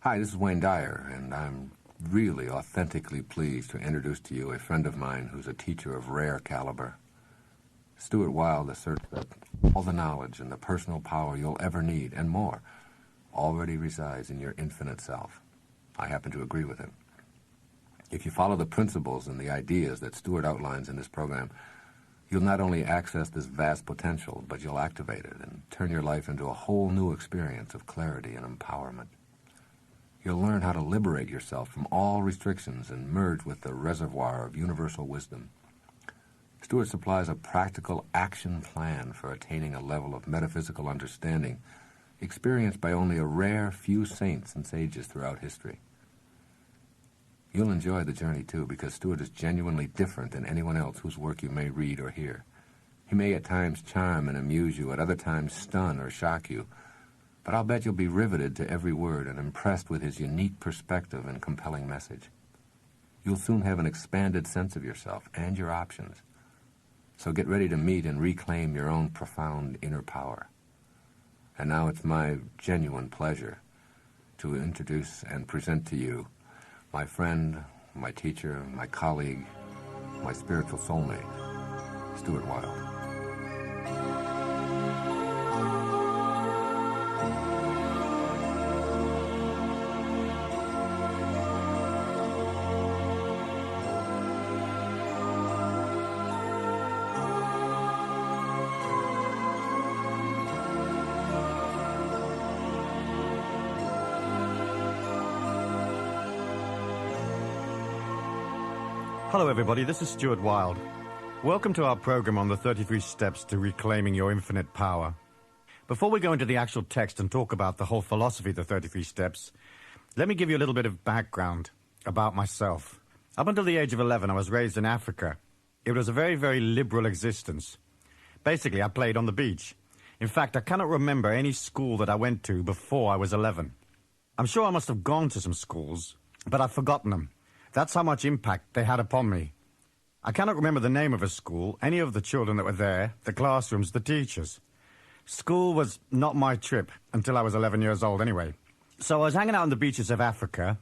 Hi, this is Wayne Dyer, and I'm really authentically pleased to introduce to you a friend of mine who's a teacher of rare caliber. Stuart Wilde asserts that all the knowledge and the personal power you'll ever need, and more, already resides in your infinite self. I happen to agree with him. If you follow the principles and the ideas that Stuart outlines in this program, you'll not only access this vast potential, but you'll activate it and turn your life into a whole new experience of clarity and empowerment. You'll learn how to liberate yourself from all restrictions and merge with the reservoir of universal wisdom. Stuart supplies a practical action plan for attaining a level of metaphysical understanding experienced by only a rare few saints and sages throughout history. You'll enjoy the journey, too, because Stuart is genuinely different than anyone else whose work you may read or hear. He may at times charm and amuse you, at other times stun or shock you, but I'll bet you'll be riveted to every word and impressed with his unique perspective and compelling message. You'll soon have an expanded sense of yourself and your options. So get ready to meet and reclaim your own profound inner power. And now it's my genuine pleasure to introduce and present to you my friend, my teacher, my colleague, my spiritual soulmate, Stuart Wilde. Hello everybody, this is Stuart Wilde. Welcome to our program on the 33 steps to reclaiming your infinite power. Before we go into the actual text and talk about the whole philosophy of the 33 steps, let me give you a little bit of background about myself. Up until the age of 11, I was raised in Africa. It was a very, very liberal existence. Basically, I played on the beach. In fact, I cannot remember any school that I went to before I was 11. I'm sure I must have gone to some schools, but I've forgotten them. That's how much impact they had upon me. I cannot remember the name of a school, any of the children that were there, the classrooms, the teachers. School was not my trip until I was 11 years old anyway. So I was hanging out on the beaches of Africa,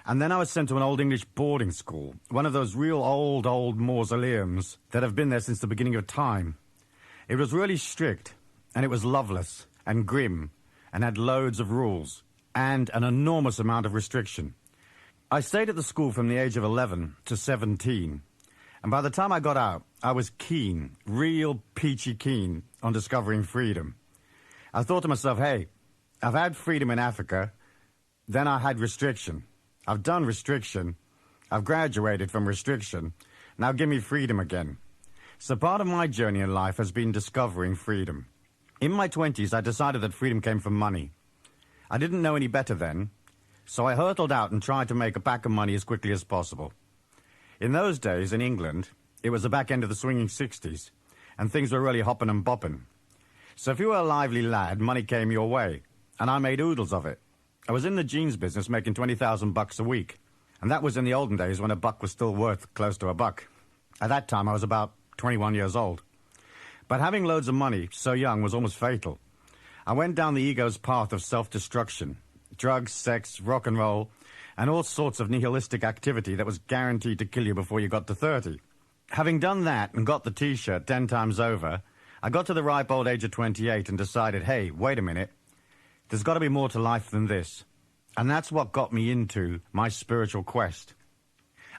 and then I was sent to an old English boarding school, one of those real old mausoleums that have been there since the beginning of time. It was really strict, and it was loveless and grim, and had loads of rules, and an enormous amount of restriction. I stayed at the school from the age of 11 to 17, and by the time I got out, I was keen, real peachy keen, on discovering freedom. I thought to myself, hey, I've had freedom in Africa, then I had restriction. I've done restriction, I've graduated from restriction, now give me freedom again. So part of my journey in life has been discovering freedom. In my 20s, I decided that freedom came from money. I didn't know any better then, so I hurtled out and tried to make a pack of money as quickly as possible. In those days, in England, it was the back end of the swinging 60s, and things were really hopping and bopping. So if you were a lively lad, money came your way, and I made oodles of it. I was in the jeans business making $20,000 a week, and that was in the olden days when a buck was still worth close to a buck. At that time, I was about 21 years old. But having loads of money so young was almost fatal. I went down the ego's path of self-destruction. Drugs, sex, rock and roll, and all sorts of nihilistic activity that was guaranteed to kill you before you got to 30. Having done that and got the T-shirt 10 times over, I got to the ripe old age of 28 and decided, hey, wait a minute, there's got to be more to life than this. And that's what got me into my spiritual quest.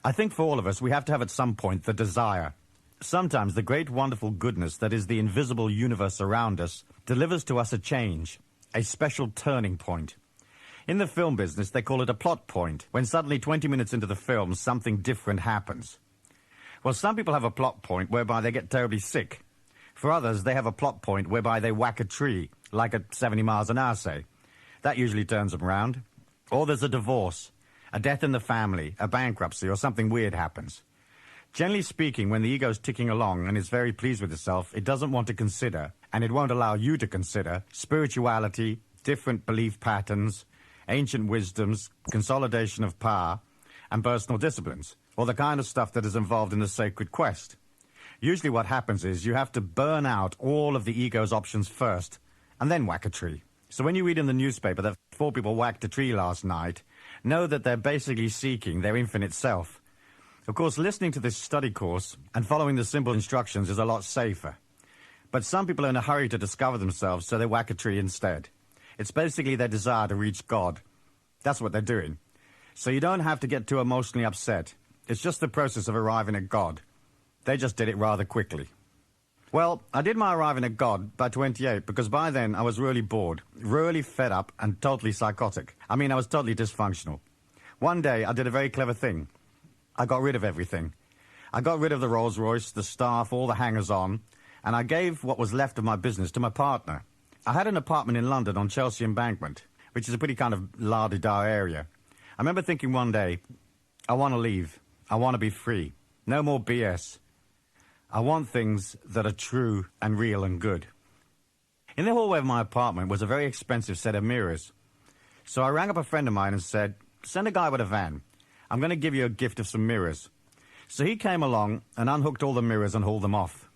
I think for all of us, we have to have at some point the desire. Sometimes the great wonderful goodness that is the invisible universe around us delivers to us a change, a special turning point. In the film business, they call it a plot point, when suddenly 20 minutes into the film, something different happens. Well, some people have a plot point whereby they get terribly sick. For others, they have a plot point whereby they whack a tree, like at 70 miles an hour, say. That usually turns them around. Or there's a divorce, a death in the family, a bankruptcy, or something weird happens. Generally speaking, when the ego's ticking along and is very pleased with itself, it doesn't want to consider, and it won't allow you to consider, spirituality, different belief patterns, ancient wisdoms, consolidation of power, and personal disciplines, or the kind of stuff that is involved in the sacred quest. Usually what happens is you have to burn out all of the ego's options first, and then whack a tree. So when you read in the newspaper that 4 people whacked a tree last night know that they're basically seeking their infinite self. Of course, listening to this study course and following the simple instructions is a lot safer. But some people are in a hurry to discover themselves, so they whack a tree instead. It's basically their desire to reach God. That's what they're doing. So you don't have to get too emotionally upset. It's just the process of arriving at God. They just did it rather quickly. Well, I did my arriving at God by 28 because by then I was really bored, really fed up and totally psychotic. I mean, I was totally dysfunctional. One day I did a very clever thing. I got rid of everything. I got rid of the Rolls Royce, the staff, all the hangers-on, and I gave what was left of my business to my partner. I had an apartment in London on Chelsea Embankment, which is a pretty kind of la-di-da area. I remember thinking one day, I want to leave. I want to be free. No more BS. I want things that are true and real and good. In the hallway of my apartment was a very expensive set of mirrors. So I rang up a friend of mine and said, send a guy with a van. I'm going to give you a gift of some mirrors. So he came along and unhooked all the mirrors and hauled them off.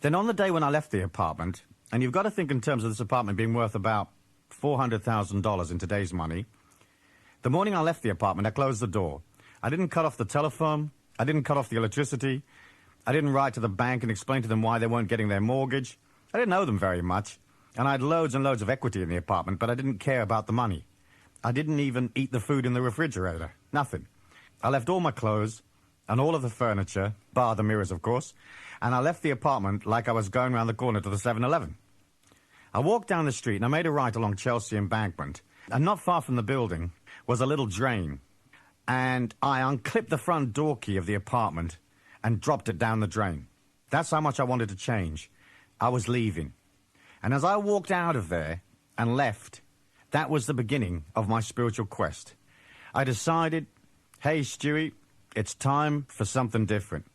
Then on the day when I left the apartment, and you've got to think in terms of this apartment being worth about $400,000 in today's money, the morning I left the apartment, I closed the door. I didn't cut off the telephone. I didn't cut off the electricity. I didn't write to the bank and explain to them why they weren't getting their mortgage. I didn't owe them very much, and I had loads and loads of equity in the apartment, but I didn't care about the money. I didn't even eat the food in the refrigerator. Nothing. I left all my clothes and all of the furniture, bar the mirrors, of course, and I left the apartment like I was going round the corner to the 7-Eleven. I walked down the street and I made a right along Chelsea Embankment, and not far from the building was a little drain, and I unclipped the front door key of the apartment and dropped it down the drain. That's how much I wanted to change. I was leaving. And as I walked out of there and left, that was the beginning of my spiritual quest. I decided, hey, Stewie, it's time for something different.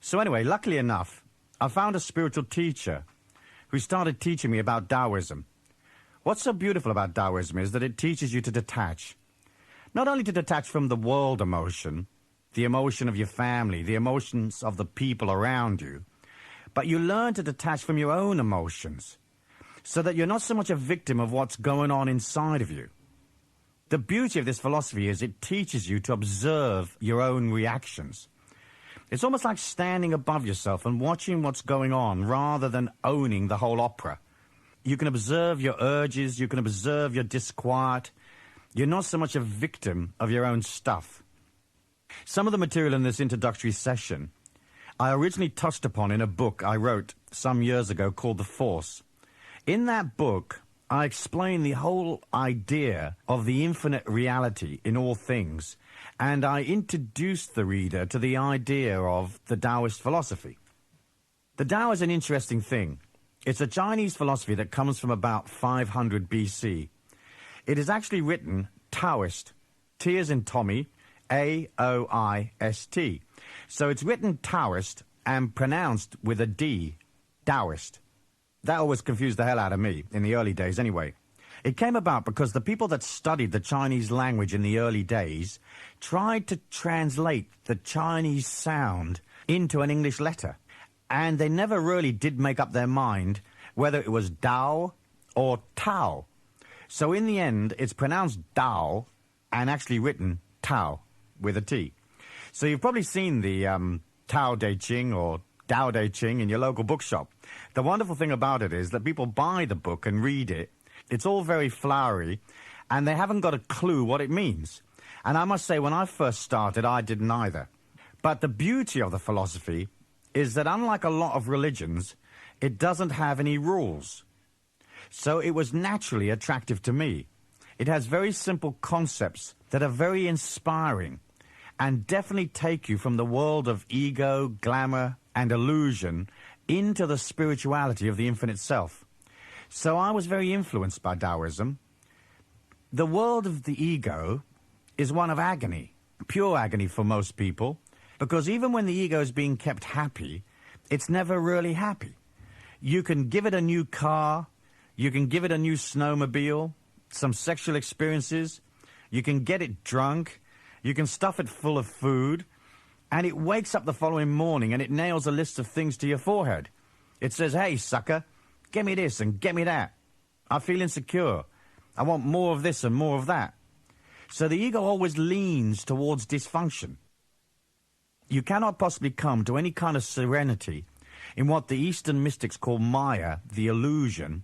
So anyway, luckily enough, I found a spiritual teacher who started teaching me about Taoism. What's so beautiful about Taoism is that it teaches you to detach. Not only to detach from the world emotion, the emotion of your family, the emotions of the people around you, but you learn to detach from your own emotions so that you're not so much a victim of what's going on inside of you. The beauty of this philosophy is it teaches you to observe your own reactions. It's almost like standing above yourself and watching what's going on rather than owning the whole opera. You can observe your urges, you can observe your disquiet. You're not so much a victim of your own stuff. Some of the material in this introductory session I originally touched upon in a book I wrote some years ago called The Force. In that book, I explain the whole idea of the infinite reality in all things, and I introduced the reader to the idea of the Taoist philosophy. The Tao is an interesting thing. It's a Chinese philosophy that comes from about 500 BC. It is actually written Taoist, T as in Tommy, A-O-I-S-T. So it's written Taoist and pronounced with a D, Taoist. That always confused the hell out of me, in the early days anyway. It came about because the people that studied the Chinese language in the early days tried to translate the Chinese sound into an English letter. And they never really did make up their mind whether it was Dao or Tao. So in the end, it's pronounced Dao and actually written Tao with a T. So you've probably seen the Tao Te Ching or Tao Te Ching in your local bookshop. The wonderful thing about it is that people buy the book and read it. It's all very flowery, and they haven't got a clue what it means. And I must say, when I first started, I didn't either. But the beauty of the philosophy is that unlike a lot of religions, it doesn't have any rules. So it was naturally attractive to me. It has very simple concepts that are very inspiring and definitely take you from the world of ego, glamour, and illusion into the spirituality of the infinite self. So I was very influenced by Taoism. The world of the ego is one of agony, pure agony for most people, because even when the ego is being kept happy, it's never really happy. You can give it a new car, you can give it a new snowmobile, some sexual experiences, you can get it drunk, you can stuff it full of food, and it wakes up the following morning and it nails a list of things to your forehead. It says, hey, sucker, get me this and get me that. I feel insecure. I want more of this and more of that. So the ego always leans towards dysfunction. You cannot possibly come to any kind of serenity in what the Eastern mystics call Maya, the illusion,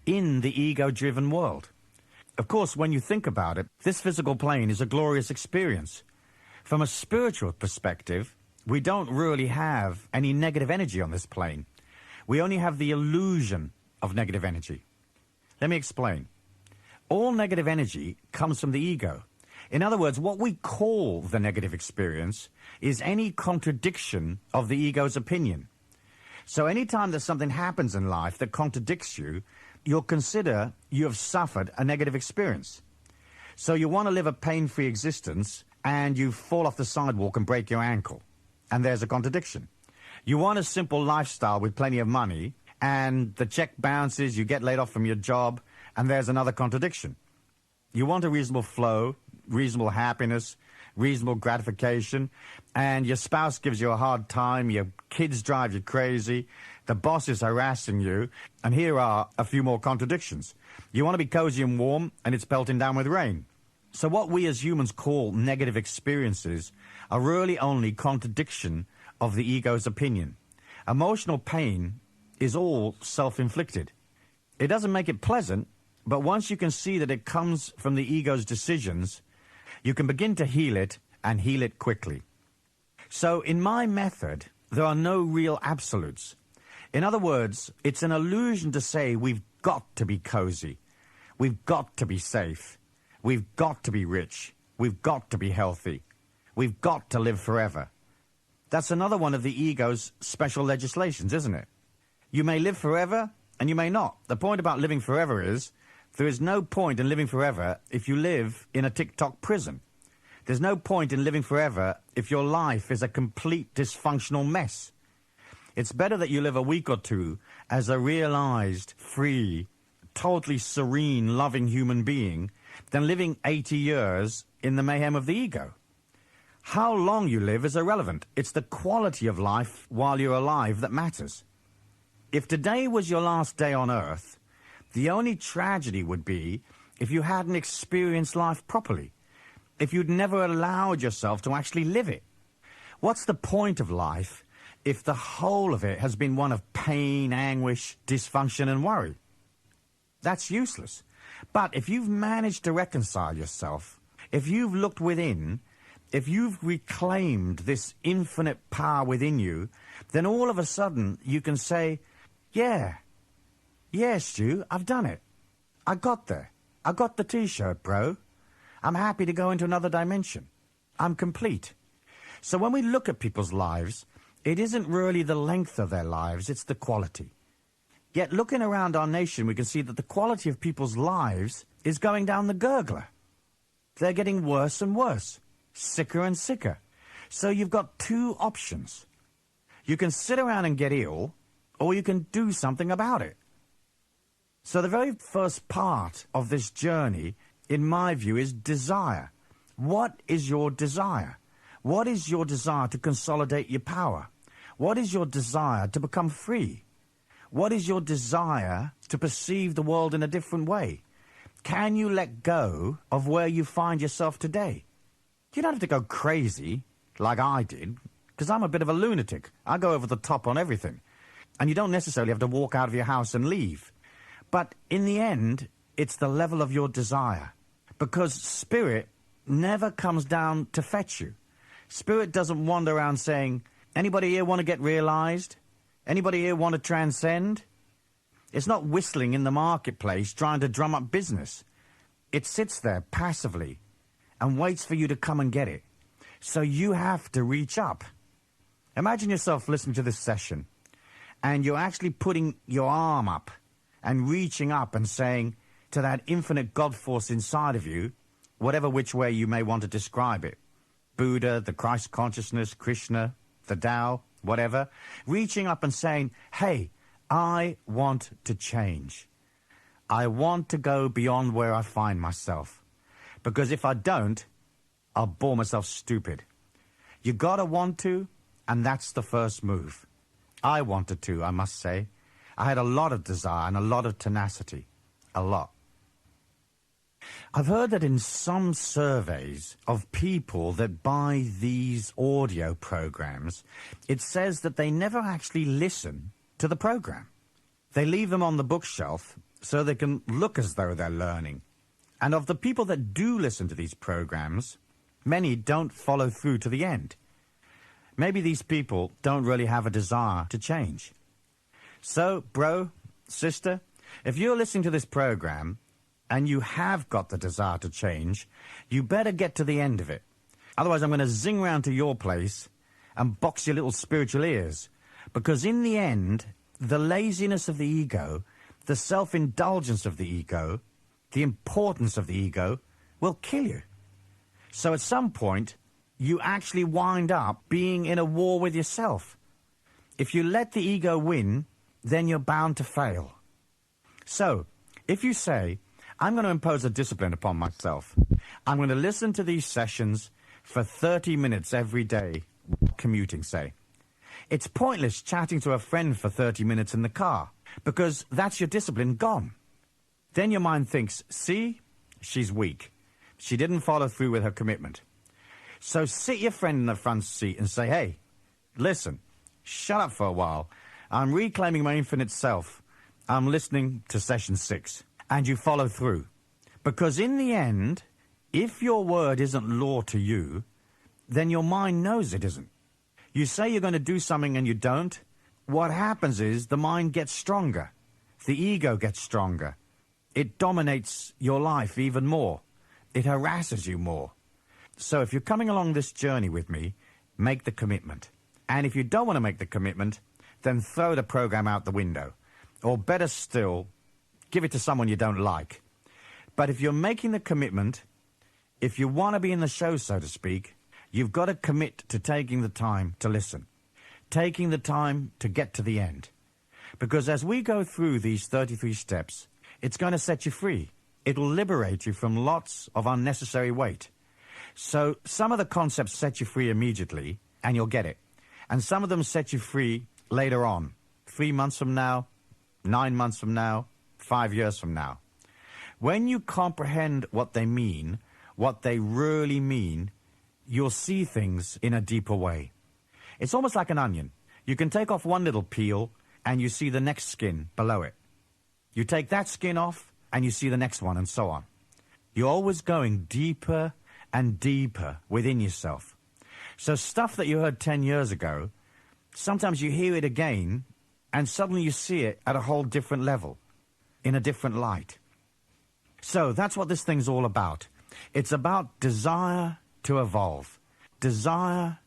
in the ego-driven world. Of course, when you think about it, this physical plane is a glorious experience. From a spiritual perspective, we don't really have any negative energy on this plane. We only have the illusion of negative energy. Let me explain. All negative energy comes from the ego. In other words, what we call the negative experience is any contradiction of the ego's opinion. So anytime that something happens in life that contradicts you, you'll consider you have suffered a negative experience. So you want to live a pain-free existence, and you fall off the sidewalk and break your ankle. And there's a contradiction. You want a simple lifestyle with plenty of money, and the check bounces, you get laid off from your job, and there's another contradiction. You want a reasonable flow, reasonable happiness, reasonable gratification, and your spouse gives you a hard time, your kids drive you crazy, the boss is harassing you, and here are a few more contradictions. You want to be cozy and warm, and it's pelting down with rain. So what we as humans call negative experiences are really only contradiction of the ego's opinion. Emotional pain is all self-inflicted. It doesn't make it pleasant, but once you can see that it comes from the ego's decisions, you can begin to heal it, and heal it quickly. So in my method, there are no real absolutes. In other words, it's an illusion to say we've got to be cozy, we've got to be safe, we've got to be rich, we've got to be healthy, we've got to live forever. That's another one of the ego's special legislations, isn't it? You may live forever, and you may not. The point about living forever is there is no point in living forever if you live in a tick-tock prison. There's no point in living forever if your life is a complete dysfunctional mess. It's better that you live a week or two as a realized, free, totally serene, loving human being than living 80 years in the mayhem of the ego. How long you live is irrelevant. It's the quality of life while you're alive that matters. If today was your last day on Earth, the only tragedy would be if you hadn't experienced life properly, if you'd never allowed yourself to actually live it. What's the point of life if the whole of it has been one of pain, anguish, dysfunction, and worry? That's useless. But if you've managed to reconcile yourself, if you've looked within, if you've reclaimed this infinite power within you, then all of a sudden you can say, yeah, Stu, I've done it. I got there. I got the T-shirt, bro. I'm happy to go into another dimension. I'm complete. So when we look at people's lives, it isn't really the length of their lives, it's the quality. Yet looking around our nation, we can see that the quality of people's lives is going down the gurgler. They're getting worse and worse, sicker and sicker. So you've got two options. You can sit around and get ill, or you can do something about it. So the very first part of this journey, in my view, is desire. What is your desire? What is your desire to consolidate your power? What is your desire to become free? What is your desire to perceive the world in a different way? Can you let go of where you find yourself today? You don't have to go crazy like I did, because I'm a bit of a lunatic. I go over the top on everything. And you don't necessarily have to walk out of your house and leave. But in the end, it's the level of your desire. Because spirit never comes down to fetch you. Spirit doesn't wander around saying, anybody here want to get realized? Anybody here want to transcend? It's not whistling in the marketplace trying to drum up business. It sits there passively and waits for you to come and get it. So you have to reach up. Imagine yourself listening to this session, and you're actually putting your arm up and reaching up and saying to that infinite God force inside of you, whatever which way you may want to describe it, Buddha, the Christ consciousness, Krishna, the Tao, whatever, reaching up and saying, hey, I want to change. I want to go beyond where I find myself. Because if I don't, I'll bore myself stupid. You gotta want to, and that's the first move. I wanted to, I must say. I had a lot of desire and a lot of tenacity. A lot. I've heard that in some surveys of people that buy these audio programs, it says that they never actually listen to the program. They leave them on the bookshelf so they can look as though they're learning. And of the people that do listen to these programs, many don't follow through to the end. Maybe these people don't really have a desire to change. So, bro, sister, if you're listening to this program and you have got the desire to change, you better get to the end of it. Otherwise, I'm going to zing round to your place and box your little spiritual ears. Because in the end, the laziness of the ego, the self-indulgence of the ego, the importance of the ego will kill you. So at some point, you actually wind up being in a war with yourself. If you let the ego win, then you're bound to fail. So, if you say, I'm going to impose a discipline upon myself, I'm going to listen to these sessions for 30 minutes every day, commuting, say. It's pointless chatting to a friend for 30 minutes in the car, because that's your discipline gone. Then your mind thinks, see, she's weak. She didn't follow through with her commitment. So sit your friend in the front seat and say, hey, listen, shut up for a while. I'm reclaiming my infinite self. I'm listening to session 6. And you follow through. Because in the end, if your word isn't law to you, then your mind knows it isn't. You say you're going to do something and you don't. What happens is the mind gets stronger. The ego gets stronger. It dominates your life even more. It harasses you more. So if you're coming along this journey with me, make the commitment. And if you don't want to make the commitment, then throw the program out the window. Or better still, give it to someone you don't like. But if you're making the commitment, if you want to be in the show, so to speak, you've got to commit to taking the time to listen. Taking the time to get to the end. Because as we go through these 33 steps, it's going to set you free. It'll liberate you from lots of unnecessary weight. So some of the concepts set you free immediately, and you'll get it. And some of them set you free later on, 3 months from now, 9 months from now, 5 years from now. When you comprehend what they mean, what they really mean, you'll see things in a deeper way. It's almost like an onion. You can take off one little peel, and you see the next skin below it. You take that skin off, and you see the next one, and so on. You're always going deeper and deeper within yourself. So stuff that you heard 10 years ago, sometimes you hear it again, and suddenly you see it at a whole different level, in a different light. So that's what this thing's all about. It's about desire to evolve, desire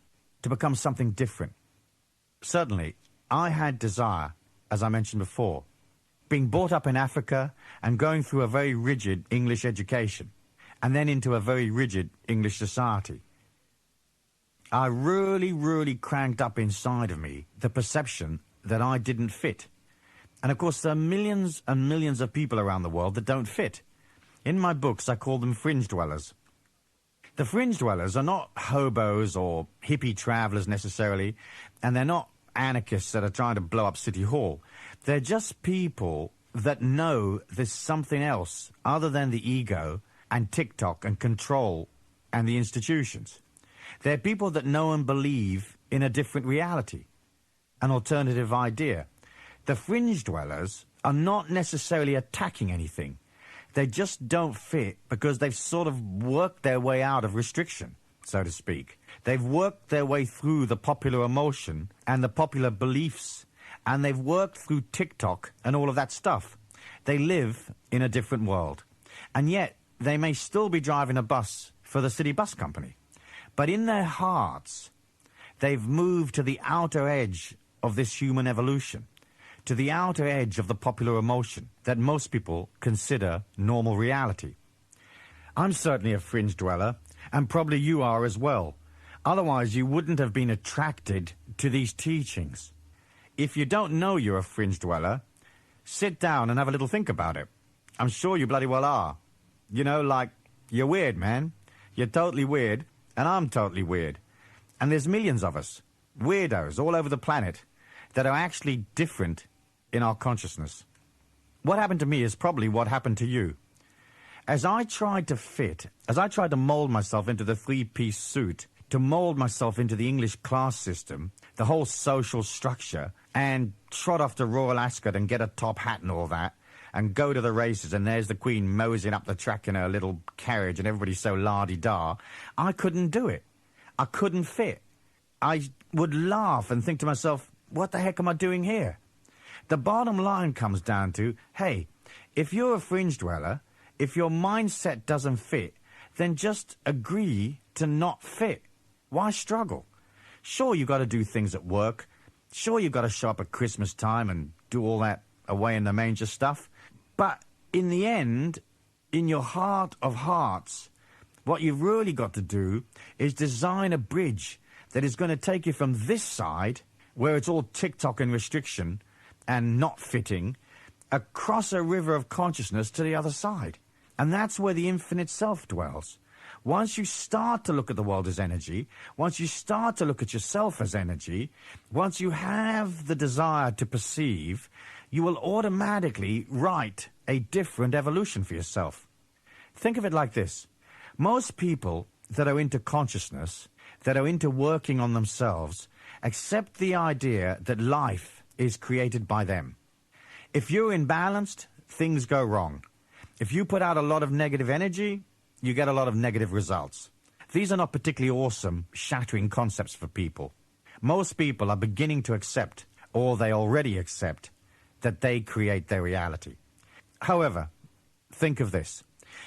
to become something different. Certainly, I had desire, as I mentioned before, being brought up in Africa and going through a very rigid English education, and then into a very rigid English society. I really cranked up inside of me the perception that I didn't fit. And of course, there are millions and millions of people around the world that don't fit. In my books, I call them fringe dwellers. The fringe dwellers are not hobos or hippie travelers necessarily, and they're not anarchists that are trying to blow up City Hall. They're just people that know there's something else other than the ego and TikTok and control and the institutions. They're people that know and believe in a different reality, an alternative idea. The fringe dwellers are not necessarily attacking anything. They just don't fit because they've sort of worked their way out of restriction, so to speak. They've worked their way through the popular emotion and the popular beliefs, and they've worked through TikTok and all of that stuff. They live in a different world. And yet, they may still be driving a bus for the city bus company. But in their hearts, they've moved to the outer edge of this human evolution, to the outer edge of the popular emotion that most people consider normal reality. I'm certainly a fringe dweller, and probably you are as well. Otherwise, you wouldn't have been attracted to these teachings. If you don't know you're a fringe dweller, sit down and have a little think about it. I'm sure you bloody well are. You know, like, you're weird, man. You're totally weird, and I'm totally weird. And there's millions of us, weirdos all over the planet, that are actually different in our consciousness. What happened to me is probably what happened to you. as I tried to fit, as I tried to mold myself into the three-piece suit, to mold myself into the English class system, the whole social structure, and trot off to Royal Ascot and get a top hat and all that, and go to the races, and there's the Queen moseying up the track in her little carriage, and everybody's so la-di-da, I couldn't do it. I couldn't fit. I would laugh and think to myself, what the heck am I doing here? The bottom line comes down to, hey, if you're a fringe dweller, if your mindset doesn't fit, then just agree to not fit. Why struggle? Sure, you've got to do things at work. Sure, you've got to show up at Christmas time and do all that away in the manger stuff. But in the end, in your heart of hearts, what you've really got to do is design a bridge that is going to take you from this side, where it's all tick-tock and restriction and not fitting, across a river of consciousness to the other side. And that's where the infinite self dwells. Once you start to look at the world as energy, once you start to look at yourself as energy, once you have the desire to perceive, you will automatically write a different evolution for yourself. Think of it like this. Most people that are into consciousness, that are into working on themselves, accept the idea that life is created by them. If you're imbalanced, things go wrong. If you put out a lot of negative energy, you get a lot of negative results. These are not particularly awesome, shattering concepts for people. Most people are beginning to accept, or they already accept, that they create their reality. However, think of this.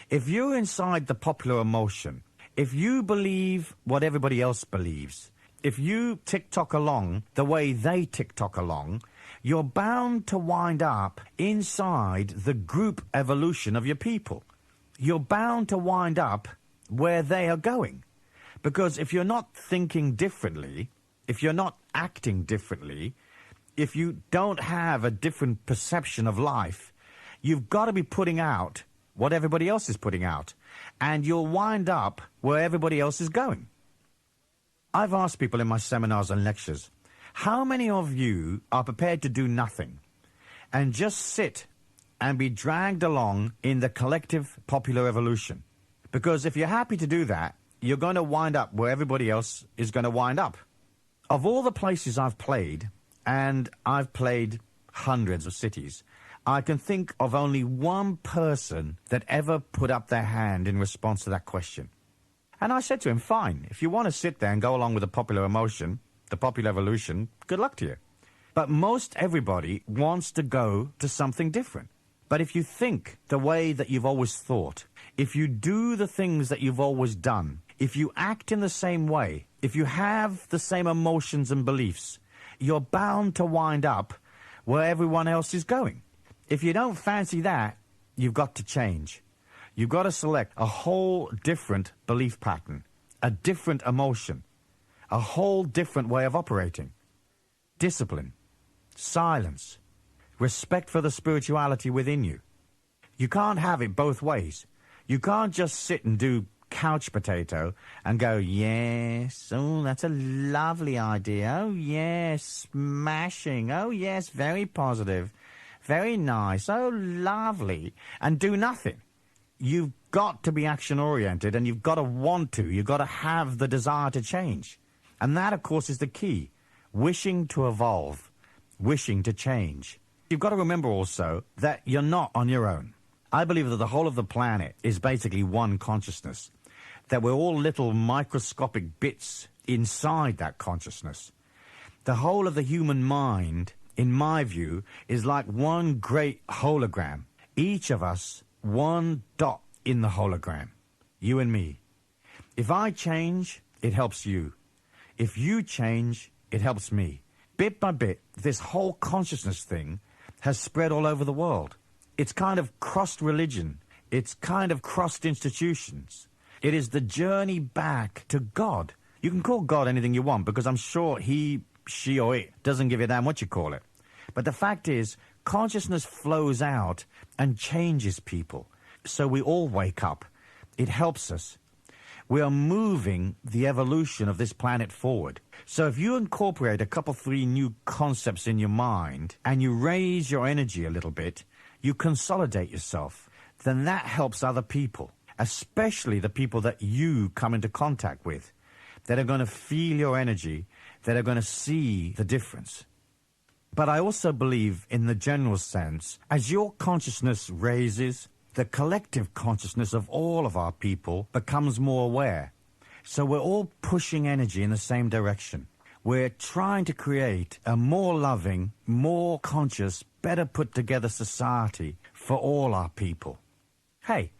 If you're inside the popular emotion, if you believe what everybody else believes, if you tick-tock along the way they tick-tock along, you're bound to wind up inside the group evolution of your people. You're bound to wind up where they are going. Because if you're not thinking differently, if you're not acting differently, if you don't have a different perception of life, you've got to be putting out what everybody else is putting out. And you'll wind up where everybody else is going. I've asked people in my seminars and lectures, how many of you are prepared to do nothing and just sit and be dragged along in the collective popular evolution? Because if you're happy to do that, you're going to wind up where everybody else is going to wind up. Of all the places I've played, and I've played hundreds of cities, I can think of only one person that ever put up their hand in response to that question. And I said to him, fine, if you want to sit there and go along with the popular emotion, the popular evolution, good luck to you. But most everybody wants to go to something different. But if you think the way that you've always thought, if you do the things that you've always done, if you act in the same way, if you have the same emotions and beliefs, you're bound to wind up where everyone else is going. If you don't fancy that, you've got to change. You've got to select a whole different belief pattern, a different emotion, a whole different way of operating. Discipline, silence, respect for the spirituality within you. You can't have it both ways. You can't just sit and do couch potato and go, yes, oh, that's a lovely idea. Oh, yes, smashing. Oh, yes, very positive. Very nice. Oh, lovely. And do nothing. You've got to be action-oriented, and you've got to want to. You've got to have the desire to change. And that, of course, is the key. Wishing to evolve. Wishing to change. You've got to remember also that you're not on your own. I believe that the whole of the planet is basically one consciousness. That we're all little microscopic bits inside that consciousness. The whole of the human mind, in my view, is like one great hologram. Each of us, one dot in the hologram. You and me. If I change, it helps you. If you change, it helps me. Bit by bit, this whole consciousness thing has spread all over the world. It's kind of crossed religion. It's kind of crossed institutions. It is the journey back to God. You can call God anything you want, because I'm sure he, she, or it doesn't give a damn what you call it. But the fact is, consciousness flows out and changes people. So we all wake up. It helps us. We are moving the evolution of this planet forward. So if you incorporate a couple, 3 new concepts in your mind, and you raise your energy a little bit, you consolidate yourself. then that helps other people, especially the people that you come into contact with, that are going to feel your energy, that are going to see the difference. But I also believe, in the general sense, as your consciousness raises, the collective consciousness of all of our people becomes more aware. So we're all pushing energy in the same direction. We're trying to create a more loving, more conscious, better put together society for all our people. Hey,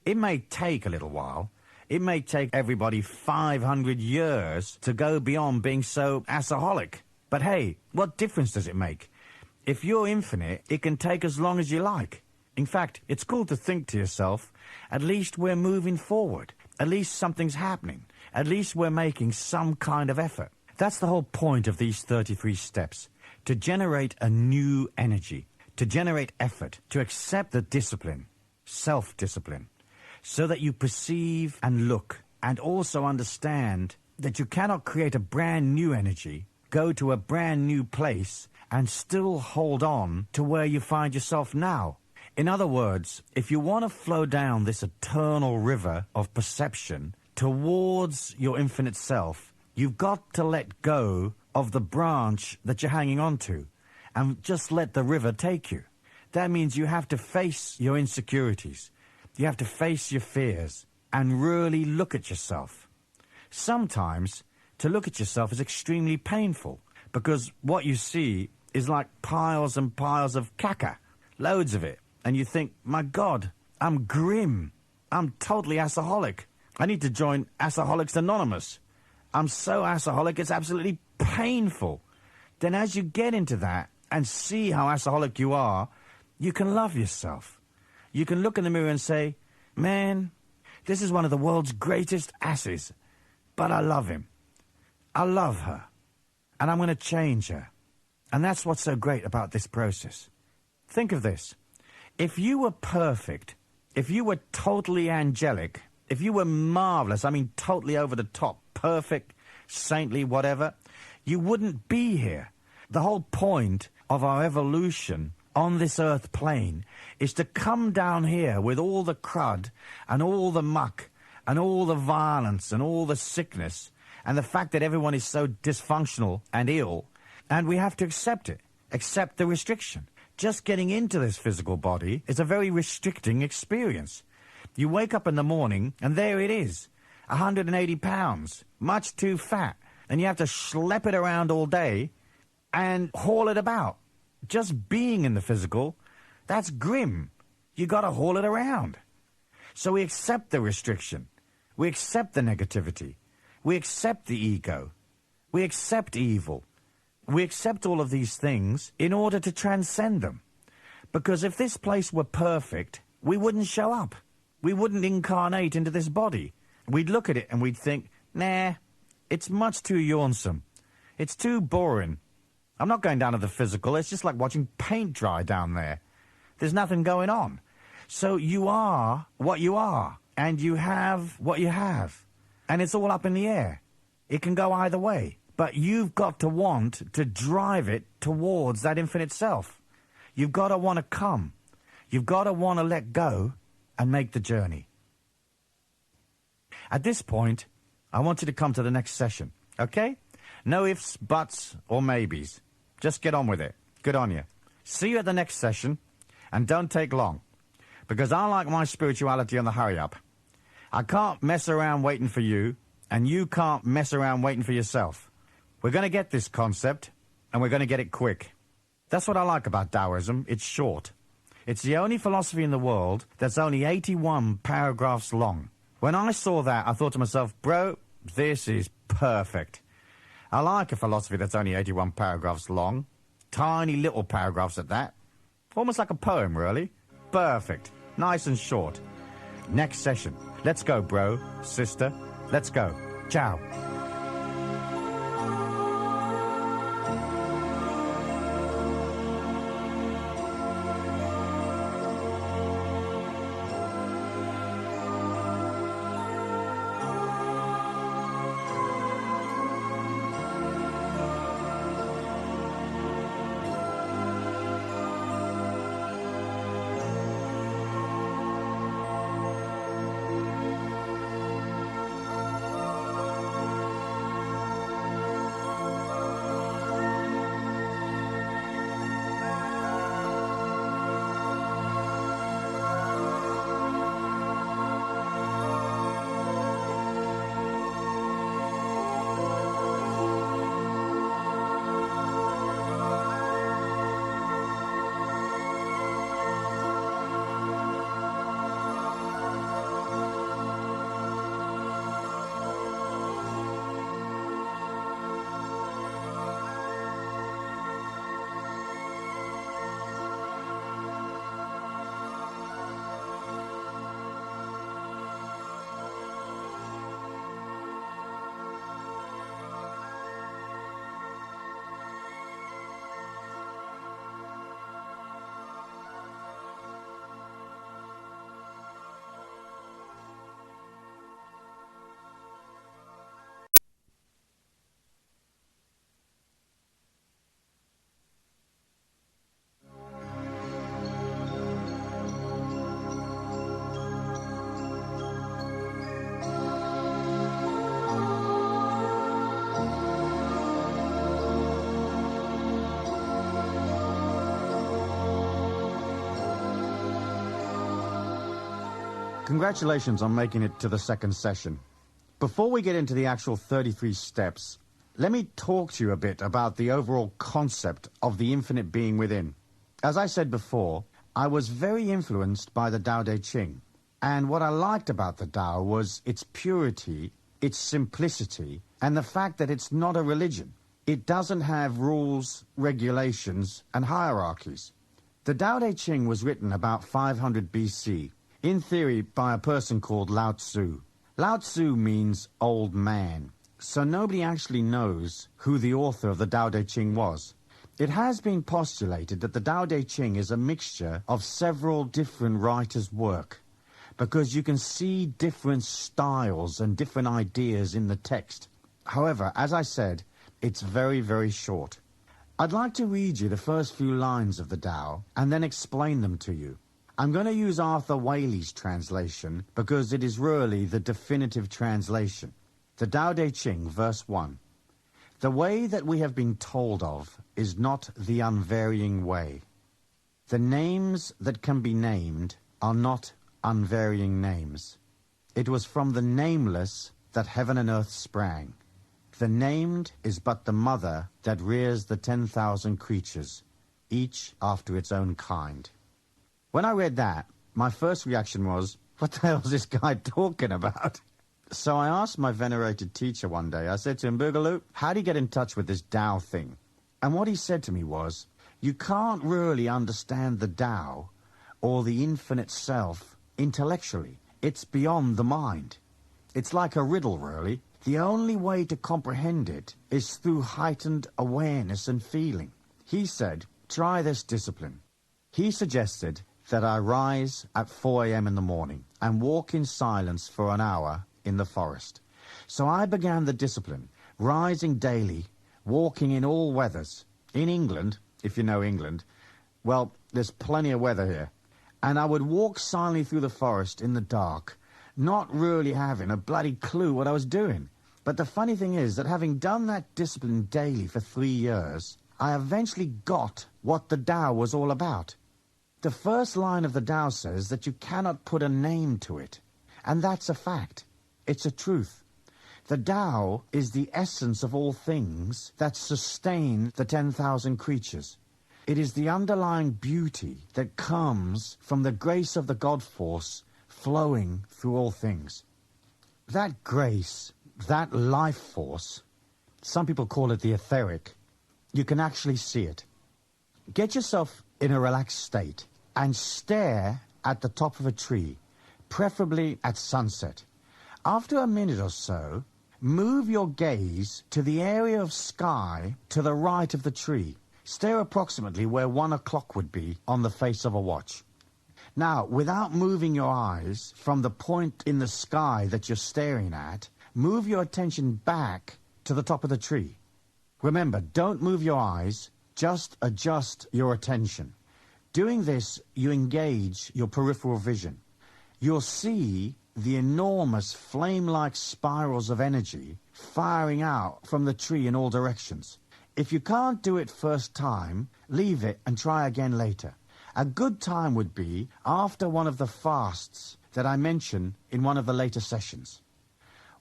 it may take a little while. It may take everybody 500 years to go beyond being so asaholic. But hey, what difference does it make? If you're infinite, it can take as long as you like. In fact, it's cool to think to yourself, at least we're moving forward. At least something's happening. At least we're making some kind of effort. That's the whole point of these 33 steps. To generate a new energy. To generate effort. To accept the discipline. Self-discipline. So that you perceive and look and also understand that you cannot create a brand new energy, go to a brand new place, and still hold on to where you find yourself now. In other words, if you want to flow down this eternal river of perception towards your infinite self, you've got to let go of the branch that you're hanging on to and just let the river take you. That means you have to face your insecurities. You have to face your fears and really look at yourself. Sometimes to look at yourself is extremely painful because what you see is like piles and piles of caca, loads of it. And you think, my God, I'm grim. I'm totally asaholic. I need to join Asaholics Anonymous. I'm so asaholic, it's absolutely painful. Then as you get into that and see how asaholic you are, you can love yourself. You can look in the mirror and say, man, this is one of the world's greatest asses, but I love him. I love her, and I'm going to change her. And that's what's so great about this process. Think of this. If you were perfect, if you were totally angelic, if you were marvelous, I mean totally over the top, perfect, saintly, whatever, you wouldn't be here. The whole point of our evolution on this earth plane is to come down here with all the crud and all the muck and all the violence and all the sickness and the fact that everyone is so dysfunctional and ill, and we have to accept it, accept the restriction. Just getting into this physical body is a very restricting experience. You wake up in the morning and there it is, 180 pounds, much too fat, and you have to schlep it around all day and haul it about. Just being in the physical, that's grim. You got to haul it around. So we accept the restriction. We accept the negativity. We accept the ego. We accept evil. We accept all of these things in order to transcend them. Because if this place were perfect, we wouldn't show up. We wouldn't incarnate into this body. We'd look at it and we'd think, nah, it's much too yawnsome. It's too boring. I'm not going down to the physical. It's just like watching paint dry down there. There's nothing going on. So you are what you are, and you have what you have. And it's all up in the air. It can go either way. But you've got to want to drive it towards that infinite self. You've got to want to come. You've got to want to let go and make the journey. At this point, I want you to come to the next session, okay? No ifs, buts, or maybes. Just get on with it. Good on you. See you at the next session, and don't take long, because I like my spirituality on the hurry-up. I can't mess around waiting for you, and you can't mess around waiting for yourself. We're going to get this concept, and we're going to get it quick. That's what I like about Taoism. It's short. It's the only philosophy in the world that's only 81 paragraphs long. When I saw that, I thought to myself, bro, this is perfect. I like a philosophy that's only 81 paragraphs long. Tiny little paragraphs at that. Almost like a poem, really. Perfect. Nice and short. Next session. Let's go, bro, sister. Let's go. Ciao. Congratulations on making it to the second session. Before we get into the actual 33 steps, let me talk to you a bit about the overall concept of the infinite being within. As I said before, I was very influenced by the Tao Te Ching. And what I liked about the Tao was its purity, its simplicity, and the fact that it's not a religion. It doesn't have rules, regulations, and hierarchies. The Tao Te Ching was written about 500 BC, in theory by a person called Lao Tzu. Lao Tzu means old man, so nobody actually knows who the author of the Tao Te Ching was. It has been postulated that the Tao Te Ching is a mixture of several different writers' work, because you can see different styles and different ideas in the text. However, as I said, it's very, very short. I'd like to read you the first few lines of the Tao and then explain them to you. I'm going to use Arthur Waley's translation because it is really the definitive translation. The Tao Te Ching, verse 1. The way that we have been told of is not the unvarying way. The names that can be named are not unvarying names. It was from the nameless that heaven and earth sprang. The named is but the mother that rears the 10,000 creatures, each after its own kind. When I read that, my first reaction was, what the hell is this guy talking about? So I asked my venerated teacher one day, I said to him, Boogaloo, how do you get in touch with this Tao thing? And what he said to me was, you can't really understand the Tao or the infinite self intellectually. It's beyond the mind. It's like a riddle, really. The only way to comprehend it is through heightened awareness and feeling. He said, try this discipline. He suggested that I rise at 4 a.m. in the morning and walk in silence for an hour in the forest. So I began the discipline, rising daily, walking in all weathers. In England, if you know England, well, there's plenty of weather here. And I would walk silently through the forest in the dark, not really having a bloody clue what I was doing. But the funny thing is that having done that discipline daily for 3 years, I eventually got what the Tao was all about. The first line of the Tao says that you cannot put a name to it. And that's a fact. It's a truth. The Tao is the essence of all things that sustain the 10,000 creatures. It is the underlying beauty that comes from the grace of the God force flowing through all things. That grace, that life force, some people call it the etheric, you can actually see it. Get yourself in a relaxed state and stare at the top of a tree, preferably at sunset. After a minute or so, move your gaze to the area of sky to the right of the tree. Stare approximately where 1 o'clock would be on the face of a watch. Now, without moving your eyes from the point in the sky that you're staring at, move your attention back to the top of the tree. Remember, don't move your eyes, just adjust your attention. Doing this, you engage your peripheral vision. You'll see the enormous flame-like spirals of energy firing out from the tree in all directions. If you can't do it first time, leave it and try again later. A good time would be after one of the fasts that I mentioned in one of the later sessions.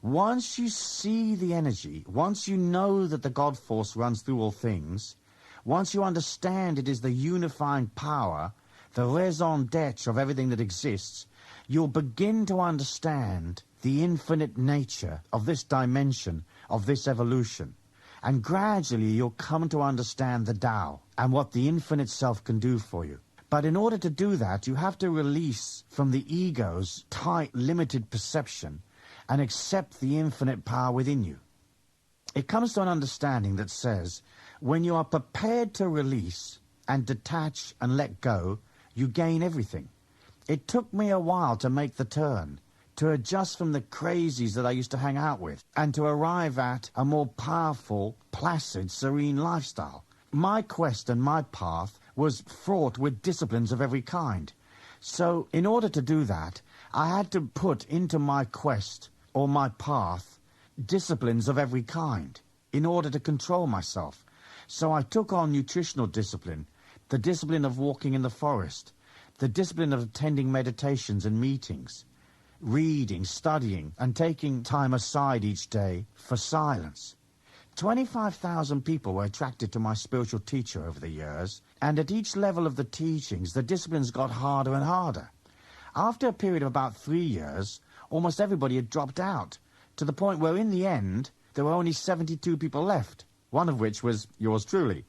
Once you see the energy, once you know that the God force runs through all things, once you understand it is the unifying power, the raison d'etre of everything that exists, you'll begin to understand the infinite nature of this dimension, of this evolution. And gradually you'll come to understand the Tao and what the infinite self can do for you. But in order to do that, you have to release from the ego's tight, limited perception and accept the infinite power within you. It comes to an understanding that says, when you are prepared to release and detach and let go, you gain everything. It took me a while to make the turn, to adjust from the crazies that I used to hang out with, and to arrive at a more powerful, placid, serene lifestyle. My quest and my path was fraught with disciplines of every kind. So, in order to do that, I had to put into my quest, or my path, disciplines of every kind, in order to control myself. So I took on nutritional discipline, the discipline of walking in the forest, the discipline of attending meditations and meetings, reading, studying, and taking time aside each day for silence. 25,000 people were attracted to my spiritual teacher over the years, and at each level of the teachings, the disciplines got harder and harder. After a period of about 3 years, almost everybody had dropped out, to the point where in the end, there were only 72 people left, one of which was yours truly.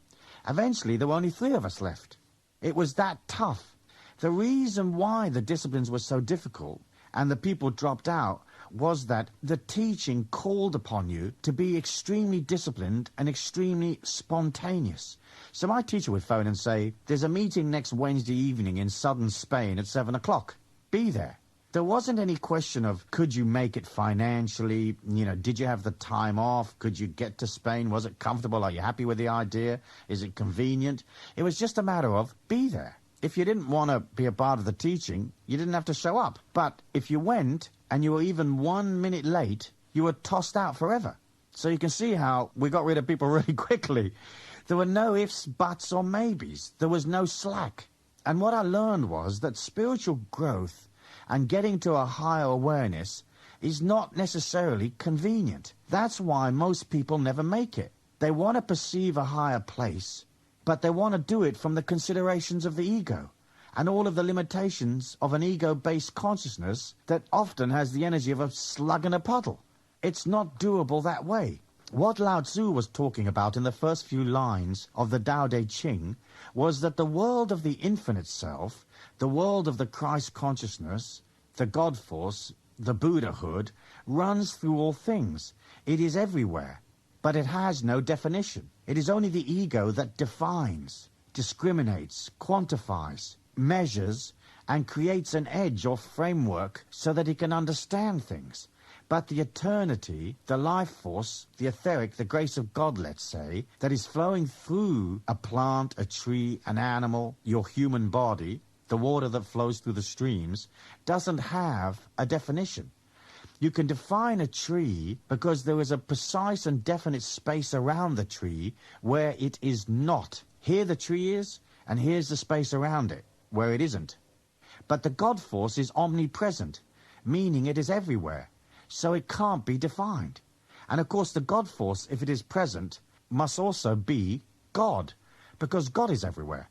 Eventually, there were only 3 of us left. It was that tough. The reason why the disciplines were so difficult and the people dropped out was that the teaching called upon you to be extremely disciplined and extremely spontaneous. So my teacher would phone and say, there's a meeting next Wednesday evening in southern Spain at 7 o'clock. Be there. There wasn't any question of could you make it financially, did you have the time off, could you get to Spain, was it comfortable, are you happy with the idea, is it convenient? It was just a matter of be there. If you didn't want to be a part of the teaching, you didn't have to show up. But if you went and you were even 1 minute late, you were tossed out forever. So you can see how we got rid of people really quickly. There were no ifs, buts, or maybes. There was no slack. And what I learned was that spiritual growth and getting to a higher awareness is not necessarily convenient. That's why most people never make it. They want to perceive a higher place, but they want to do it from the considerations of the ego and all of the limitations of an ego-based consciousness that often has the energy of a slug in a puddle. It's not doable that way. What Lao Tzu was talking about in the first few lines of the Tao Te Ching was that the world of the infinite self, the world of the Christ consciousness, the God force, the Buddhahood, runs through all things. It is everywhere, but it has no definition. It is only the ego that defines, discriminates, quantifies, measures, and creates an edge or framework so that it can understand things. But the eternity, the life force, the etheric, the grace of God, let's say, that is flowing through a plant, a tree, an animal, your human body, the water that flows through the streams, doesn't have a definition. You can define a tree because there is a precise and definite space around the tree where it is not. Here the tree is, and here's the space around it, where it isn't. But the God force is omnipresent, meaning it is everywhere. So it can't be defined. And of course the God force, if it is present, must also be God, because God is everywhere.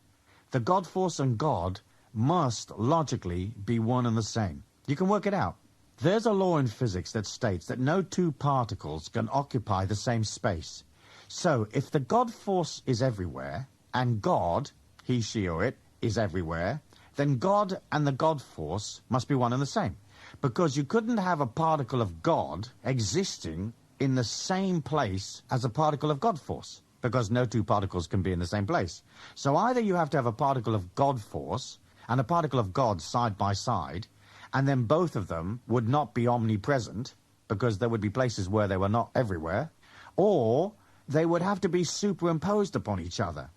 The God force and God must logically be one and the same. You can work it out. There's a law in physics that states that no 2 particles can occupy the same space. So if the God force is everywhere, and God, he, she, or it, is everywhere, then God and the God force must be one and the same. Because you couldn't have a particle of God existing in the same place as a particle of God force, because no 2 particles can be in the same place. So either you have to have a particle of God force and a particle of God side by side, and then both of them would not be omnipresent, because there would be places where they were not everywhere, or they would have to be superimposed upon each other,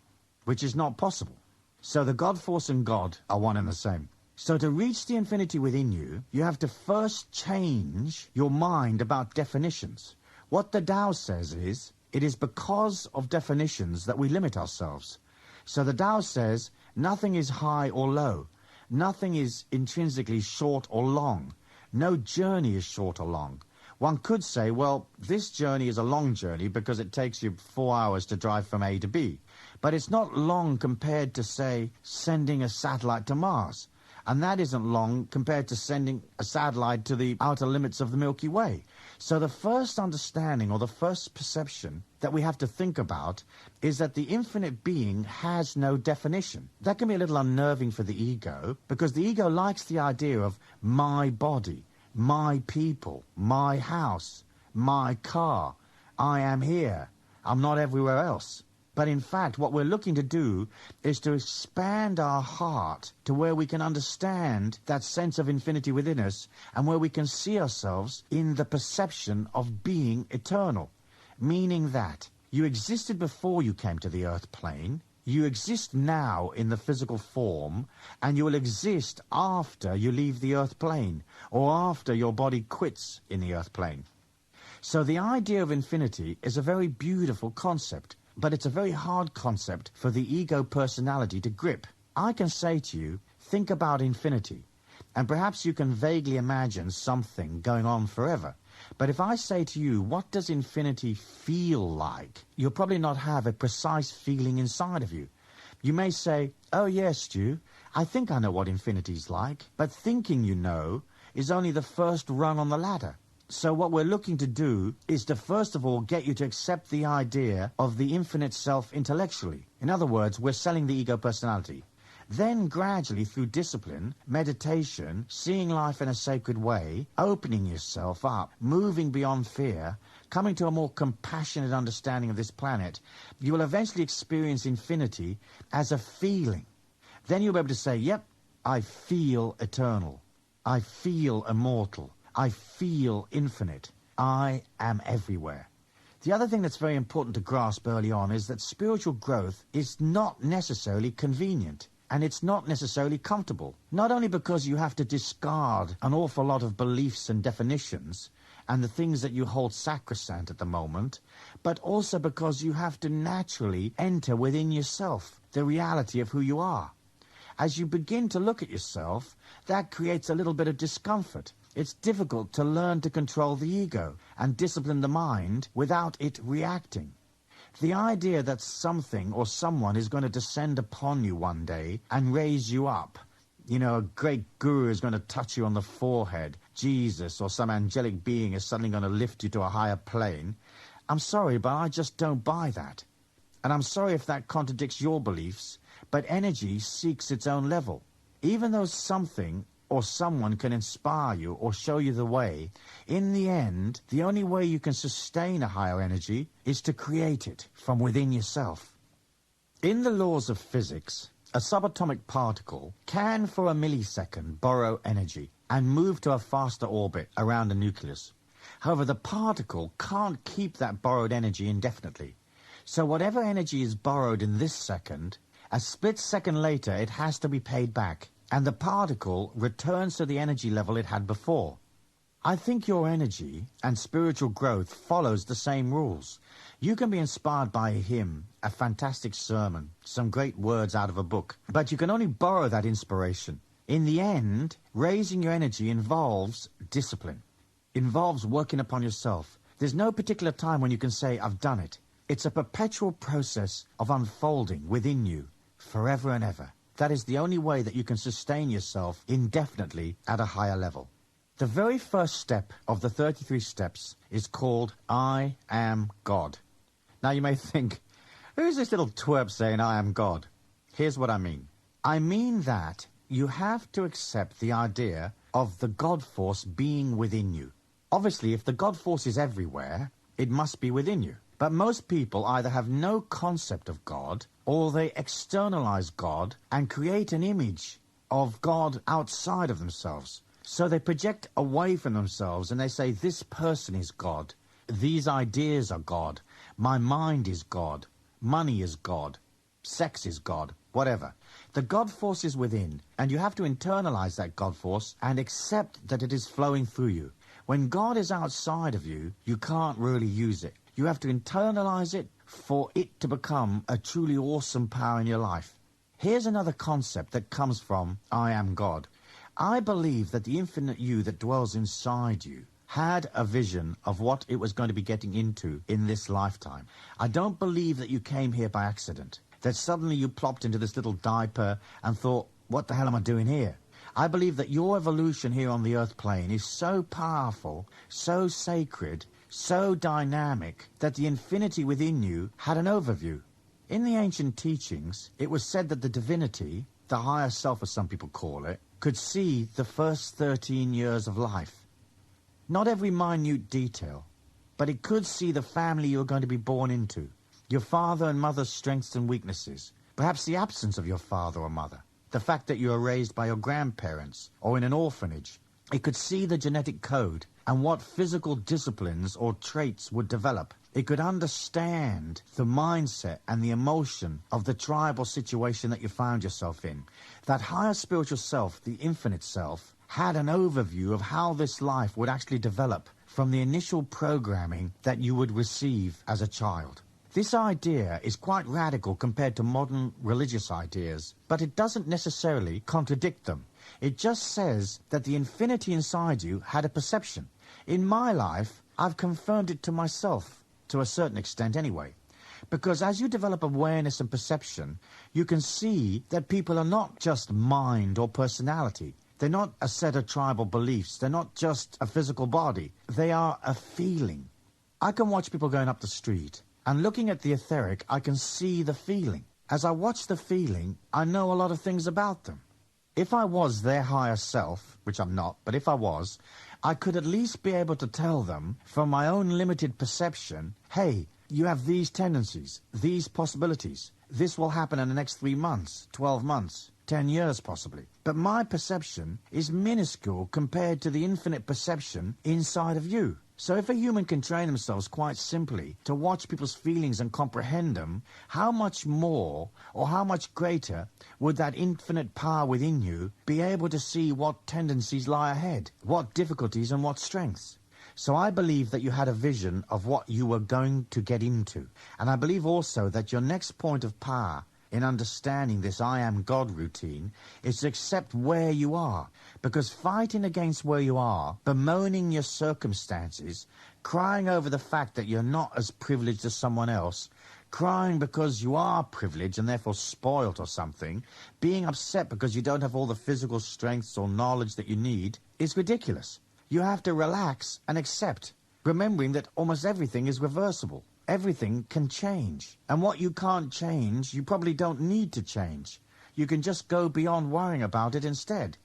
which is not possible. So the God force and God are one and the same. So to reach the infinity within you, you have to first change your mind about definitions. What the Tao says is, it is because of definitions that we limit ourselves. So the Tao says, nothing is high or low. Nothing is intrinsically short or long. No journey is short or long. One could say, well, this journey is a long journey because it takes you 4 hours to drive from A to B. But it's not long compared to, say, sending a satellite to Mars. And that isn't long compared to sending a satellite to the outer limits of the Milky Way. So the first understanding or the first perception that we have to think about is that the infinite being has no definition. That can be a little unnerving for the ego, because the ego likes the idea of my body, my people, my house, my car, I am here, I'm not everywhere else. But in fact, what we're looking to do is to expand our heart to where we can understand that sense of infinity within us, and where we can see ourselves in the perception of being eternal. Meaning that you existed before you came to the earth plane, you exist now in the physical form, and you will exist after you leave the earth plane, or after your body quits in the earth plane. So the idea of infinity is a very beautiful concept. But it's a very hard concept for the ego personality to grip. I can say to you, think about infinity. And perhaps you can vaguely imagine something going on forever. But if I say to you, what does infinity feel like? You'll probably not have a precise feeling inside of you. You may say, oh yes, Stu, I think I know what infinity's like. But thinking you know is only the first rung on the ladder. So what we're looking to do is to first of all get you to accept the idea of the infinite self intellectually. In other words, we're selling the ego personality. Then gradually through discipline, meditation, seeing life in a sacred way, opening yourself up, moving beyond fear, coming to a more compassionate understanding of this planet, you will eventually experience infinity as a feeling. Then you'll be able to say, yep, I feel eternal. I feel immortal. I feel infinite. I am everywhere. The other thing that's very important to grasp early on is that spiritual growth is not necessarily convenient. And it's not necessarily comfortable. Not only because you have to discard an awful lot of beliefs and definitions and the things that you hold sacrosanct at the moment, but also because you have to naturally enter within yourself the reality of who you are. As you begin to look at yourself, that creates a little bit of discomfort. It's difficult to learn to control the ego and discipline the mind without it reacting. The idea that something or someone is going to descend upon you one day and raise you up, you know, a great guru is going to touch you on the forehead, Jesus or some angelic being is suddenly going to lift you to a higher plane, I'm sorry, but I just don't buy that. And I'm sorry if that contradicts your beliefs, but energy seeks its own level. Even though something or someone can inspire you or show you the way, in the end, the only way you can sustain a higher energy is to create it from within yourself. In the laws of physics, a subatomic particle can for a millisecond borrow energy and move to a faster orbit around a nucleus. However, the particle can't keep that borrowed energy indefinitely. So whatever energy is borrowed in this second, a split second later it has to be paid back. And the particle returns to the energy level it had before. I think your energy and spiritual growth follows the same rules. You can be inspired by a hymn, a fantastic sermon, some great words out of a book, but you can only borrow that inspiration. In the end, raising your energy involves discipline, involves working upon yourself. There's no particular time when you can say, I've done it. It's a perpetual process of unfolding within you, forever and ever. That is the only way that you can sustain yourself indefinitely at a higher level. The very first step of the 33 steps is called I am God. Now you may think, who's this little twerp saying I am God? Here's what I mean. I mean that you have to accept the idea of the God force being within you. Obviously, if the God force is everywhere, it must be within you. But most people either have no concept of God, or they externalize God and create an image of God outside of themselves. So they project away from themselves and they say, this person is God, these ideas are God, my mind is God, money is God, sex is God, whatever. The God force is within, and you have to internalize that God force and accept that it is flowing through you. When God is outside of you, you can't really use it. You have to internalize it for it to become a truly awesome power in your life. Here's another concept that comes from I am God. I believe that the infinite you that dwells inside you had a vision of what it was going to be getting into in this lifetime. I don't believe that you came here by accident, that suddenly you plopped into this little diaper and thought, what the hell am I doing here? I believe that your evolution here on the earth plane is so powerful, so sacred, so dynamic, that the infinity within you had an overview. In the ancient teachings, it was said that the divinity, the higher self as some people call it, could see the first 13 years of life. Not every minute detail, but it could see the family you are going to be born into, your father and mother's strengths and weaknesses, perhaps the absence of your father or mother, the fact that you are raised by your grandparents or in an orphanage. It could see the genetic code and what physical disciplines or traits would develop. It could understand the mindset and the emotion of the tribal situation that you found yourself in. That higher spiritual self, the infinite self, had an overview of how this life would actually develop from the initial programming that you would receive as a child. This idea is quite radical compared to modern religious ideas, but it doesn't necessarily contradict them. It just says that the infinity inside you had a perception. In my life, I've confirmed it to myself, to a certain extent anyway. Because as you develop awareness and perception, you can see that people are not just mind or personality. They're not a set of tribal beliefs. They're not just a physical body. They are a feeling. I can watch people going up the street, and looking at the etheric, I can see the feeling. As I watch the feeling, I know a lot of things about them. If I was their higher self, which I'm not, but if I was, I could at least be able to tell them, from my own limited perception, hey, you have these tendencies, these possibilities. This will happen in the next 3 months, 12 months, 10 years possibly. But my perception is minuscule compared to the infinite perception inside of you. So if a human can train themselves quite simply to watch people's feelings and comprehend them, how much more or how much greater would that infinite power within you be able to see what tendencies lie ahead, what difficulties and what strengths? So I believe that you had a vision of what you were going to get into. And I believe also that your next point of power in understanding this I am God routine is to accept where you are. Because fighting against where you are, bemoaning your circumstances, crying over the fact that you're not as privileged as someone else, crying because you are privileged and therefore spoilt or something, being upset because you don't have all the physical strengths or knowledge that you need, is ridiculous. You have to relax and accept, remembering that almost everything is reversible. Everything can change. And what you can't change, you probably don't need to change. You can just go beyond worrying about it instead.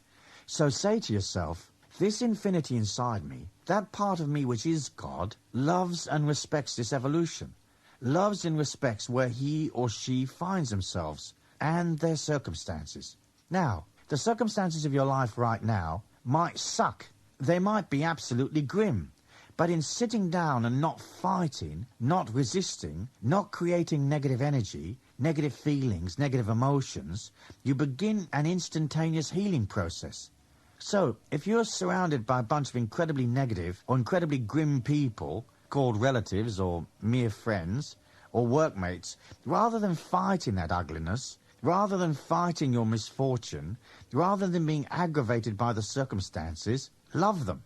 So say to yourself, this infinity inside me, that part of me which is God, loves and respects this evolution, loves and respects where he or she finds themselves and their circumstances. Now, the circumstances of your life right now might suck. They might be absolutely grim. But in sitting down and not fighting, not resisting, not creating negative energy, negative feelings, negative emotions, you begin an instantaneous healing process. So, if you're surrounded by a bunch of incredibly negative or incredibly grim people, called relatives or mere friends or workmates, rather than fighting that ugliness, rather than fighting your misfortune, rather than being aggravated by the circumstances, love them.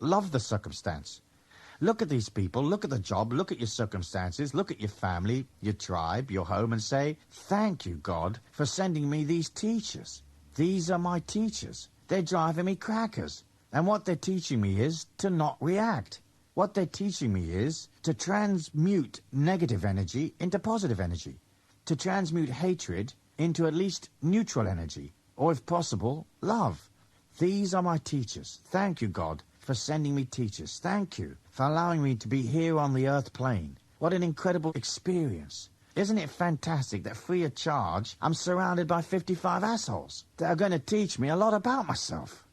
Love the circumstance. Look at these people, look at the job, look at your circumstances, look at your family, your tribe, your home, and say, thank you, God, for sending me these teachers. These are my teachers. They're driving me crackers. And what they're teaching me is to not react. What they're teaching me is to transmute negative energy into positive energy, to transmute hatred into at least neutral energy, or if possible, love. These are my teachers. Thank you, God, for sending me teachers. Thank you for allowing me to be here on the earth plane. What an incredible experience. Isn't it fantastic that free of charge, I'm surrounded by 55 assholes that are going to teach me a lot about myself?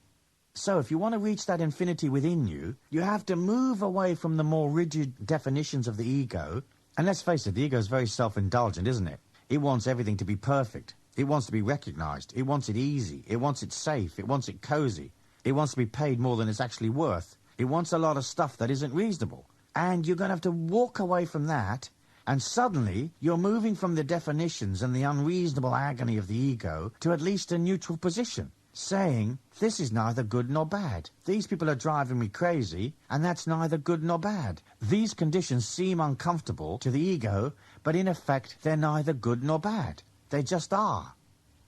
So if you want to reach that infinity within you, you have to move away from the more rigid definitions of the ego. And let's face it, the ego is very self-indulgent, isn't it? It wants everything to be perfect. It wants to be recognized. It wants it easy. It wants it safe. It wants it cozy. It wants to be paid more than it's actually worth. It wants a lot of stuff that isn't reasonable. And you're going to have to walk away from that, and suddenly you're moving from the definitions and the unreasonable agony of the ego to at least a neutral position, saying, this is neither good nor bad. These people are driving me crazy, and that's neither good nor bad. These conditions seem uncomfortable to the ego, but in effect, they're neither good nor bad. They just are.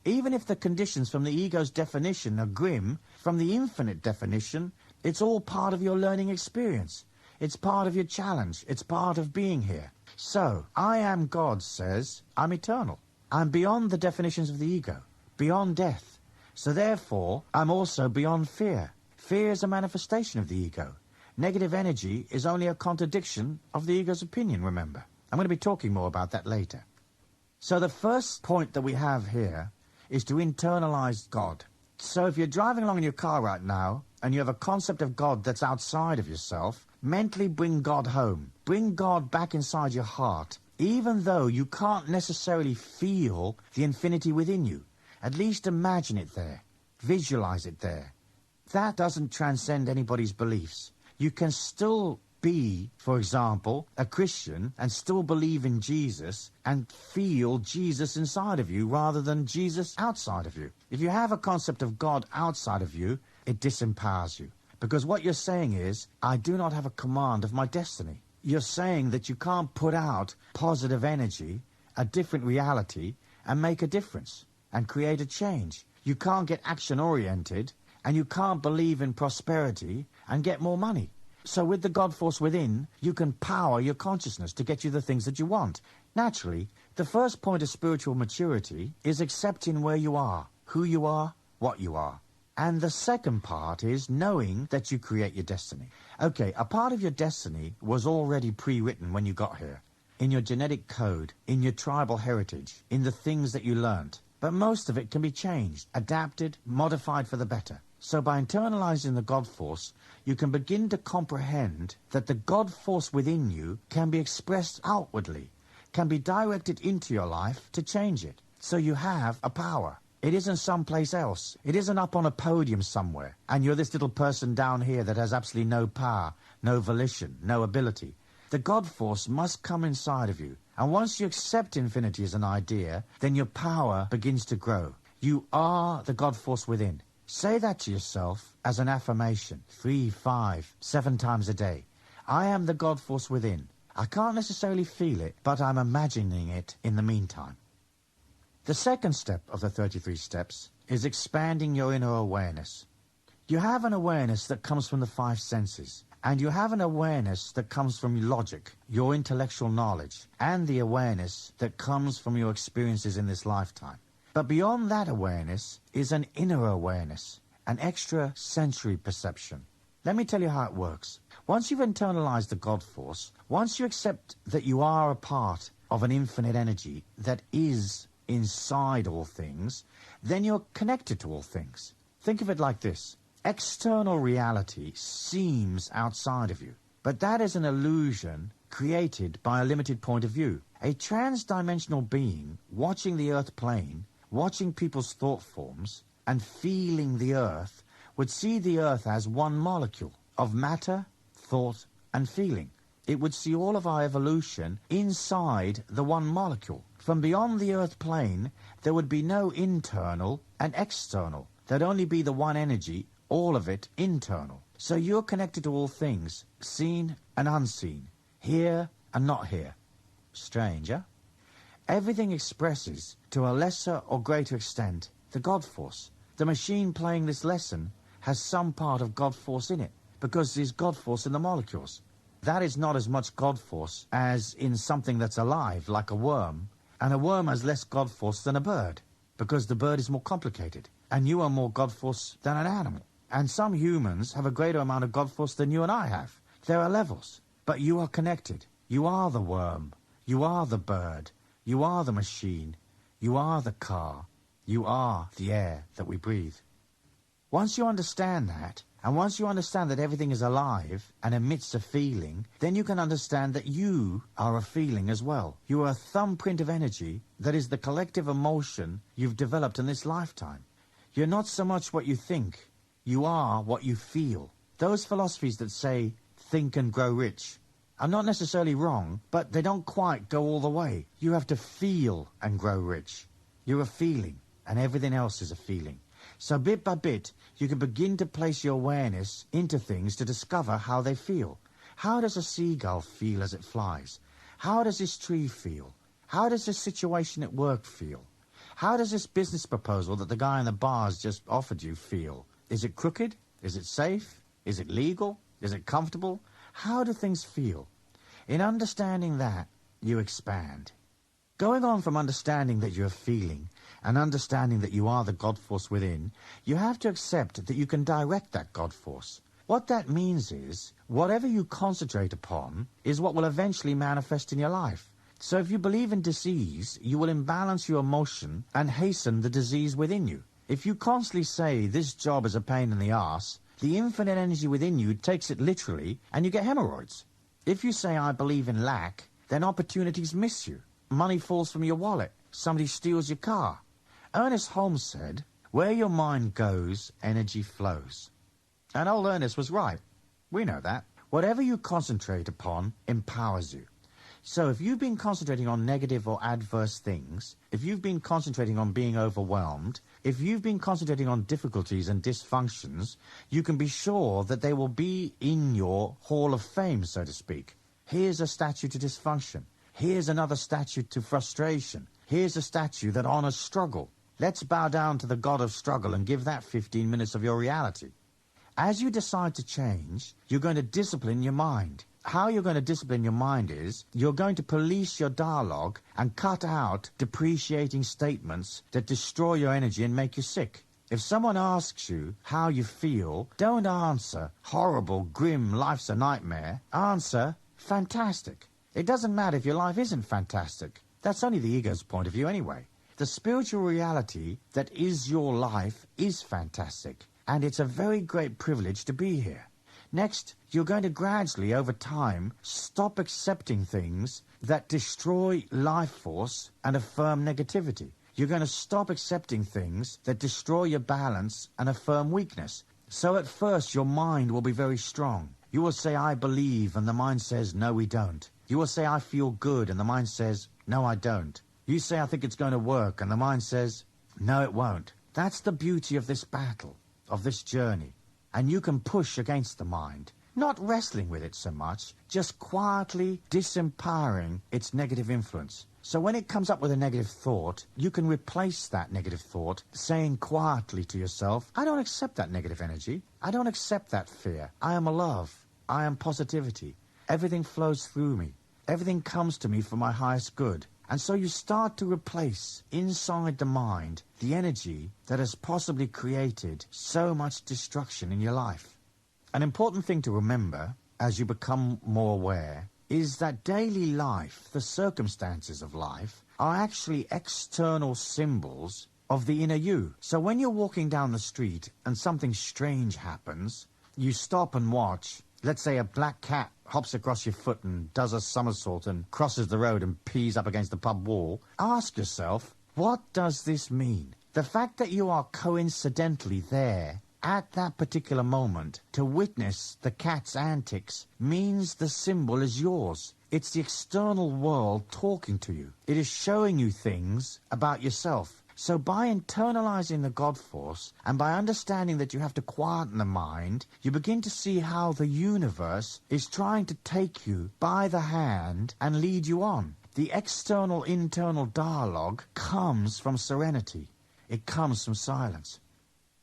Even if the conditions from the ego's definition are grim, from the infinite definition, it's all part of your learning experience. It's part of your challenge. It's part of being here. So, I am God says, I'm eternal. I'm beyond the definitions of the ego, beyond death. So therefore, I'm also beyond fear. Fear is a manifestation of the ego. Negative energy is only a contradiction of the ego's opinion, remember. I'm going to be talking more about that later. So the first point that we have here is to internalize God. So if you're driving along in your car right now and you have a concept of God that's outside of yourself, mentally bring God home. Bring God back inside your heart, even though you can't necessarily feel the infinity within you. At least imagine it there. Visualize it there. That doesn't transcend anybody's beliefs. You can still be, for example, a Christian and still believe in Jesus and feel Jesus inside of you rather than Jesus outside of you. If you have a concept of God outside of you, it disempowers you. Because what you're saying is, I do not have a command of my destiny. You're saying that you can't put out positive energy, a different reality, and make a difference and create a change. You can't get action-oriented, and you can't believe in prosperity and get more money. So with the God force within, you can power your consciousness to get you the things that you want. Naturally, the first point of spiritual maturity is accepting where you are, who you are, what you are. And the second part is knowing that you create your destiny. Okay, a part of your destiny was already pre-written when you got here. In your genetic code, in your tribal heritage, in the things that you learnt. But most of it can be changed, adapted, modified for the better. So by internalizing the God force, you can begin to comprehend that the God force within you can be expressed outwardly, can be directed into your life to change it. So you have a power. It isn't someplace else. It isn't up on a podium somewhere, and you're this little person down here that has absolutely no power, no volition, no ability. The God force must come inside of you. And once you accept infinity as an idea, then your power begins to grow. You are the God force within. Say that to yourself as an affirmation, 3, 5, 7 times a day. I am the God force within. I can't necessarily feel it, but I'm imagining it in the meantime. The second step of the 33 steps is expanding your inner awareness. You have an awareness that comes from the 5 senses. And you have an awareness that comes from logic, your intellectual knowledge, and the awareness that comes from your experiences in this lifetime. But beyond that awareness is an inner awareness, an extra sensory perception. Let me tell you how it works. Once you've internalized the God force, once you accept that you are a part of an infinite energy that is inside all things, then you're connected to all things. Think of it like this. External reality seems outside of you, but that is an illusion created by a limited point of view. A trans-dimensional being watching the Earth plane, watching people's thought forms, and feeling the Earth would see the Earth as one molecule of matter, thought, and feeling. It would see all of our evolution inside the one molecule. From beyond the Earth plane, there would be no internal and external. There'd only be the one energy, all of it internal. So you're connected to all things, seen and unseen, here and not here. Strange, huh? Everything expresses, to a lesser or greater extent, the God force. The machine playing this lesson has some part of God force in it, because there's God force in the molecules. That is not as much God force as in something that's alive, like a worm. And a worm has less God force than a bird, because the bird is more complicated. And you are more God force than an animal. And some humans have a greater amount of God force than you and I have. There are levels. But you are connected. You are the worm. You are the bird. You are the machine. You are the car. You are the air that we breathe. Once you understand that, and once you understand that everything is alive and emits a feeling, then you can understand that you are a feeling as well. You are a thumbprint of energy that is the collective emotion you've developed in this lifetime. You're not so much what you think. You are what you feel. Those philosophies that say, think and grow rich, are not necessarily wrong, but they don't quite go all the way. You have to feel and grow rich. You're a feeling, and everything else is a feeling. So bit by bit, you can begin to place your awareness into things to discover how they feel. How does a seagull feel as it flies? How does this tree feel? How does this situation at work feel? How does this business proposal that the guy in the bar's just offered you feel? Is it crooked? Is it safe? Is it legal? Is it comfortable? How do things feel? In understanding that, you expand. Going on from understanding that you're feeling and understanding that you are the God force within, you have to accept that you can direct that God force. What that means is, whatever you concentrate upon is what will eventually manifest in your life. So if you believe in disease, you will imbalance your emotion and hasten the disease within you. If you constantly say, this job is a pain in the arse, the infinite energy within you takes it literally and you get hemorrhoids. If you say, I believe in lack, then opportunities miss you. Money falls from your wallet. Somebody steals your car. Ernest Holmes said, where your mind goes, energy flows. And old Ernest was right. We know that. Whatever you concentrate upon empowers you. So if you've been concentrating on negative or adverse things, if you've been concentrating on being overwhelmed, if you've been concentrating on difficulties and dysfunctions, you can be sure that they will be in your hall of fame, so to speak. Here's a statue to dysfunction. Here's another statue to frustration. Here's a statue that honors struggle. Let's bow down to the god of struggle and give that 15 minutes of your reality. As you decide to change, you're going to discipline your mind. How you're going to discipline your mind is you're going to police your dialogue and cut out depreciating statements that destroy your energy and make you sick. If someone asks you how you feel, don't answer horrible, grim, life's a nightmare. Answer fantastic. It doesn't matter if your life isn't fantastic. That's only the ego's point of view anyway. The spiritual reality that is your life is fantastic, and it's a very great privilege to be here. Next, you're going to gradually, over time, stop accepting things that destroy life force and affirm negativity. You're going to stop accepting things that destroy your balance and affirm weakness. So at first, your mind will be very strong. You will say, I believe, and the mind says, no, we don't. You will say, I feel good, and the mind says, no, I don't. You say, I think it's going to work, and the mind says, no, it won't. That's the beauty of this battle, of this journey. And you can push against the mind, not wrestling with it so much, just quietly disempowering its negative influence. So when it comes up with a negative thought, you can replace that negative thought, saying quietly to yourself, I don't accept that negative energy. I don't accept that fear. I am a love. I am positivity. Everything flows through me. Everything comes to me for my highest good. And so you start to replace inside the mind the energy that has possibly created so much destruction in your life. An important thing to remember as you become more aware is that daily life, the circumstances of life, are actually external symbols of the inner you. So when you're walking down the street and something strange happens, you stop and watch. Let's say a black cat hops across your foot and does a somersault and crosses the road and pees up against the pub wall. Ask yourself, what does this mean? The fact that you are coincidentally there at that particular moment to witness the cat's antics means the symbol is yours. It's the external world talking to you. It is showing you things about yourself. So by internalizing the God force and by understanding that you have to quieten the mind, you begin to see how the universe is trying to take you by the hand and lead you on. The external-internal dialogue comes from serenity. It comes from silence.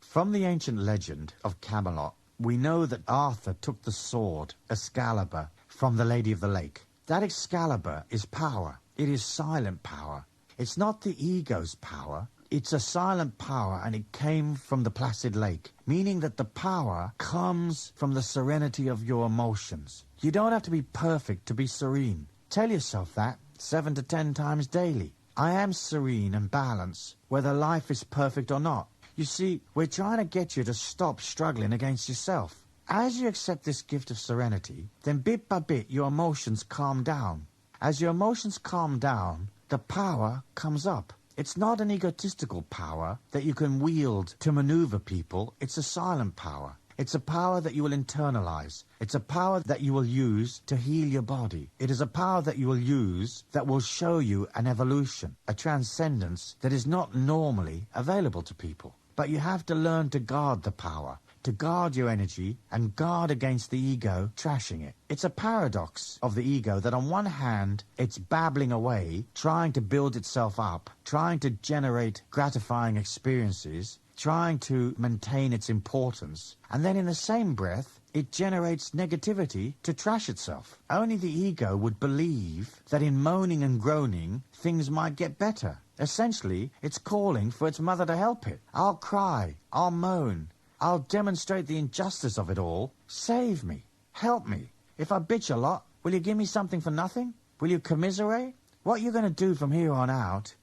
From the ancient legend of Camelot, we know that Arthur took the sword, Excalibur, from the Lady of the Lake. That Excalibur is power. It is silent power. It's not the ego's power, it's a silent power, and it came from the placid lake, meaning that the power comes from the serenity of your emotions. You don't have to be perfect to be serene. Tell yourself that 7 to 10 times daily. I am serene and balanced, whether life is perfect or not. You see, we're trying to get you to stop struggling against yourself. As you accept this gift of serenity, then bit by bit your emotions calm down. As your emotions calm down, the power comes up. It's not an egotistical power that you can wield to maneuver people. It's a silent power. It's a power that you will internalize. It's a power that you will use to heal your body. It is a power that you will use that will show you an evolution, a transcendence that is not normally available to people. But you have to learn to guard the power, to guard your energy and guard against the ego trashing it. It's a paradox of the ego that on one hand, it's babbling away, trying to build itself up, trying to generate gratifying experiences, trying to maintain its importance, and then in the same breath, it generates negativity to trash itself. Only the ego would believe that in moaning and groaning, things might get better. Essentially, it's calling for its mother to help it. I'll cry, I'll moan, I'll demonstrate the injustice of it all. Save me. Help me. If I bitch a lot, will you give me something for nothing? Will you commiserate? What you're going to do from here on out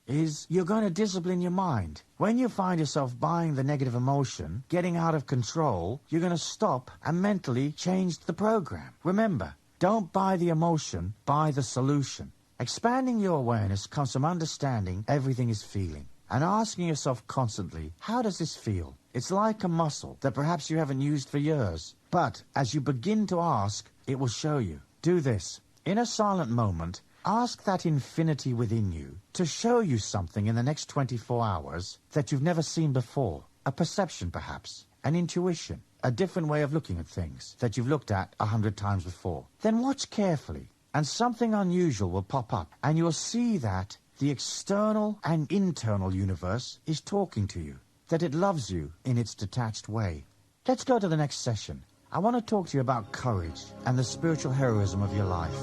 is you're going to discipline your mind. When you find yourself buying the negative emotion, getting out of control, you're going to stop and mentally change the program. Remember, don't buy the emotion, buy the solution. Expanding your awareness comes from understanding everything is feeling and asking yourself constantly, how does this feel? It's like a muscle that perhaps you haven't used for years. But as you begin to ask, it will show you. Do this. In a silent moment, ask that infinity within you to show you something in the next 24 hours that you've never seen before. A perception, perhaps. An intuition. A different way of looking at things that you've looked at 100 times before. Then watch carefully, and something unusual will pop up, and you'll see that the external and internal universe is talking to you, that it loves you in its detached way. Let's go to the next session. I want to talk to you about courage and the spiritual heroism of your life.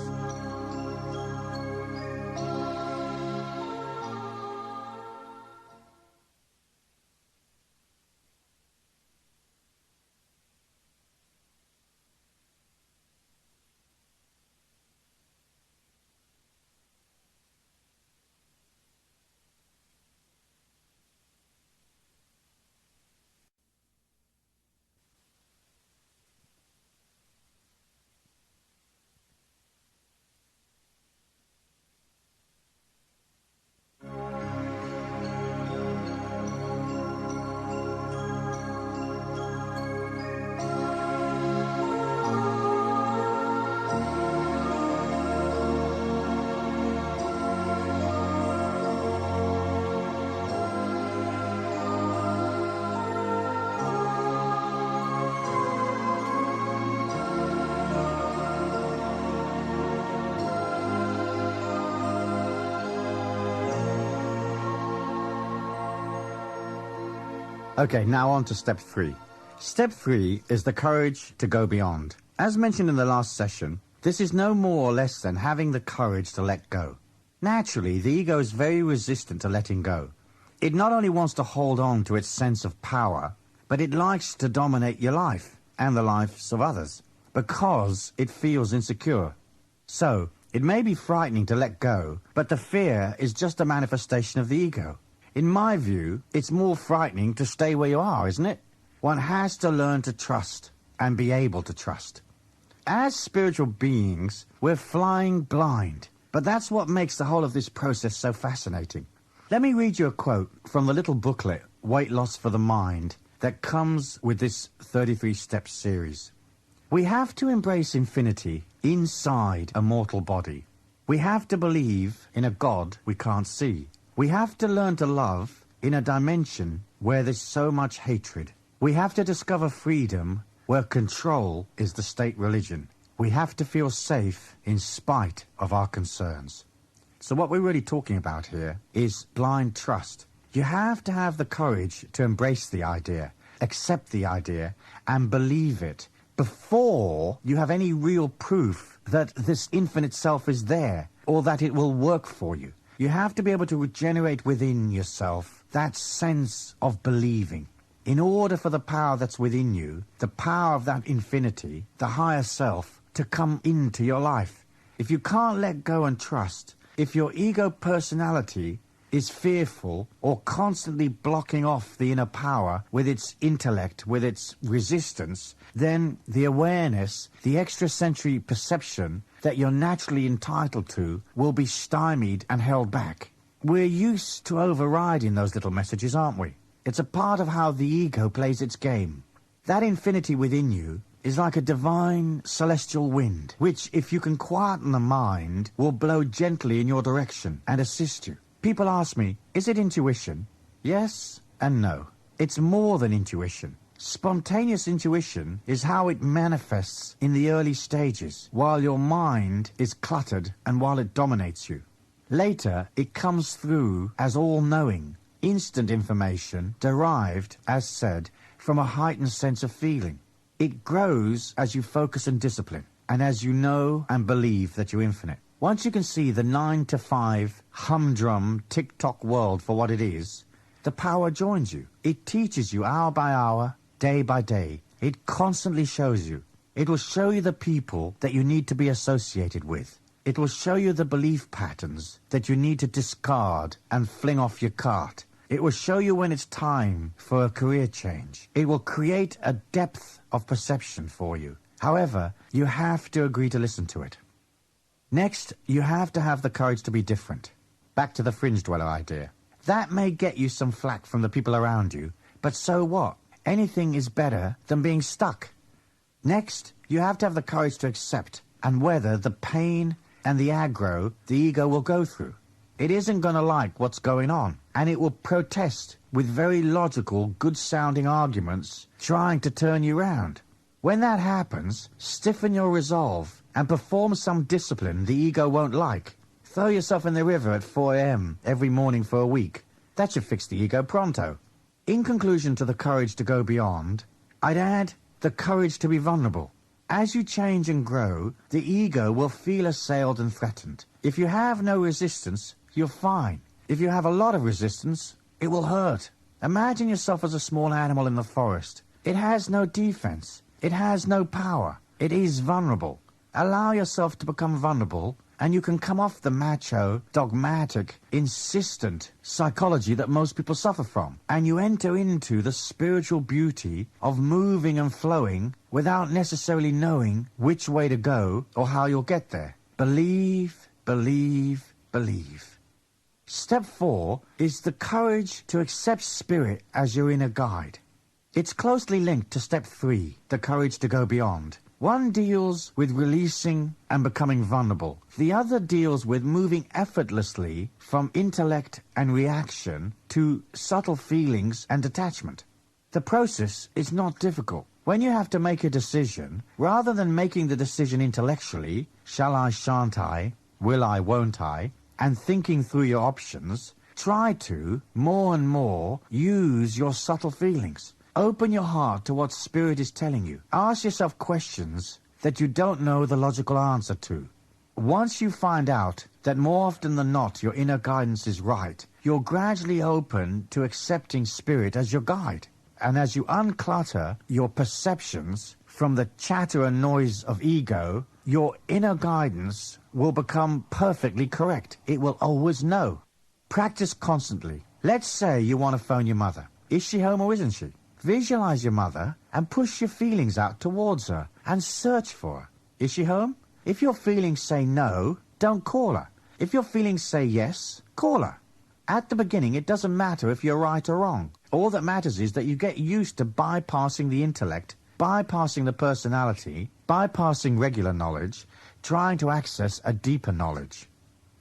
Okay, now on to step 3. Step 3 is the courage to go beyond. As mentioned in the last session, this is no more or less than having the courage to let go. Naturally, the ego is very resistant to letting go. It not only wants to hold on to its sense of power, but it likes to dominate your life and the lives of others because it feels insecure. So, it may be frightening to let go, but the fear is just a manifestation of the ego. In my view, it's more frightening to stay where you are, isn't it? One has to learn to trust and be able to trust. As spiritual beings, we're flying blind, but that's what makes the whole of this process so fascinating. Let me read you a quote from the little booklet, Weight Loss for the Mind, that comes with this 33-step series. We have to embrace infinity inside a mortal body. We have to believe in a God we can't see. We have to learn to love in a dimension where there's so much hatred. We have to discover freedom where control is the state religion. We have to feel safe in spite of our concerns. So what we're really talking about here is blind trust. You have to have the courage to embrace the idea, accept the idea, and believe it before you have any real proof that this infinite self is there or that it will work for you. You have to be able to regenerate within yourself that sense of believing. In order for the power that's within you, the power of that infinity, the higher self, to come into your life. If you can't let go and trust, if your ego personality is fearful or constantly blocking off the inner power with its intellect, with its resistance, then the awareness, the extrasensory perception that you're naturally entitled to will be stymied and held back. We're used to overriding those little messages, aren't we? It's a part of how the ego plays its game. That infinity within you is like a divine celestial wind, which, if you can quieten the mind, will blow gently in your direction and assist you. People ask me, is it intuition? Yes and no. It's more than intuition. Spontaneous intuition is how it manifests in the early stages, while your mind is cluttered and while it dominates you. Later, it comes through as all-knowing, instant information derived, as said, from a heightened sense of feeling. It grows as you focus and discipline, and as you know and believe that you're infinite. Once you can see the 9-to-5 humdrum tick-tock world for what it is, the power joins you. It teaches you hour by hour, day by day. It constantly shows you. It will show you the people that you need to be associated with. It will show you the belief patterns that you need to discard and fling off your cart. It will show you when it's time for a career change. It will create a depth of perception for you. However, you have to agree to listen to it. Next, you have to have the courage to be different. Back to the fringe dweller idea. That may get you some flack from the people around you, but so what? anything is better than being stuck. Next, you have to have the courage to accept and weather the pain and the aggro the ego will go through. It isn't going to like what's going on, and it will protest with very logical, good-sounding arguments trying to turn you round. When that happens, stiffen your resolve and perform some discipline the ego won't like. Throw yourself in the river at 4 a.m. every morning for a week. That should fix the ego pronto. In conclusion to the courage to go beyond, I'd add the courage to be vulnerable. As you change and grow, the ego will feel assailed and threatened. If you have no resistance, you're fine. If you have a lot of resistance, it will hurt. Imagine yourself as a small animal in the forest. It has no defense. It has no power. It is vulnerable. Allow yourself to become vulnerable, and you can come off the macho, dogmatic, insistent psychology that most people suffer from. And you enter into the spiritual beauty of moving and flowing without necessarily knowing which way to go or how you'll get there. Believe, believe, believe. Step 4 is the courage to accept spirit as your inner guide. It's closely linked to step 3, the courage to go beyond. One deals with releasing and becoming vulnerable. The other deals with moving effortlessly from intellect and reaction to subtle feelings and detachment. The process is not difficult. When you have to make a decision, rather than making the decision intellectually, shall I, shan't I, will I, won't I, and thinking through your options, try to, more and more, use your subtle feelings. Open your heart to what Spirit is telling you. Ask yourself questions that you don't know the logical answer to. Once you find out that more often than not your inner guidance is right, you're gradually open to accepting Spirit as your guide. And as you unclutter your perceptions from the chatter and noise of ego, your inner guidance will become perfectly correct. It will always know. Practice constantly. Let's say you want to phone your mother. Is she home or isn't she? Visualize your mother and push your feelings out towards her and search for her. Is she home? If your feelings say no, don't call her. If your feelings say yes, call her. At the beginning, it doesn't matter if you're right or wrong. All that matters is that you get used to bypassing the intellect, bypassing the personality, bypassing regular knowledge, trying to access a deeper knowledge.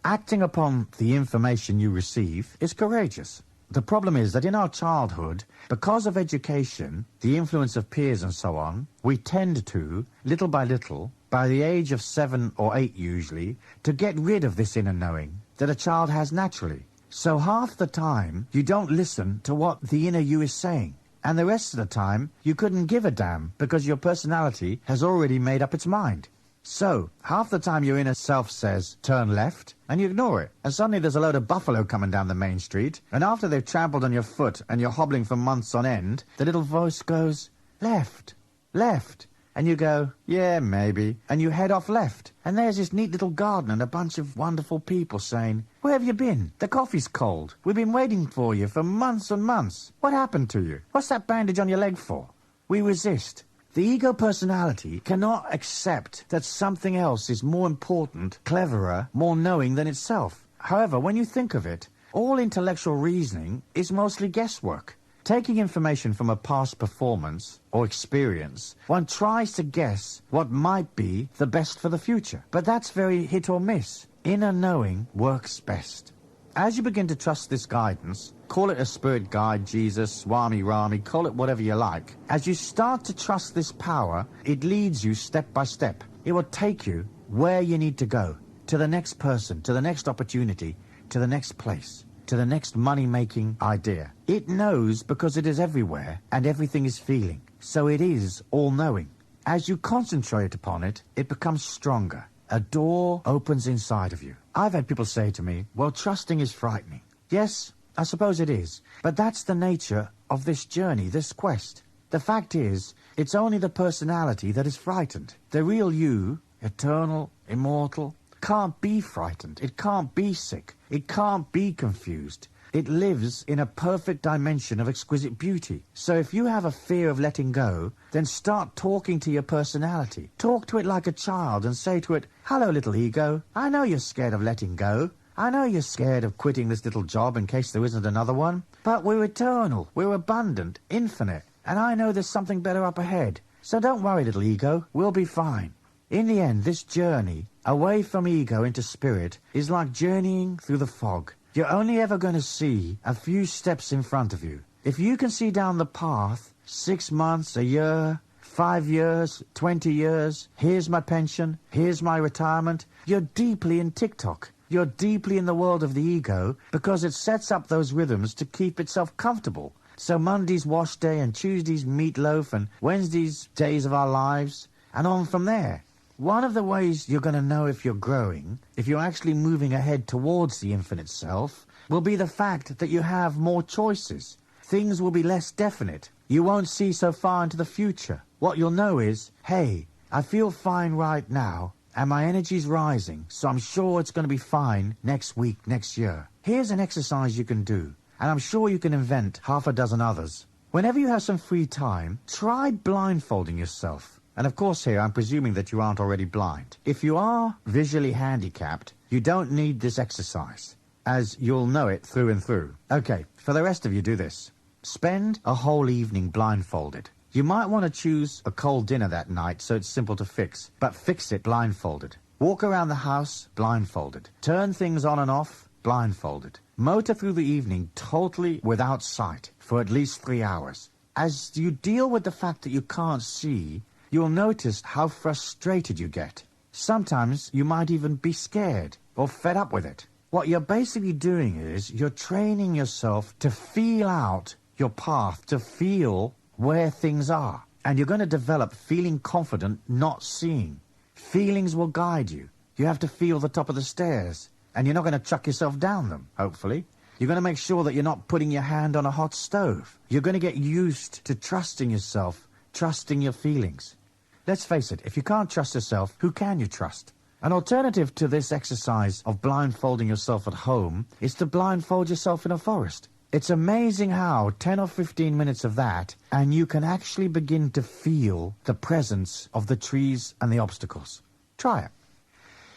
Acting upon the information you receive is courageous. The problem is that in our childhood, because of education, the influence of peers and so on, we tend to, little by little, by the age of 7 or 8 usually, to get rid of this inner knowing that a child has naturally. So half the time, you don't listen to what the inner you is saying. And the rest of the time, you couldn't give a damn because your personality has already made up its mind. So, half the time your inner self says, turn left, and you ignore it. And suddenly there's a load of buffalo coming down the main street, and after they've trampled on your foot and you're hobbling for months on end, the little voice goes, left, left. And you go, yeah, maybe. And you head off left. And there's this neat little garden and a bunch of wonderful people saying, where have you been? The coffee's cold. We've been waiting for you for months and months. What happened to you? What's that bandage on your leg for? We resist. The ego personality cannot accept that something else is more important, cleverer, more knowing than itself. However, when you think of it, all intellectual reasoning is mostly guesswork. Taking information from a past performance or experience, one tries to guess what might be the best for the future. But that's very hit or miss. Inner knowing works best. As you begin to trust this guidance, call it a spirit guide, Jesus, Swami, Rami, call it whatever you like. As you start to trust this power, it leads you step by step. It will take you where you need to go, to the next person, to the next opportunity, to the next place, to the next money-making idea. It knows because it is everywhere and everything is feeling. So it is all-knowing. As you concentrate upon it, it becomes stronger. A door opens inside of you. I've had people say to me, well, trusting is frightening. Yes, I suppose it is. But that's the nature of this journey, this quest. The fact is, it's only the personality that is frightened. The real you, eternal, immortal, can't be frightened. It can't be sick. It can't be confused. It lives in a perfect dimension of exquisite beauty. So if you have a fear of letting go, then start talking to your personality. Talk to it like a child and say to it, hello, little ego. I know you're scared of letting go. I know you're scared of quitting this little job in case there isn't another one. But we're eternal. We're abundant, infinite. And I know there's something better up ahead. So don't worry, little ego. We'll be fine. In the end, this journey away from ego into spirit is like journeying through the fog. You're only ever going to see a few steps in front of you. If you can see down the path, 6 months, a year, 5 years, 20 years, here's my pension, here's my retirement, you're deeply in TikTok. You're deeply in the world of the ego because it sets up those rhythms to keep itself comfortable. So Monday's wash day and Tuesday's meatloaf and Wednesday's days of our lives, and on from there. One of the ways you're going to know if you're growing, if you're actually moving ahead towards the infinite self, will be the fact that you have more choices. Things will be less definite. You won't see so far into the future. What you'll know is, hey, I feel fine right now, and my energy's rising, so I'm sure it's going to be fine next week, next year. Here's an exercise you can do, and I'm sure you can invent half a dozen others. Whenever you have some free time, try blindfolding yourself. And of course here, I'm presuming that you aren't already blind. If you are visually handicapped, you don't need this exercise, as you'll know it through and through. Okay, for the rest of you, do this. Spend a whole evening blindfolded. You might want to choose a cold dinner that night so it's simple to fix, but fix it blindfolded. Walk around the house blindfolded. Turn things on and off blindfolded. Motor through the evening totally without sight for at least 3 hours. As you deal with the fact that you can't see, you'll notice how frustrated you get. Sometimes you might even be scared or fed up with it. What you're basically doing is you're training yourself to feel out your path, to feel where things are. And you're going to develop feeling confident, not seeing. Feelings will guide you. You have to feel the top of the stairs. And you're not going to chuck yourself down them, hopefully. You're going to make sure that you're not putting your hand on a hot stove. You're going to get used to trusting yourself, trusting your feelings. Let's face it, if you can't trust yourself, who can you trust? An alternative to this exercise of blindfolding yourself at home is to blindfold yourself in a forest. It's amazing how 10 or 15 minutes of that, and you can actually begin to feel the presence of the trees and the obstacles. Try it.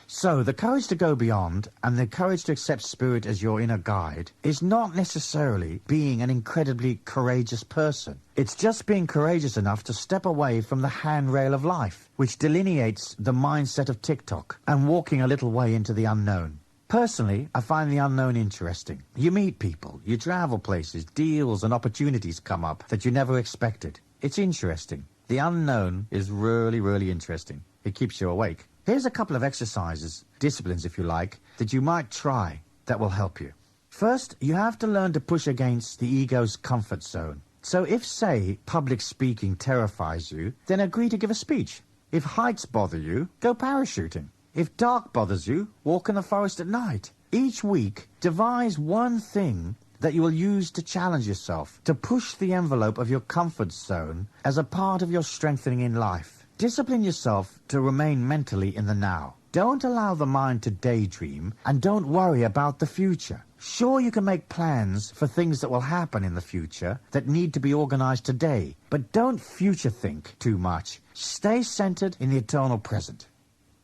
So, the courage to go beyond and the courage to accept spirit as your inner guide is not necessarily being an incredibly courageous person. It's just being courageous enough to step away from the handrail of life, which delineates the mindset of TikTok, and walking a little way into the unknown. Personally, I find the unknown interesting. You meet people, you travel places, deals and opportunities come up that you never expected. It's interesting. The unknown is really, really interesting. It keeps you awake. Here's a couple of exercises, disciplines if you like, that you might try that will help you. First, you have to learn to push against the ego's comfort zone. So if, say, public speaking terrifies you, then agree to give a speech. If heights bother you, go parachuting. If dark bothers you, walk in the forest at night. Each week, devise one thing that you will use to challenge yourself, to push the envelope of your comfort zone as a part of your strengthening in life. Discipline yourself to remain mentally in the now. Don't allow the mind to daydream, and don't worry about the future. Sure, you can make plans for things that will happen in the future that need to be organized today, but don't future think too much. Stay centered in the eternal present.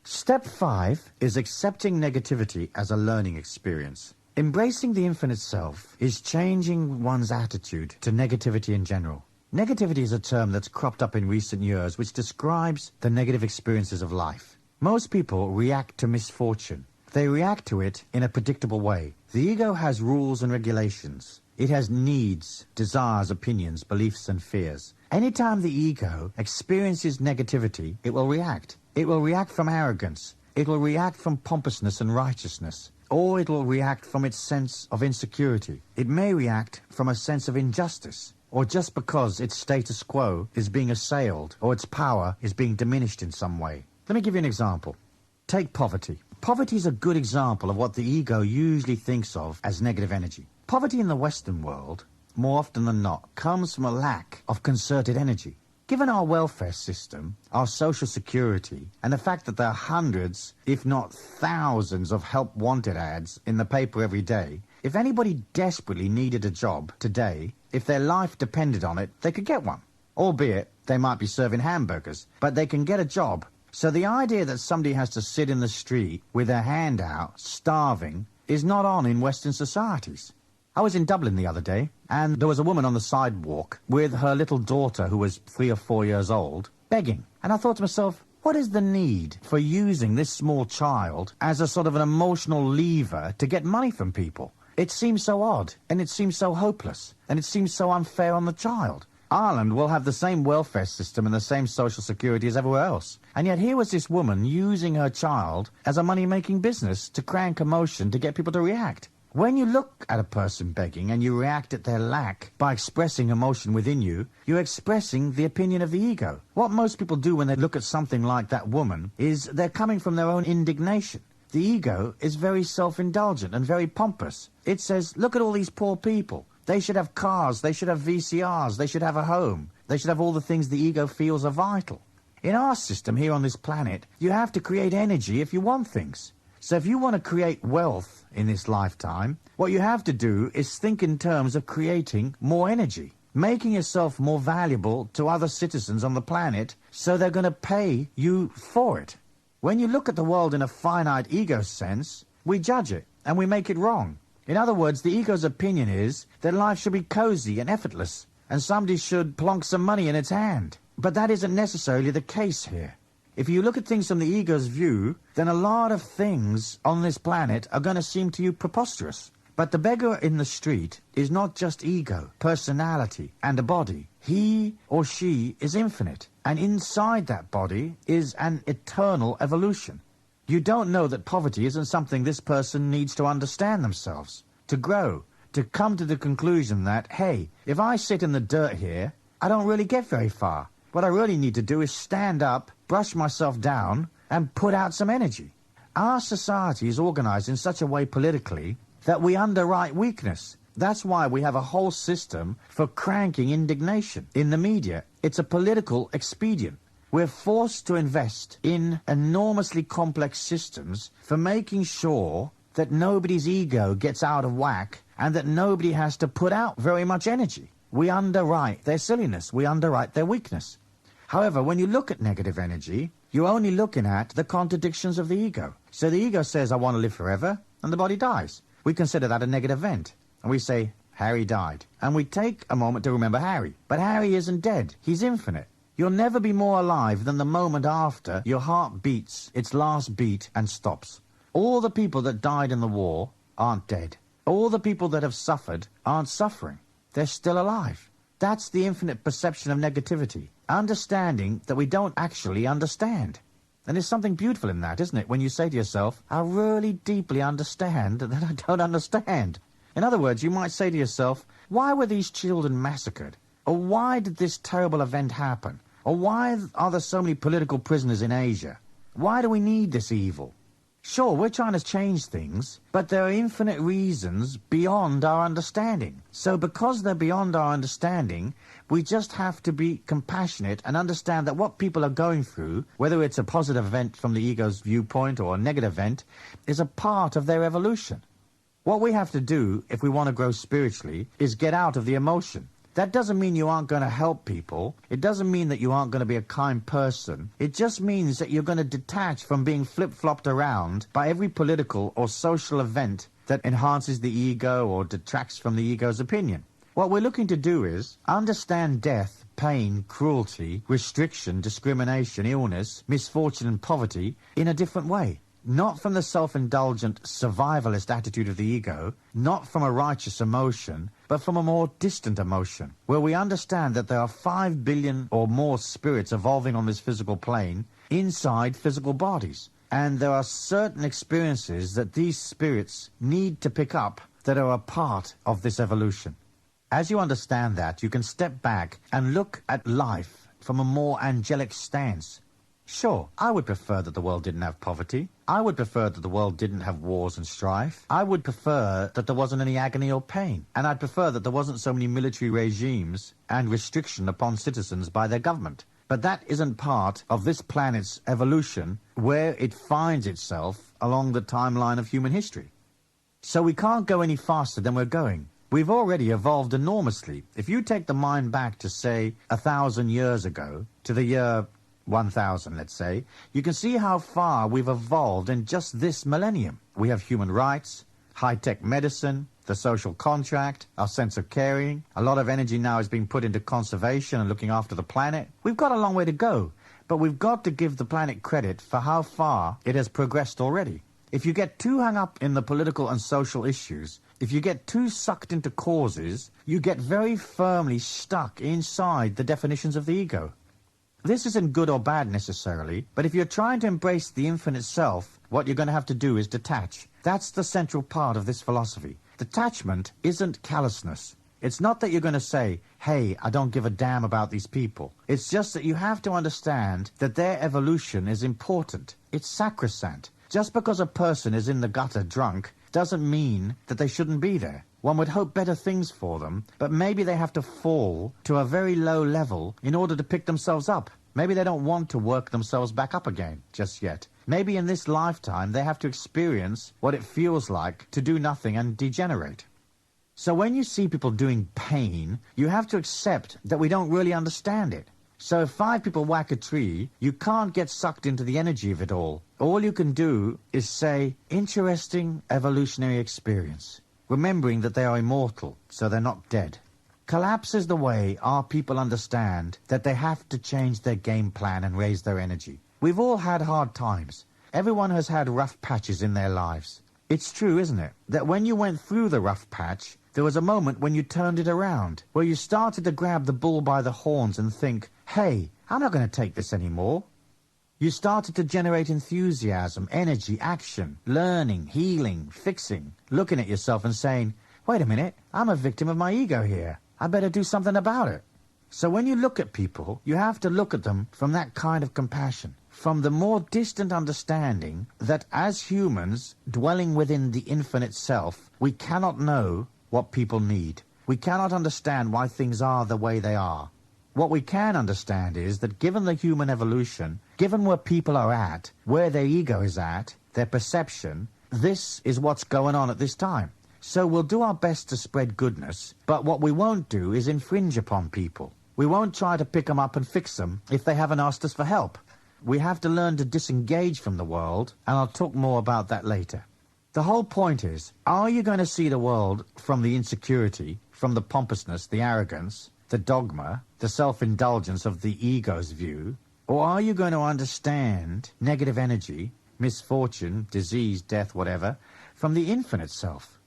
Step 5 is accepting negativity as a learning experience. Embracing the infinite self is changing one's attitude to negativity in general. Negativity is a term that's cropped up in recent years which describes the negative experiences of life. Most people react to misfortune. They react to it in a predictable way. The ego has rules and regulations. It has needs, desires, opinions, beliefs and fears. Anytime the ego experiences negativity, it will react. It will react from arrogance. It will react from pompousness and righteousness. Or it will react from its sense of insecurity. It may react from a sense of injustice, or just because its status quo is being assailed or its power is being diminished in some way. Let me give you an example. Take poverty. Poverty is a good example of what the ego usually thinks of as negative energy. Poverty in the Western world, more often than not, comes from a lack of concerted energy. Given our welfare system, our social security, and the fact that there are hundreds, if not thousands, of help wanted ads in the paper every day, if anybody desperately needed a job today, if their life depended on it, they could get one. Albeit, they might be serving hamburgers, but they can get a job. So the idea that somebody has to sit in the street with their hand out, starving, is not on in Western societies. I was in Dublin the other day, and there was a woman on the sidewalk with her little daughter, who was 3 or 4 years old, begging. And I thought to myself, what is the need for using this small child as a sort of an emotional lever to get money from people? It seems so odd, and it seems so hopeless, and it seems so unfair on the child. Ireland will have the same welfare system and the same social security as everywhere else. And yet here was this woman using her child as a money-making business to crank emotion to get people to react. When you look at a person begging and you react at their lack by expressing emotion within you, you're expressing the opinion of the ego. What most people do when they look at something like that woman is they're coming from their own indignation. The ego is very self-indulgent and very pompous. It says, look at all these poor people. They should have cars, they should have VCRs, they should have a home. They should have all the things the ego feels are vital. In our system here on this planet, you have to create energy if you want things. So if you want to create wealth in this lifetime, what you have to do is think in terms of creating more energy, making yourself more valuable to other citizens on the planet, so they're going to pay you for it. When you look at the world in a finite ego sense, we judge it and we make it wrong. In other words, the ego's opinion is that life should be cozy and effortless, and somebody should plonk some money in its hand. But that isn't necessarily the case here. If you look at things from the ego's view, then a lot of things on this planet are going to seem to you preposterous. But the beggar in the street is not just ego, personality, and a body. He or she is infinite, and inside that body is an eternal evolution. You don't know that poverty isn't something this person needs to understand themselves, to grow, to come to the conclusion that, hey, if I sit in the dirt here, I don't really get very far. What I really need to do is stand up, brush myself down, and put out some energy. Our society is organized in such a way politically that we underwrite weakness. That's why we have a whole system for cranking indignation in the media. It's a political expedient. We're forced to invest in enormously complex systems for making sure that nobody's ego gets out of whack and that nobody has to put out very much energy. We underwrite their silliness. We underwrite their weakness. However, when you look at negative energy, you're only looking at the contradictions of the ego. So the ego says, I want to live forever, and the body dies. We consider that a negative event. And we say, Harry died. And we take a moment to remember Harry. But Harry isn't dead. He's infinite. You'll never be more alive than the moment after your heart beats its last beat and stops. All the people that died in the war aren't dead. All the people that have suffered aren't suffering. They're still alive. That's the infinite perception of negativity. Understanding that we don't actually understand. And there's something beautiful in that, isn't it? When you say to yourself, I really deeply understand that I don't understand. In other words, you might say to yourself, why were these children massacred? Or why did this terrible event happen? Or why are there so many political prisoners in Asia? Why do we need this evil? Sure, we're trying to change things, but there are infinite reasons beyond our understanding. So because they're beyond our understanding, we just have to be compassionate and understand that what people are going through, whether it's a positive event from the ego's viewpoint or a negative event, is a part of their evolution. What we have to do, if we want to grow spiritually, is get out of the emotion. That doesn't mean you aren't going to help people. It doesn't mean that you aren't going to be a kind person. It just means that you're going to detach from being flip-flopped around by every political or social event that enhances the ego or detracts from the ego's opinion. What we're looking to do is understand death, pain, cruelty, restriction, discrimination, illness, misfortune and poverty in a different way. Not from the self-indulgent survivalist attitude of the ego, not from a righteous emotion, but from a more distant emotion, where we understand that there are 5 billion or more spirits evolving on this physical plane inside physical bodies. And there are certain experiences that these spirits need to pick up that are a part of this evolution. As you understand that, you can step back and look at life from a more angelic stance. Sure, I would prefer that the world didn't have poverty. I would prefer that the world didn't have wars and strife. I would prefer that there wasn't any agony or pain. And I'd prefer that there wasn't so many military regimes and restriction upon citizens by their government. But that isn't part of this planet's evolution where it finds itself along the timeline of human history. So we can't go any faster than we're going. We've already evolved enormously. If you take the mind back to, say, 1,000 years ago, to the year 1000, let's say, you can see how far we've evolved in just this millennium. We have human rights, high-tech medicine, the social contract, our sense of caring. A lot of energy now is being put into conservation and looking after the planet. We've got a long way to go, but we've got to give the planet credit for how far it has progressed already. If you get too hung up in the political and social issues, if you get too sucked into causes, you get very firmly stuck inside the definitions of the ego. This isn't good or bad necessarily, but if you're trying to embrace the infinite self, what you're going to have to do is detach. That's the central part of this philosophy. Detachment isn't callousness. It's not that you're going to say, hey, I don't give a damn about these people. It's just that you have to understand that their evolution is important. It's sacrosanct. Just because a person is in the gutter drunk doesn't mean that they shouldn't be there. One would hope better things for them, but maybe they have to fall to a very low level in order to pick themselves up. Maybe they don't want to work themselves back up again just yet. Maybe in this lifetime they have to experience what it feels like to do nothing and degenerate. So when you see people doing pain, you have to accept that we don't really understand it. So if 5 people whack a tree, you can't get sucked into the energy of it all. All you can do is say, interesting evolutionary experience, remembering that they are immortal, so they're not dead. Collapse is the way our people understand that they have to change their game plan and raise their energy. We've all had hard times. Everyone has had rough patches in their lives. It's true, isn't it, that when you went through the rough patch, there was a moment when you turned it around, where you started to grab the bull by the horns and think, hey, I'm not going to take this anymore. You started to generate enthusiasm, energy, action, learning, healing, fixing, looking at yourself and saying, wait a minute, I'm a victim of my ego here. I better do something about it. So when you look at people, you have to look at them from that kind of compassion, from the more distant understanding that as humans dwelling within the infinite self, we cannot know what people need. We cannot understand why things are the way they are. What we can understand is that given the human evolution, given where people are at, where their ego is at, their perception, this is what's going on at this time. So we'll do our best to spread goodness, but what we won't do is infringe upon people. We won't try to pick them up and fix them if they haven't asked us for help. We have to learn to disengage from the world, and I'll talk more about that later. The whole point is, are you going to see the world from the insecurity, from the pompousness, the arrogance, the dogma, the self-indulgence of the ego's view, or are you going to understand negative energy, misfortune, disease, death, whatever, from the infinite self?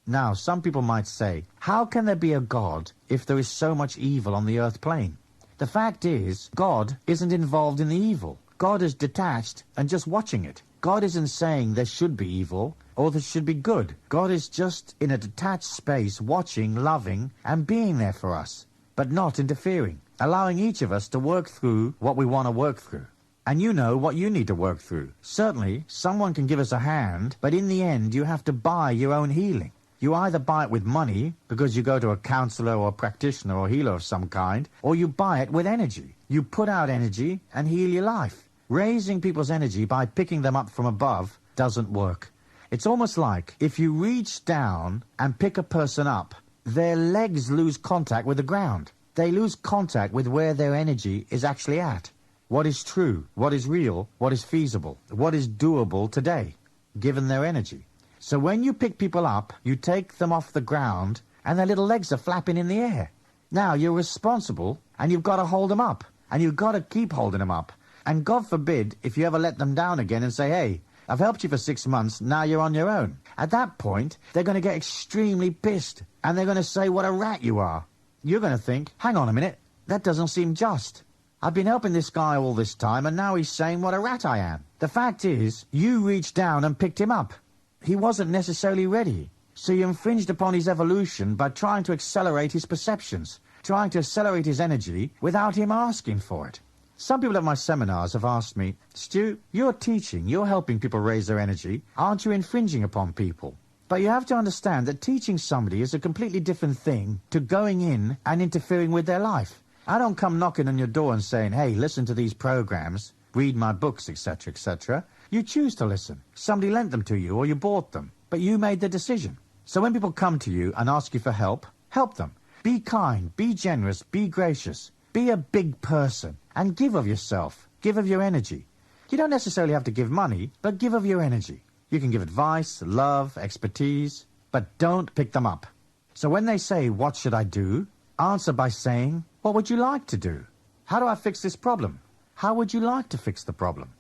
Now, some people might say, how can there be a God if there is so much evil on the earth plane? The fact is, God isn't involved in the evil. God is detached and just watching it. God isn't saying there should be evil or there should be good. God is just in a detached space watching, loving, and being there for us, but not interfering, allowing each of us to work through what we want to work through. And you know what you need to work through. Certainly, someone can give us a hand, but in the end, you have to buy your own healing. You either buy it with money, because you go to a counselor or a practitioner or healer of some kind, or you buy it with energy. You put out energy and heal your life. Raising people's energy by picking them up from above doesn't work. It's almost like if you reach down and pick a person up, their legs lose contact with the ground. They lose contact with where their energy is actually at. What is true, what is real, what is feasible, what is doable today, given their energy. So when you pick people up, you take them off the ground and their little legs are flapping in the air. Now you're responsible and you've got to hold them up, and you've got to keep holding them up. And God forbid if you ever let them down again and say, hey, I've helped you for 6 months, now you're on your own. At that point, they're going to get extremely pissed, and they're going to say what a rat you are. You're going to think, hang on a minute, that doesn't seem just. I've been helping this guy all this time, and now he's saying what a rat I am. The fact is, you reached down and picked him up. He wasn't necessarily ready. So you infringed upon his evolution by trying to accelerate his perceptions, trying to accelerate his energy without him asking for it. Some people at my seminars have asked me, Stu, you're teaching, you're helping people raise their energy. Aren't you infringing upon people? But you have to understand that teaching somebody is a completely different thing to going in and interfering with their life. I don't come knocking on your door and saying, hey, listen to these programs, read my books, etc., etc. You choose to listen. Somebody lent them to you or you bought them, but you made the decision. So when people come to you and ask you for help, help them. Be kind, be generous, be gracious. Be a big person and give of yourself, give of your energy. You don't necessarily have to give money, but give of your energy. You can give advice, love, expertise, but don't pick them up. So when they say, what should I do? Answer by saying, what would you like to do? How do I fix this problem? How would you like to fix the problem?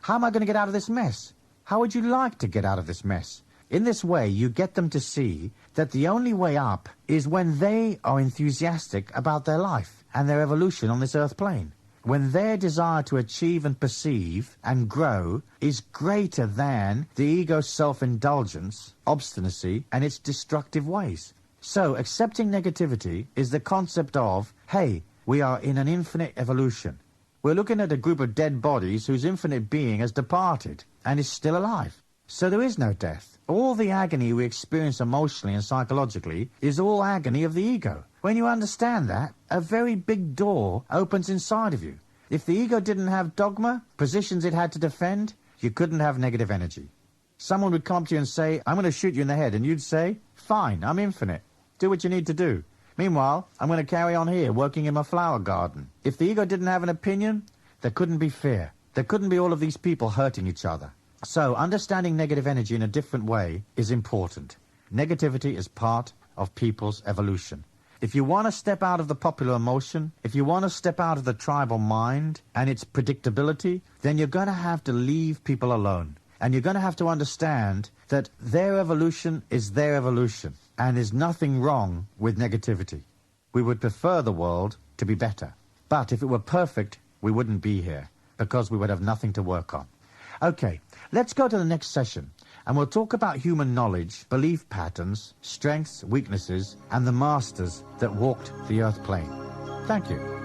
How am I going to get out of this mess? How would you like to get out of this mess? In this way, you get them to see that the only way up is when they are enthusiastic about their life and their evolution on this earth plane. When their desire to achieve and perceive and grow is greater than the ego's self-indulgence, obstinacy, and its destructive ways. So, accepting negativity is the concept of, hey, we are in an infinite evolution. We're looking at a group of dead bodies whose infinite being has departed and is still alive. So there is no death. All the agony we experience emotionally and psychologically is all agony of the ego. When you understand that, a very big door opens inside of you. If the ego didn't have dogma, positions it had to defend, you couldn't have negative energy. Someone would come to you and say, I'm going to shoot you in the head, and you'd say, fine, I'm infinite. Do what you need to do. Meanwhile, I'm going to carry on here, working in my flower garden. If the ego didn't have an opinion, there couldn't be fear. There couldn't be all of these people hurting each other. So, understanding negative energy in a different way is important. Negativity is part of people's evolution. If you want to step out of the popular emotion, if you want to step out of the tribal mind and its predictability, then you're going to have to leave people alone. And you're going to have to understand that their evolution is their evolution, and there's nothing wrong with negativity. We would prefer the world to be better. But if it were perfect, we wouldn't be here, because we would have nothing to work on. Okay, let's go to the next session, and we'll talk about human knowledge, belief patterns, strengths, weaknesses, and the masters that walked the earth plane. Thank you.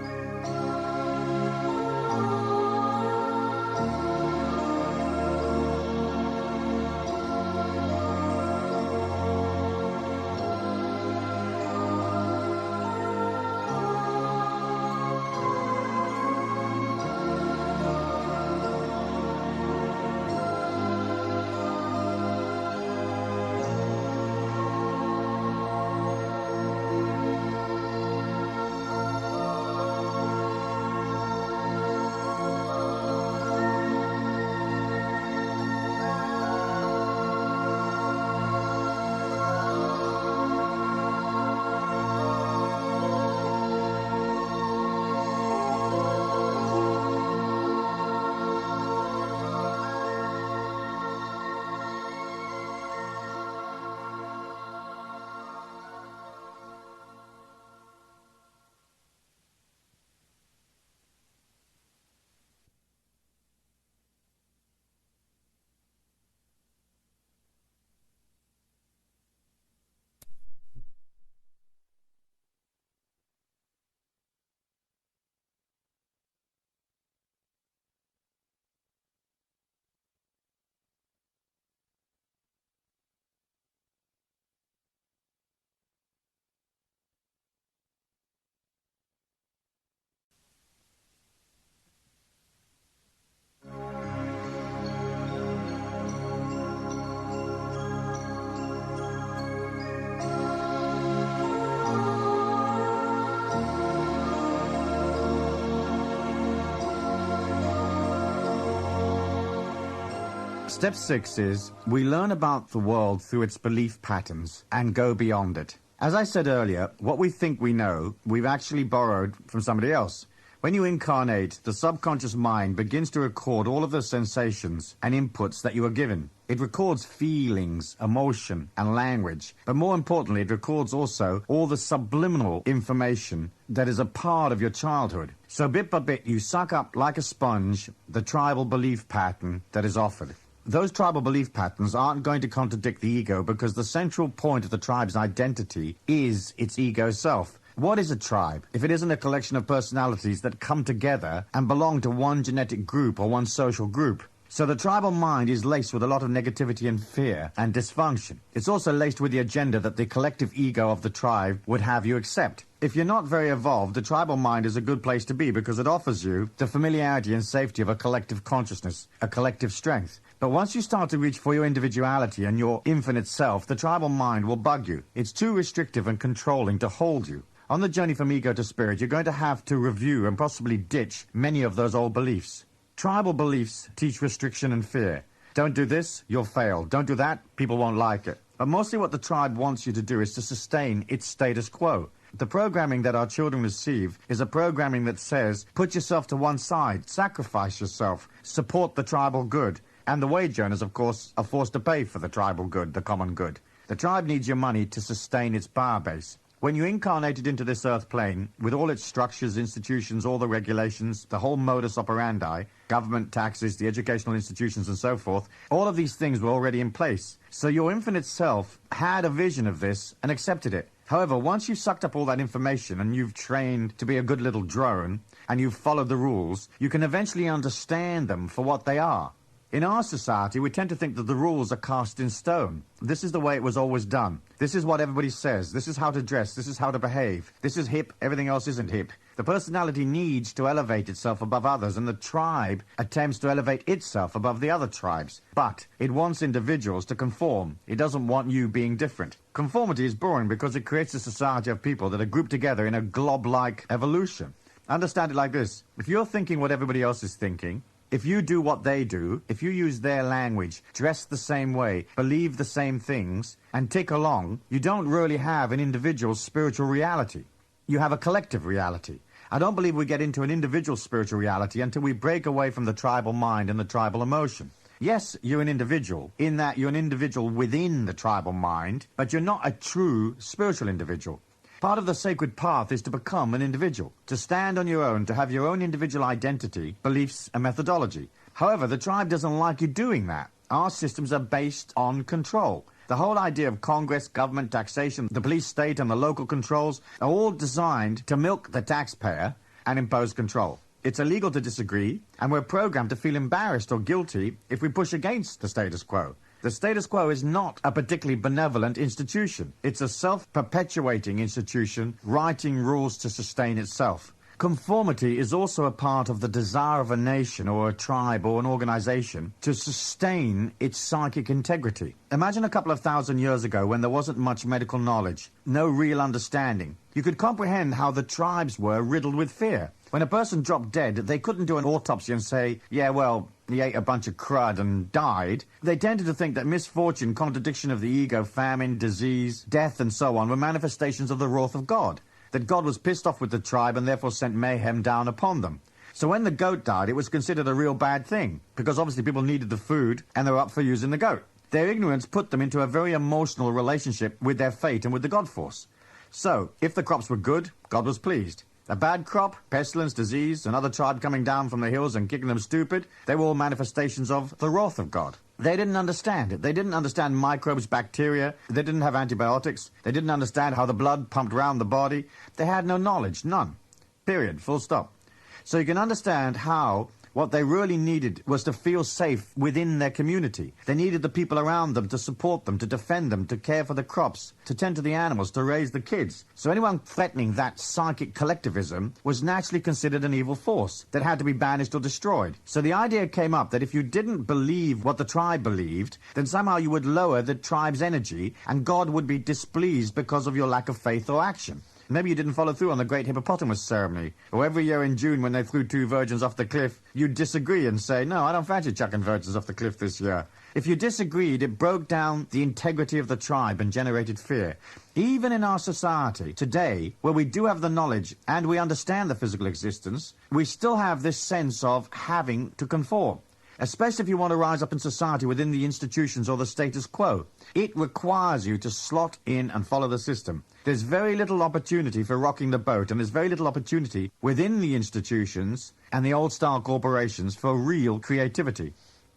Step 6 is, we learn about the world through its belief patterns and go beyond it. As I said earlier, what we think we know, we've actually borrowed from somebody else. When you incarnate, the subconscious mind begins to record all of the sensations and inputs that you are given. It records feelings, emotion, and language. But more importantly, it records also all the subliminal information that is a part of your childhood. So bit by bit, you suck up like a sponge the tribal belief pattern that is offered. Those tribal belief patterns aren't going to contradict the ego because the central point of the tribe's identity is its ego self. What is a tribe if it isn't a collection of personalities that come together and belong to one genetic group or one social group? So the tribal mind is laced with a lot of negativity and fear and dysfunction. It's also laced with the agenda that the collective ego of the tribe would have you accept. If you're not very evolved, the tribal mind is a good place to be because it offers you the familiarity and safety of a collective consciousness, a collective strength. But once you start to reach for your individuality and your infinite self, the tribal mind will bug you. It's too restrictive and controlling to hold you. On the journey from ego to spirit, you're going to have to review and possibly ditch many of those old beliefs. Tribal beliefs teach restriction and fear. Don't do this, you'll fail. Don't do that, people won't like it. But mostly what the tribe wants you to do is to sustain its status quo. The programming that our children receive is a programming that says, put yourself to one side, sacrifice yourself, support the tribal good. And the wage earners, of course, are forced to pay for the tribal good, the common good. The tribe needs your money to sustain its power base. When you incarnated into this earth plane, with all its structures, institutions, all the regulations, the whole modus operandi, government, taxes, the educational institutions and so forth, all of these things were already in place. So your infinite self had a vision of this and accepted it. However, once you've sucked up all that information and you've trained to be a good little drone and you've followed the rules, you can eventually understand them for what they are. In our society, we tend to think that the rules are cast in stone. This is the way it was always done. This is what everybody says. This is how to dress. This is how to behave. This is hip. Everything else isn't hip. The personality needs to elevate itself above others, and the tribe attempts to elevate itself above the other tribes. But it wants individuals to conform. It doesn't want you being different. Conformity is boring because it creates a society of people that are grouped together in a glob-like evolution. Understand it like this. If you're thinking what everybody else is thinking, if you do what they do, if you use their language, dress the same way, believe the same things, and tick along, you don't really have an individual spiritual reality. You have a collective reality. I don't believe we get into an individual spiritual reality until we break away from the tribal mind and the tribal emotion. Yes, you're an individual, in that you're an individual within the tribal mind, but you're not a true spiritual individual. Part of the sacred path is to become an individual, to stand on your own, to have your own individual identity, beliefs, and methodology. However, the tribe doesn't like you doing that. Our systems are based on control. The whole idea of Congress, government, taxation, the police state, and the local controls are all designed to milk the taxpayer and impose control. It's illegal to disagree, and we're programmed to feel embarrassed or guilty if we push against the status quo. The status quo is not a particularly benevolent institution. It's a self-perpetuating institution, writing rules to sustain itself. Conformity is also a part of the desire of a nation or a tribe or an organization to sustain its psychic integrity. Imagine a couple of thousand years ago when there wasn't much medical knowledge, no real understanding. You could comprehend how the tribes were riddled with fear. When a person dropped dead, they couldn't do an autopsy and say, yeah, well, he ate a bunch of crud and died. They tended to think that misfortune, contradiction of the ego, famine, disease, death, and so on were manifestations of the wrath of God, that God was pissed off with the tribe and therefore sent mayhem down upon them. So when the goat died, it was considered a real bad thing, because obviously people needed the food and they were up for using the goat. Their ignorance put them into a very emotional relationship with their fate and with the God force. So, if the crops were good, God was pleased. A bad crop, pestilence, disease, another tribe coming down from the hills and kicking them stupid, they were all manifestations of the wrath of God. They didn't understand it. They didn't understand microbes, bacteria. They didn't have antibiotics. They didn't understand how the blood pumped around the body. They had no knowledge, none. Period, full stop. So you can understand how what they really needed was to feel safe within their community. They needed the people around them to support them, to defend them, to care for the crops, to tend to the animals, to raise the kids. So anyone threatening that psychic collectivism was naturally considered an evil force that had to be banished or destroyed. So the idea came up that if you didn't believe what the tribe believed, then somehow you would lower the tribe's energy and God would be displeased because of your lack of faith or action. Maybe you didn't follow through on the Great Hippopotamus Ceremony. Or every year in June when they threw 2 virgins off the cliff, you'd disagree and say, no, I don't fancy chucking virgins off the cliff this year. If you disagreed, it broke down the integrity of the tribe and generated fear. Even in our society today, where we do have the knowledge and we understand the physical existence, we still have this sense of having to conform. Especially if you want to rise up in society within the institutions or the status quo. It requires you to slot in and follow the system. There's very little opportunity for rocking the boat, and there's very little opportunity within the institutions and the old-style corporations for real creativity.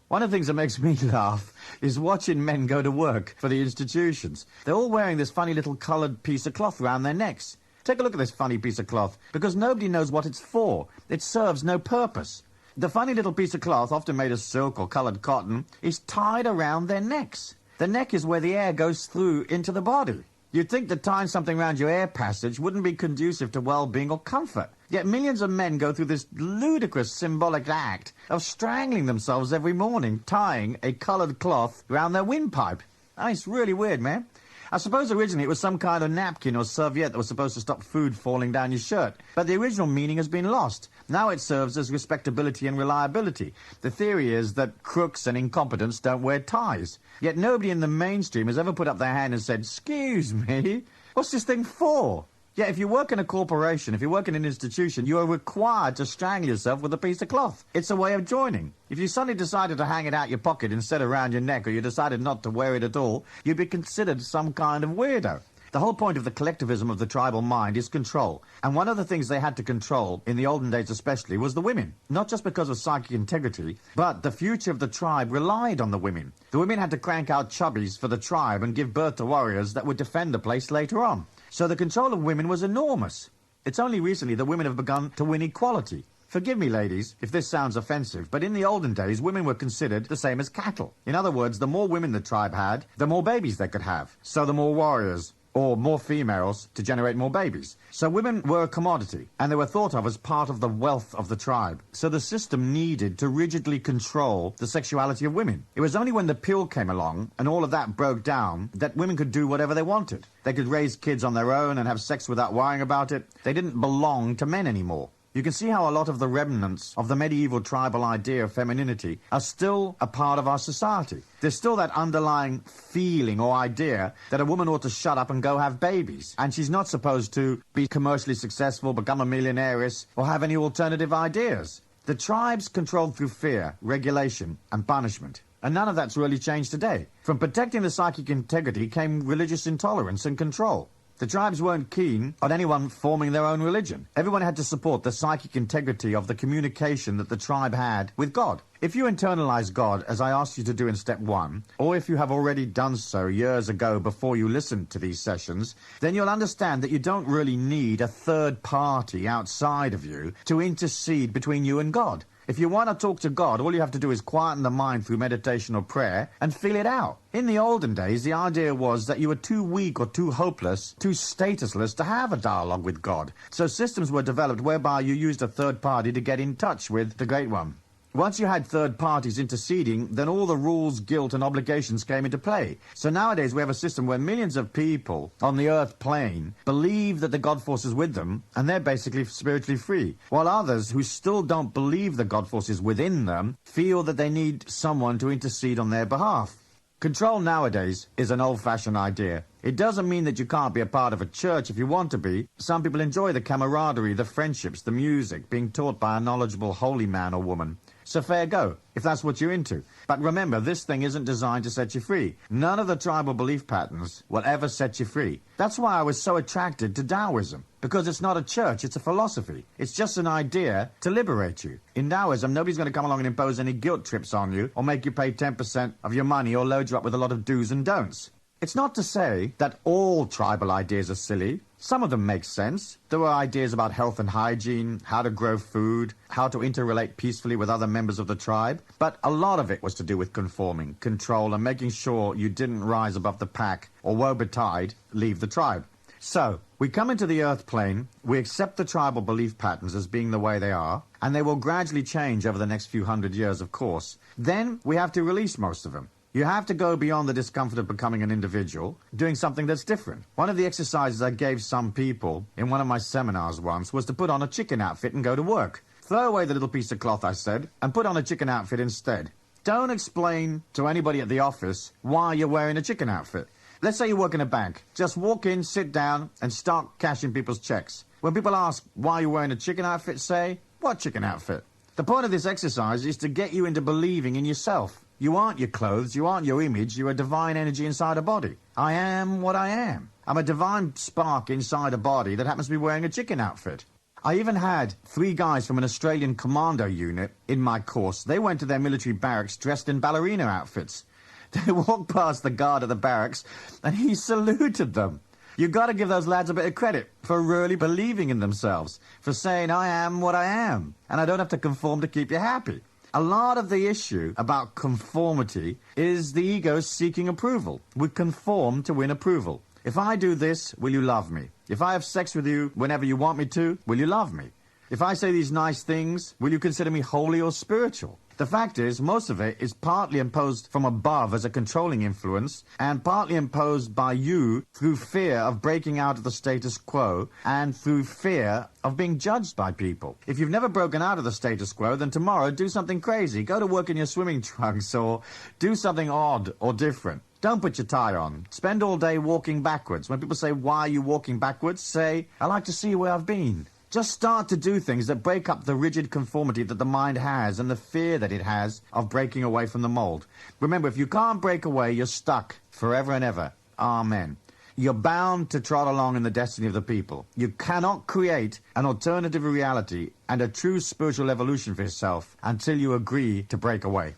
One of the things that makes me laugh is watching men go to work for the institutions. They're all wearing this funny little coloured piece of cloth around their necks. Take a look at this funny piece of cloth, because nobody knows what it's for. It serves no purpose. The funny little piece of cloth, often made of silk or coloured cotton, is tied around their necks. The neck is where the air goes through into the body. You'd think that tying something around your air passage wouldn't be conducive to well-being or comfort. Yet millions of men go through this ludicrous symbolic act of strangling themselves every morning, tying a coloured cloth around their windpipe. It's really weird, man. I suppose originally it was some kind of napkin or serviette that was supposed to stop food falling down your shirt. But the original meaning has been lost. Now it serves as respectability and reliability. The theory is that crooks and incompetents don't wear ties. Yet nobody in the mainstream has ever put up their hand and said, "Excuse me, what's this thing for?" Yeah, if you work in a corporation, if you work in an institution, you are required to strangle yourself with a piece of cloth. It's a way of joining. If you suddenly decided to hang it out your pocket instead of around your neck, or you decided not to wear it at all, you'd be considered some kind of weirdo. The whole point of the collectivism of the tribal mind is control. And one of the things they had to control, in the olden days especially, was the women. Not just because of psychic integrity, but the future of the tribe relied on the women. The women had to crank out chubbies for the tribe and give birth to warriors that would defend the place later on. So the control of women was enormous. It's only recently that women have begun to win equality. Forgive me, ladies, if this sounds offensive, but in the olden days, women were considered the same as cattle. In other words, the more women the tribe had, the more babies they could have. So the more warriors, or more females, to generate more babies. So women were a commodity, and they were thought of as part of the wealth of the tribe. So the system needed to rigidly control the sexuality of women. It was only when the pill came along, and all of that broke down, that women could do whatever they wanted. They could raise kids on their own and have sex without worrying about it. They didn't belong to men anymore. You can see how a lot of the remnants of the medieval tribal idea of femininity are still a part of our society. There's still that underlying feeling or idea that a woman ought to shut up and go have babies, and she's not supposed to be commercially successful, become a millionairess, or have any alternative ideas. The tribes controlled through fear, regulation, and punishment. And none of that's really changed today. From protecting the psychic integrity came religious intolerance and control. The tribes weren't keen on anyone forming their own religion. Everyone had to support the psychic integrity of the communication that the tribe had with God. If you internalize God, as I asked you to do in step 1, or if you have already done so years ago before you listened to these sessions, then you'll understand that you don't really need a third party outside of you to intercede between you and God. If you want to talk to God, all you have to do is quieten the mind through meditation or prayer and feel it out. In the olden days, the idea was that you were too weak or too hopeless, too statusless to have a dialogue with God. So systems were developed whereby you used a third party to get in touch with the Great One. Once you had third parties interceding, then all the rules, guilt, and obligations came into play. So nowadays we have a system where millions of people on the earth plane believe that the God force is with them, and they're basically spiritually free, while others who still don't believe the God force is within them feel that they need someone to intercede on their behalf. Control nowadays is an old-fashioned idea. It doesn't mean that you can't be a part of a church if you want to be. Some people enjoy the camaraderie, the friendships, the music, being taught by a knowledgeable holy man or woman. So fair go, if that's what you're into. But remember, this thing isn't designed to set you free. None of the tribal belief patterns will ever set you free. That's why I was so attracted to Taoism, because it's not a church, it's a philosophy. It's just an idea to liberate you. In Taoism, nobody's going to come along and impose any guilt trips on you, or make you pay 10% of your money, or load you up with a lot of do's and don'ts. It's not to say that all tribal ideas are silly. Some of them make sense. There were ideas about health and hygiene, how to grow food, how to interrelate peacefully with other members of the tribe. But a lot of it was to do with conforming, control, and making sure you didn't rise above the pack, or woe betide, leave the tribe. So, we come into the earth plane, we accept the tribal belief patterns as being the way they are, and they will gradually change over the next few hundred years, of course. Then, we have to release most of them. You have to go beyond the discomfort of becoming an individual, doing something that's different. One of the exercises I gave some people in one of my seminars once was to put on a chicken outfit and go to work. Throw away the little piece of cloth, I said, and put on a chicken outfit instead. Don't explain to anybody at the office why you're wearing a chicken outfit. Let's say you work in a bank. Just walk in, sit down, and start cashing people's checks. When people ask why you're wearing a chicken outfit, say, "What chicken outfit?" The point of this exercise is to get you into believing in yourself. You aren't your clothes, you aren't your image, you're a divine energy inside a body. I am what I am. I'm a divine spark inside a body that happens to be wearing a chicken outfit. I even had 3 guys from an Australian commando unit in my course. They went to their military barracks dressed in ballerina outfits. They walked past the guard at the barracks and he saluted them. You got to give those lads a bit of credit for really believing in themselves, for saying, I am what I am, and I don't have to conform to keep you happy. A lot of the issue about conformity is the ego seeking approval. We conform to win approval. If I do this, will you love me? If I have sex with you whenever you want me to, will you love me? If I say these nice things, will you consider me holy or spiritual? The fact is, most of it is partly imposed from above as a controlling influence and partly imposed by you through fear of breaking out of the status quo and through fear of being judged by people. If you've never broken out of the status quo, then tomorrow do something crazy. Go to work in your swimming trunks or do something odd or different. Don't put your tie on. Spend all day walking backwards. When people say, why are you walking backwards? Say, I like to see where I've been. Just start to do things that break up the rigid conformity that the mind has and the fear that it has of breaking away from the mold. Remember, if you can't break away, you're stuck forever and ever. Amen. You're bound to trot along in the destiny of the people. You cannot create an alternative reality and a true spiritual evolution for yourself until you agree to break away.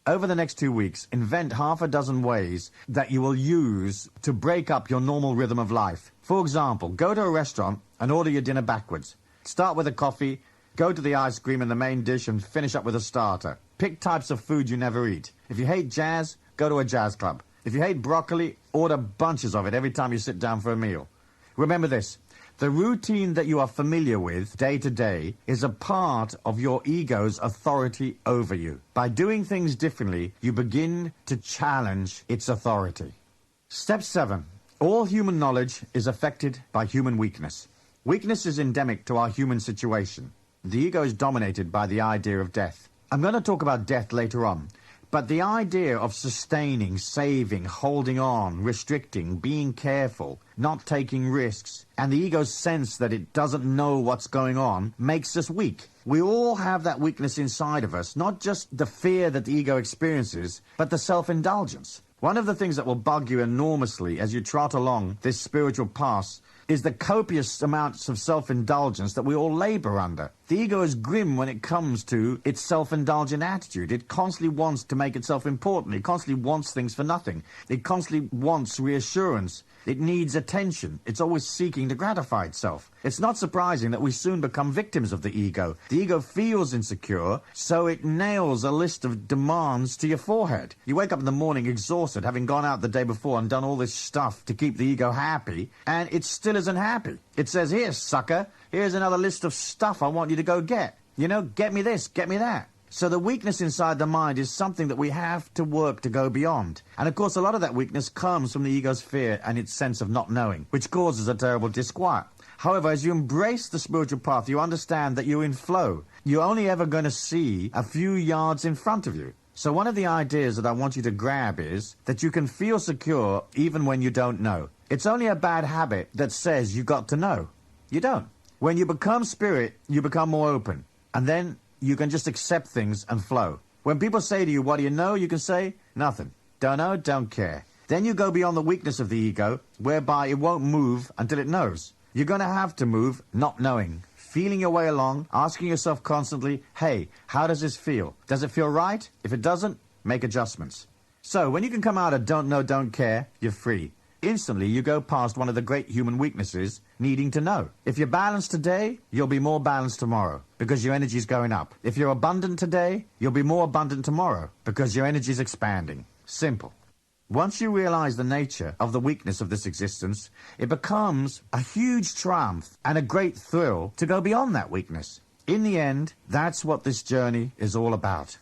Over the next 2 weeks, invent half a dozen ways that you will use to break up your normal rhythm of life. For example, go to a restaurant and order your dinner backwards. Start with a coffee, go to the ice cream and the main dish and finish up with a starter. Pick types of food you never eat. If you hate jazz, go to a jazz club. If you hate broccoli, order bunches of it every time you sit down for a meal. Remember this. The routine that you are familiar with day to day is a part of your ego's authority over you. By doing things differently, you begin to challenge its authority. Step 7. All human knowledge is affected by human weakness. Weakness is endemic to our human situation. The ego is dominated by the idea of death. I'm going to talk about death later on. But the idea of sustaining, saving, holding on, restricting, being careful, not taking risks, and the ego's sense that it doesn't know what's going on makes us weak. We all have that weakness inside of us, not just the fear that the ego experiences, but the self-indulgence. One of the things that will bug you enormously as you trot along this spiritual path is the copious amounts of self-indulgence that we all labor under. The ego is grim when it comes to its self-indulgent attitude. It constantly wants to make itself important. It constantly wants things for nothing. It constantly wants reassurance. It needs attention. It's always seeking to gratify itself. It's not surprising that we soon become victims of the ego. The ego feels insecure, so it nails a list of demands to your forehead. You wake up in the morning exhausted, having gone out the day before and done all this stuff to keep the ego happy, and it still isn't happy. It says, here, sucker, here's another list of stuff I want you to go get. You know, get me this, get me that. So the weakness inside the mind is something that we have to work to go beyond. And of course, a lot of that weakness comes from the ego's fear and its sense of not knowing, which causes a terrible disquiet. However, as you embrace the spiritual path, you understand that you're in flow. You're only ever going to see a few yards in front of you. So one of the ideas that I want you to grab is that you can feel secure even when you don't know. It's only a bad habit that says you got to know. You don't. When you become spirit, you become more open. And then you can just accept things and flow. When people say to you, what do you know? You can say, nothing. Don't know, don't care. Then you go beyond the weakness of the ego, whereby it won't move until it knows. You're going to have to move not knowing, feeling your way along, asking yourself constantly, hey, how does this feel? Does it feel right? If it doesn't, make adjustments. So when you can come out of don't know, don't care, you're free. Instantly, you go past one of the great human weaknesses, needing to know. If you're balanced today, you'll be more balanced tomorrow, because your energy is going up. If you're abundant today, you'll be more abundant tomorrow, because your energy is expanding. Simple. Once you realize the nature of the weakness of this existence, it becomes a huge triumph and a great thrill to go beyond that weakness. In the end, that's what this journey is all about.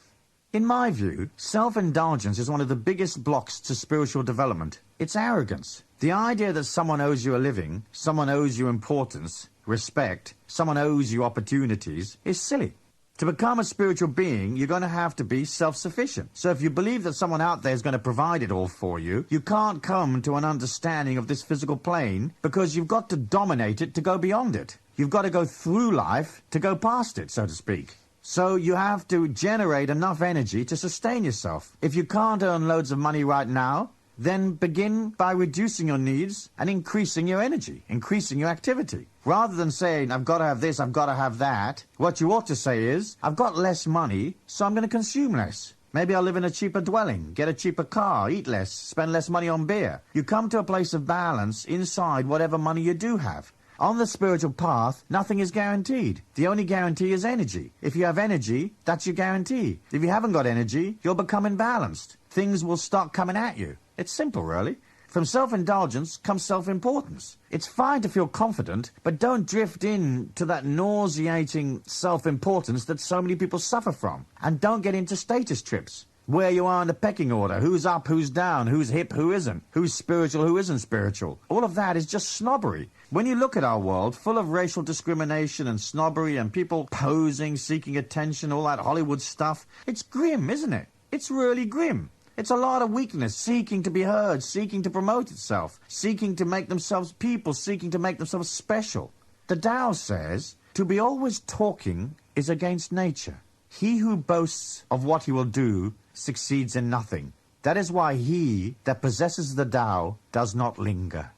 In my view, self-indulgence is one of the biggest blocks to spiritual development. It's arrogance. The idea that someone owes you a living, someone owes you importance, respect, someone owes you opportunities is silly. To become a spiritual being, you're going to have to be self-sufficient. So if you believe that someone out there is going to provide it all for you, you can't come to an understanding of this physical plane because you've got to dominate it to go beyond it. You've got to go through life to go past it, so to speak. So you have to generate enough energy to sustain yourself. If you can't earn loads of money right now, then begin by reducing your needs and increasing your energy, increasing your activity. Rather than saying, I've got to have this, I've got to have that, what you ought to say is, I've got less money, so I'm going to consume less. Maybe I'll live in a cheaper dwelling, get a cheaper car, eat less, spend less money on beer. You come to a place of balance inside whatever money you do have. On the spiritual path, nothing is guaranteed. The only guarantee is energy. If you have energy, that's your guarantee. If you haven't got energy, you'll become imbalanced. Things will start coming at you. It's simple, really. From self-indulgence comes self-importance. It's fine to feel confident, but don't drift into that nauseating self-importance that so many people suffer from. And don't get into status trips. Where you are in the pecking order, who's up, who's down, who's hip, who isn't, who's spiritual, who isn't spiritual. All of that is just snobbery. When you look at our world, full of racial discrimination and snobbery and people posing, seeking attention, all that Hollywood stuff, it's grim, isn't it? It's really grim. It's a lot of weakness, seeking to be heard, seeking to promote itself, seeking to make themselves people, seeking to make themselves special. The Tao says, to be always talking is against nature. He who boasts of what he will do succeeds in nothing. That is why he that possesses the Tao does not linger.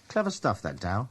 Clever stuff, that Tao.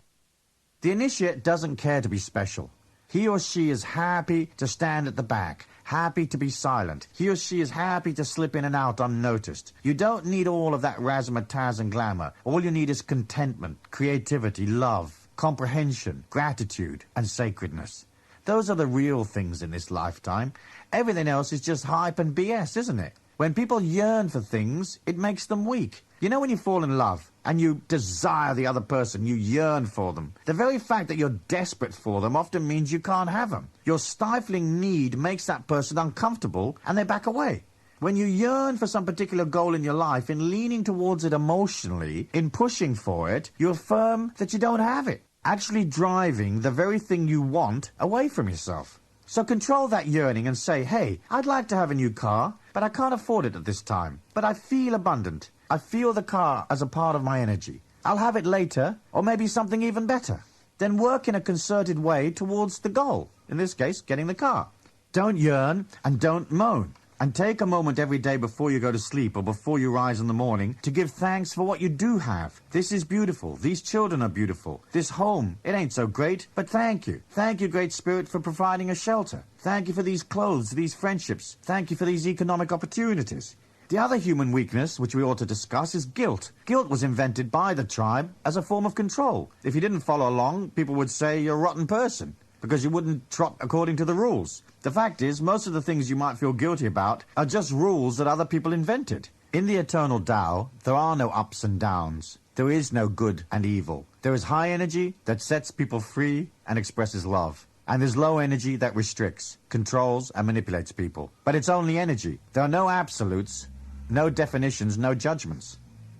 The initiate doesn't care to be special. He or she is happy to stand at the back, happy to be silent. He or she is happy to slip in and out unnoticed. You don't need all of that razzmatazz and glamour. All you need is contentment, creativity, love, comprehension, gratitude, and sacredness. Those are the real things in this lifetime. Everything else is just hype and BS, isn't it? When people yearn for things, it makes them weak. You know when you fall in love and you desire the other person, you yearn for them. The very fact that you're desperate for them often means you can't have them. Your stifling need makes that person uncomfortable and they back away. When you yearn for some particular goal in your life, in leaning towards it emotionally, in pushing for it, you affirm that you don't have it, actually driving the very thing you want away from yourself. So control that yearning and say, hey, I'd like to have a new car, but I can't afford it at this time. But I feel abundant. I feel the car as a part of my energy. I'll have it later, or maybe something even better. Then work in a concerted way towards the goal, in this case, getting the car. Don't yearn and don't moan. And take a moment every day before you go to sleep or before you rise in the morning to give thanks for what you do have. This is beautiful. These children are beautiful. This home, it ain't so great, but thank you. Thank you, Great Spirit, for providing a shelter. Thank you for these clothes, these friendships. Thank you for these economic opportunities. The other human weakness, which we ought to discuss, is guilt. Guilt was invented by the tribe as a form of control. If you didn't follow along, people would say you're a rotten person, because you wouldn't trot according to the rules. The fact is, most of the things you might feel guilty about are just rules that other people invented. In the eternal Tao, there are no ups and downs. There is no good and evil. There is high energy that sets people free and expresses love. And there's low energy that restricts, controls, and manipulates people. But it's only energy. There are no absolutes, no definitions, no judgments.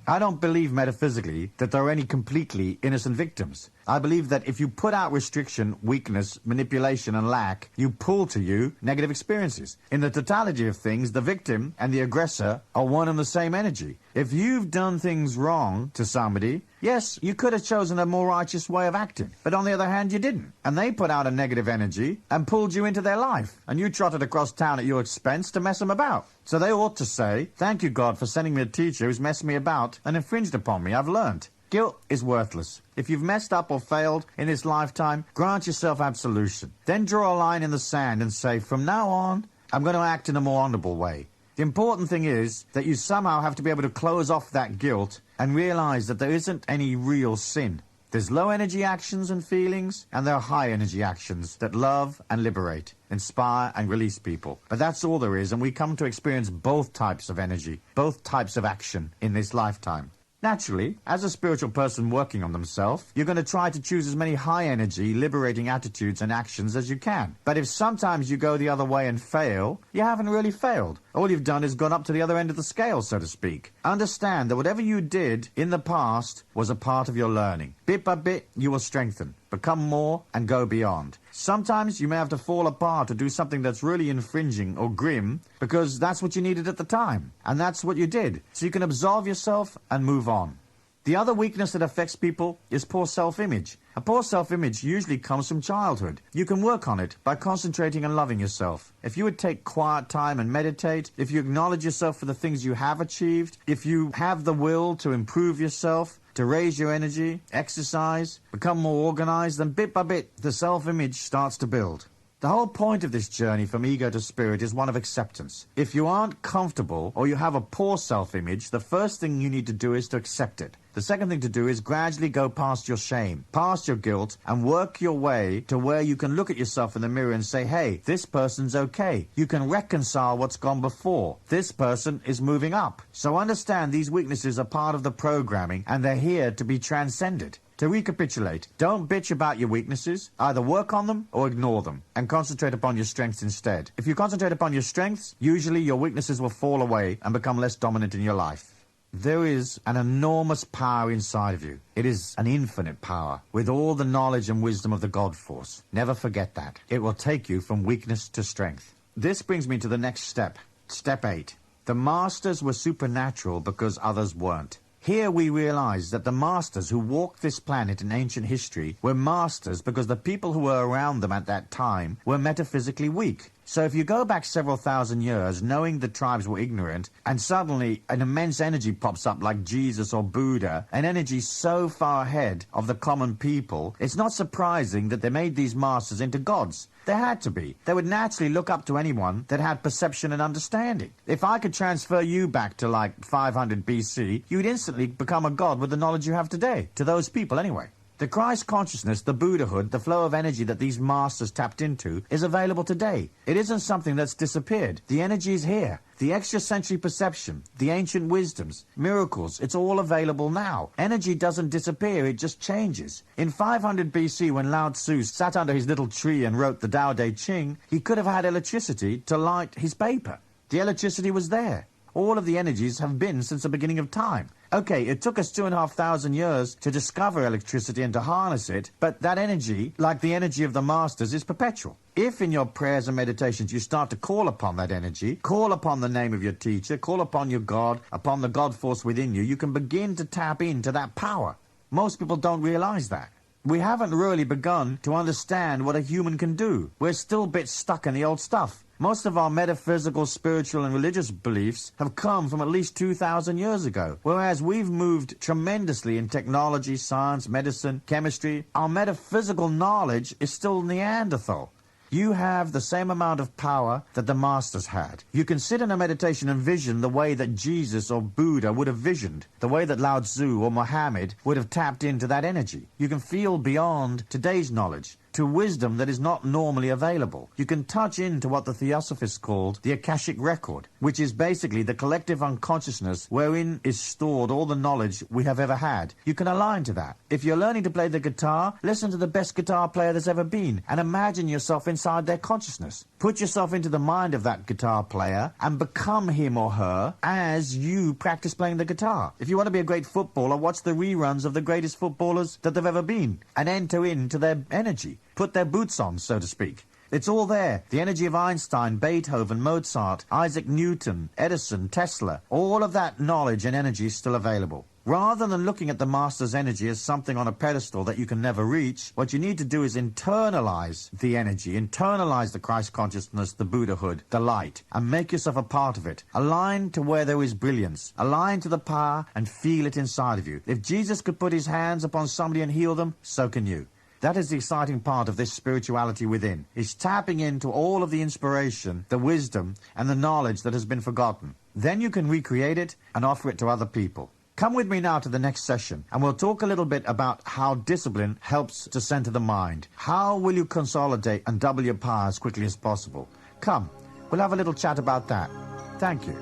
I don't believe metaphysically that there are any completely innocent victims. I believe that if you put out restriction, weakness, manipulation, and lack, you pull to you negative experiences. In the totality of things, the victim and the aggressor are one and the same energy. If you've done things wrong to somebody, yes, you could have chosen a more righteous way of acting. But on the other hand, you didn't. And they put out a negative energy and pulled you into their life. And you trotted across town at your expense to mess them about. So they ought to say, thank you, God, for sending me a teacher who's messed me about and infringed upon me. I've learned. Guilt is worthless. If you've messed up or failed in this lifetime, grant yourself absolution. Then draw a line in the sand and say, from now on, I'm going to act in a more honorable way. The important thing is that you somehow have to be able to close off that guilt and realize that there isn't any real sin. There's low-energy actions and feelings, and there are high-energy actions that love and liberate, inspire and release people. But that's all there is, and we come to experience both types of energy, both types of action in this lifetime. Naturally, as a spiritual person working on themselves, you're going to try to choose as many high-energy, liberating attitudes and actions as you can. But if sometimes you go the other way and fail, you haven't really failed. All you've done is gone up to the other end of the scale, so to speak. Understand that whatever you did in the past was a part of your learning. Bit by bit, you will strengthen, become more, and go beyond. Sometimes you may have to fall apart to do something that's really infringing or grim because that's what you needed at the time. And that's what you did. So you can absolve yourself and move on. The other weakness that affects people is poor self-image. A poor self-image usually comes from childhood. You can work on it by concentrating and loving yourself. If you would take quiet time and meditate, if you acknowledge yourself for the things you have achieved, if you have the will to improve yourself, to raise your energy, exercise, become more organized, then bit by bit the self-image starts to build. The whole point of this journey from ego to spirit is one of acceptance. If you aren't comfortable or you have a poor self-image, the first thing you need to do is to accept it. The second thing to do is gradually go past your shame, past your guilt, and work your way to where you can look at yourself in the mirror and say, hey, this person's okay. You can reconcile what's gone before. This person is moving up. So understand these weaknesses are part of the programming and they're here to be transcended. To recapitulate, don't bitch about your weaknesses. Either work on them or ignore them and concentrate upon your strengths instead. If you concentrate upon your strengths, usually your weaknesses will fall away and become less dominant in your life. There is an enormous power inside of you. It is an infinite power with all the knowledge and wisdom of the God Force. Never forget that. It will take you from weakness to strength. This brings me to the next step. Step 8. The masters were supernatural because others weren't. Here we realize that the masters who walked this planet in ancient history were masters because the people who were around them at that time were metaphysically weak. So if you go back several thousand years knowing the tribes were ignorant and suddenly an immense energy pops up like Jesus or Buddha, an energy so far ahead of the common people, it's not surprising that they made these masters into gods. There had to be. They would naturally look up to anyone that had perception and understanding. If I could transfer you back to like 500 BC, you'd instantly become a god with the knowledge you have today. To those people anyway. The Christ consciousness, the Buddhahood, the flow of energy that these masters tapped into is available today. It isn't something that's disappeared. The energy is here. The extrasensory perception, the ancient wisdoms, miracles, it's all available now. Energy doesn't disappear, it just changes. In 500 BC, when Lao Tzu sat under his little tree and wrote the Tao Te Ching, he could have had electricity to light his paper. The electricity was there. All of the energies have been since the beginning of time. Okay, it took us 2,500 years to discover electricity and to harness it, but that energy, like the energy of the masters, is perpetual. If in your prayers and meditations you start to call upon that energy, call upon the name of your teacher, call upon your God, upon the God force within you, you can begin to tap into that power. Most people don't realize that. We haven't really begun to understand what a human can do. We're still a bit stuck in the old stuff. Most of our metaphysical, spiritual and religious beliefs have come from at least 2,000 years ago, whereas we've moved tremendously in technology, science, medicine, chemistry. Our metaphysical knowledge is still Neanderthal. You have the same amount of power that the masters had. You can sit in a meditation and vision the way that Jesus or Buddha would have visioned, the way that Lao Tzu or Muhammad would have tapped into that energy. You can feel beyond today's knowledge to wisdom that is not normally available. You can touch into what the Theosophists called the Akashic Record, which is basically the collective unconsciousness wherein is stored all the knowledge we have ever had. You can align to that. If you're learning to play the guitar, listen to the best guitar player there's ever been and imagine yourself inside their consciousness. Put yourself into the mind of that guitar player and become him or her as you practice playing the guitar. If you want to be a great footballer, watch the reruns of the greatest footballers that they've ever been and enter into their energy. Put their boots on, so to speak. It's all there. The energy of Einstein, Beethoven, Mozart, Isaac Newton, Edison, Tesla. All of that knowledge and energy is still available. Rather than looking at the master's energy as something on a pedestal that you can never reach, what you need to do is internalize the energy, internalize the Christ consciousness, the Buddhahood, the light, and make yourself a part of it. Align to where there is brilliance. Align to the power and feel it inside of you. If Jesus could put his hands upon somebody and heal them, so can you. That is the exciting part of this spirituality within, is tapping into all of the inspiration, the wisdom, and the knowledge that has been forgotten. Then you can recreate it and offer it to other people. Come with me now to the next session, and we'll talk a little bit about how discipline helps to center the mind. How will you consolidate and double your power as quickly as possible? Come, we'll have a little chat about that. Thank you.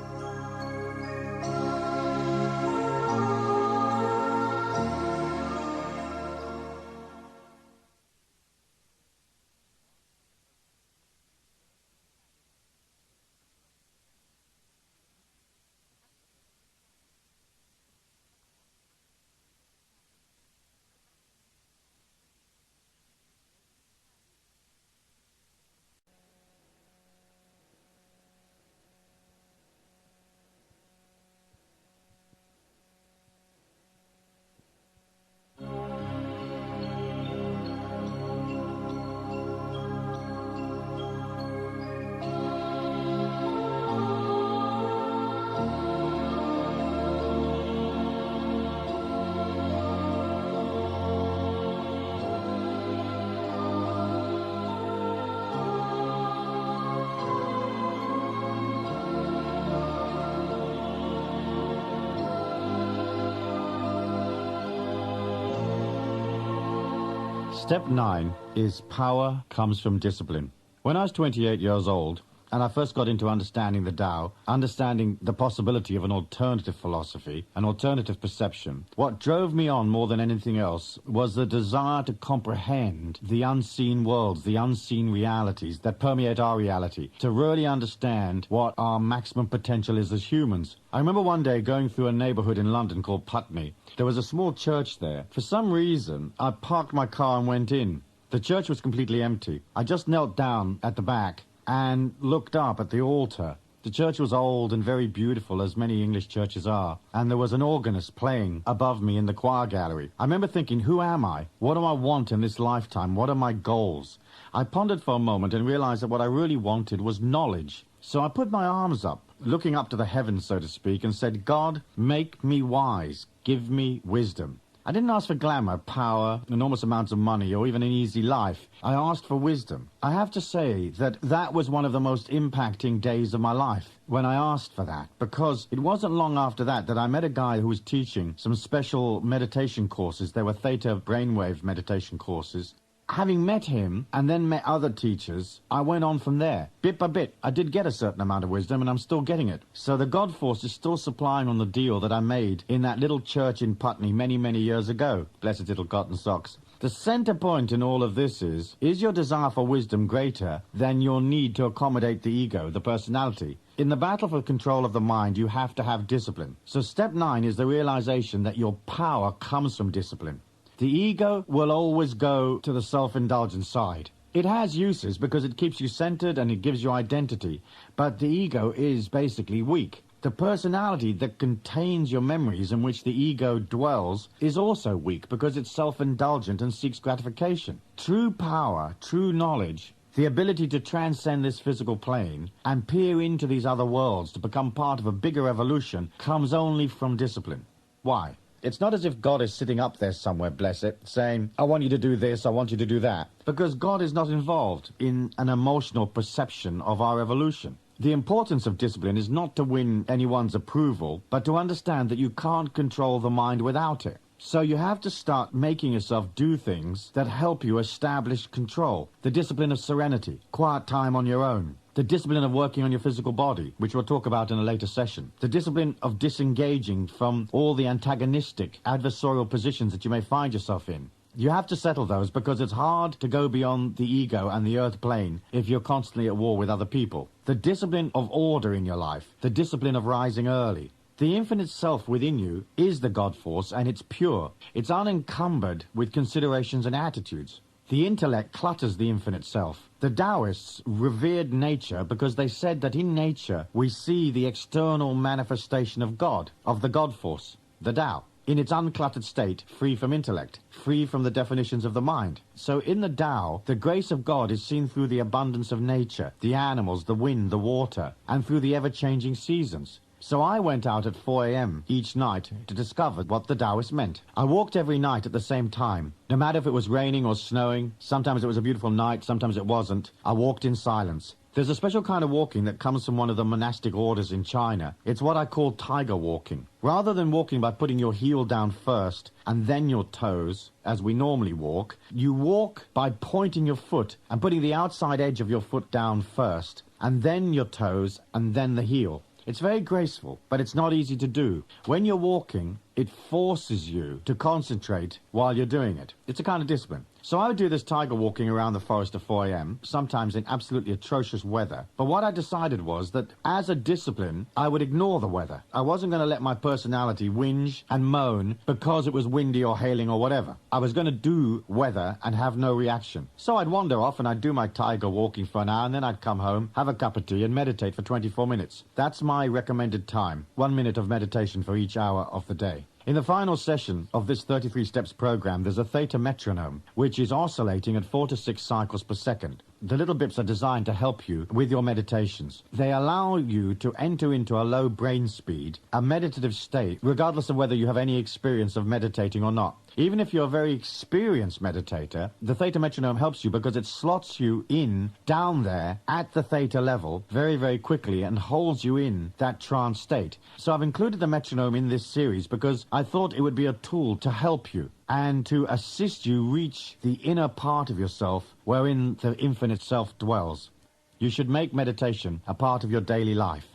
Step 9 is power comes from discipline. When I was 28 years old, and I first got into understanding the Tao, understanding the possibility of an alternative philosophy, an alternative perception, what drove me on more than anything else was the desire to comprehend the unseen worlds, the unseen realities that permeate our reality, to really understand what our maximum potential is as humans. I remember one day going through a neighborhood in London called Putney. There was a small church there. For some reason, I parked my car and went in. The church was completely empty. I just knelt down at the back and looked up at the altar. The church was old and very beautiful, as many English churches are, and there was an organist playing above me in the choir gallery. I remember thinking, who am I? What do I want in this lifetime? What are my goals? I pondered for a moment and realized that what I really wanted was knowledge. So I put my arms up, looking up to the heavens, so to speak, and said, God, make me wise. Give me wisdom. I didn't ask for glamour, power, enormous amounts of money, or even an easy life. I asked for wisdom. I have to say that that was one of the most impacting days of my life when I asked for that, because it wasn't long after that that I met a guy who was teaching some special meditation courses. They were theta brainwave meditation courses. Having met him and then met other teachers, I went on from there. Bit by bit, I did get a certain amount of wisdom, and I'm still getting it. So the God Force is still supplying on the deal that I made in that little church in Putney many, many years ago. Blessed little cotton socks. The center point in all of this is your desire for wisdom greater than your need to accommodate the ego, the personality? In the battle for control of the mind, you have to have discipline. So step 9 is the realization that your power comes from discipline. The ego will always go to the self-indulgent side. It has uses because it keeps you centered and it gives you identity, but the ego is basically weak. The personality that contains your memories in which the ego dwells is also weak because it's self-indulgent and seeks gratification. True power, true knowledge, the ability to transcend this physical plane and peer into these other worlds to become part of a bigger evolution comes only from discipline. Why? It's not as if God is sitting up there somewhere, bless it, saying, I want you to do this, I want you to do that. Because God is not involved in an emotional perception of our evolution. The importance of discipline is not to win anyone's approval, but to understand that you can't control the mind without it. So you have to start making yourself do things that help you establish control. The discipline of serenity, quiet time on your own. The discipline of working on your physical body, which we'll talk about in a later session. The discipline of disengaging from all the antagonistic, adversarial positions that you may find yourself in. You have to settle those because it's hard to go beyond the ego and the earth plane if you're constantly at war with other people. The discipline of order in your life. The discipline of rising early. The infinite self within you is the God Force, and it's pure. It's unencumbered with considerations and attitudes. The intellect clutters the infinite self. The Taoists revered nature because they said that in nature we see the external manifestation of God, of the God Force, the Tao, in its uncluttered state, free from intellect, free from the definitions of the mind. So in the Tao, the grace of God is seen through the abundance of nature, the animals, the wind, the water, and through the ever-changing seasons. So I went out at 4 a.m. each night to discover what the Taoists meant. I walked every night at the same time. No matter if it was raining or snowing, sometimes it was a beautiful night, sometimes it wasn't. I walked in silence. There's a special kind of walking that comes from one of the monastic orders in China. It's what I call tiger walking. Rather than walking by putting your heel down first and then your toes, as we normally walk, you walk by pointing your foot and putting the outside edge of your foot down first, and then your toes, and then the heel. It's very graceful, but it's not easy to do. When you're walking, it forces you to concentrate while you're doing it. It's a kind of discipline. So I would do this tiger walking around the forest at 4 a.m., sometimes in absolutely atrocious weather. But what I decided was that as a discipline, I would ignore the weather. I wasn't going to let my personality whinge and moan because it was windy or hailing or whatever. I was going to do weather and have no reaction. So I'd wander off and I'd do my tiger walking for an hour, and then I'd come home, have a cup of tea and meditate for 24 minutes. That's my recommended time. 1 minute of meditation for each hour of the day. In the final session of this 33 Steps program, there's a theta metronome, which is oscillating at 4 to 6 cycles per second. The little bips are designed to help you with your meditations. They allow you to enter into a low brain speed, a meditative state, regardless of whether you have any experience of meditating or not. Even if you're a very experienced meditator, the theta metronome helps you because it slots you in down there at the theta level very, very quickly and holds you in that trance state. So I've included the metronome in this series because I thought it would be a tool to help you. and to assist you reach the inner part of yourself wherein the infinite self dwells. You should make meditation a part of your daily life.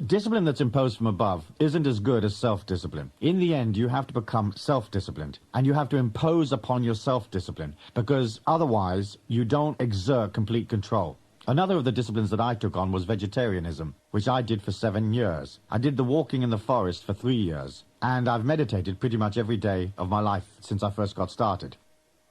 Discipline that's imposed from above isn't as good as self-discipline. In the end, you have to become self-disciplined, and you have to impose upon your self-discipline, because otherwise you don't exert complete control. Another of the disciplines that I took on was vegetarianism, which I did for 7 years. I did the walking in the forest for 3 years, and I've meditated pretty much every day of my life since I first got started.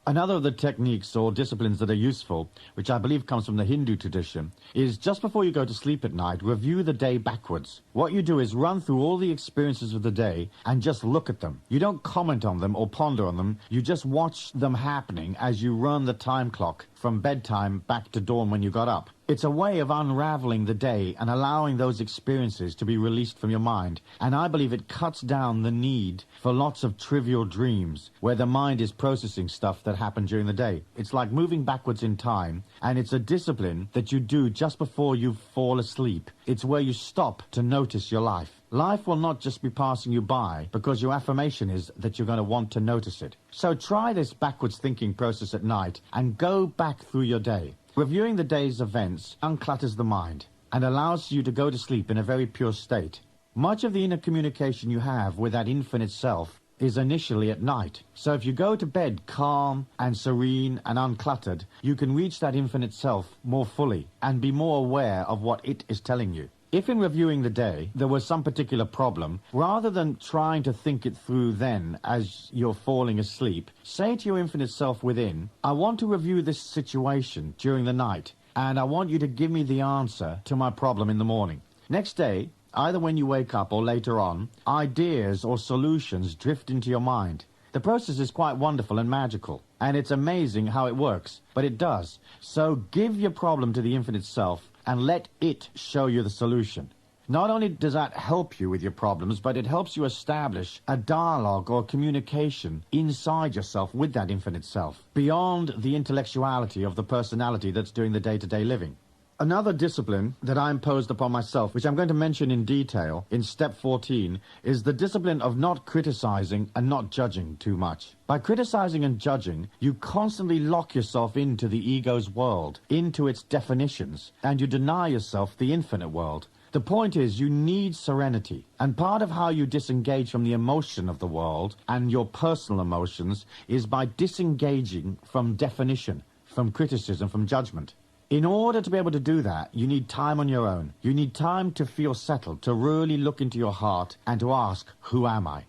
Another of the techniques or disciplines that are useful, which I believe comes from the Hindu tradition, is just before you go to sleep at night, review the day backwards. What you do is run through all the experiences of the day and just look at them. You don't comment on them or ponder on them. You just watch them happening as you run the time clock from bedtime back to dawn when you got up. It's a way of unraveling the day and allowing those experiences to be released from your mind. And I believe it cuts down the need for lots of trivial dreams where the mind is processing stuff that happened during the day. It's like moving backwards in time, and it's a discipline that you do just before you fall asleep. It's where you stop to notice your life. Life will not just be passing you by because your affirmation is that you're going to want to notice it. So try this backwards thinking process at night and go back through your day. Reviewing the day's events unclutters the mind and allows you to go to sleep in a very pure state. Much of the inner communication you have with that infinite self is initially at night. So if you go to bed calm and serene and uncluttered, you can reach that infinite self more fully and be more aware of what it is telling you. If in reviewing the day there was some particular problem, rather than trying to think it through then as you're falling asleep, say to your infinite self within, I want to review this situation during the night, and I want you to give me the answer to my problem in the morning. Next day, either when you wake up or later on, ideas or solutions drift into your mind. The process is quite wonderful and magical, and it's amazing how it works, but it does. So give your problem to the infinite self and let it show you the solution. Not only does that help you with your problems, but it helps you establish a dialogue or communication inside yourself with that infinite self, beyond the intellectuality of the personality that's doing the day-to-day living. Another discipline that I imposed upon myself, which I'm going to mention in detail in step 14, is the discipline of not criticizing and not judging too much. By criticizing and judging, you constantly lock yourself into the ego's world, into its definitions, and you deny yourself the infinite world. The point is, you need serenity, and part of how you disengage from the emotion of the world and your personal emotions is by disengaging from definition, from criticism, from judgment. In order to be able to do that, you need time on your own. You need time to feel settled, to really look into your heart and to ask, who am I?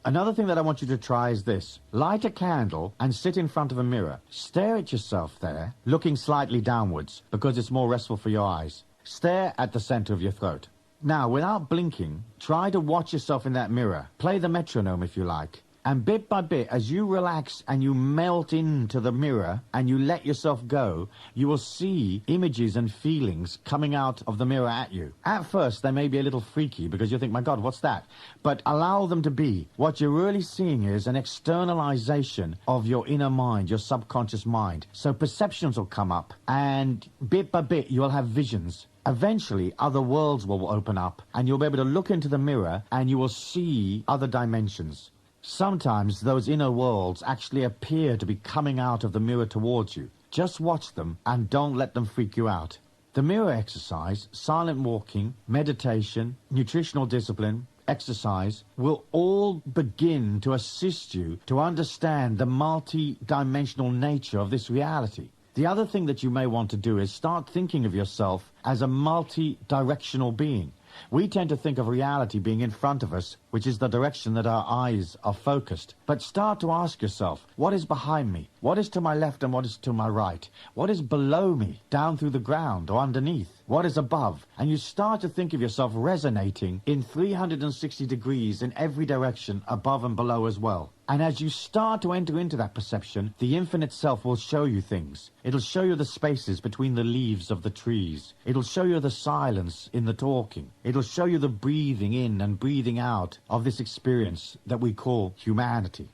Another thing that I want you to try is this. Light a candle and sit in front of a mirror. Stare at yourself there, looking slightly downwards, because it's more restful for your eyes. Stare at the center of your throat. Now, without blinking, try to watch yourself in that mirror. Play the metronome if you like. And bit by bit, as you relax and you melt into the mirror and you let yourself go, you will see images and feelings coming out of the mirror at you. At first, they may be a little freaky because you think, my God, what's that? But allow them to be. What you're really seeing is an externalization of your inner mind, your subconscious mind. So perceptions will come up, and bit by bit, you'll have visions. Eventually, other worlds will open up, and you'll be able to look into the mirror and you will see other dimensions. Sometimes those inner worlds actually appear to be coming out of the mirror towards you. Just watch them and don't let them freak you out. The mirror exercise, silent walking, meditation, nutritional discipline, exercise will all begin to assist you to understand the multi-dimensional nature of this reality. The other thing that you may want to do is start thinking of yourself as a multi-directional being. We tend to think of reality being in front of us, which is the direction that our eyes are focused. But start to ask yourself, what is behind me? What is to my left and what is to my right? What is below me, down through the ground or underneath? What is above? And you start to think of yourself resonating in 360 degrees in every direction, above and below as well. And as you start to enter into that perception, the infinite self will show you things. It'll show you the spaces between the leaves of the trees. It'll show you the silence in the talking. It'll show you the breathing in and breathing out of this experience that we call humanity.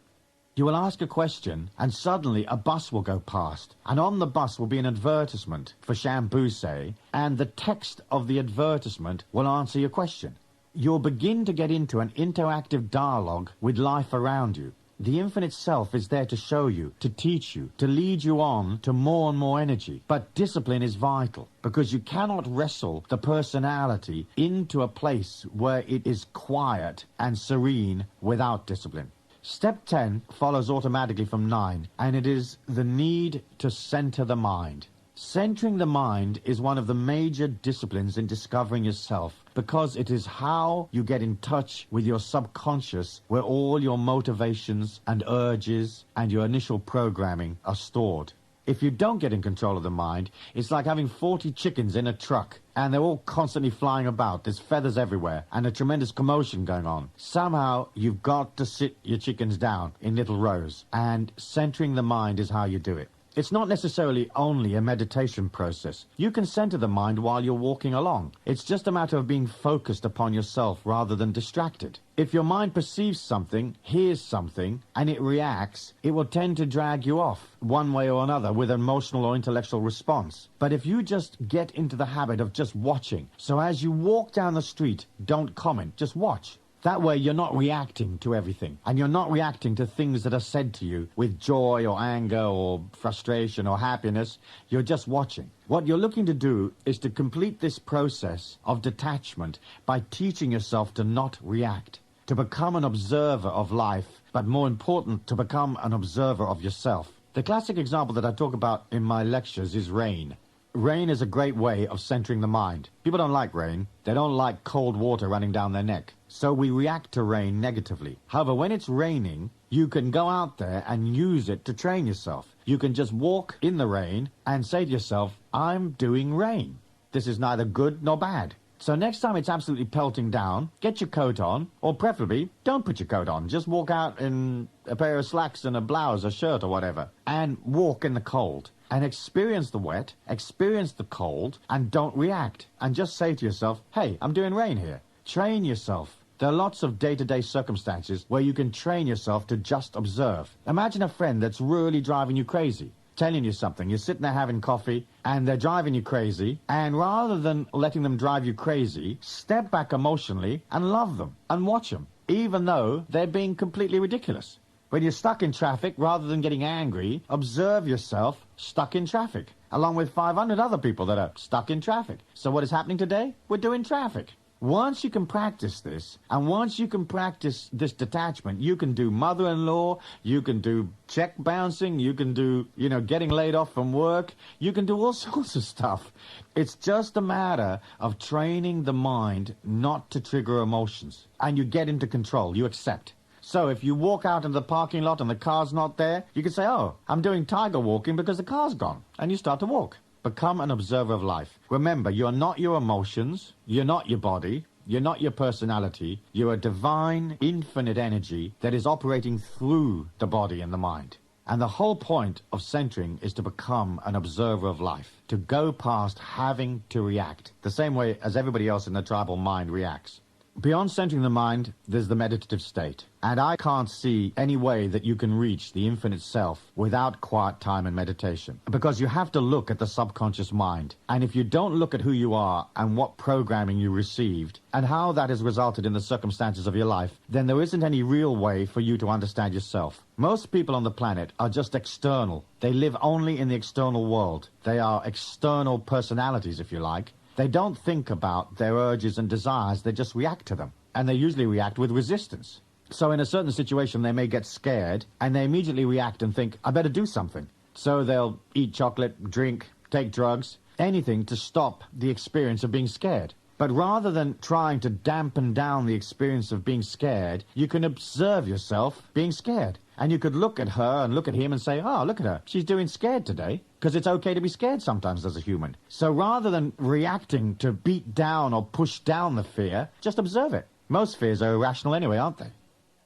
You will ask a question, and suddenly a bus will go past. And on the bus will be an advertisement for shampoo, say, and the text of the advertisement will answer your question. You'll begin to get into an interactive dialogue with life around you. The infinite self is there to show you, to teach you, to lead you on to more and more energy. But discipline is vital, because you cannot wrestle the personality into a place where it is quiet and serene without discipline. Step 10 follows automatically from 9, and it is the need to center the mind. Centering the mind is one of the major disciplines in discovering yourself, because it is how you get in touch with your subconscious, where all your motivations and urges and your initial programming are stored. If you don't get in control of the mind, it's like having 40 chickens in a truck, and they're all constantly flying about. There's feathers everywhere and a tremendous commotion going on. Somehow, you've got to sit your chickens down in little rows, and centering the mind is how you do it. It's not necessarily only a meditation process. You can center the mind while you're walking along. It's just a matter of being focused upon yourself rather than distracted. If your mind perceives something, hears something, and it reacts, it will tend to drag you off one way or another with an emotional or intellectual response. But if you just get into the habit of just watching, so as you walk down the street, don't comment, just watch. That way you're not reacting to everything, and you're not reacting to things that are said to you with joy or anger or frustration or happiness. You're just watching. What you're looking to do is to complete this process of detachment by teaching yourself to not react, to become an observer of life, but more important, to become an observer of yourself. The classic example that I talk about in my lectures is rain. Rain is a great way of centering the mind. People don't like rain. They don't like cold water running down their neck. So we react to rain negatively. However, when it's raining, you can go out there and use it to train yourself. You can just walk in the rain and say to yourself, I'm doing rain. This is neither good nor bad. So next time it's absolutely pelting down, get your coat on, or preferably, don't put your coat on. Just walk out in a pair of slacks and a blouse, a shirt or whatever, and walk in the cold. And experience the wet, experience the cold, and don't react. And just say to yourself, hey, I'm doing rain here. Train yourself. There are lots of day-to-day circumstances where you can train yourself to just observe. Imagine a friend that's really driving you crazy, telling you something. You're sitting there having coffee, and they're driving you crazy. And rather than letting them drive you crazy, step back emotionally and love them and watch them, even though they're being completely ridiculous. When you're stuck in traffic, rather than getting angry, observe yourself stuck in traffic, along with 500 other people that are stuck in traffic. So what is happening today? We're doing traffic. Once you can practice this, and once you can practice this detachment, you can do mother-in-law, you can do check bouncing, you can do, getting laid off from work, you can do all sorts of stuff. It's just a matter of training the mind not to trigger emotions, and you get into control, you accept. So if you walk out into the parking lot and the car's not there, you can say, oh, I'm doing tiger walking because the car's gone, and you start to walk. Become an observer of life. Remember, you're not your emotions, you're not your body, you're not your personality, you're a divine, infinite energy that is operating through the body and the mind. And the whole point of centering is to become an observer of life, to go past having to react, the same way as everybody else in the tribal mind reacts. Beyond centering the mind, there's the meditative state. And I can't see any way that you can reach the infinite self without quiet time and meditation. Because you have to look at the subconscious mind. And if you don't look at who you are and what programming you received and how that has resulted in the circumstances of your life, then there isn't any real way for you to understand yourself. Most people on the planet are just external. They live only in the external world. They are external personalities, if you like. They don't think about their urges and desires, they just react to them. And they usually react with resistance. So in a certain situation, they may get scared, and they immediately react and think, I better do something. So they'll eat chocolate, drink, take drugs, anything to stop the experience of being scared. But rather than trying to dampen down the experience of being scared, you can observe yourself being scared. And you could look at her and look at him and say, oh, look at her, she's doing scared today. Because it's okay to be scared sometimes as a human. So rather than reacting to beat down or push down the fear, just observe it. Most fears are irrational anyway, aren't they?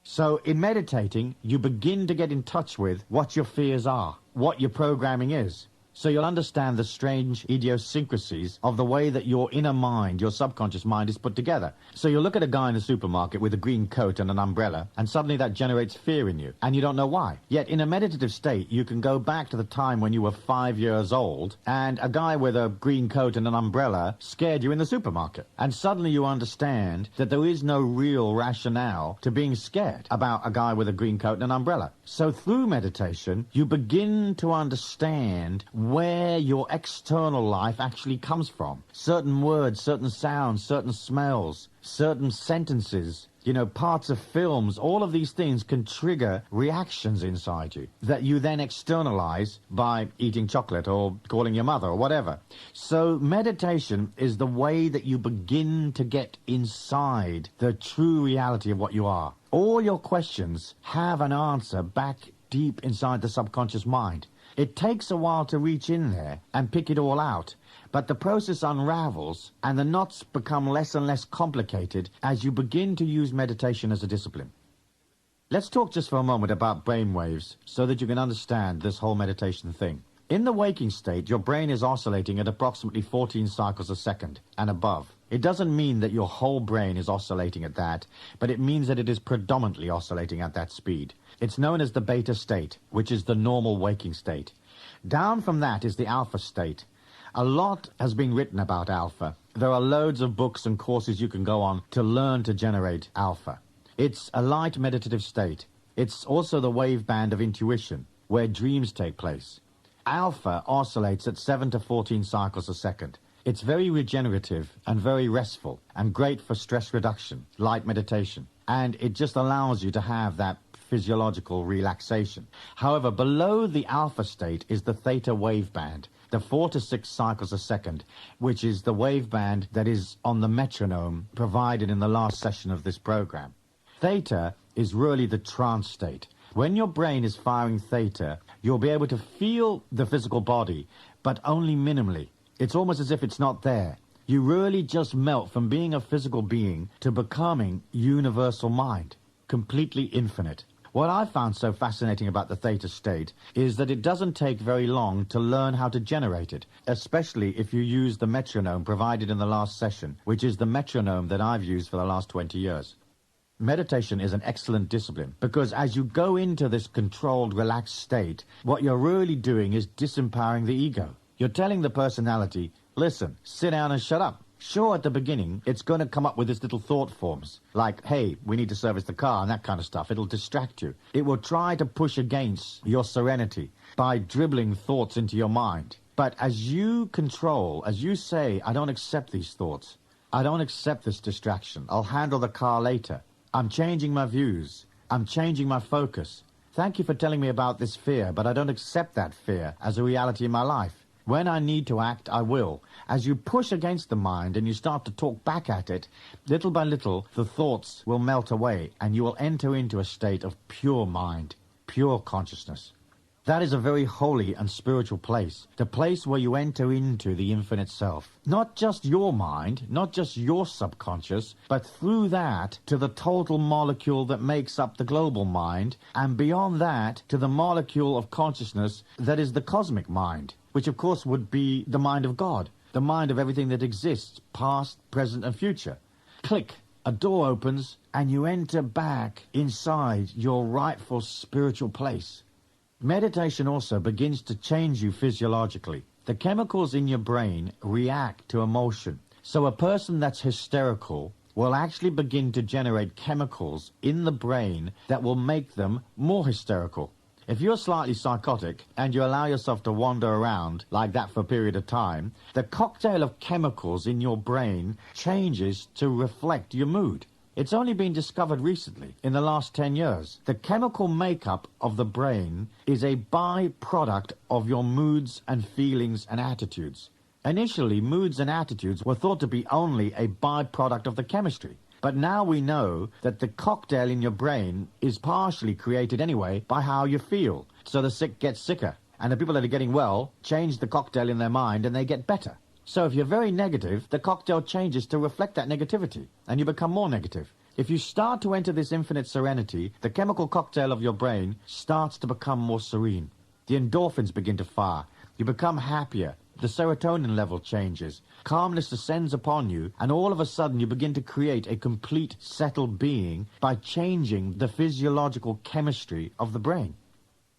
So in meditating, you begin to get in touch with what your fears are, what your programming is. So you'll understand the strange idiosyncrasies of the way that your inner mind, your subconscious mind, is put together. So you'll look at a guy in the supermarket with a green coat and an umbrella, and suddenly that generates fear in you, and you don't know why. Yet in a meditative state, you can go back to the time when you were 5 years old, and a guy with a green coat and an umbrella scared you in the supermarket. And suddenly you understand that there is no real rationale to being scared about a guy with a green coat and an umbrella. So through meditation, you begin to understand where your external life actually comes from. Certain words, certain sounds, certain smells, certain sentences, parts of films, all of these things can trigger reactions inside you that you then externalize by eating chocolate or calling your mother or whatever. So meditation is the way that you begin to get inside the true reality of what you are. All your questions have an answer back deep inside the subconscious mind. It takes a while to reach in there and pick it all out, but the process unravels and the knots become less and less complicated as you begin to use meditation as a discipline. Let's talk just for a moment about brainwaves so that you can understand this whole meditation thing. In the waking state, your brain is oscillating at approximately 14 cycles a second and above. It doesn't mean that your whole brain is oscillating at that, but it means that it is predominantly oscillating at that speed. It's known as the beta state, which is the normal waking state. Down from that is the alpha state. A lot has been written about alpha. There are loads of books and courses you can go on to learn to generate alpha. It's a light meditative state. It's also the wave band of intuition, where dreams take place. Alpha oscillates at 7 to 14 cycles a second. It's very regenerative and very restful and great for stress reduction, light meditation. And it just allows you to have that physiological relaxation. However, below the alpha state is the theta wave band, the 4 to 6 cycles a second, which is the wave band that is on the metronome provided in the last session of this program. Theta is really the trance state. When your brain is firing theta, you'll be able to feel the physical body, but only minimally. It's almost as if it's not there. You really just melt from being a physical being to becoming universal mind, completely infinite. What I found so fascinating about the theta state is that it doesn't take very long to learn how to generate it, especially if you use the metronome provided in the last session, which is the metronome that I've used for the last 20 years. Meditation is an excellent discipline because as you go into this controlled, relaxed state, what you're really doing is disempowering the ego. You're telling the personality, listen, sit down and shut up. Sure, at the beginning, it's going to come up with its little thought forms, like, hey, we need to service the car and that kind of stuff. It'll distract you. It will try to push against your serenity by dribbling thoughts into your mind. But as you control, as you say, I don't accept these thoughts. I don't accept this distraction. I'll handle the car later. I'm changing my views. I'm changing my focus. Thank you for telling me about this fear, but I don't accept that fear as a reality in my life. When I need to act, I will. As you push against the mind and you start to talk back at it, little by little, the thoughts will melt away and you will enter into a state of pure mind, pure consciousness. That is a very holy and spiritual place, the place where you enter into the infinite self. Not just your mind, not just your subconscious, but through that to the total molecule that makes up the global mind, and beyond that to the molecule of consciousness that is the cosmic mind, which of course would be the mind of God, the mind of everything that exists, past, present, and future. Click, a door opens, and you enter back inside your rightful spiritual place. Meditation also begins to change you physiologically. The chemicals in your brain react to emotion. So a person that's hysterical will actually begin to generate chemicals in the brain that will make them more hysterical. If you're slightly psychotic and you allow yourself to wander around like that for a period of time, the cocktail of chemicals in your brain changes to reflect your mood. It's only been discovered recently, in the last 10 years. The chemical makeup of the brain is a byproduct of your moods and feelings and attitudes. Initially, moods and attitudes were thought to be only a byproduct of the chemistry. But now we know that the cocktail in your brain is partially created anyway by how you feel. So the sick get sicker, and the people that are getting well change the cocktail in their mind and they get better. So if you're very negative, the cocktail changes to reflect that negativity, and you become more negative. If you start to enter this infinite serenity, the chemical cocktail of your brain starts to become more serene. The endorphins begin to fire. You become happier. The serotonin level changes. Calmness descends upon you, and all of a sudden you begin to create a complete, settled being by changing the physiological chemistry of the brain.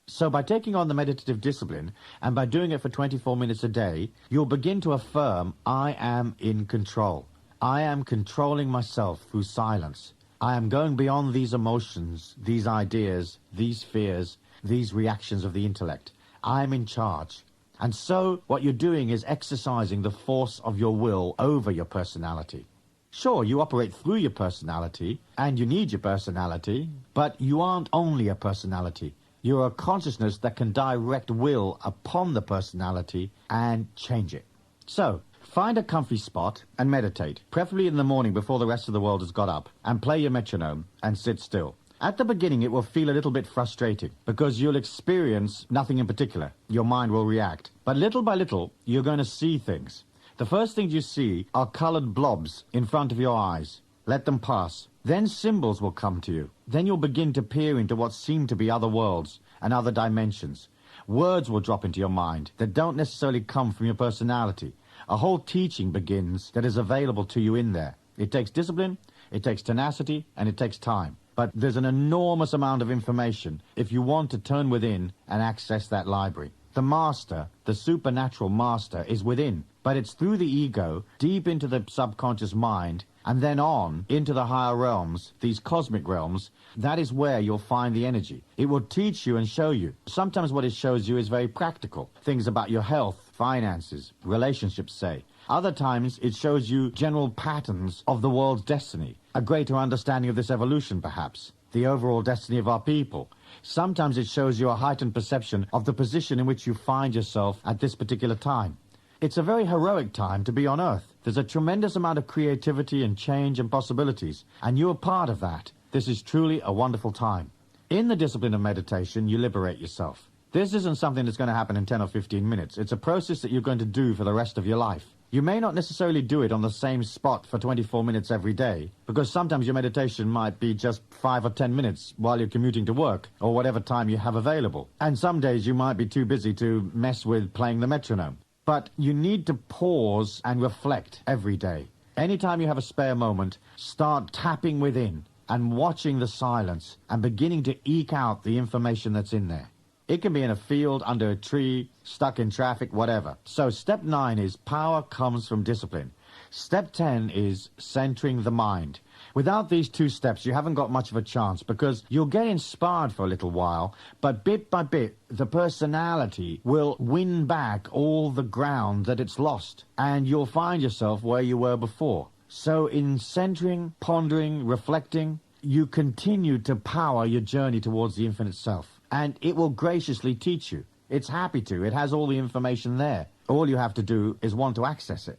So by taking on the meditative discipline, and by doing it for 24 minutes a day, you'll begin to affirm, I am in control. I am controlling myself through silence. I am going beyond these emotions, these ideas, these fears, these reactions of the intellect. I am in charge. And so what you're doing is exercising the force of your will over your personality. Sure, you operate through your personality, and you need your personality, but you aren't only a personality. You're a consciousness that can direct will upon the personality and change it. So, find a comfy spot and meditate, preferably in the morning before the rest of the world has got up, and play your metronome and sit still. At the beginning, it will feel a little bit frustrating because you'll experience nothing in particular. Your mind will react. But little by little, you're going to see things. The first things you see are colored blobs in front of your eyes. Let them pass. Then symbols will come to you. Then you'll begin to peer into what seem to be other worlds and other dimensions. Words will drop into your mind that don't necessarily come from your personality. A whole teaching begins that is available to you in there. It takes discipline, it takes tenacity, and it takes time. But there's an enormous amount of information if you want to turn within and access that library. The master, the supernatural master, is within, but it's through the ego, deep into the subconscious mind, and then on into the higher realms, these cosmic realms. That is where you'll find the energy. It will teach you and show you. Sometimes what it shows you is very practical. Things about your health, finances, relationships, say. Other times it shows you general patterns of the world's destiny. A greater understanding of this evolution, perhaps. The overall destiny of our people. Sometimes it shows you a heightened perception of the position in which you find yourself at this particular time. It's a very heroic time to be on Earth. There's a tremendous amount of creativity and change and possibilities, and you're part of that. This is truly a wonderful time. In the discipline of meditation, you liberate yourself. This isn't something that's going to happen in 10 or 15 minutes. It's a process that you're going to do for the rest of your life. You may not necessarily do it on the same spot for 24 minutes every day, because sometimes your meditation might be just 5 or 10 minutes while you're commuting to work, or whatever time you have available. And some days you might be too busy to mess with playing the metronome. But you need to pause and reflect every day. Anytime you have a spare moment, start tapping within and watching the silence and beginning to eke out the information that's in there. It can be in a field, under a tree, stuck in traffic, whatever. So step 9 is power comes from discipline. Step 10 is centering the mind. Without these 2 steps, you haven't got much of a chance, because you'll get inspired for a little while, but bit by bit, the personality will win back all the ground that it's lost, and you'll find yourself where you were before. So in centering, pondering, reflecting, you continue to power your journey towards the infinite self, and it will graciously teach you. It's happy to. It has all the information there. All you have to do is want to access it.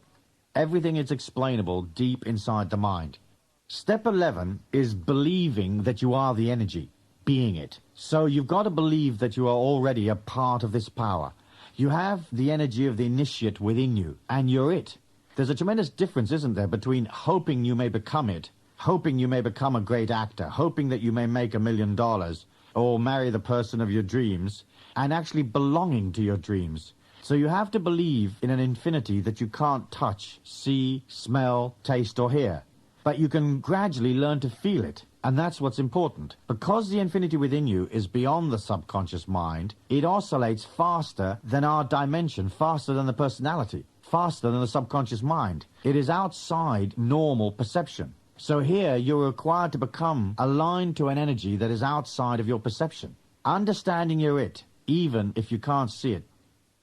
Everything is explainable deep inside the mind. Step 11 is believing that you are the energy, being it. So you've got to believe that you are already a part of this power. You have the energy of the initiate within you, and you're it. There's a tremendous difference, isn't there, between hoping you may become it, hoping you may become a great actor, hoping that you may make $1 million, or marry the person of your dreams, and actually belonging to your dreams. So you have to believe in an infinity that you can't touch, see, smell, taste, or hear. But you can gradually learn to feel it, and that's what's important. Because the infinity within you is beyond the subconscious mind, it oscillates faster than our dimension, faster than the personality, faster than the subconscious mind. It is outside normal perception. So here you're required to become aligned to an energy that is outside of your perception, understanding you're it, even if you can't see it.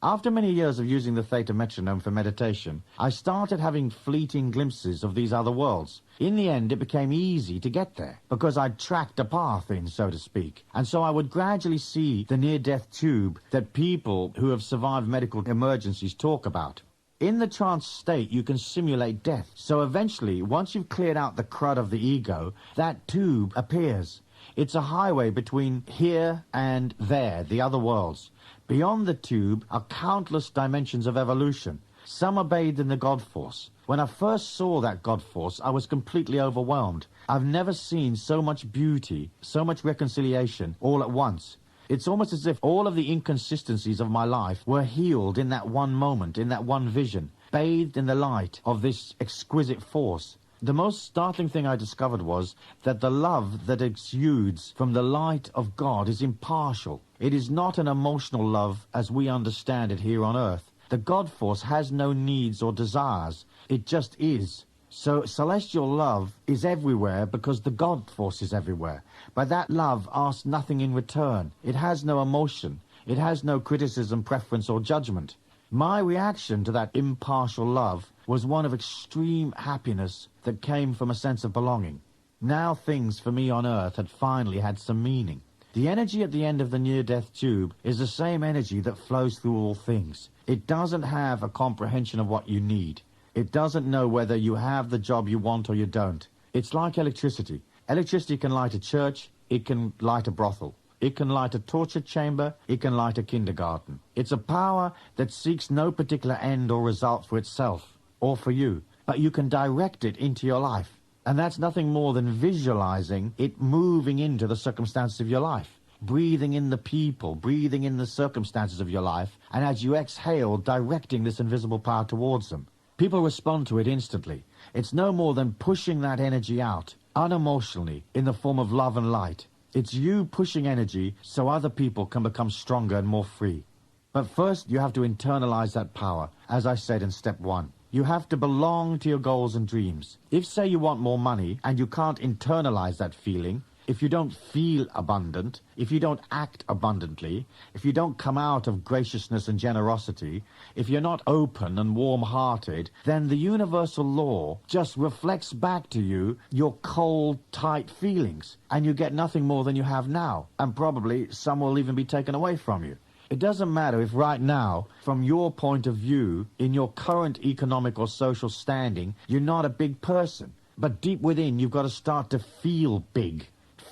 After many years of using the theta metronome for meditation, I started having fleeting glimpses of these other worlds. In the end, it became easy to get there, because I'd tracked a path in, so to speak. And so I would gradually see the near-death tube that people who have survived medical emergencies talk about. In the trance state, you can simulate death. So eventually, once you've cleared out the crud of the ego, that tube appears. It's a highway between here and there, the other worlds. Beyond the tube are countless dimensions of evolution. Some are bathed in the God Force. When I first saw that God Force, I was completely overwhelmed. I've never seen so much beauty, so much reconciliation, all at once. It's almost as if all of the inconsistencies of my life were healed in that one moment, in that one vision, bathed in the light of this exquisite force. The most startling thing I discovered was that the love that exudes from the light of God is impartial. It is not an emotional love as we understand it here on earth. The God force has no needs or desires. It just is. So celestial love is everywhere because the God force is everywhere. But that love asks nothing in return. It has no emotion. It has no criticism, preference, or judgment. My reaction to that impartial love was one of extreme happiness that came from a sense of belonging. Now things for me on earth had finally had some meaning. The energy at the end of the near-death tube is the same energy that flows through all things. It doesn't have a comprehension of what you need. It doesn't know whether you have the job you want or you don't. It's like electricity. Electricity can light a church, it can light a brothel. It can light a torture chamber, it can light a kindergarten. It's a power that seeks no particular end or result for itself, or for you, but you can direct it into your life. And that's nothing more than visualizing it moving into the circumstances of your life. Breathing in the people, breathing in the circumstances of your life, and as you exhale, directing this invisible power towards them. People respond to it instantly. It's no more than pushing that energy out, unemotionally, in the form of love and light. It's you pushing energy so other people can become stronger and more free. But first, you have to internalize that power, as I said in step 1. You have to belong to your goals and dreams. If, say, you want more money and you can't internalize that feeling, if you don't feel abundant, if you don't act abundantly, if you don't come out of graciousness and generosity, if you're not open and warm-hearted, then the universal law just reflects back to you your cold, tight feelings, and you get nothing more than you have now, and probably some will even be taken away from you. It doesn't matter if right now, from your point of view, in your current economic or social standing, you're not a big person, but deep within you've got to start to feel big.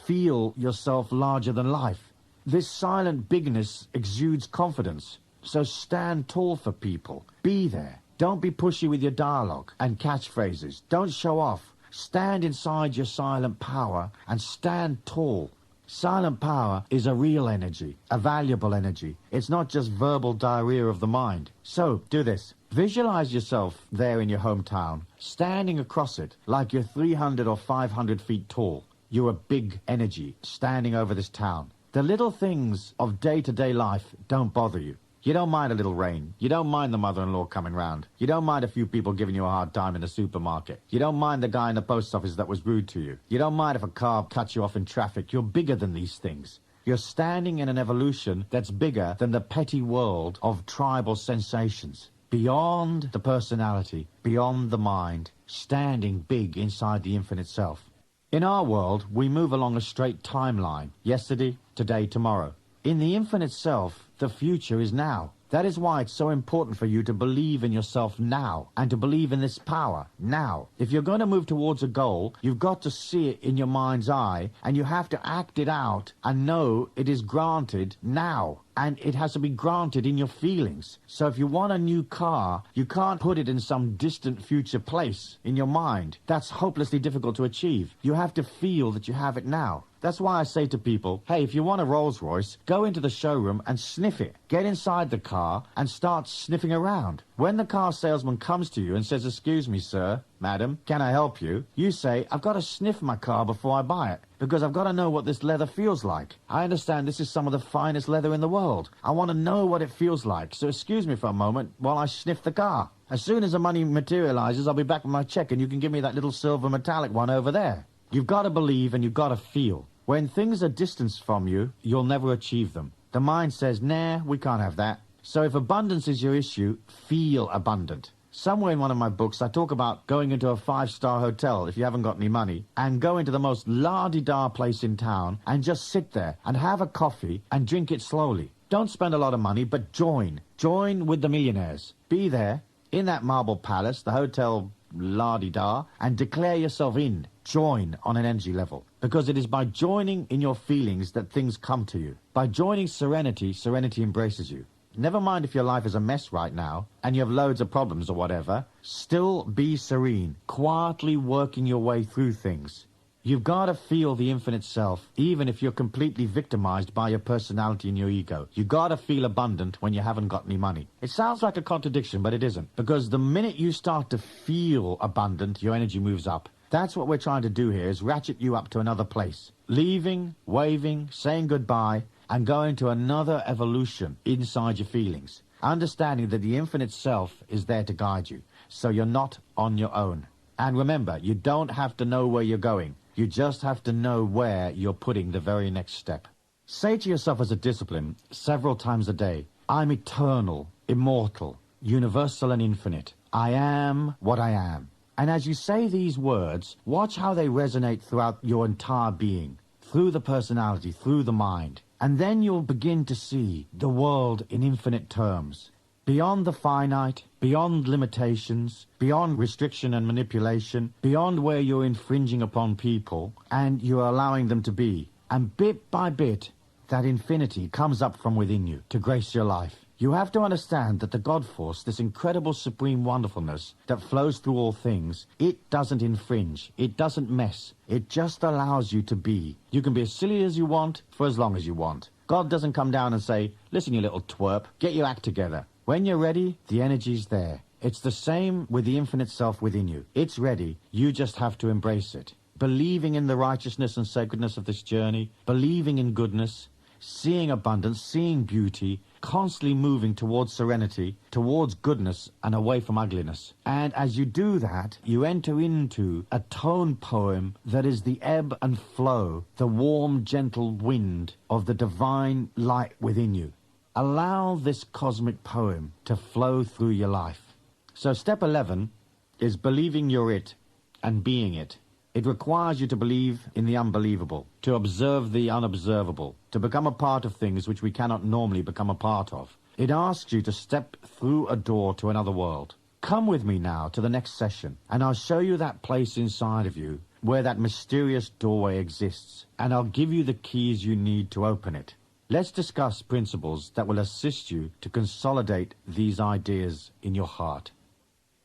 Feel yourself larger than life. This silent bigness exudes confidence. So stand tall for people. Be there. Don't be pushy with your dialogue and catchphrases. Don't show off. Stand inside your silent power and stand tall. Silent power is a real energy, a valuable energy. It's not just verbal diarrhea of the mind. So do this. Visualize yourself there in your hometown, standing across it like you're 300 or 500 feet tall. You're a big energy standing over this town. The little things of day-to-day life don't bother you. You don't mind a little rain. You don't mind the mother-in-law coming round. You don't mind a few people giving you a hard time in the supermarket. You don't mind the guy in the post office that was rude to you. You don't mind if a car cuts you off in traffic. You're bigger than these things. You're standing in an evolution that's bigger than the petty world of tribal sensations. Beyond the personality, beyond the mind, standing big inside the infinite self. In our world, we move along a straight timeline, yesterday, today, tomorrow. In the infinite self, the future is now. That is why it's so important for you to believe in yourself now, and to believe in this power now. If you're going to move towards a goal, you've got to see it in your mind's eye, and you have to act it out and know it is granted now. And it has to be granted in your feelings. So if you want a new car, you can't put it in some distant future place in your mind. That's hopelessly difficult to achieve. You have to feel that you have it now. That's why I say to people, hey, if you want a Rolls Royce, go into the showroom and sniff it. Get inside the car and start sniffing around. When the car salesman comes to you and says, excuse me, sir, madam, can I help you? You say, I've got to sniff my car before I buy it, because I've got to know what this leather feels like. I understand this is some of the finest leather in the world. I want to know what it feels like, so excuse me for a moment while I sniff the car. As soon as the money materializes, I'll be back with my check and you can give me that little silver metallic one over there. You've got to believe and you've got to feel. When things are distanced from you, you'll never achieve them. The mind says, nah, we can't have that. So if abundance is your issue, feel abundant. Somewhere in one of my books, I talk about going into a 5-star hotel if you haven't got any money, and go into the most la-di-da place in town and just sit there and have a coffee and drink it slowly. Don't spend a lot of money, but join. Join with the millionaires. Be there in that marble palace, the hotel la-di-da, and declare yourself in. Join on an energy level. Because it is by joining in your feelings that things come to you. By joining serenity, serenity embraces you. Never mind if your life is a mess right now, and you have loads of problems or whatever, still be serene, quietly working your way through things. You've got to feel the infinite self, even if you're completely victimized by your personality and your ego. You've got to feel abundant when you haven't got any money. It sounds like a contradiction, but it isn't. Because the minute you start to feel abundant, your energy moves up. That's what we're trying to do here, is ratchet you up to another place. Leaving, waving, saying goodbye, and going to another evolution inside your feelings. Understanding that the infinite self is there to guide you, so you're not on your own. And remember, you don't have to know where you're going. You just have to know where you're putting the very next step. Say to yourself as a discipline, several times a day, I'm eternal, immortal, universal and infinite. I am what I am. And as you say these words, watch how they resonate throughout your entire being, through the personality, through the mind. And then you'll begin to see the world in infinite terms. Beyond the finite, beyond limitations, beyond restriction and manipulation, beyond where you're infringing upon people and you're allowing them to be. And bit by bit, that infinity comes up from within you to grace your life. You have to understand that the God Force, this incredible supreme wonderfulness that flows through all things, it doesn't infringe, it doesn't mess, it just allows you to be. You can be as silly as you want for as long as you want. God doesn't come down and say, listen, you little twerp, get your act together. When you're ready, the energy's there. It's the same with the infinite self within you. It's ready, you just have to embrace it. Believing in the righteousness and sacredness of this journey, believing in goodness, seeing abundance, seeing beauty, constantly moving towards serenity, towards goodness and away from ugliness. And as you do that, you enter into a tone poem that is the ebb and flow, the warm, gentle wind of the divine light within you. Allow this cosmic poem to flow through your life. So step 11 is believing you're it and being it. It requires you to believe in the unbelievable, to observe the unobservable, to become a part of things which we cannot normally become a part of. It asks you to step through a door to another world. Come with me now to the next session, and I'll show you that place inside of you where that mysterious doorway exists, and I'll give you the keys you need to open it. Let's discuss principles that will assist you to consolidate these ideas in your heart.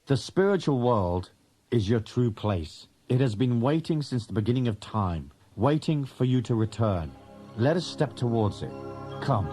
The spiritual world is your true place. It has been waiting since the beginning of time, waiting for you to return. Let us step towards it. Come.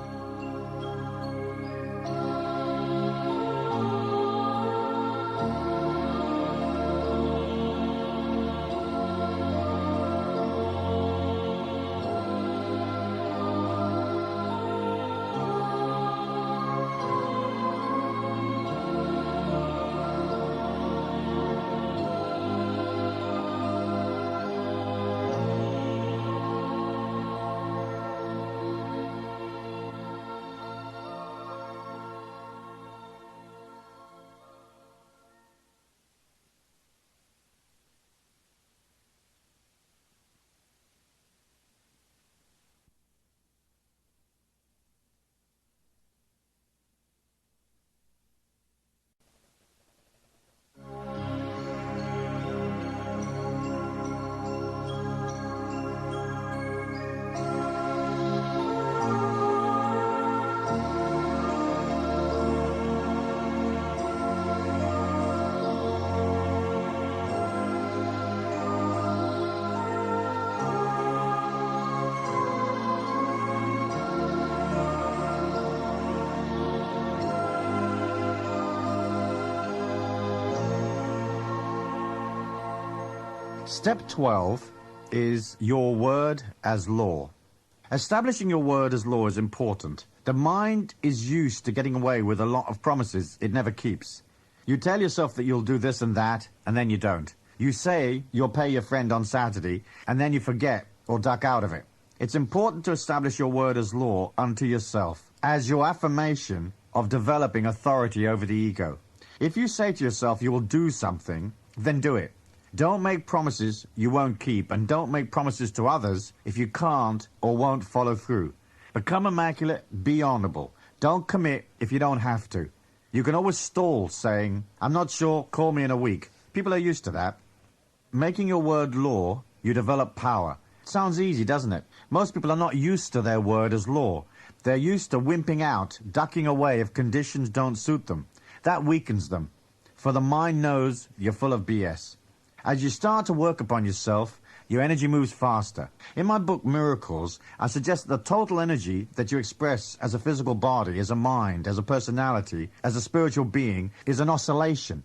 Step 12 is your word as law. Establishing your word as law is important. The mind is used to getting away with a lot of promises it never keeps. You tell yourself that you'll do this and that, and then you don't. You say you'll pay your friend on Saturday, and then you forget or duck out of it. It's important to establish your word as law unto yourself, as your affirmation of developing authority over the ego. If you say to yourself you will do something, then do it. Don't make promises you won't keep, and don't make promises to others if you can't or won't follow through. Become immaculate, be honorable. Don't commit if you don't have to. You can always stall saying, I'm not sure, call me in a week. People are used to that. Making your word law, you develop power. Sounds easy, doesn't it? Most people are not used to their word as law. They're used to wimping out, ducking away if conditions don't suit them. That weakens them, for the mind knows you're full of BS. As you start to work upon yourself, your energy moves faster. In my book, Miracles, I suggest that the total energy that you express as a physical body, as a mind, as a personality, as a spiritual being, is an oscillation.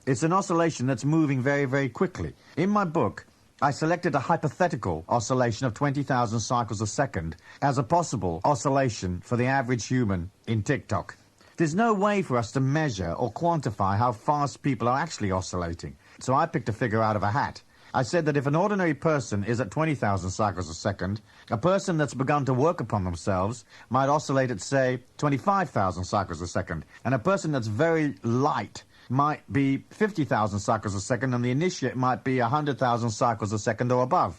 It's an oscillation that's moving very, very quickly. In my book, I selected a hypothetical oscillation of 20,000 cycles a second as a possible oscillation for the average human in TikTok. There's no way for us to measure or quantify how fast people are actually oscillating. So I picked a figure out of a hat. I said that if an ordinary person is at 20,000 cycles a second, a person that's begun to work upon themselves might oscillate at, say, 25,000 cycles a second. And a person that's very light might be 50,000 cycles a second, and the initiate might be 100,000 cycles a second or above.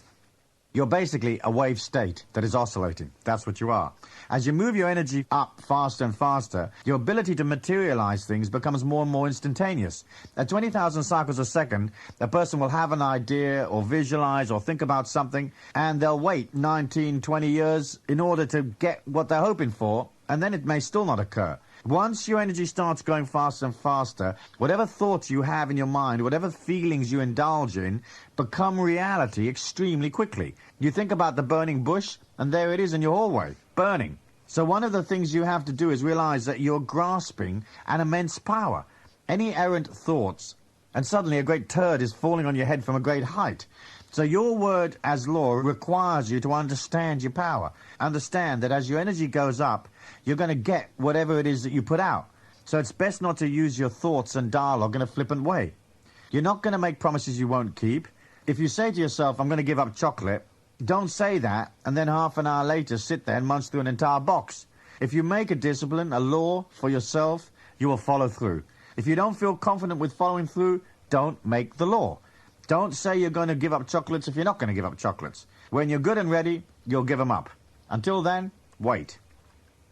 You're basically a wave state that is oscillating. That's what you are. As you move your energy up faster and faster, your ability to materialize things becomes more and more instantaneous. At 20,000 cycles a second, a person will have an idea or visualize or think about something, and they'll wait 19, 20 years in order to get what they're hoping for, and then it may still not occur. Once your energy starts going faster and faster, whatever thoughts you have in your mind, whatever feelings you indulge in, become reality extremely quickly. You think about the burning bush, and there it is in your hallway, burning. So one of the things you have to do is realize that you're grasping an immense power. Any errant thoughts, and suddenly a great turd is falling on your head from a great height. So your word as law requires you to understand your power. Understand that as your energy goes up, you're going to get whatever it is that you put out. So it's best not to use your thoughts and dialogue in a flippant way. You're not going to make promises you won't keep. If you say to yourself, I'm going to give up chocolate, don't say that and then half an hour later sit there and munch through an entire box. If you make a discipline, a law for yourself, you will follow through. If you don't feel confident with following through, don't make the law. Don't say you're going to give up chocolates if you're not going to give up chocolates. When you're good and ready, you'll give them up. Until then, wait.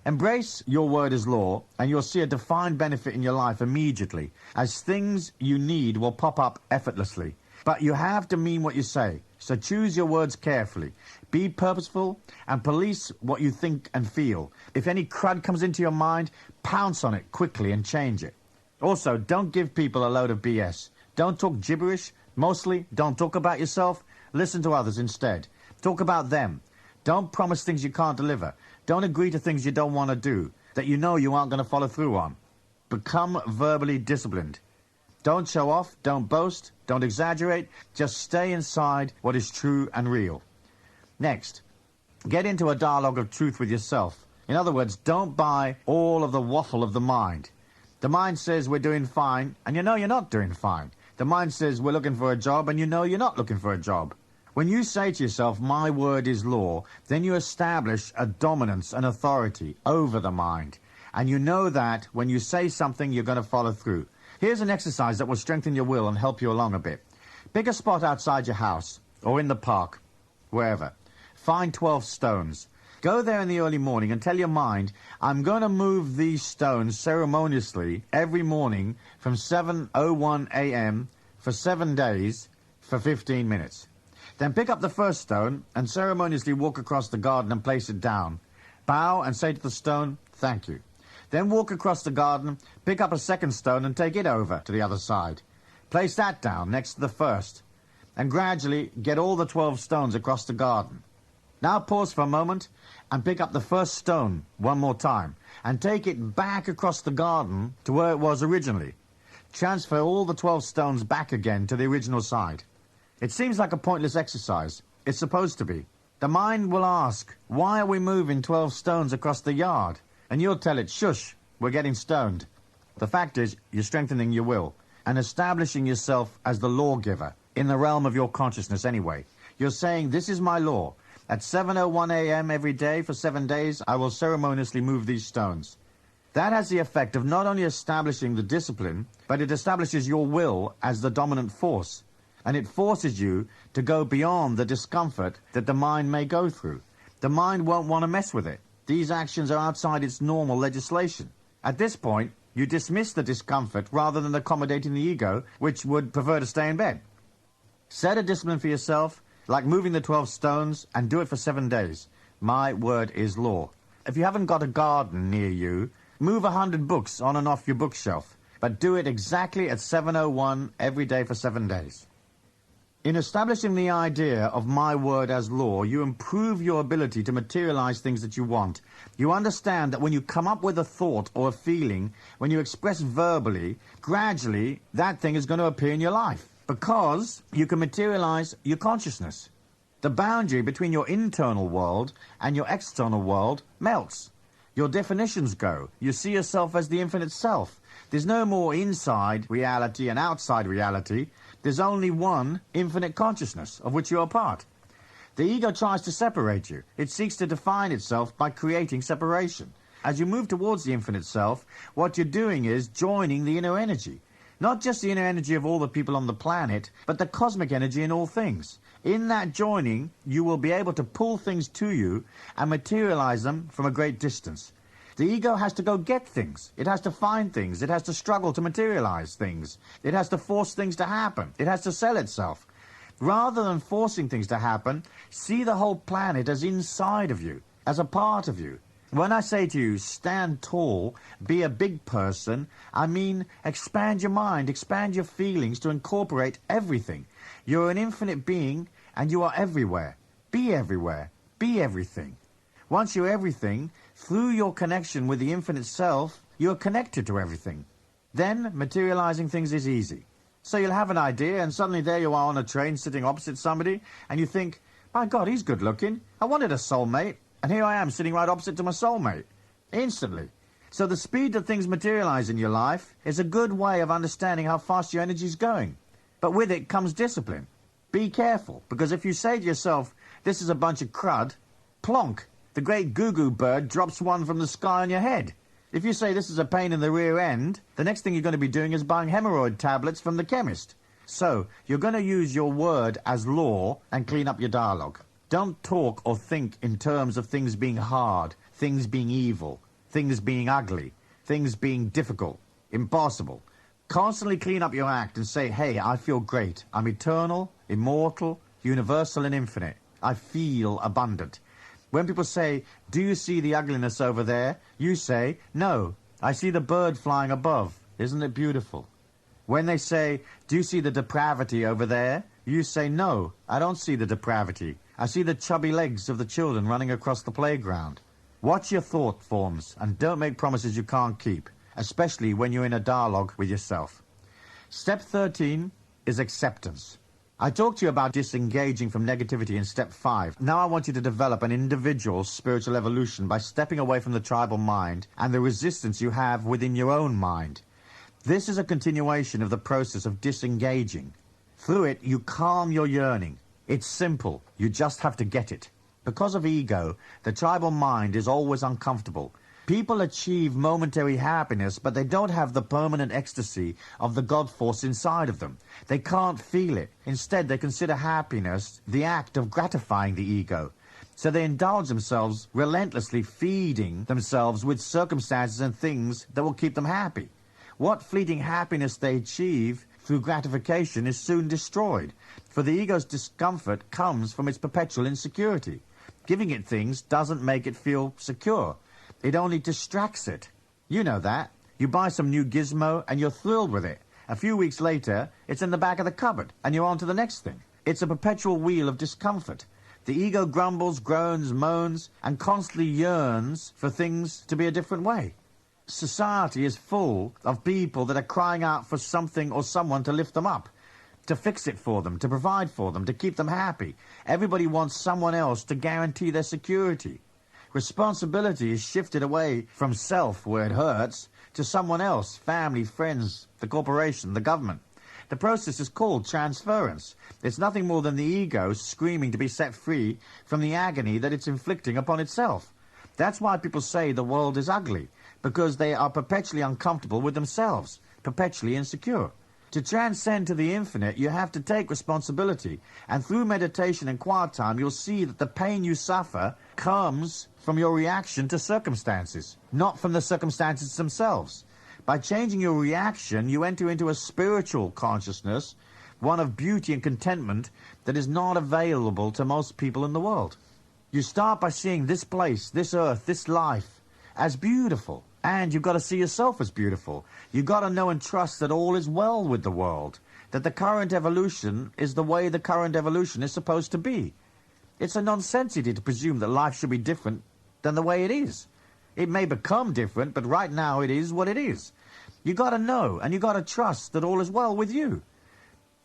Embrace your word as law, and you'll see a defined benefit in your life immediately, as things you need will pop up effortlessly. But you have to mean what you say, so choose your words carefully. Be purposeful and police what you think and feel. If any crud comes into your mind, pounce on it quickly and change it. Also, don't give people a load of BS. Don't talk gibberish. Mostly, don't talk about yourself. Listen to others instead. Talk about them. Don't promise things you can't deliver. Don't agree to things you don't want to do, that you know you aren't going to follow through on. Become verbally disciplined. Don't show off, don't boast, don't exaggerate. Just stay inside what is true and real. Next, get into a dialogue of truth with yourself. In other words, don't buy all of the waffle of the mind. The mind says we're doing fine, and you know you're not doing fine. The mind says we're looking for a job, and you know you're not looking for a job. When you say to yourself, my word is law, then you establish a dominance, an authority over the mind. And you know that when you say something, you're going to follow through. Here's an exercise that will strengthen your will and help you along a bit. Pick a spot outside your house, or in the park, wherever. Find 12 stones. Go there in the early morning and tell your mind, I'm going to move these stones ceremoniously every morning from 7:01 a.m. for 7 days for 15 minutes. Then pick up the first stone and ceremoniously walk across the garden and place it down. Bow and say to the stone, thank you. Then walk across the garden, pick up a second stone and take it over to the other side. Place that down next to the first, and gradually get all the 12 stones across the garden. Now pause for a moment and pick up the first stone one more time and take it back across the garden to where it was originally. Transfer all the 12 stones back again to the original side. It seems like a pointless exercise. It's supposed to be. The mind will ask, why are we moving 12 stones across the yard? And you'll tell it, shush, we're getting stoned. The fact is, you're strengthening your will and establishing yourself as the lawgiver in the realm of your consciousness anyway. You're saying, this is my law. At 7:01 a.m. every day for 7 days, I will ceremoniously move these stones. That has the effect of not only establishing the discipline, but it establishes your will as the dominant force. And it forces you to go beyond the discomfort that the mind may go through. The mind won't want to mess with it. These actions are outside its normal legislation. At this point, you dismiss the discomfort rather than accommodating the ego, which would prefer to stay in bed. Set a discipline for yourself, like moving the 12 stones, and do it for 7 days. My word is law. If you haven't got a garden near you, move 100 books on and off your bookshelf, but do it exactly at 7:01 every day for 7 days. In establishing the idea of my word as law, you improve your ability to materialize things that you want. You understand that when you come up with a thought or a feeling, when you express verbally, gradually that thing is going to appear in your life because you can materialize your consciousness. The boundary between your internal world and your external world melts. Your definitions go. You see yourself as the infinite self. There's no more inside reality and outside reality. There's only one infinite consciousness of which you are part. The ego tries to separate you. It seeks to define itself by creating separation. As you move towards the infinite self, what you're doing is joining the inner energy. Not just the inner energy of all the people on the planet, but the cosmic energy in all things. In that joining, you will be able to pull things to you and materialize them from a great distance. The ego has to go get things. It has to find things. It has to struggle to materialize things. It has to force things to happen. It has to sell itself. Rather than forcing things to happen, see the whole planet as inside of you, as a part of you. When I say to you, stand tall, be a big person, I mean expand your mind, expand your feelings to incorporate everything. You're an infinite being and you are everywhere. Be everywhere. Be everything. Once you're everything, through your connection with the infinite self, you're connected to everything. Then materializing things is easy. So you'll have an idea and suddenly there you are on a train sitting opposite somebody and you think, my God, he's good looking. I wanted a soulmate. And here I am sitting right opposite to my soulmate. Instantly. So the speed that things materialize in your life is a good way of understanding how fast your energy is going. But with it comes discipline. Be careful, because if you say to yourself, this is a bunch of crud, plonk, the great goo-goo bird drops one from the sky on your head. If you say this is a pain in the rear end, the next thing you're going to be doing is buying hemorrhoid tablets from the chemist. So, you're going to use your word as law and clean up your dialogue. Don't talk or think in terms of things being hard, things being evil, things being ugly, things being difficult, impossible. Constantly clean up your act and say, hey, I feel great. I'm eternal, immortal, universal and infinite. I feel abundant. When people say, do you see the ugliness over there? You say, no, I see the bird flying above. Isn't it beautiful? When they say, do you see the depravity over there? You say, no, I don't see the depravity. I see the chubby legs of the children running across the playground. Watch your thought forms and don't make promises you can't keep, especially when you're in a dialogue with yourself. Step 13 is acceptance. I talked to you about disengaging from negativity in step 5. Now I want you to develop an individual spiritual evolution by stepping away from the tribal mind and the resistance you have within your own mind. This is a continuation of the process of disengaging. Through it, you calm your yearning. It's simple. You just have to get it. Because of ego, the tribal mind is always uncomfortable. People achieve momentary happiness, but they don't have the permanent ecstasy of the God force inside of them. They can't feel it. Instead, they consider happiness the act of gratifying the ego. So they indulge themselves, relentlessly feeding themselves with circumstances and things that will keep them happy. What fleeting happiness they achieve through gratification is soon destroyed, for the ego's discomfort comes from its perpetual insecurity. Giving it things doesn't make it feel secure. It only distracts it. You know that. You buy some new gizmo and you're thrilled with it. A few weeks later, it's in the back of the cupboard and you're on to the next thing. It's a perpetual wheel of discomfort. The ego grumbles, groans, moans, and constantly yearns for things to be a different way. Society is full of people that are crying out for something or someone to lift them up, to fix it for them, to provide for them, to keep them happy. Everybody wants someone else to guarantee their security. Responsibility is shifted away from self, where it hurts, to someone else, family, friends, the corporation, the government. The process is called transference. It's nothing more than the ego screaming to be set free from the agony that it's inflicting upon itself. That's why people say the world is ugly, because they are perpetually uncomfortable with themselves, perpetually insecure. To transcend to the infinite, you have to take responsibility, and through meditation and quiet time, you'll see that the pain you suffer comes from your reaction to circumstances, not from the circumstances themselves. By changing your reaction, you enter into a spiritual consciousness, one of beauty and contentment that is not available to most people in the world. You start by seeing this place, this earth, this life as beautiful. And you've got to see yourself as beautiful. You've got to know and trust that all is well with the world. that the current evolution is the way the current evolution is supposed to be. It's a nonsensity to presume that life should be different than the way it is. It may become different, but right now it is what it is. You got to know, and you got to trust that all is well with you.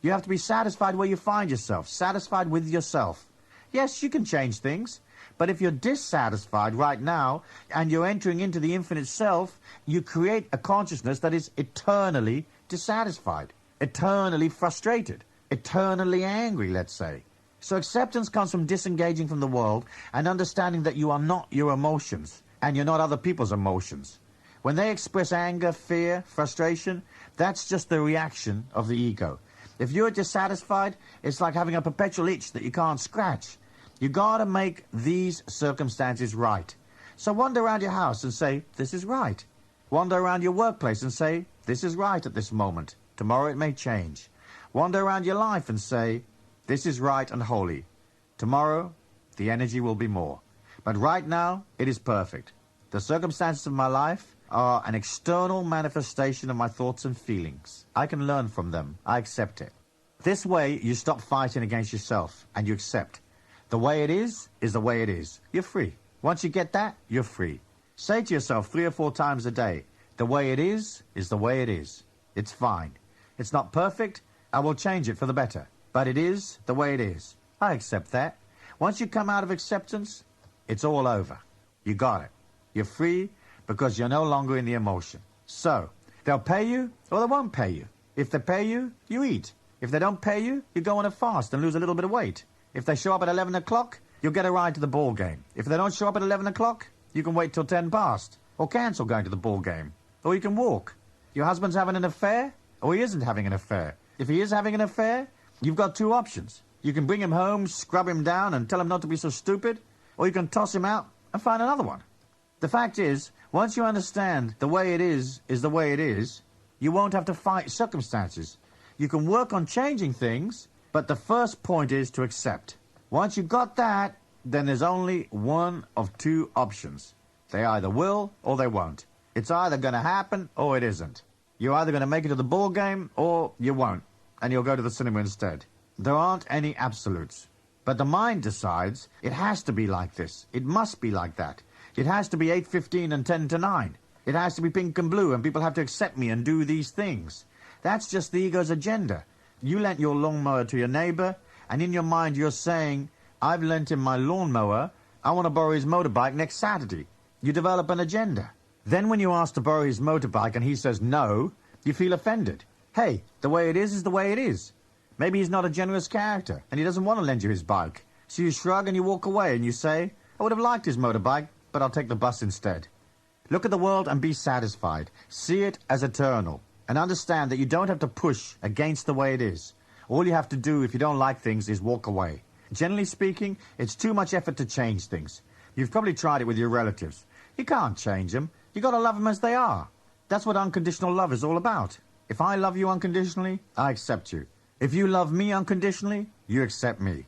You have to be satisfied where you find yourself, satisfied with yourself. Yes, you can change things, but if you're dissatisfied right now and you're entering into the infinite self, you create a consciousness that is eternally dissatisfied, eternally frustrated, eternally angry, let's say. So acceptance comes from disengaging from the world and understanding that you are not your emotions and you're not other people's emotions. When they express anger, fear, frustration, that's just the reaction of the ego. If you're dissatisfied, it's like having a perpetual itch that you can't scratch. You gotta make these circumstances right. So wander around your house and say, this is right. Wander around your workplace and say, this is right at this moment. Tomorrow it may change. Wander around your life and say, this is right and holy. Tomorrow, the energy will be more. But right now, it is perfect. The circumstances of my life are an external manifestation of my thoughts and feelings. I can learn from them. I accept it. This way, you stop fighting against yourself, and you accept. The way it is the way it is. You're free. Once you get that, you're free. Say to yourself 3 or 4 times a day, the way it is the way it is. It's fine. It's not perfect. I will change it for the better. But it is the way it is. I accept that. Once you come out of acceptance, it's all over. You got it. You're free because you're no longer in the emotion. So, they'll pay you or they won't pay you. If they pay you, you eat. If they don't pay you, you go on a fast and lose a little bit of weight. If they show up at 11 o'clock, you'll get a ride to the ball game. If they don't show up at 11 o'clock, you can wait till 10 past. Or cancel going to the ball game. Or you can walk. Your husband's having an affair, or he isn't having an affair. If he is having an affair, you've got 2 options. You can bring him home, scrub him down, and tell him not to be so stupid, or you can toss him out and find another one. The fact is, once you understand the way it is the way it is, you won't have to fight circumstances. You can work on changing things, but the first point is to accept. Once you've got that, then there's only one of 2 options. They either will or they won't. It's either going to happen or it isn't. You're either going to make it to the ball game or you won't, and you'll go to the cinema instead. There aren't any absolutes. But the mind decides it has to be like this. It must be like that. It has to be 8:15 and 10 to 9. It has to be pink and blue, and people have to accept me and do these things. That's just the ego's agenda. You lent your lawnmower to your neighbor, and in your mind you're saying, I've lent him my lawnmower, I want to borrow his motorbike next Saturday. You develop an agenda. Then when you ask to borrow his motorbike and he says no, you feel offended. Hey, the way it is the way it is. Maybe he's not a generous character, and he doesn't want to lend you his bike. So you shrug and you walk away and you say, I would have liked his motorbike, but I'll take the bus instead. Look at the world and be satisfied. See it as eternal. And understand that you don't have to push against the way it is. All you have to do if you don't like things is walk away. Generally speaking, it's too much effort to change things. You've probably tried it with your relatives. You can't change them. You got to love them as they are. That's what unconditional love is all about. If I love you unconditionally, I accept you. If you love me unconditionally, you accept me.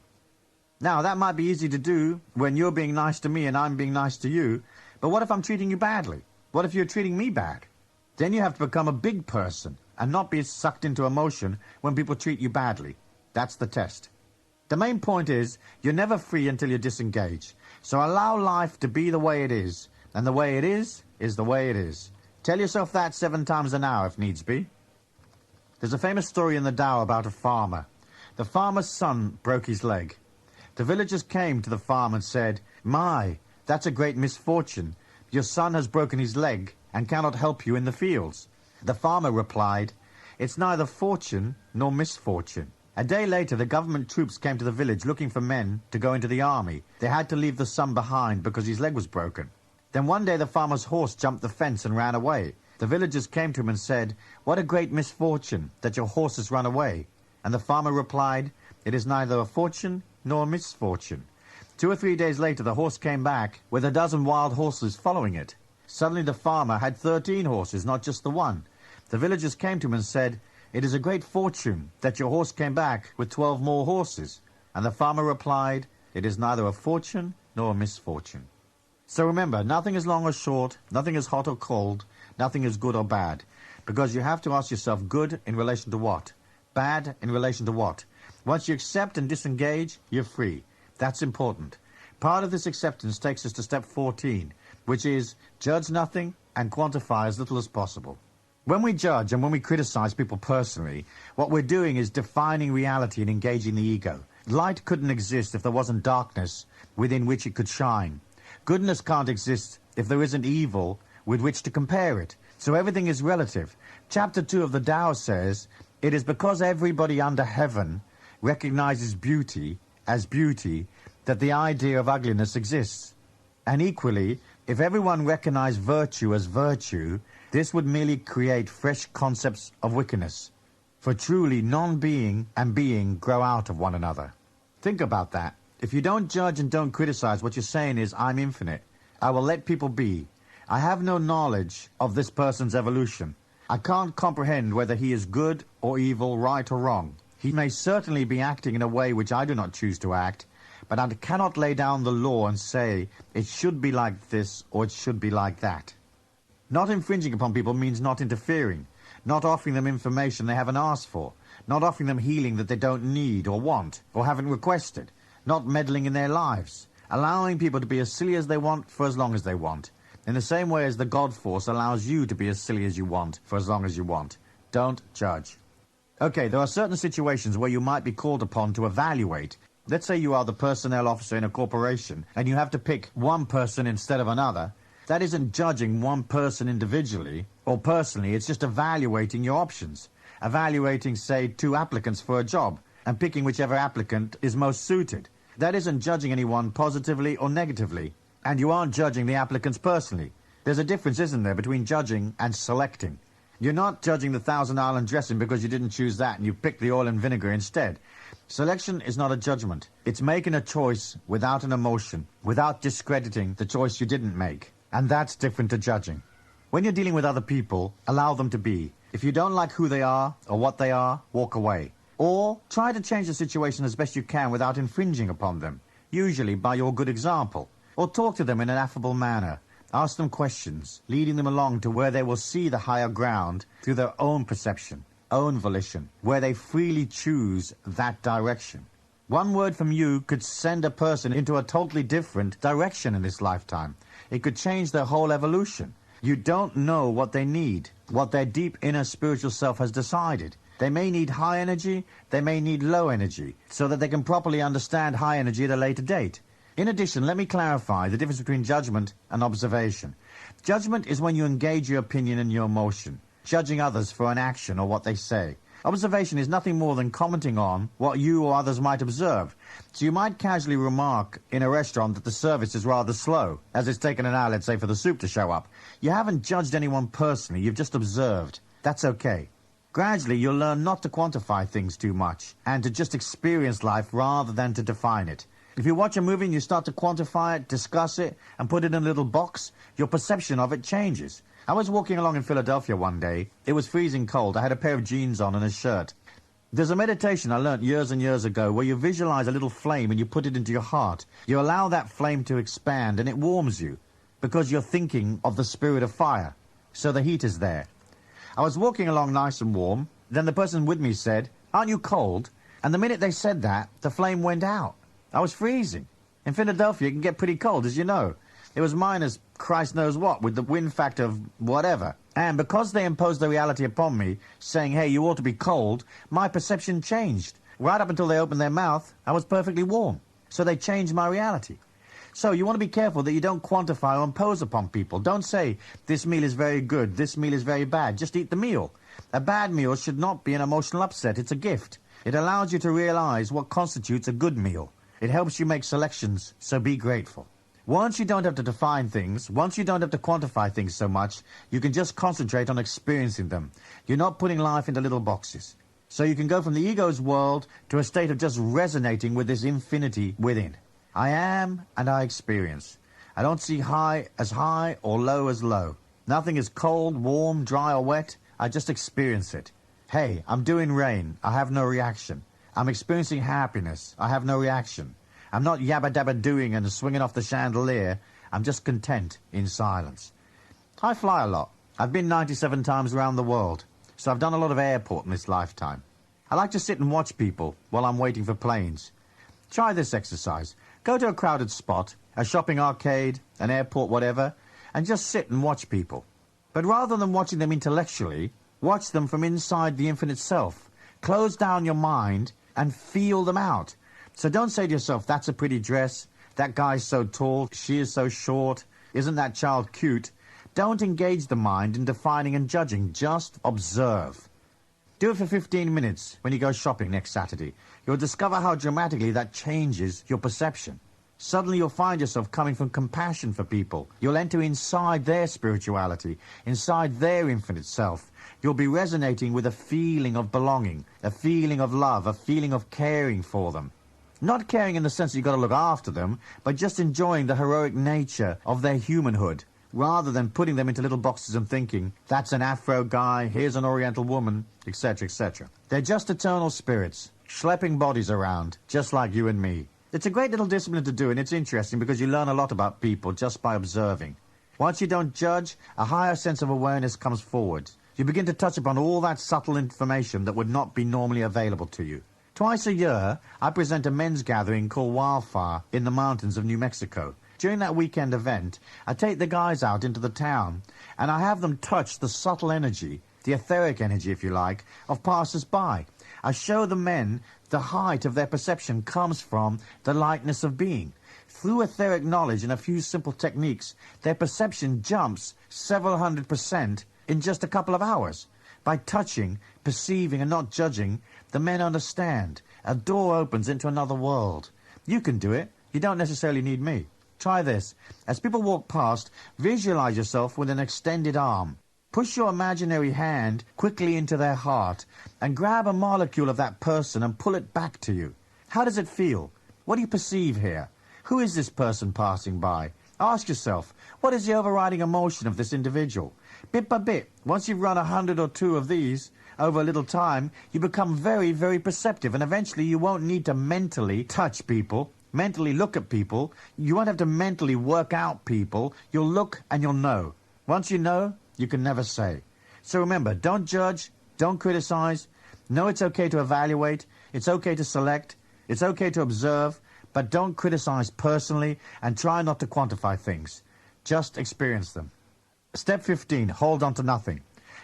Now, that might be easy to do when you're being nice to me and I'm being nice to you, but what if I'm treating you badly? What if you're treating me bad? Then you have to become a big person and not be sucked into emotion when people treat you badly. That's the test. The main point is, you're never free until you disengage. So allow life to be the way it is, and the way it is the way it is. Tell yourself that 7 times an hour if needs be. There's a famous story in the Tao about a farmer. The farmer's son broke his leg. The villagers came to the farm and said, My, that's a great misfortune. Your son has broken his leg and cannot help you in the fields. The farmer replied, It's neither fortune nor misfortune. A day later, the government troops came to the village looking for men to go into the army. They had to leave the son behind because his leg was broken. Then one day the farmer's horse jumped the fence and ran away. The villagers came to him and said, What a great misfortune that your horse has run away. And the farmer replied, It is neither a fortune nor a misfortune. 2 or 3 days later, the horse came back with a dozen wild horses following it. Suddenly the farmer had 13 horses, not just the one. The villagers came to him and said, It is a great fortune that your horse came back with 12 more horses. And the farmer replied, It is neither a fortune nor a misfortune. So remember, nothing is long or short, nothing is hot or cold, nothing is good or bad. Because you have to ask yourself, good in relation to what? Bad in relation to what? Once you accept and disengage, you're free. That's important. Part of this acceptance takes us to step 14, which is judge nothing and quantify as little as possible. When we judge and when we criticize people personally, what we're doing is defining reality and engaging the ego. Light couldn't exist if there wasn't darkness within which it could shine. Goodness can't exist if there isn't evil with which to compare it. So everything is relative. Chapter 2 of the Tao says, it is because everybody under heaven recognizes beauty as beauty that the idea of ugliness exists. And equally, if everyone recognized virtue as virtue, this would merely create fresh concepts of wickedness. For truly, non-being and being grow out of one another. Think about that. If you don't judge and don't criticize, what you're saying is, I'm infinite. I will let people be. I have no knowledge of this person's evolution. I can't comprehend whether he is good or evil, right or wrong. He may certainly be acting in a way which I do not choose to act, but I cannot lay down the law and say it should be like this or it should be like that. Not infringing upon people means not interfering, not offering them information they haven't asked for, not offering them healing that they don't need or want or haven't requested, not meddling in their lives, allowing people to be as silly as they want for as long as they want, in the same way as the God Force allows you to be as silly as you want for as long as you want. Don't judge. Okay, there are certain situations where you might be called upon to evaluate. Let's say you are the personnel officer in a corporation and you have to pick one person instead of another. That isn't judging one person individually or personally, it's just evaluating your options. Evaluating, say, 2 applicants for a job and picking whichever applicant is most suited. That isn't judging anyone positively or negatively, and you aren't judging the applicants personally. There's a difference, isn't there, between judging and selecting. You're not judging the Thousand Island dressing because you didn't choose that and you picked the oil and vinegar instead. Selection is not a judgment. It's making a choice without an emotion, without discrediting the choice you didn't make. And that's different to judging. When you're dealing with other people, allow them to be. If you don't like who they are or what they are, walk away. Or try to change the situation as best you can without infringing upon them, usually by your good example. Or talk to them in an affable manner. Ask them questions, leading them along to where they will see the higher ground through their own perception, own volition, where they freely choose that direction. One word from you could send a person into a totally different direction in this lifetime. It could change their whole evolution. You don't know what they need, what their deep inner spiritual self has decided. They may need high energy, they may need low energy, so that they can properly understand high energy at a later date. In addition, let me clarify the difference between judgment and observation. Judgment is when you engage your opinion and your emotion, judging others for an action or what they say. Observation is nothing more than commenting on what you or others might observe. So you might casually remark in a restaurant that the service is rather slow, as it's taken an hour, let's say, for the soup to show up. You haven't judged anyone personally, you've just observed. That's okay. Gradually, you'll learn not to quantify things too much, and to just experience life rather than to define it. If you watch a movie and you start to quantify it, discuss it, and put it in a little box, your perception of it changes. I was walking along in Philadelphia one day. It was freezing cold. I had a pair of jeans on and a shirt. There's a meditation I learnt years and years ago where you visualize a little flame and you put it into your heart. You allow that flame to expand and it warms you because you're thinking of the spirit of fire. So the heat is there. I was walking along nice and warm. Then the person with me said, "Aren't you cold?" And the minute they said that, the flame went out. I was freezing. In Philadelphia, it can get pretty cold, as you know. It was minus Christ knows what, with the wind factor of whatever. And because they imposed the reality upon me, saying, hey, you ought to be cold, my perception changed. Right up until they opened their mouth, I was perfectly warm. So they changed my reality. So you want to be careful that you don't quantify or impose upon people. Don't say, this meal is very good, this meal is very bad. Just eat the meal. A bad meal should not be an emotional upset. It's a gift. It allows you to realize what constitutes a good meal. It helps you make selections, so be grateful. Once you don't have to define things, once you don't have to quantify things so much, you can just concentrate on experiencing them. You're not putting life into little boxes. So you can go from the ego's world to a state of just resonating with this infinity within. I am and I experience. I don't see high or low as low. Nothing is cold, warm, dry or wet. I just experience it. Hey, I'm doing rain. I have no reaction. I'm experiencing happiness. I have no reaction. I'm not yabba-dabba doing and swinging off the chandelier. I'm just content in silence. I fly a lot. I've been 97 times around the world, so I've done a lot of airport in this lifetime. I like to sit and watch people while I'm waiting for planes. Try this exercise. Go to a crowded spot, a shopping arcade, an airport, whatever, and just sit and watch people. But rather than watching them intellectually, watch them from inside the infinite self. Close down your mind and feel them out. So don't say to yourself, that's a pretty dress, that guy's so tall, she is so short, isn't that child cute? Don't engage the mind in defining and judging, just observe. Do it for 15 minutes when you go shopping next Saturday. You'll discover how dramatically that changes your perception. Suddenly you'll find yourself coming from compassion for people. You'll enter inside their spirituality, inside their infinite self. You'll be resonating with a feeling of belonging, a feeling of love, a feeling of caring for them. Not caring in the sense that you've got to look after them, but just enjoying the heroic nature of their humanhood, rather than putting them into little boxes and thinking, that's an Afro guy, here's an Oriental woman, etc., etc. They're just eternal spirits, schlepping bodies around, just like you and me. It's a great little discipline to do, and it's interesting because you learn a lot about people just by observing. Once you don't judge, a higher sense of awareness comes forward. You begin to touch upon all that subtle information that would not be normally available to you. Twice a year, I present a men's gathering called Wildfire in the mountains of New Mexico. During that weekend event, I take the guys out into the town, and I have them touch the subtle energy, the etheric energy, if you like, of passers-by. I show the men the height of their perception comes from the lightness of being. Through etheric knowledge and a few simple techniques, their perception jumps several 100% in just a couple of hours. By touching, perceiving, and not judging, the men understand. A door opens into another world. You can do it. You don't necessarily need me. Try this. As people walk past, visualize yourself with an extended arm. Push your imaginary hand quickly into their heart and grab a molecule of that person and pull it back to you. How does it feel? What do you perceive here? Who is this person passing by? Ask yourself, what is the overriding emotion of this individual? Bit by bit, once you've run 100 or 2 of these, over a little time, you become very, very perceptive, and eventually you won't need to mentally touch people, mentally look at people. You won't have to mentally work out people. You'll look and you'll know. Once you know, you can never say. So remember, don't judge, don't criticize. Know it's okay to evaluate, it's okay to select, it's okay to observe, but don't criticize personally and try not to quantify things. Just experience them. Step 15, hold on to nothing.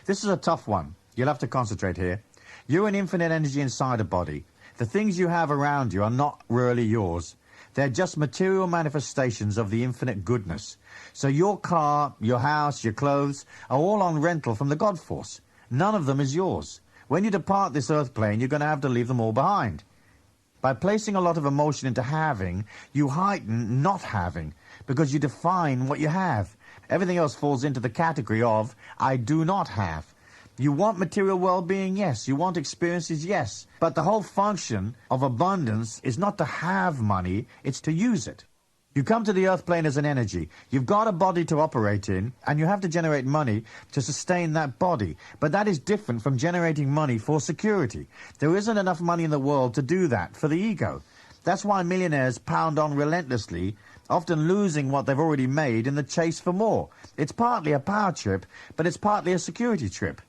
This is a tough one. You'll have to concentrate here. You're an infinite energy inside a body. The things you have around you are not really yours. They're just material manifestations of the infinite goodness. So your car, your house, your clothes are all on rental from the God Force. None of them is yours. When you depart this earth plane, you're going to have to leave them all behind. By placing a lot of emotion into having, you heighten not having, because you define what you have. Everything else falls into the category of, I do not have. You want material well-being, yes. You want experiences, yes. But the whole function of abundance is not to have money, it's to use it. You come to the earth plane as an energy. You've got a body to operate in, and you have to generate money to sustain that body. But that is different from generating money for security. There isn't enough money in the world to do that for the ego. That's why millionaires pound on relentlessly, often losing what they've already made in the chase for more. It's partly a power trip, but it's partly a security trip.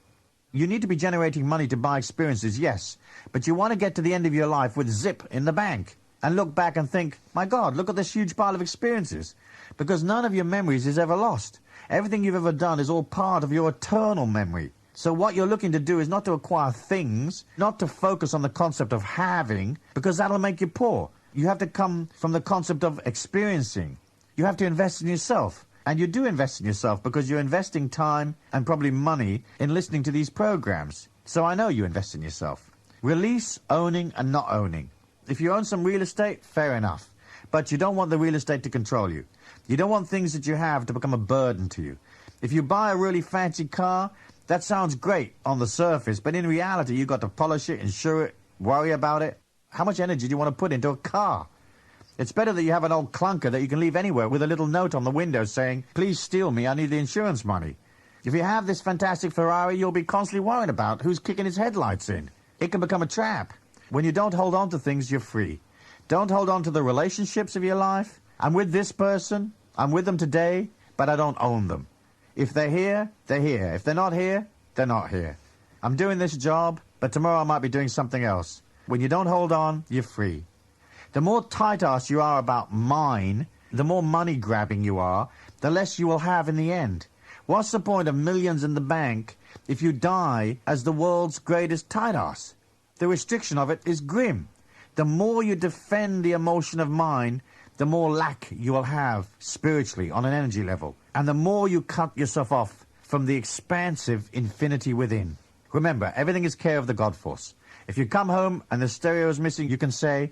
You need to be generating money to buy experiences, yes, but you want to get to the end of your life with zip in the bank and look back and think, my God, look at this huge pile of experiences, because none of your memories is ever lost. Everything you've ever done is all part of your eternal memory. So what you're looking to do is not to acquire things, not to focus on the concept of having, because that'll make you poor. You have to come from the concept of experiencing. You have to invest in yourself. And you do invest in yourself because you're investing time and probably money in listening to these programs. So I know you invest in yourself. Release owning and not owning. If you own some real estate, fair enough. But you don't want the real estate to control you. You don't want things that you have to become a burden to you. If you buy a really fancy car, that sounds great on the surface, but in reality you've got to polish it, insure it, worry about it. How much energy do you want to put into a car? It's better that you have an old clunker that you can leave anywhere with a little note on the window saying, please steal me, I need the insurance money. If you have this fantastic Ferrari, you'll be constantly worried about who's kicking his headlights in. It can become a trap. When you don't hold on to things, you're free. Don't hold on to the relationships of your life. I'm with this person, I'm with them today, but I don't own them. If they're here, they're here. If they're not here, they're not here. I'm doing this job, but tomorrow I might be doing something else. When you don't hold on, you're free. The more tight-ass you are about mine, the more money-grabbing you are, the less you will have in the end. What's the point of millions in the bank if you die as the world's greatest tight-ass? The restriction of it is grim. The more you defend the emotion of mine, the more lack you will have spiritually on an energy level, and the more you cut yourself off from the expansive infinity within. Remember, everything is care of the God Force. If you come home and the stereo is missing, you can say,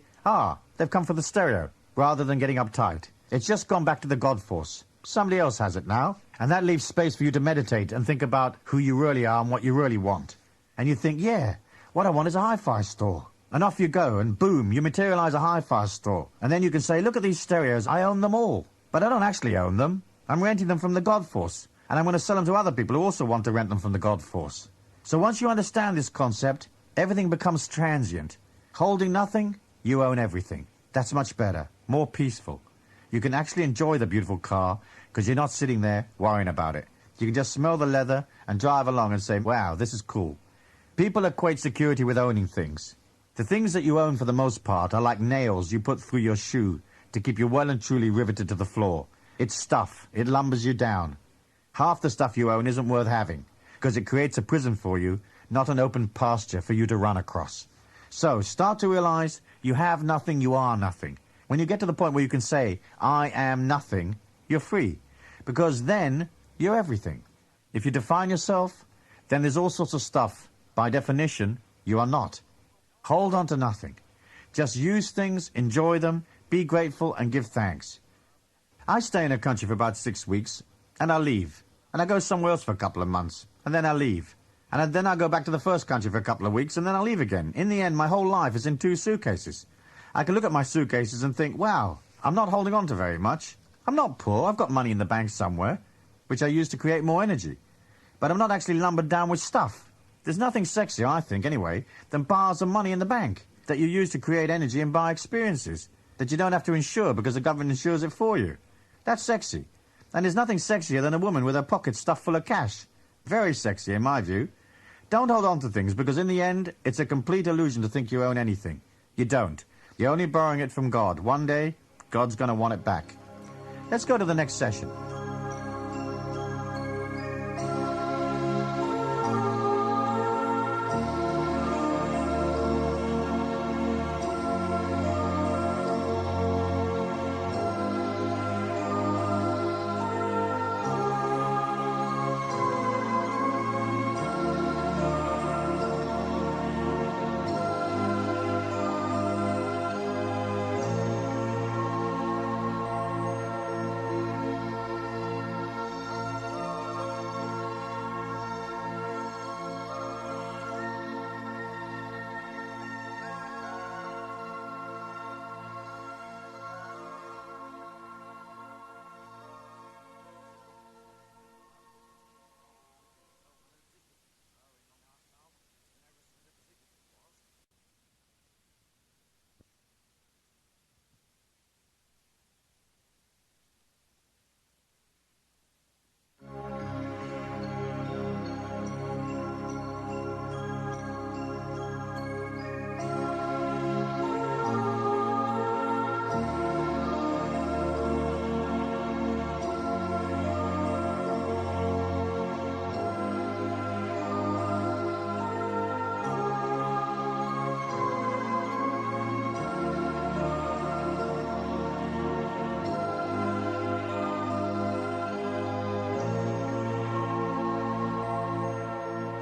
they've come for the stereo, rather than getting uptight. It's just gone back to the God Force. Somebody else has it now, and that leaves space for you to meditate and think about who you really are and what you really want. And you think, yeah, what I want is a hi-fi store. And off you go, and boom, you materialize a hi-fi store. And then you can say, look at these stereos, I own them all. But I don't actually own them. I'm renting them from the God Force. And I'm going to sell them to other people who also want to rent them from the God Force. So once you understand this concept, everything becomes transient. Holding nothing, you own everything. That's much better, more peaceful. You can actually enjoy the beautiful car because you're not sitting there worrying about it. You can just smell the leather and drive along and say, wow, this is cool. People equate security with owning things. The things that you own for the most part are like nails you put through your shoe to keep you well and truly riveted to the floor. It's stuff. It lumbers you down. Half the stuff you own isn't worth having because it creates a prison for you, not an open pasture for you to run across. So start to realize you have nothing, you are nothing. When you get to the point where you can say, I am nothing, you're free. Because then you're everything. If you define yourself, then there's all sorts of stuff. By definition, you are not. Hold on to nothing. Just use things, enjoy them, be grateful, and give thanks. I stay in a country for about 6 weeks, and I leave. And I go somewhere else for a couple of months, and then I leave. And then I go back to the first country for a couple of weeks, and then I leave again. In the end, my whole life is in 2 suitcases. I can look at my suitcases and think, wow, I'm not holding on to very much. I'm not poor. I've got money in the bank somewhere, which I use to create more energy. But I'm not actually lumbered down with stuff. There's nothing sexier, I think, anyway, than piles of money in the bank that you use to create energy and buy experiences that you don't have to insure because the government insures it for you. That's sexy. And there's nothing sexier than a woman with her pockets stuffed full of cash. Very sexy, in my view. Don't hold on to things, because in the end, it's a complete illusion to think you own anything. You don't. You're only borrowing it from God. One day, God's going to want it back. Let's go to the next session.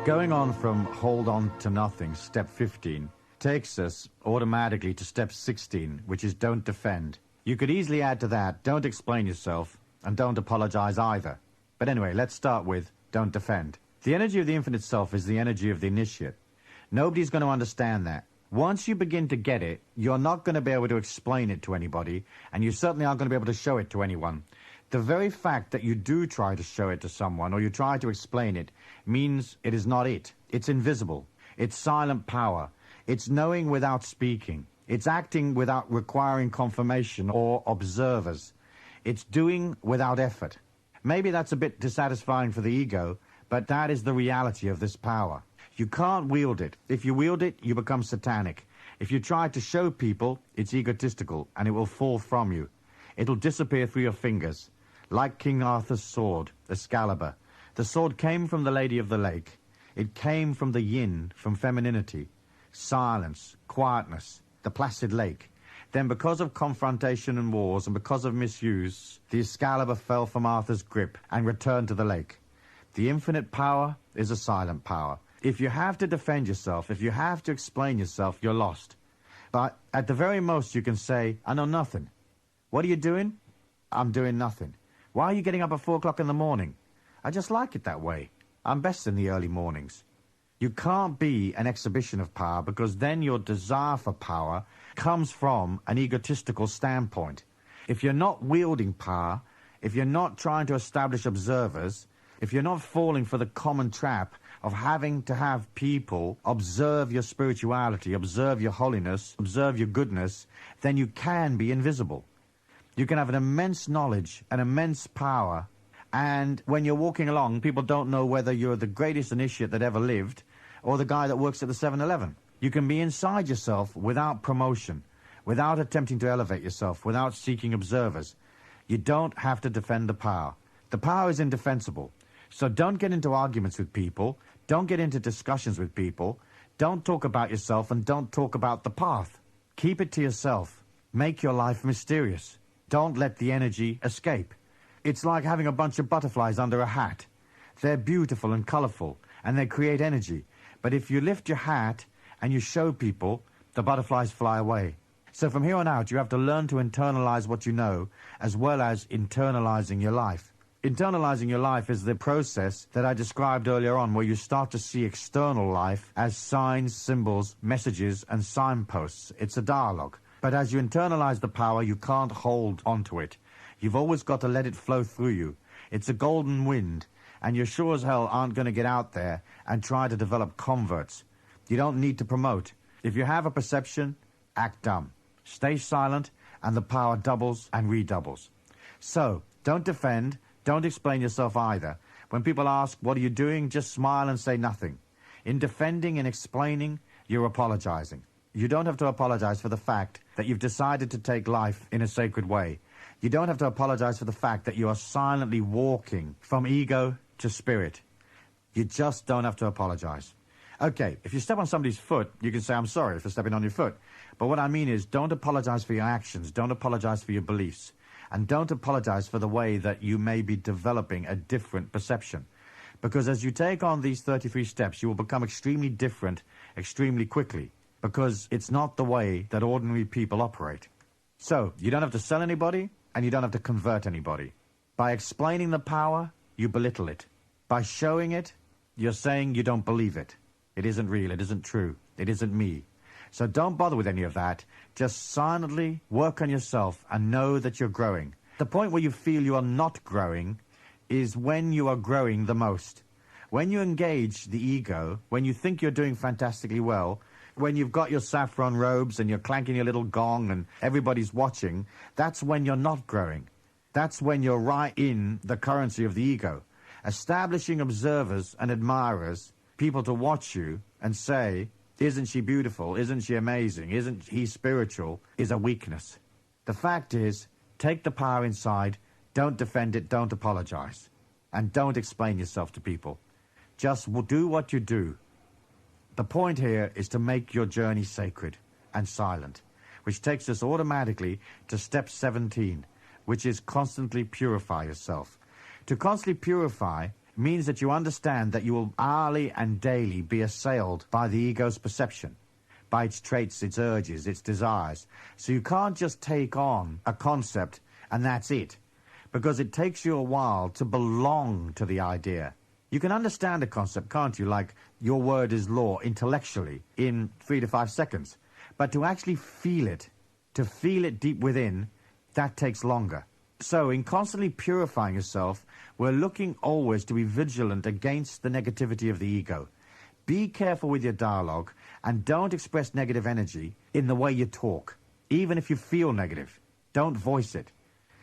Going on from hold on to nothing, step 15, takes us automatically to step 16, which is don't defend. You could easily add to that, don't explain yourself, and don't apologize either. But anyway, let's start with don't defend. The energy of the infinite self is the energy of the initiate. Nobody's going to understand that. Once you begin to get it, you're not going to be able to explain it to anybody, and you certainly aren't going to be able to show it to anyone. The very fact that you do try to show it to someone or you try to explain it means it is not it. It's invisible. It's silent power. It's knowing without speaking. It's acting without requiring confirmation or observers. It's doing without effort. Maybe that's a bit dissatisfying for the ego, but that is the reality of this power. You can't wield it. If you wield it, you become satanic. If you try to show people, it's egotistical, and it will fall from you. It'll disappear through your fingers, like King Arthur's sword, Excalibur. The sword came from the Lady of the Lake. It came from the yin, from femininity, silence, quietness, the placid lake. Then because of confrontation and wars and because of misuse, the Excalibur fell from Arthur's grip and returned to the lake. The infinite power is a silent power. If you have to defend yourself, if you have to explain yourself, you're lost. But at the very most you can say, I know nothing. What are you doing? I'm doing nothing. Why are you getting up at 4 o'clock in the morning? I just like it that way. I'm best in the early mornings. You can't be an exhibition of power because then your desire for power comes from an egotistical standpoint. If you're not wielding power, if you're not trying to establish observers, if you're not falling for the common trap of having to have people observe your spirituality, observe your holiness, observe your goodness, then you can be invisible. You can have an immense knowledge, an immense power, and when you're walking along, people don't know whether you're the greatest initiate that ever lived or the guy that works at the 7-Eleven. You can be inside yourself without promotion, without attempting to elevate yourself, without seeking observers. You don't have to defend the power. The power is indefensible. So don't get into arguments with people. Don't get into discussions with people. Don't talk about yourself and don't talk about the path. Keep it to yourself. Make your life mysterious. Don't let the energy escape. It's like having a bunch of butterflies under a hat. They're beautiful and colorful, and they create energy. But if you lift your hat and you show people, the butterflies fly away. So from here on out, you have to learn to internalize what you know, as well as internalizing your life. Internalizing your life is the process that I described earlier on, where you start to see external life as signs, symbols, messages, and signposts. It's a dialogue. But as you internalize the power, you can't hold onto it. You've always got to let it flow through you. It's a golden wind, and you sure as hell aren't going to get out there and try to develop converts. You don't need to promote. If you have a perception, act dumb. Stay silent, and the power doubles and redoubles. So, don't defend, don't explain yourself either. When people ask, what are you doing, just smile and say nothing. In defending and explaining, you're apologizing. You don't have to apologize for the fact that you've decided to take life in a sacred way. You don't have to apologize for the fact that you are silently walking from ego to spirit. You just don't have to apologize. Okay, if you step on somebody's foot, you can say, I'm sorry for stepping on your foot. But what I mean is, don't apologize for your actions, don't apologize for your beliefs, and don't apologize for the way that you may be developing a different perception. Because as you take on these 33 steps, you will become extremely different extremely quickly, because it's not the way that ordinary people operate. So, you don't have to sell anybody, and you don't have to convert anybody. By explaining the power, you belittle it. By showing it, you're saying you don't believe it. It isn't real, it isn't true, it isn't me. So don't bother with any of that. Just silently work on yourself and know that you're growing. The point where you feel you are not growing is when you are growing the most. When you engage the ego, when you think you're doing fantastically well, when you've got your saffron robes and you're clanking your little gong and everybody's watching, that's when you're not growing. That's when you're right in the currency of the ego. Establishing observers and admirers, people to watch you and say, isn't she beautiful, isn't she amazing, isn't he spiritual, is a weakness. The fact is, take the power inside, don't defend it, don't apologize, and don't explain yourself to people. Just do what you do. The point here is to make your journey sacred and silent, which takes us automatically to step 17, which is constantly purify yourself. To constantly purify means that you understand that you will hourly and daily be assailed by the ego's perception, by its traits, its urges, its desires. So you can't just take on a concept and that's it, because it takes you a while to belong to the idea. You can understand a concept, can't you, like your word is law intellectually in 3 to 5 seconds. But to actually feel it, to feel it deep within, that takes longer. So in constantly purifying yourself, we're looking always to be vigilant against the negativity of the ego. Be careful with your dialogue and don't express negative energy in the way you talk. Even if you feel negative, don't voice it.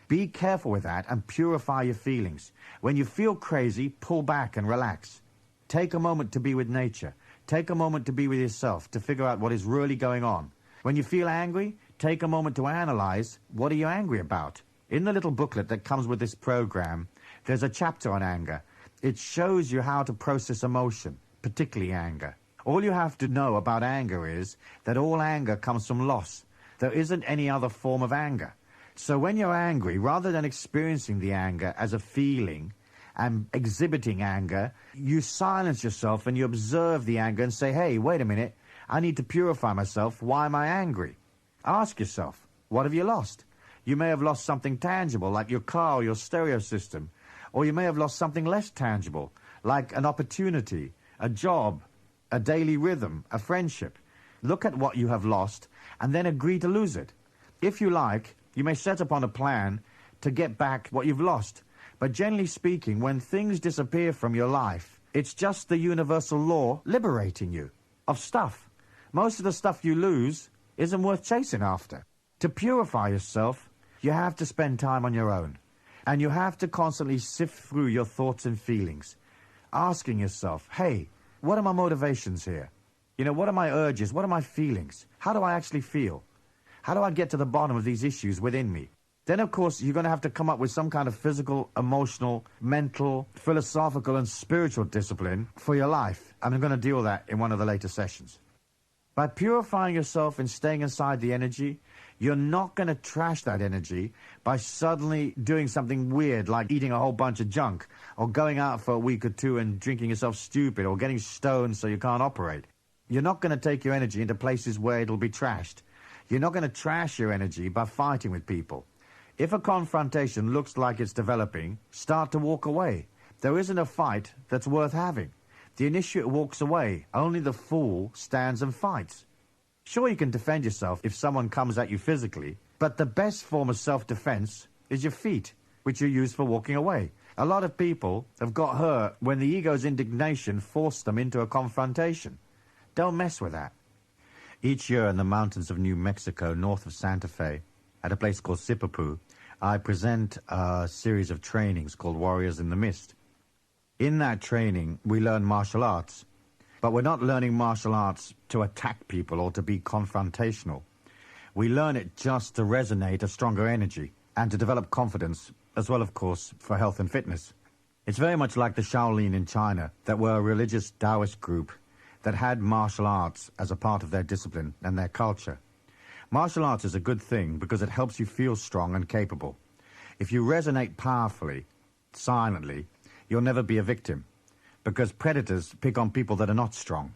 Be careful with that and purify your feelings. When you feel crazy, pull back and relax. Take a moment to be with nature. take a moment to be with yourself, to figure out what is really going on. When you feel angry, take a moment to analyze what are you angry about. In the little booklet that comes with this program, there's a chapter on anger. It shows you how to process emotion, particularly anger. All you have to know about anger is that all anger comes from loss. There isn't any other form of anger. So when you're angry, rather than experiencing the anger as a feeling and exhibiting anger, you silence yourself and you observe the anger and say, hey, wait a minute, I need to purify myself. Why am I angry? Ask yourself, what have you lost? You may have lost something tangible, like your car or your stereo system, or you may have lost something less tangible, like an opportunity, a job, a daily rhythm, a friendship. Look at what you have lost and then agree to lose it. If you like, you may set upon a plan to get back what you've lost. But generally speaking, when things disappear from your life, it's just the universal law liberating you of stuff. Most of the stuff you lose isn't worth chasing after. To purify yourself, you have to spend time on your own. And you have to constantly sift through your thoughts and feelings, asking yourself, hey, what are my motivations here? What are my urges? What are my feelings? How do I actually feel? How do I get to the bottom of these issues within me? Then, of course, you're going to have to come up with some kind of physical, emotional, mental, philosophical, and spiritual discipline for your life. And I'm going to deal with that in one of the later sessions. By purifying yourself and staying inside the energy, you're not going to trash that energy by suddenly doing something weird like eating a whole bunch of junk or going out for a week or two and drinking yourself stupid or getting stoned so you can't operate. You're not going to take your energy into places where it'll be trashed. You're not going to trash your energy by fighting with people. If a confrontation looks like it's developing, start to walk away. There isn't a fight that's worth having. The initiate walks away. Only the fool stands and fights. Sure, you can defend yourself if someone comes at you physically, but the best form of self-defense is your feet, which you use for walking away. A lot of people have got hurt when the ego's indignation forced them into a confrontation. Don't mess with that. Each year in the mountains of New Mexico, north of Santa Fe, at a place called Sipapu, I present a series of trainings called Warriors in the Mist. In that training, we learn martial arts, but we're not learning martial arts to attack people or to be confrontational. We learn it just to resonate a stronger energy and to develop confidence, as well, of course, for health and fitness. It's very much like the Shaolin in China, that were a religious Taoist group that had martial arts as a part of their discipline and their culture. Martial arts is a good thing because it helps you feel strong and capable. If you resonate powerfully, silently, you'll never be a victim, because predators pick on people that are not strong.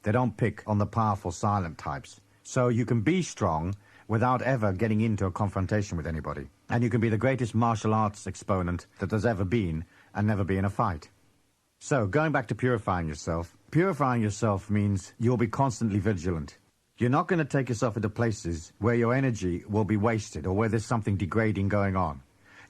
They don't pick on the powerful, silent types. So you can be strong without ever getting into a confrontation with anybody. And you can be the greatest martial arts exponent that there's ever been and never be in a fight. So, going back to purifying yourself means you'll be constantly vigilant. You're not going to take yourself into places where your energy will be wasted or where there's something degrading going on.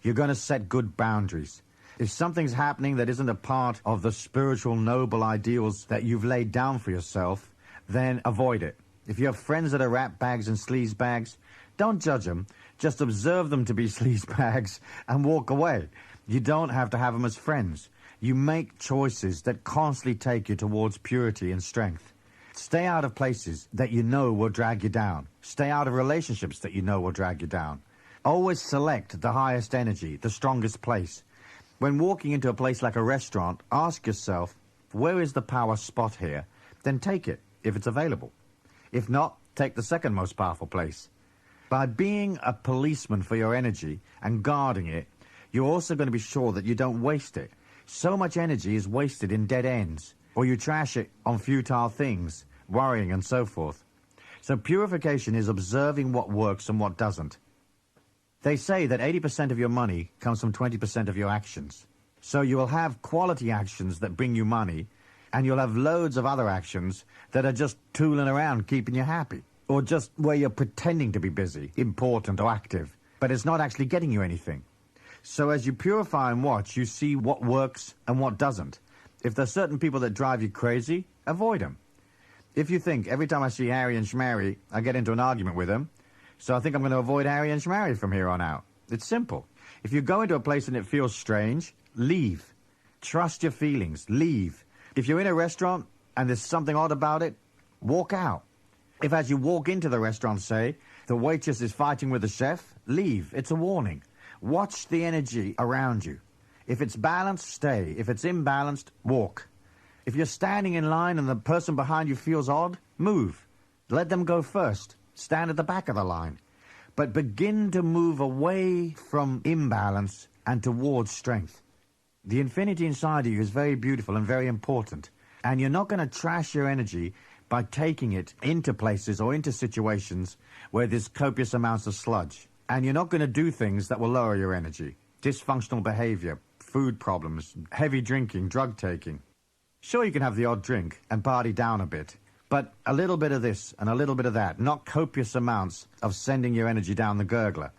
You're going to set good boundaries. If something's happening that isn't a part of the spiritual noble ideals that you've laid down for yourself, then avoid it. If you have friends that are rat bags and sleaze bags, don't judge them. Just observe them to be sleaze bags and walk away. You don't have to have them as friends. You make choices that constantly take you towards purity and strength. Stay out of places that you know will drag you down. Stay out of relationships that you know will drag you down. Always select the highest energy, the strongest place. When walking into a place like a restaurant, ask yourself, where is the power spot here? Then take it, if it's available. If not, take the second most powerful place. By being a policeman for your energy and guarding it, you're also going to be sure that you don't waste it. So much energy is wasted in dead ends, or you trash it on futile things, worrying and so forth. So purification is observing what works and what doesn't. They say that 80% of your money comes from 20% of your actions. So you will have quality actions that bring you money, and you'll have loads of other actions that are just tooling around keeping you happy, or just where you're pretending to be busy, important or active, but it's not actually getting you anything. So as you purify and watch, you see what works and what doesn't. If there's certain people that drive you crazy, avoid them. If you think, every time I see Harry and Schmarry, I get into an argument with them, so I think I'm going to avoid Harry and Schmarry from here on out. It's simple. If you go into a place and it feels strange, leave. Trust your feelings. Leave. If you're in a restaurant and there's something odd about it, walk out. If as you walk into the restaurant, say, the waitress is fighting with the chef, leave. It's a warning. Watch the energy around you. If it's balanced, stay. If it's imbalanced, walk. If you're standing in line and the person behind you feels odd, move. Let them go first. Stand at the back of the line. But begin to move away from imbalance and towards strength. The infinity inside of you is very beautiful and very important. And you're not going to trash your energy by taking it into places or into situations where there's copious amounts of sludge. And you're not going to do things that will lower your energy. Dysfunctional behavior, food problems, heavy drinking, drug taking. Sure, you can have the odd drink and party down a bit, but a little bit of this and a little bit of that, not copious amounts of sending your energy down the gurgler.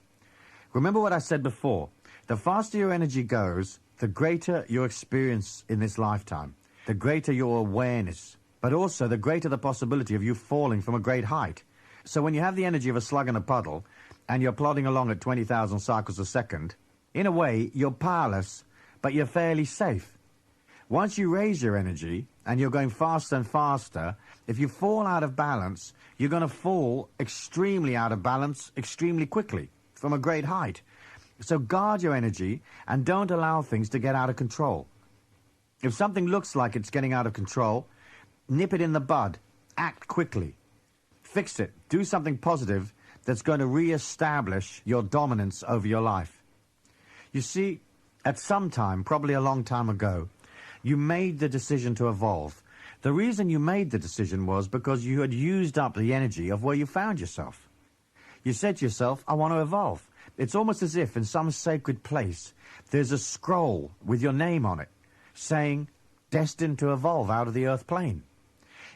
Remember what I said before. The faster your energy goes, the greater your experience in this lifetime, the greater your awareness, but also the greater the possibility of you falling from a great height. So when you have the energy of a slug in a puddle and you're plodding along at 20,000 cycles a second, in a way, you're powerless, but you're fairly safe. Once you raise your energy and you're going faster and faster, if you fall out of balance, you're going to fall extremely out of balance extremely quickly from a great height. So guard your energy and don't allow things to get out of control. If something looks like it's getting out of control, nip it in the bud. Act quickly. Fix it. Do something positive that's going to re-establish your dominance over your life. You see, at some time, probably a long time ago, you made the decision to evolve. The reason you made the decision was because you had used up the energy of where you found yourself. You said to yourself, I want to evolve. It's almost as if in some sacred place there's a scroll with your name on it saying, destined to evolve out of the earth plane.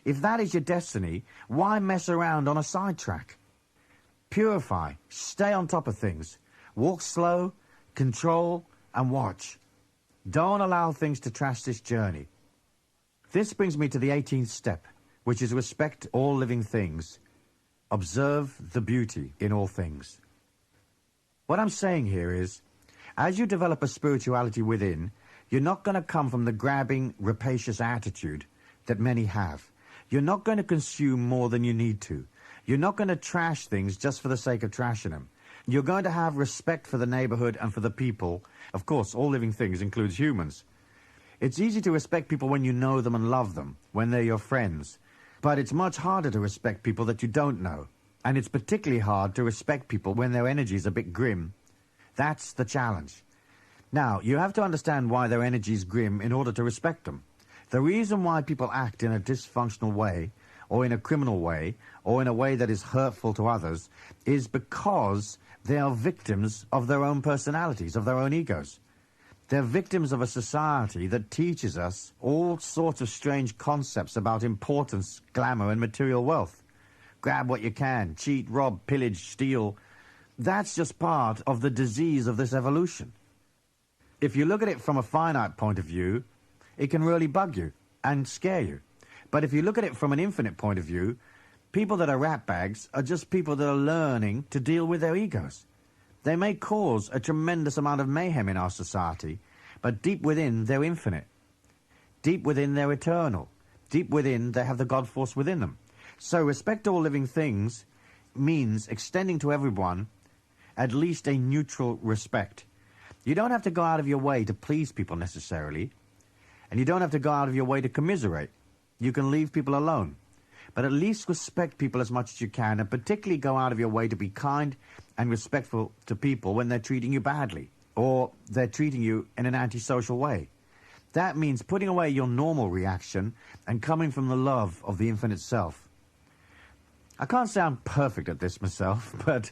If that is your destiny, why mess around on a sidetrack? Purify, stay on top of things, walk slow, control, and watch. Don't allow things to trash this journey. This brings me to the 18th step, which is respect all living things. Observe the beauty in all things. What I'm saying here is, as you develop a spirituality within, you're not going to come from the grabbing, rapacious attitude that many have. You're not going to consume more than you need to. You're not going to trash things just for the sake of trashing them. You're going to have respect for the neighborhood and for the people. Of course, all living things includes humans. It's easy to respect people when you know them and love them, when they're your friends. But it's much harder to respect people that you don't know. And it's particularly hard to respect people when their energy is a bit grim. That's the challenge. Now, you have to understand why their energy is grim in order to respect them. The reason why people act in a dysfunctional way, or in a criminal way, or in a way that is hurtful to others, is because they are victims of their own personalities, of their own egos. They're victims of a society that teaches us all sorts of strange concepts about importance, glamour, and material wealth. Grab what you can, cheat, rob, pillage, steal. That's just part of the disease of this evolution. If you look at it from a finite point of view, it can really bug you and scare you. But if you look at it from an infinite point of view, people that are ratbags are just people that are learning to deal with their egos. They may cause a tremendous amount of mayhem in our society, but deep within, they're infinite. Deep within, they're eternal. Deep within, they have the God force within them. So respect all living things means extending to everyone at least a neutral respect. You don't have to go out of your way to please people necessarily, and you don't have to go out of your way to commiserate. You can leave people alone. But at least respect people as much as you can, and particularly go out of your way to be kind and respectful to people when they're treating you badly, or they're treating you in an antisocial way. That means putting away your normal reaction and coming from the love of the infinite self. I can't say I'm perfect at this myself, but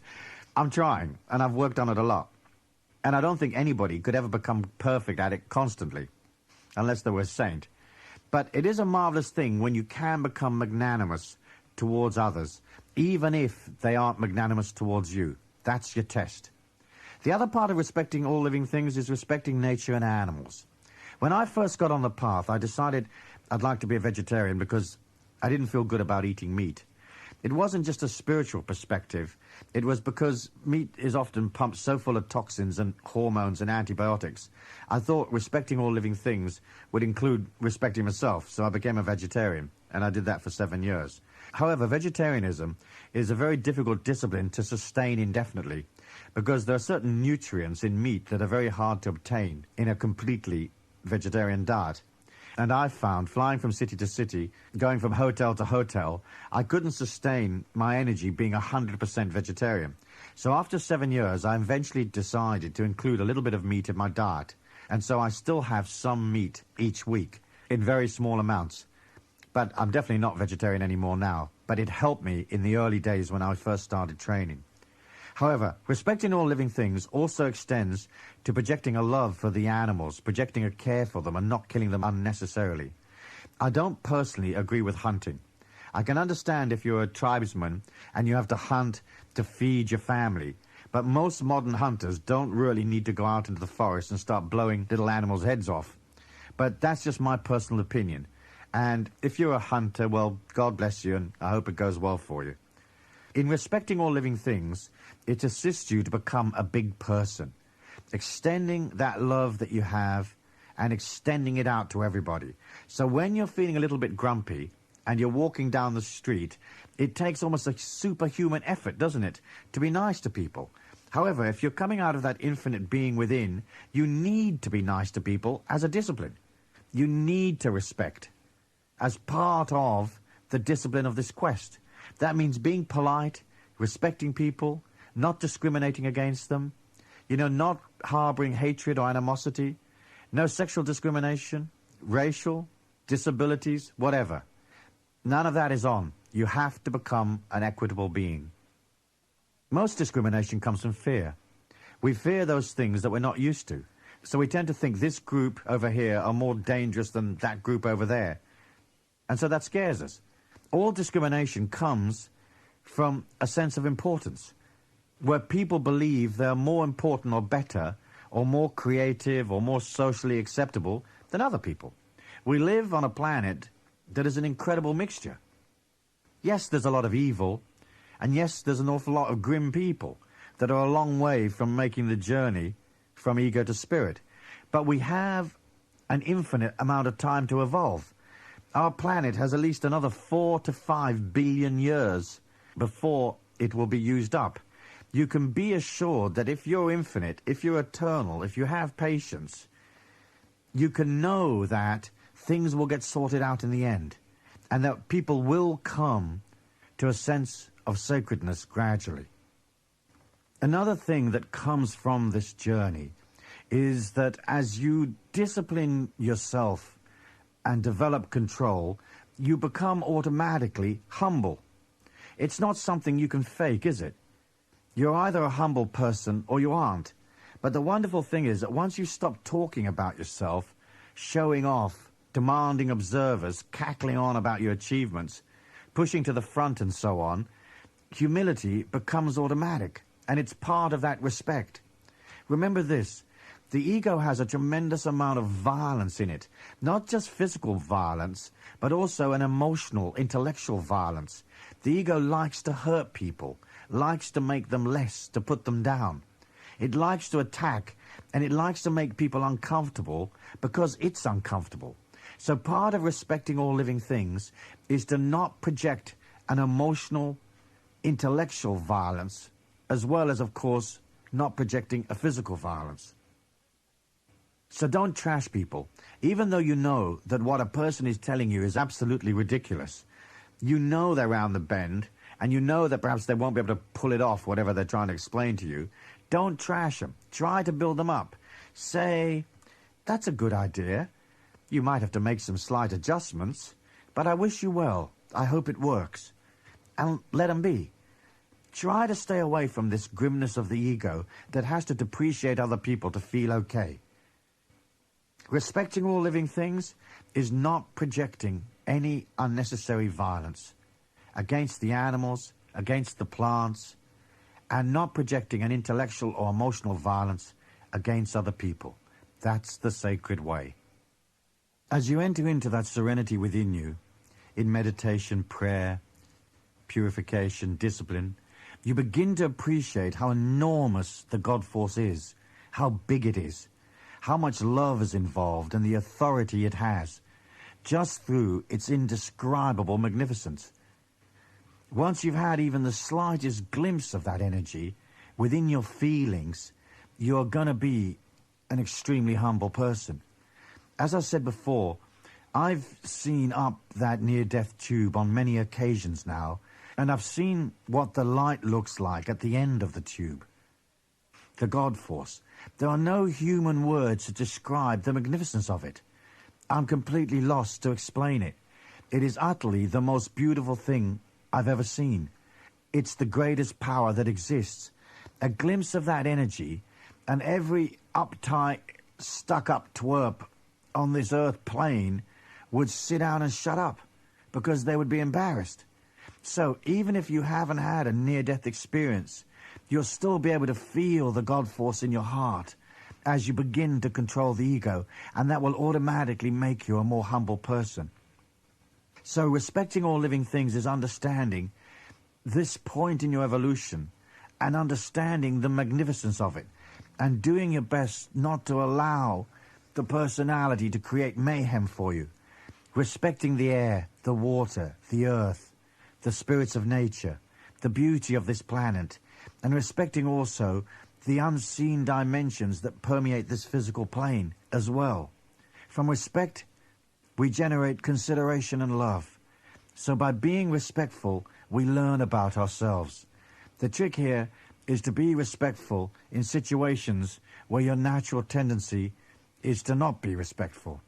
I'm trying, and I've worked on it a lot. And I don't think anybody could ever become perfect at it constantly, unless they were a saint. But it is a marvelous thing when you can become magnanimous towards others, even if they aren't magnanimous towards you. That's your test. The other part of respecting all living things is respecting nature and animals. When I first got on the path, I decided I'd like to be a vegetarian because I didn't feel good about eating meat. It wasn't just a spiritual perspective. It was because meat is often pumped so full of toxins and hormones and antibiotics. I thought respecting all living things would include respecting myself, so I became a vegetarian, and I did that for 7 years. However, vegetarianism is a very difficult discipline to sustain indefinitely because there are certain nutrients in meat that are very hard to obtain in a completely vegetarian diet. And I found, flying from city to city, going from hotel to hotel, I couldn't sustain my energy being 100% vegetarian. So after 7 years, I eventually decided to include a little bit of meat in my diet. And so I still have some meat each week in very small amounts. But I'm definitely not vegetarian anymore now. But it helped me in the early days when I first started training. However, respecting all living things also extends to projecting a love for the animals, projecting a care for them and not killing them unnecessarily. I don't personally agree with hunting. I can understand if you're a tribesman and you have to hunt to feed your family, but most modern hunters don't really need to go out into the forest and start blowing little animals' heads off. But that's just my personal opinion. And if you're a hunter, well, God bless you, and I hope it goes well for you. In respecting all living things, it assists you to become a big person, extending that love that you have and extending it out to everybody. So when you're feeling a little bit grumpy and you're walking down the street, it takes almost a superhuman effort, doesn't it, to be nice to people. However, if you're coming out of that infinite being within, you need to be nice to people as a discipline. You need to respect as part of the discipline of this quest. That means being polite, respecting people, not discriminating against them, not harboring hatred or animosity, no sexual discrimination, racial, disabilities, whatever. None of that is on. You have to become an equitable being. Most discrimination comes from fear. We fear those things that we're not used to. So we tend to think this group over here are more dangerous than that group over there. And so that scares us. All discrimination comes from a sense of importance, where people believe they're more important or better or more creative or more socially acceptable than other people. We live on a planet that is an incredible mixture. Yes, there's a lot of evil, and yes, there's an awful lot of grim people that are a long way from making the journey from ego to spirit. But we have an infinite amount of time to evolve. Our planet has at least another 4 to 5 billion years before it will be used up. You can be assured that if you're infinite, if you're eternal, if you have patience, you can know that things will get sorted out in the end, and that people will come to a sense of sacredness gradually. Another thing that comes from this journey is that as you discipline yourself and develop control, you become automatically humble. It's not something you can fake, is it? You're either a humble person or you aren't. But the wonderful thing is that once you stop talking about yourself, showing off, demanding observers, cackling on about your achievements, pushing to the front and so on, humility becomes automatic, and it's part of that respect. Remember this. The ego has a tremendous amount of violence in it, not just physical violence, but also an emotional, intellectual violence. The ego likes to hurt people, likes to make them less, to put them down. It likes to attack, and it likes to make people uncomfortable because it's uncomfortable. So part of respecting all living things is to not project an emotional, intellectual violence, as well as, of course, not projecting a physical violence. So don't trash people, even though you know that what a person is telling you is absolutely ridiculous. You know they're round the bend, and you know that perhaps they won't be able to pull it off, whatever they're trying to explain to you. Don't trash them. Try to build them up. Say, that's a good idea. You might have to make some slight adjustments, but I wish you well. I hope it works. And let them be. Try to stay away from this grimness of the ego that has to depreciate other people to feel okay. Respecting all living things is not projecting any unnecessary violence against the animals, against the plants, and not projecting an intellectual or emotional violence against other people. That's the sacred way. As you enter into that serenity within you, in meditation, prayer, purification, discipline, you begin to appreciate how enormous the God force is, how big it is, how much love is involved and the authority it has, just through its indescribable magnificence. Once you've had even the slightest glimpse of that energy within your feelings, you're going to be an extremely humble person. As I said before, I've seen up that near-death tube on many occasions now, and I've seen what the light looks like at the end of the tube. The God force. There are no human words to describe the magnificence of it. I'm completely lost to explain it. It is utterly the most beautiful thing I've ever seen. It's the greatest power that exists. A glimpse of that energy, and every uptight, stuck-up twerp on this earth plane would sit down and shut up because they would be embarrassed. So even if you haven't had a near-death experience, you'll still be able to feel the God force in your heart as you begin to control the ego, and that will automatically make you a more humble person. So respecting all living things is understanding this point in your evolution and understanding the magnificence of it, and doing your best not to allow the personality to create mayhem for you. Respecting the air, the water, the earth, the spirits of nature, the beauty of this planet, and respecting also the unseen dimensions that permeate this physical plane as well. From respect, we generate consideration and love. So by being respectful, we learn about ourselves. The trick here is to be respectful in situations where your natural tendency is to not be respectful.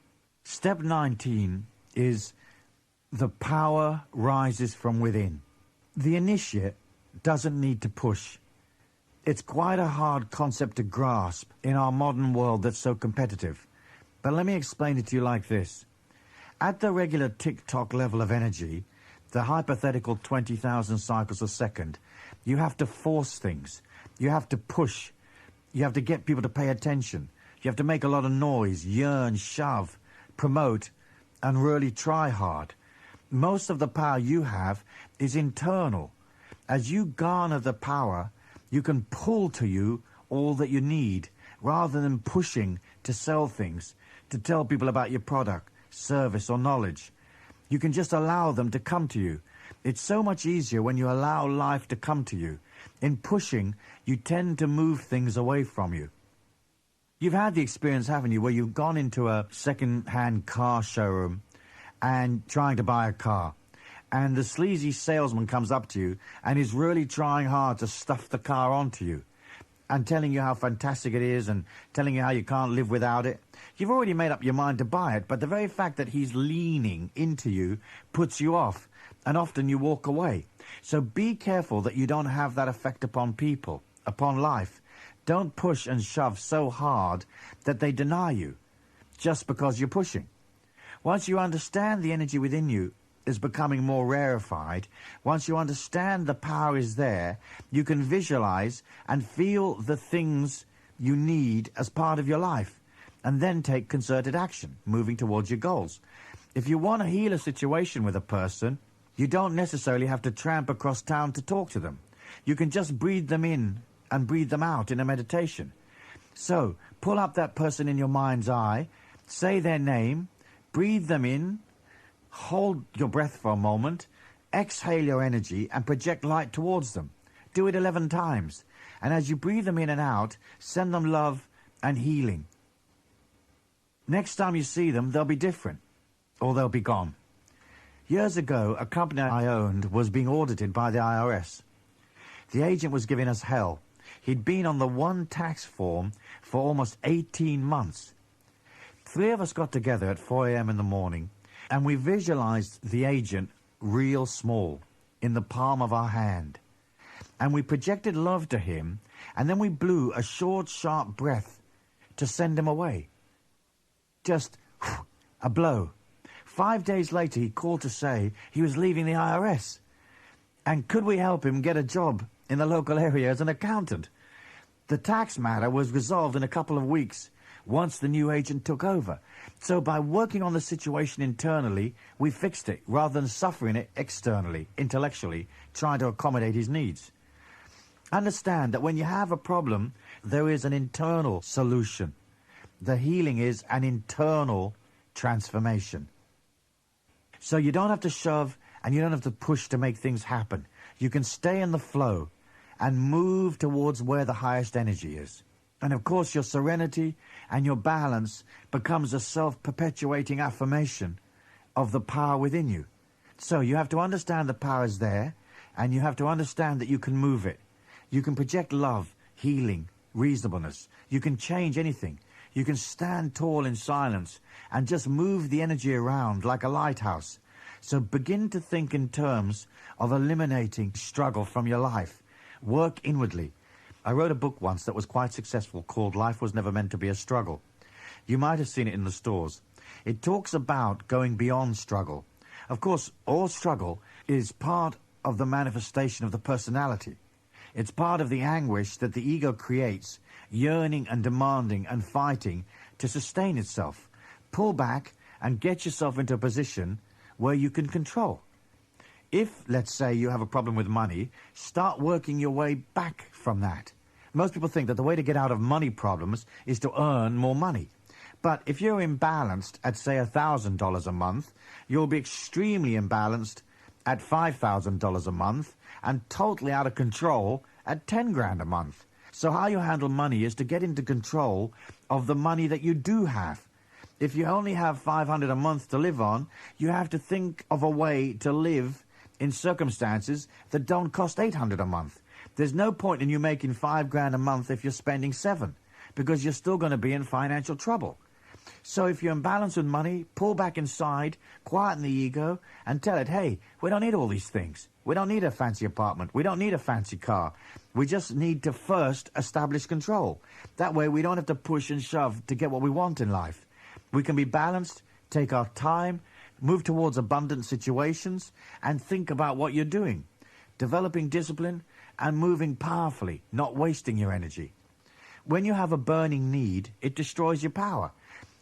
Step 19 is the power rises from within. The initiate doesn't need to push. It's quite a hard concept to grasp in our modern world that's so competitive. But let me explain it to you like this. At the regular tick-tock level of energy, the hypothetical 20,000 cycles a second, you have to force things. You have to push. You have to get people to pay attention. You have to make a lot of noise, yearn, shove, promote, and really try hard. Most of the power you have is internal. As you garner the power, you can pull to you all that you need, rather than pushing to sell things, to tell people about your product, service, or knowledge. You can just allow them to come to you. It's so much easier when you allow life to come to you. In pushing, you tend to move things away from you. You've had the experience, haven't you, where you've gone into a second-hand car showroom and trying to buy a car, and the sleazy salesman comes up to you and is really trying hard to stuff the car onto you and telling you how fantastic it is and telling you how you can't live without it. You've already made up your mind to buy it, but the very fact that he's leaning into you puts you off, and often you walk away. So be careful that you don't have that effect upon people, upon life. Don't push and shove so hard that they deny you just because you're pushing. Once you understand the energy within you is becoming more rarefied, once you understand the power is there, you can visualize and feel the things you need as part of your life, and then take concerted action, moving towards your goals. If you want to heal a situation with a person, you don't necessarily have to tramp across town to talk to them. You can just breathe them in and breathe them out in a meditation. So, pull up that person in your mind's eye, say their name, breathe them in, hold your breath for a moment, exhale your energy, and project light towards them. Do it 11 times. And as you breathe them in and out, send them love and healing. Next time you see them, they'll be different, or they'll be gone. Years ago, a company I owned was being audited by the IRS. The agent was giving us hell. He'd been on the one tax form for almost 18 months. 3 of us got together at 4 a.m. in the morning, and we visualized the agent real small, in the palm of our hand. And we projected love to him, and then we blew a short, sharp breath to send him away. Just a blow. 5 days later, he called to say he was leaving the IRS. And could we help him get a job in the local area as an accountant? The tax matter was resolved in a couple of weeks. once the new agent took over. So by working on the situation internally, we fixed it, rather than suffering it externally, intellectually, trying to accommodate his needs. Understand that when you have a problem, there is an internal solution. The healing is an internal transformation. So you don't have to shove and you don't have to push to make things happen. You can stay in the flow and move towards where the highest energy is. And of course your serenity and your balance becomes a self-perpetuating affirmation of the power within you. So you have to understand the power is there, and you have to understand that you can move it. You can project love, healing, reasonableness. You can change anything. You can stand tall in silence and just move the energy around like a lighthouse. So begin to think in terms of eliminating struggle from your life. Work inwardly. I wrote a book once that was quite successful called Life Was Never Meant to Be a Struggle. You might have seen it in the stores. It talks about going beyond struggle. Of course, all struggle is part of the manifestation of the personality. It's part of the anguish that the ego creates, yearning and demanding and fighting to sustain itself. Pull back and get yourself into a position where you can control. If, let's say, you have a problem with money, start working your way back from that. Most people think that the way to get out of money problems is to earn more money. But if you're imbalanced at, say, $1,000 a month, you'll be extremely imbalanced at $5,000 a month and totally out of control at 10 grand a month. So how you handle money is to get into control of the money that you do have. If you only have $500 a month to live on, you have to think of a way to live in circumstances that don't cost $800 a month. There's no point in you making 5 grand a month if you're spending 7, because you're still going to be in financial trouble. So if you're imbalanced with money, pull back inside, quieten the ego, and tell it, hey, we don't need all these things. We don't need a fancy apartment. We don't need a fancy car. We just need to first establish control. That way we don't have to push and shove to get what we want in life. We can be balanced, take our time, move towards abundant situations, and think about what you're doing. Developing discipline and moving powerfully, not wasting your energy. When you have a burning need, it destroys your power.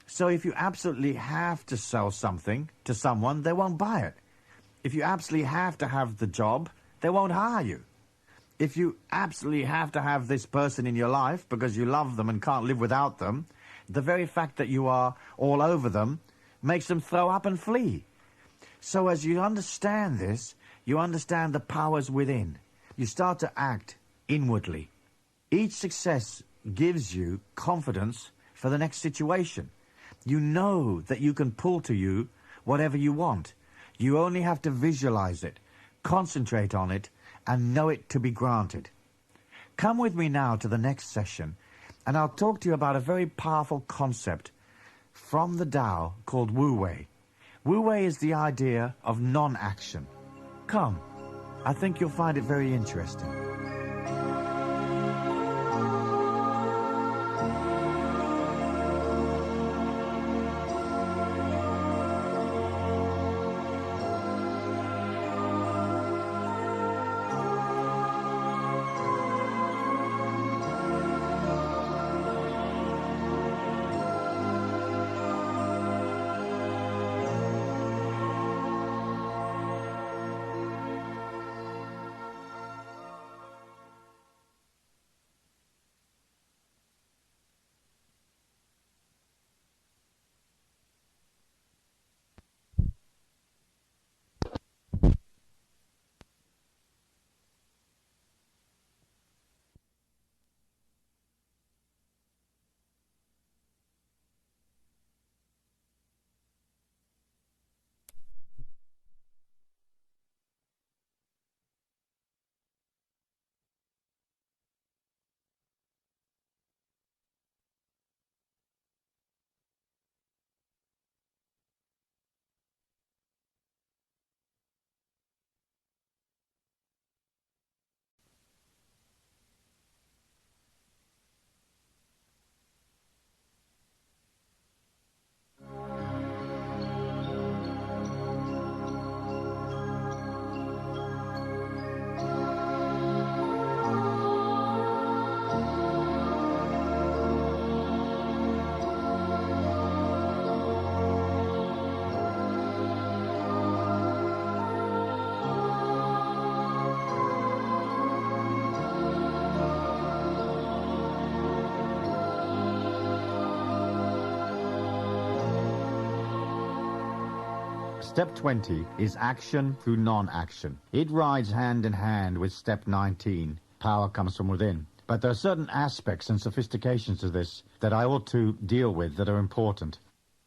So if you absolutely have to sell something to someone, they won't buy it. If you absolutely have to have the job, they won't hire you. If you absolutely have to have this person in your life because you love them and can't live without them, the very fact that you are all over them makes them throw up and flee. So as you understand this, you understand the powers within. You start to act inwardly. Each success gives you confidence for the next situation. You know that you can pull to you whatever you want. You only have to visualize it, concentrate on it, and know it to be granted. Come with me now to the next session, and I'll talk to you about a very powerful concept from the Tao called Wu Wei. Wu Wei is the idea of non-action. Come, I think you'll find it very interesting. Step 20 is action through non-action. It rides hand in hand with Step 19. Power comes from within. But there are certain aspects and sophistications to this that I ought to deal with that are important.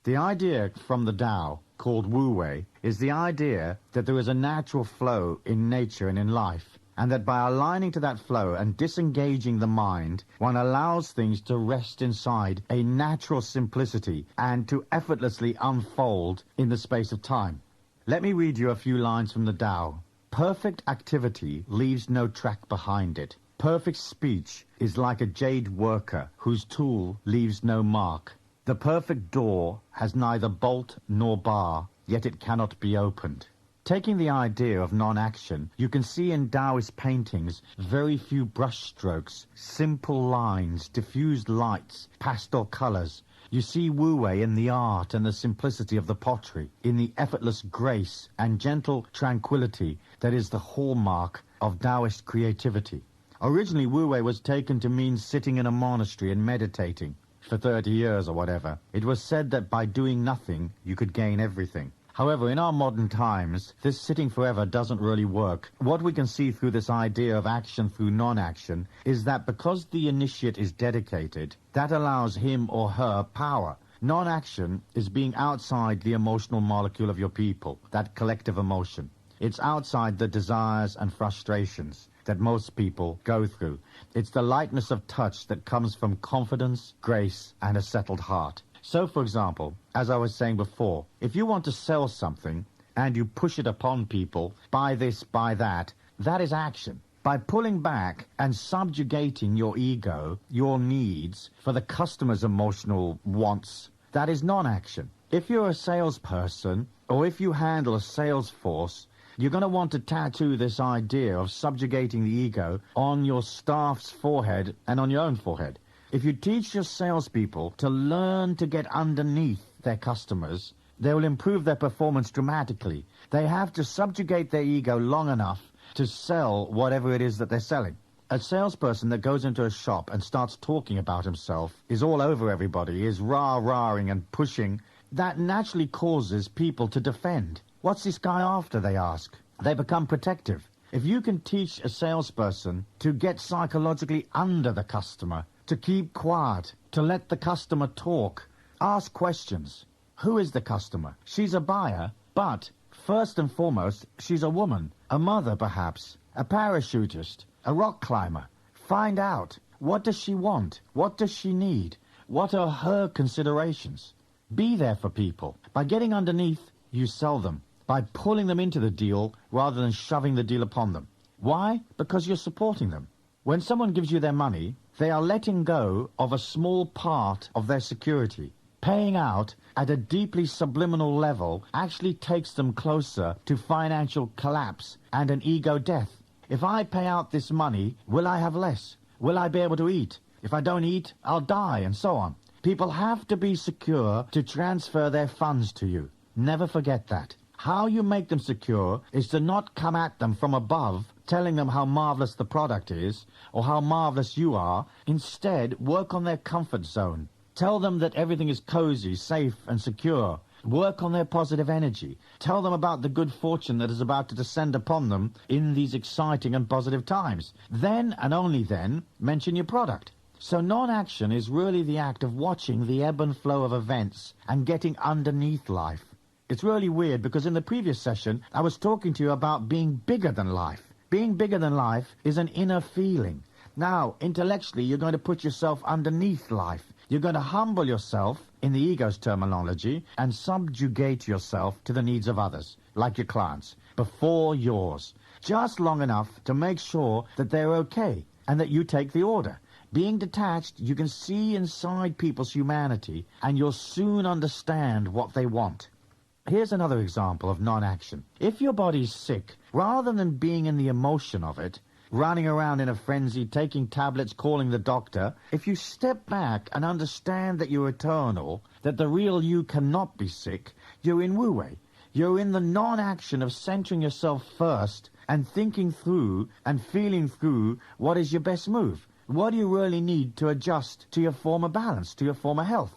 The idea from the Tao, called Wu Wei, is the idea that there is a natural flow in nature and in life, and that by aligning to that flow and disengaging the mind, one allows things to rest inside a natural simplicity and to effortlessly unfold in the space of time. Let me read you a few lines from the Tao. Perfect activity leaves no track behind it. Perfect speech is like a jade worker whose tool leaves no mark. The perfect door has neither bolt nor bar, yet it cannot be opened. Taking the idea of non-action, you can see in Taoist paintings very few brushstrokes, simple lines, diffused lights, pastel colors. You see Wu Wei in the art and the simplicity of the pottery, in the effortless grace and gentle tranquility that is the hallmark of Taoist creativity. Originally, Wu Wei was taken to mean sitting in a monastery and meditating for 30 years or whatever. It was said that by doing nothing, you could gain everything. However, in our modern times, this sitting forever doesn't really work. What we can see through this idea of action through non-action is that because the initiate is dedicated, that allows him or her power. Non-action is being outside the emotional molecule of your people, that collective emotion. It's outside the desires and frustrations that most people go through. It's the lightness of touch that comes from confidence, grace, and a settled heart. So, for example, as I was saying before, if you want to sell something and you push it upon people, buy this, buy that, that is action. By pulling back and subjugating your ego, your needs, for the customer's emotional wants, that is non-action. If you're a salesperson, or if you handle a sales force, you're going to want to tattoo this idea of subjugating the ego on your staff's forehead and on your own forehead. If you teach your salespeople to learn to get underneath their customers, they will improve their performance dramatically. They have to subjugate their ego long enough to sell whatever it is that they're selling. A salesperson that goes into a shop and starts talking about himself, is all over everybody, is rah-rahing and pushing, that naturally causes people to defend. What's this guy after, they ask. They become protective. If you can teach a salesperson to get psychologically under the customer, to keep quiet, to let the customer talk, ask questions. Who is the customer? She's a buyer, but first and foremost, she's a woman, a mother perhaps, a parachutist, a rock climber. Find out, what does she want? What does she need? What are her considerations? Be there for people. By getting underneath, you sell them. By pulling them into the deal rather than shoving the deal upon them. Why? Because you're supporting them. When someone gives you their money, they are letting go of a small part of their security. Paying out at a deeply subliminal level actually takes them closer to financial collapse and an ego death. If I pay out this money, will I have less? Will I be able to eat? If I don't eat, I'll die, and so on. People have to be secure to transfer their funds to you. Never forget that. How you make them secure is to not come at them from above, telling them how marvelous the product is, or how marvelous you are. Instead, work on their comfort zone. Tell them that everything is cozy, safe, and secure. Work on their positive energy. Tell them about the good fortune that is about to descend upon them in these exciting and positive times. Then, and only then, mention your product. So non-action is really the act of watching the ebb and flow of events and getting underneath life. It's really weird because in the previous session, I was talking to you about being bigger than life. Being bigger than life is an inner feeling. Now, intellectually, you're going to put yourself underneath life. You're going to humble yourself, in the ego's terminology, and subjugate yourself to the needs of others, like your clients, before yours. Just long enough to make sure that they're okay and that you take the order. Being detached, you can see inside people's humanity, and you'll soon understand what they want. Here's another example of non-action. If your body's sick, rather than being in the emotion of it, running around in a frenzy, taking tablets, calling the doctor, if you step back and understand that you're eternal, that the real you cannot be sick, you're in Wu Wei. You're in the non-action of centering yourself first and thinking through and feeling through what is your best move. What do you really need to adjust to your former balance, to your former health?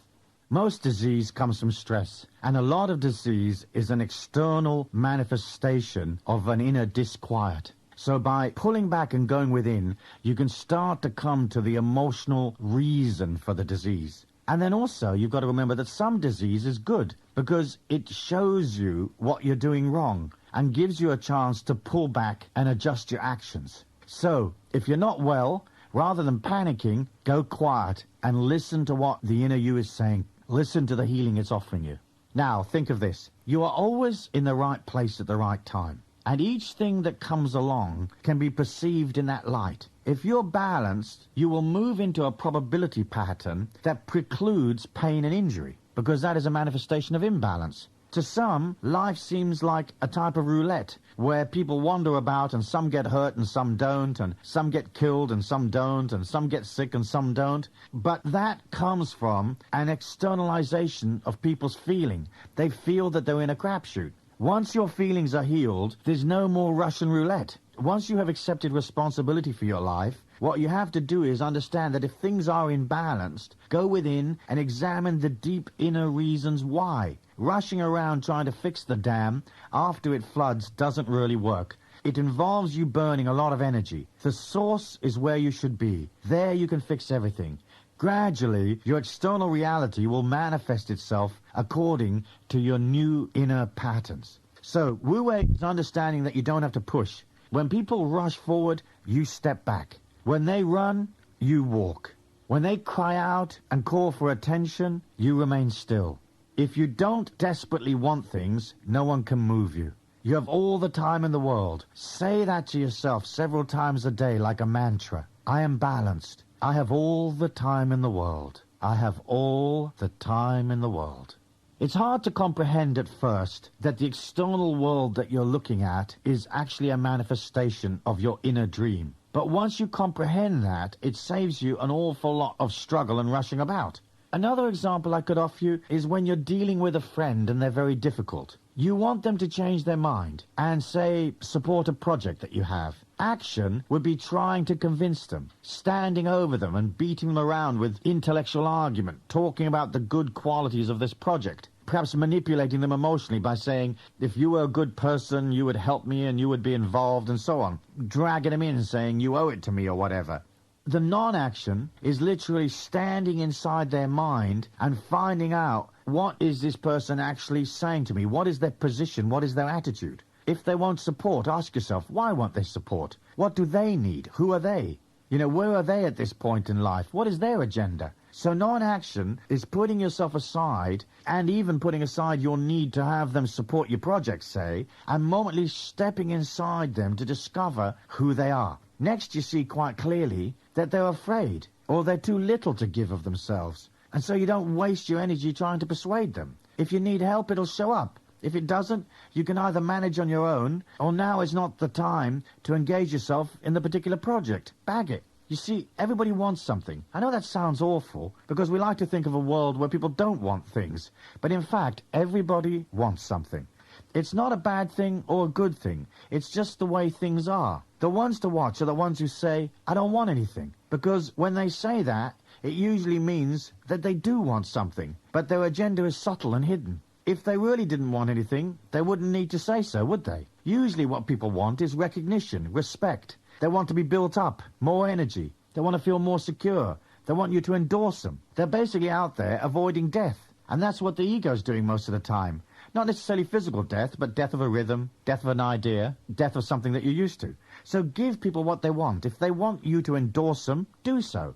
Most disease comes from stress, and a lot of disease is an external manifestation of an inner disquiet. So by pulling back and going within, you can start to come to the emotional reason for the disease. And then also, you've got to remember that some disease is good because it shows you what you're doing wrong and gives you a chance to pull back and adjust your actions. So, if you're not well, rather than panicking, go quiet and listen to what the inner you is saying. Listen to the healing it's offering you. Now, think of this. You are always in the right place at the right time. And each thing that comes along can be perceived in that light. If you're balanced, you will move into a probability pattern that precludes pain and injury, because that is a manifestation of imbalance. To some, life seems like a type of roulette, where people wander about and some get hurt and some don't, and some get killed and some don't, and some get sick and some don't. But that comes from an externalization of people's feeling. They feel that they're in a crapshoot. Once your feelings are healed, there's no more Russian roulette. Once you have accepted responsibility for your life, what you have to do is understand that if things are imbalanced, go within and examine the deep inner reasons why. Rushing around trying to fix the dam after it floods doesn't really work. It involves you burning a lot of energy. The source is where you should be. There you can fix everything. Gradually, your external reality will manifest itself according to your new inner patterns. So, Wu-Wei is understanding that you don't have to push. When people rush forward, you step back. When they run, you walk. When they cry out and call for attention, you remain still. If you don't desperately want things, no one can move you. You have all the time in the world. Say that to yourself several times a day like a mantra. I am balanced. I have all the time in the world. I have all the time in the world. It's hard to comprehend at first that the external world that you're looking at is actually a manifestation of your inner dream. But once you comprehend that, it saves you an awful lot of struggle and rushing about. Another example I could offer you is when you're dealing with a friend and they're very difficult. You want them to change their mind and, say, support a project that you have. Action would be trying to convince them, standing over them and beating them around with intellectual argument, talking about the good qualities of this project. Perhaps manipulating them emotionally by saying, if you were a good person, you would help me and you would be involved and so on. Dragging them in saying, you owe it to me or whatever. The non-action is literally standing inside their mind and finding out, what is this person actually saying to me? What is their position? What is their attitude? If they want support, ask yourself, why won't they support? What do they need? Who are they? You know, where are they at this point in life? What is their agenda? So non-action is putting yourself aside and even putting aside your need to have them support your project, say, and momently stepping inside them to discover who they are. Next, you see quite clearly that they're afraid or they're too little to give of themselves. And so you don't waste your energy trying to persuade them. If you need help, it'll show up. If it doesn't, you can either manage on your own, or now is not the time to engage yourself in the particular project. Bag it. You see, everybody wants something. I know that sounds awful, because we like to think of a world where people don't want things. But in fact, everybody wants something. It's not a bad thing or a good thing. It's just the way things are. The ones to watch are the ones who say, I don't want anything. Because when they say that, it usually means that they do want something, but their agenda is subtle and hidden. If they really didn't want anything, they wouldn't need to say so, would they? Usually what people want is recognition, respect. They want to be built up, more energy. They want to feel more secure. They want you to endorse them. They're basically out there avoiding death. And that's what the ego's doing most of the time. Not necessarily physical death, but death of a rhythm, death of an idea, death of something that you're used to. So give people what they want. If they want you to endorse them, do so.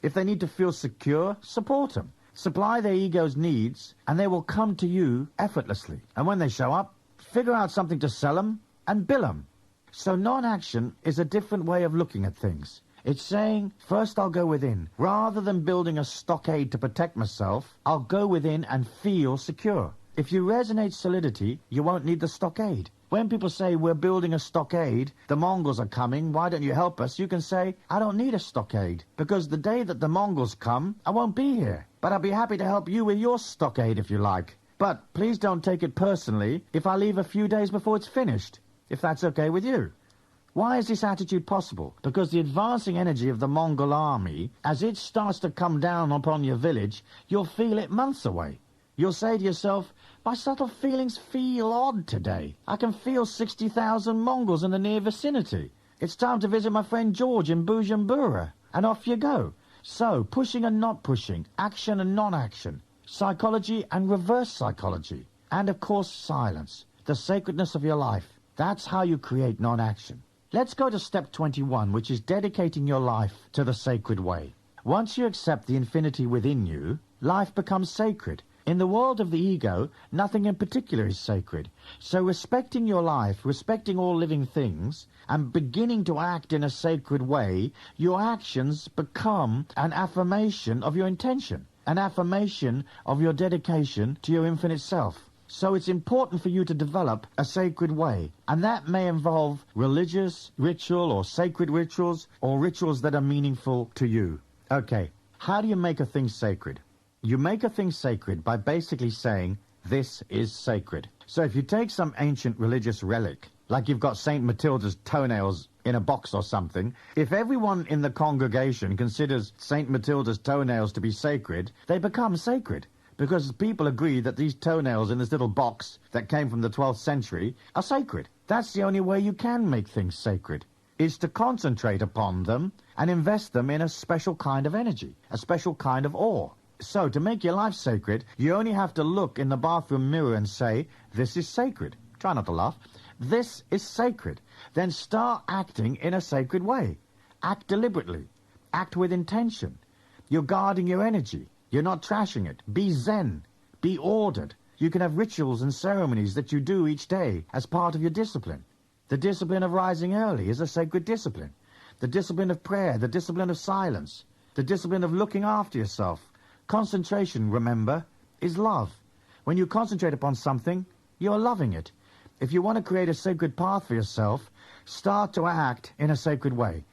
If they need to feel secure, support them. Supply their ego's needs, and they will come to you effortlessly. And when they show up, figure out something to sell them and bill them. So non-action is a different way of looking at things. It's saying, first I'll go within. Rather than building a stockade to protect myself, I'll go within and feel secure. If you resonate solidity, you won't need the stockade. When people say, we're building a stockade, the Mongols are coming, why don't you help us? You can say, I don't need a stockade, because the day that the Mongols come, I won't be here. But I'll be happy to help you with your stockade if you like. But please don't take it personally if I leave a few days before it's finished, if that's okay with you. Why is this attitude possible? Because the advancing energy of the Mongol army, as it starts to come down upon your village, you'll feel it months away. You'll say to yourself, my subtle feelings feel odd today. I can feel 60,000 Mongols in the near vicinity. It's time to visit my friend George in Bujumbura. And off you go. So, pushing and not pushing, action and non-action, psychology and reverse psychology, and of course silence, the sacredness of your life. That's how you create non-action. Let's go to step 21, which is dedicating your life to the sacred way. Once you accept the infinity within you, life becomes sacred. In the world of the ego, nothing in particular is sacred. So respecting your life, respecting all living things, and beginning to act in a sacred way, your actions become an affirmation of your intention, an affirmation of your dedication to your infinite self. So it's important for you to develop a sacred way, and that may involve religious, ritual, or sacred rituals, or rituals that are meaningful to you. Okay, how do you make a thing sacred? You make a thing sacred by basically saying, this is sacred. So if you take some ancient religious relic, like you've got St. Matilda's toenails in a box or something, if everyone in the congregation considers St. Matilda's toenails to be sacred, they become sacred. Because people agree that these toenails in this little box that came from the 12th century are sacred. That's the only way you can make things sacred, is to concentrate upon them and invest them in a special kind of energy, a special kind of awe. So to make your life sacred, you only have to look in the bathroom mirror and say, this is sacred. Try not to laugh. This is sacred. Then start acting in a sacred way. Act deliberately. Act with intention. You're guarding your energy. You're not trashing it. Be zen. Be ordered. You can have rituals and ceremonies that you do each day as part of your discipline. The discipline of rising early is a sacred discipline. The discipline of prayer, the discipline of silence, the discipline of looking after yourself. Concentration, remember, is love. When you concentrate upon something, you're loving it. If you want to create a sacred path for yourself, start to act in a sacred way.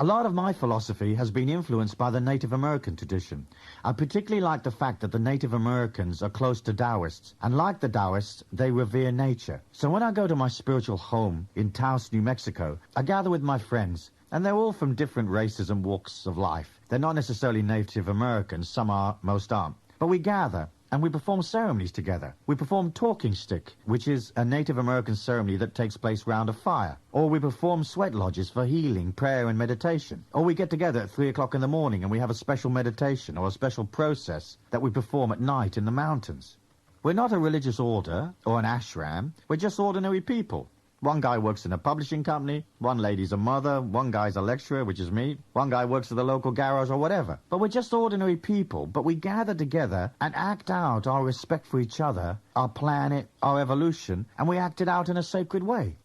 A lot of my philosophy has been influenced by the Native American tradition. I particularly like the fact that the Native Americans are close to Taoists, and like the Taoists, they revere nature. So when I go to my spiritual home in Taos, New Mexico, I gather with my friends, and they're all from different races and walks of life. They're not necessarily Native Americans, some are, most aren't. But we gather, and we perform ceremonies together. We perform talking stick, which is a Native American ceremony that takes place round a fire. Or we perform sweat lodges for healing, prayer, and meditation. Or we get together at 3 o'clock in the morning and we have a special meditation or a special process that we perform at night in the mountains. We're not a religious order or an ashram. We're just ordinary people. One guy works in a publishing company, one lady's a mother, one guy's a lecturer, which is me, one guy works at the local garage or whatever. But we're just ordinary people, but we gather together and act out our respect for each other, our planet, our evolution, and we act it out in a sacred way.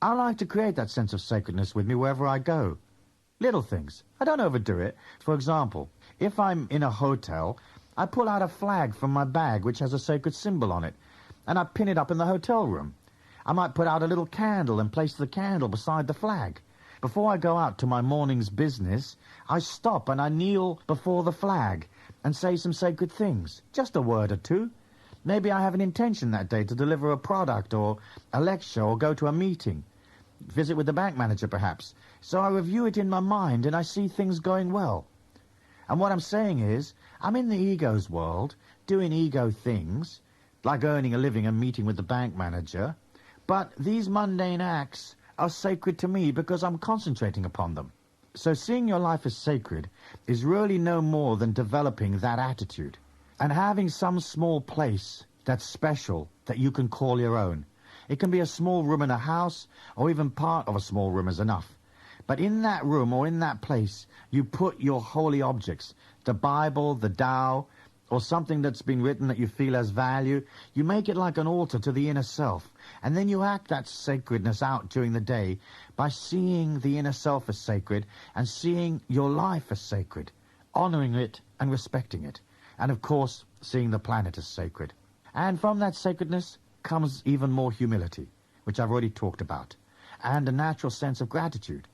I like to create that sense of sacredness with me wherever I go. Little things. I don't overdo it. For example, if I'm in a hotel, I pull out a flag from my bag which has a sacred symbol on it, and I pin it up in the hotel room. I might put out a little candle and place the candle beside the flag. Before I go out to my morning's business, I stop and I kneel before the flag and say some sacred things. Just a word or two. Maybe I have an intention that day to deliver a product or a lecture or go to a meeting. Visit with the bank manager, perhaps. So I review it in my mind and I see things going well. And what I'm saying is, I'm in the ego's world, doing ego things, like earning a living and meeting with the bank manager. But these mundane acts are sacred to me because I'm concentrating upon them. So seeing your life as sacred is really no more than developing that attitude and having some small place that's special that you can call your own. It can be a small room in a house or even part of a small room is enough. But in that room or in that place, you put your holy objects, the Bible, the Tao, or something that's been written that you feel has value. You make it like an altar to the inner self. And then you act that sacredness out during the day by seeing the inner self as sacred and seeing your life as sacred, honoring it and respecting it. And of course, seeing the planet as sacred. And from that sacredness comes even more humility, which I've already talked about, and a natural sense of gratitude.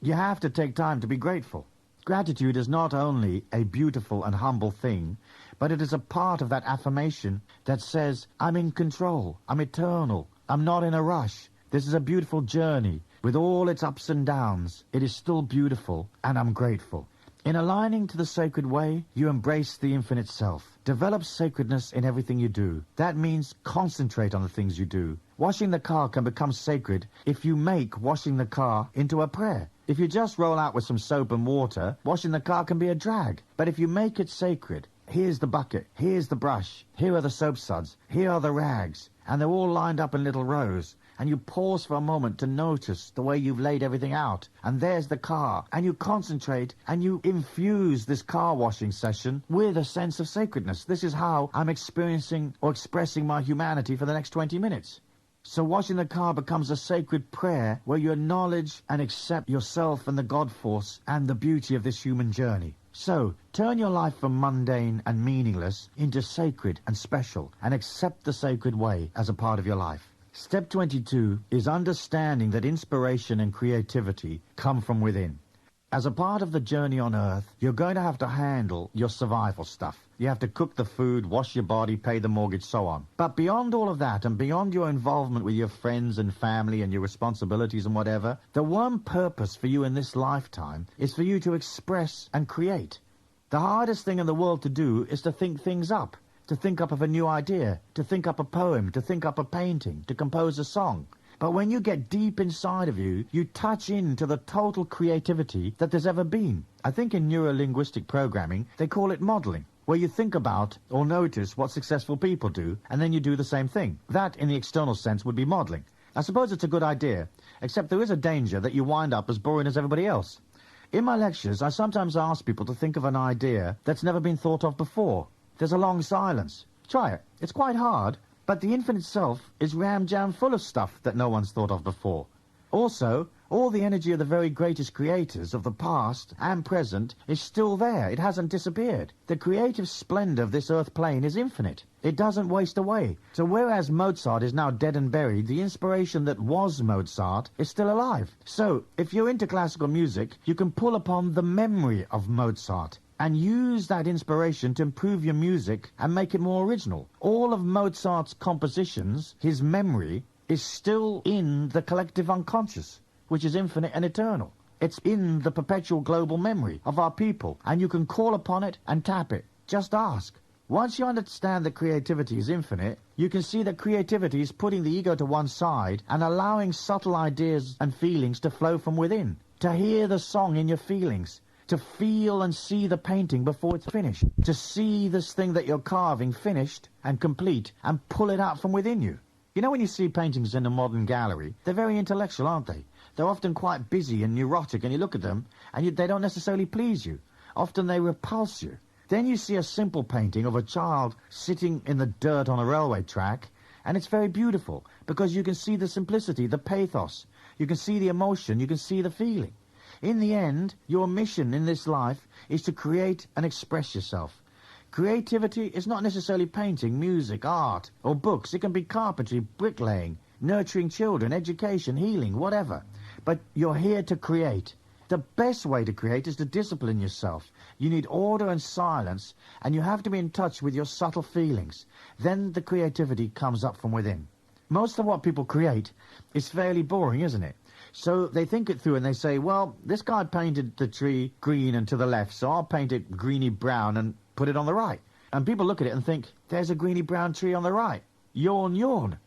You have to take time to be grateful. Gratitude is not only a beautiful and humble thing, but it is a part of that affirmation that says, I'm in control, I'm eternal, I'm not in a rush. This is a beautiful journey with all its ups and downs, it is still beautiful, and I'm grateful. In aligning to the sacred way, you embrace the infinite self. Develop sacredness in everything you do. That means concentrate on the things you do. Washing the car can become sacred if you make washing the car into a prayer. If you just roll out with some soap and water, washing the car can be a drag. But if you make it sacred, here's the bucket, here's the brush, here are the soap suds, here are the rags, and they're all lined up in little rows. And you pause for a moment to notice the way you've laid everything out. And there's the car. And you concentrate and you infuse this car washing session with a sense of sacredness. This is how I'm experiencing or expressing my humanity for the next 20 minutes. So washing the car becomes a sacred prayer where you acknowledge and accept yourself and the God force and the beauty of this human journey. So, turn your life from mundane and meaningless into sacred and special, and accept the sacred way as a part of your life. Step 22 is understanding that inspiration and creativity come from within. As a part of the journey on Earth, you're going to have to handle your survival stuff. You have to cook the food, wash your body, pay the mortgage, so on. But beyond all of that, and beyond your involvement with your friends and family and your responsibilities and whatever, the one purpose for you in this lifetime is for you to express and create. The hardest thing in the world to do is to think things up. To think up of a new idea, to think up a poem, to think up a painting, to compose a song. But when you get deep inside of you, you touch into the total creativity that there's ever been. I think in neuro-linguistic programming, they call it modeling, where you think about or notice what successful people do, and then you do the same thing. That, in the external sense, would be modeling. I suppose it's a good idea, except there is a danger that you wind up as boring as everybody else. In my lectures, I sometimes ask people to think of an idea that's never been thought of before. There's a long silence. Try it. It's quite hard, but the infinite self is ram-jam full of stuff that no one's thought of before. Also, all the energy of the very greatest creators of the past and present is still there. It hasn't disappeared. The creative splendor of this earth plane is infinite. It doesn't waste away. So whereas Mozart is now dead and buried, the inspiration that was Mozart is still alive. So, if you're into classical music, you can pull upon the memory of Mozart and use that inspiration to improve your music and make it more original. All of Mozart's compositions, his memory, is still in the collective unconscious, which is infinite and eternal. It's in the perpetual global memory of our people, and you can call upon it and tap it. Just ask. Once you understand that creativity is infinite, you can see that creativity is putting the ego to one side and allowing subtle ideas and feelings to flow from within, to hear the song in your feelings, to feel and see the painting before it's finished, to see this thing that you're carving finished and complete and pull it out from within you. You know, when you see paintings in a modern gallery, they're very intellectual, aren't they? They're often quite busy and neurotic, and you look at them and they don't necessarily please you. Often they repulse you. Then you see a simple painting of a child sitting in the dirt on a railway track, and it's very beautiful because you can see the simplicity, the pathos. You can see the emotion, you can see the feeling. In the end, your mission in this life is to create and express yourself. Creativity is not necessarily painting, music, art, or books. It can be carpentry, bricklaying, nurturing children, education, healing, whatever. But you're here to create. The best way to create is to discipline yourself. You need order and silence, and you have to be in touch with your subtle feelings. Then the creativity comes up from within. Most of what people create is fairly boring, isn't it? So they think it through and they say, well, this guy painted the tree green and to the left, so I'll paint it greeny brown and put it on the right. And people look at it and think, there's a greeny brown tree on the right. Yawn, yawn.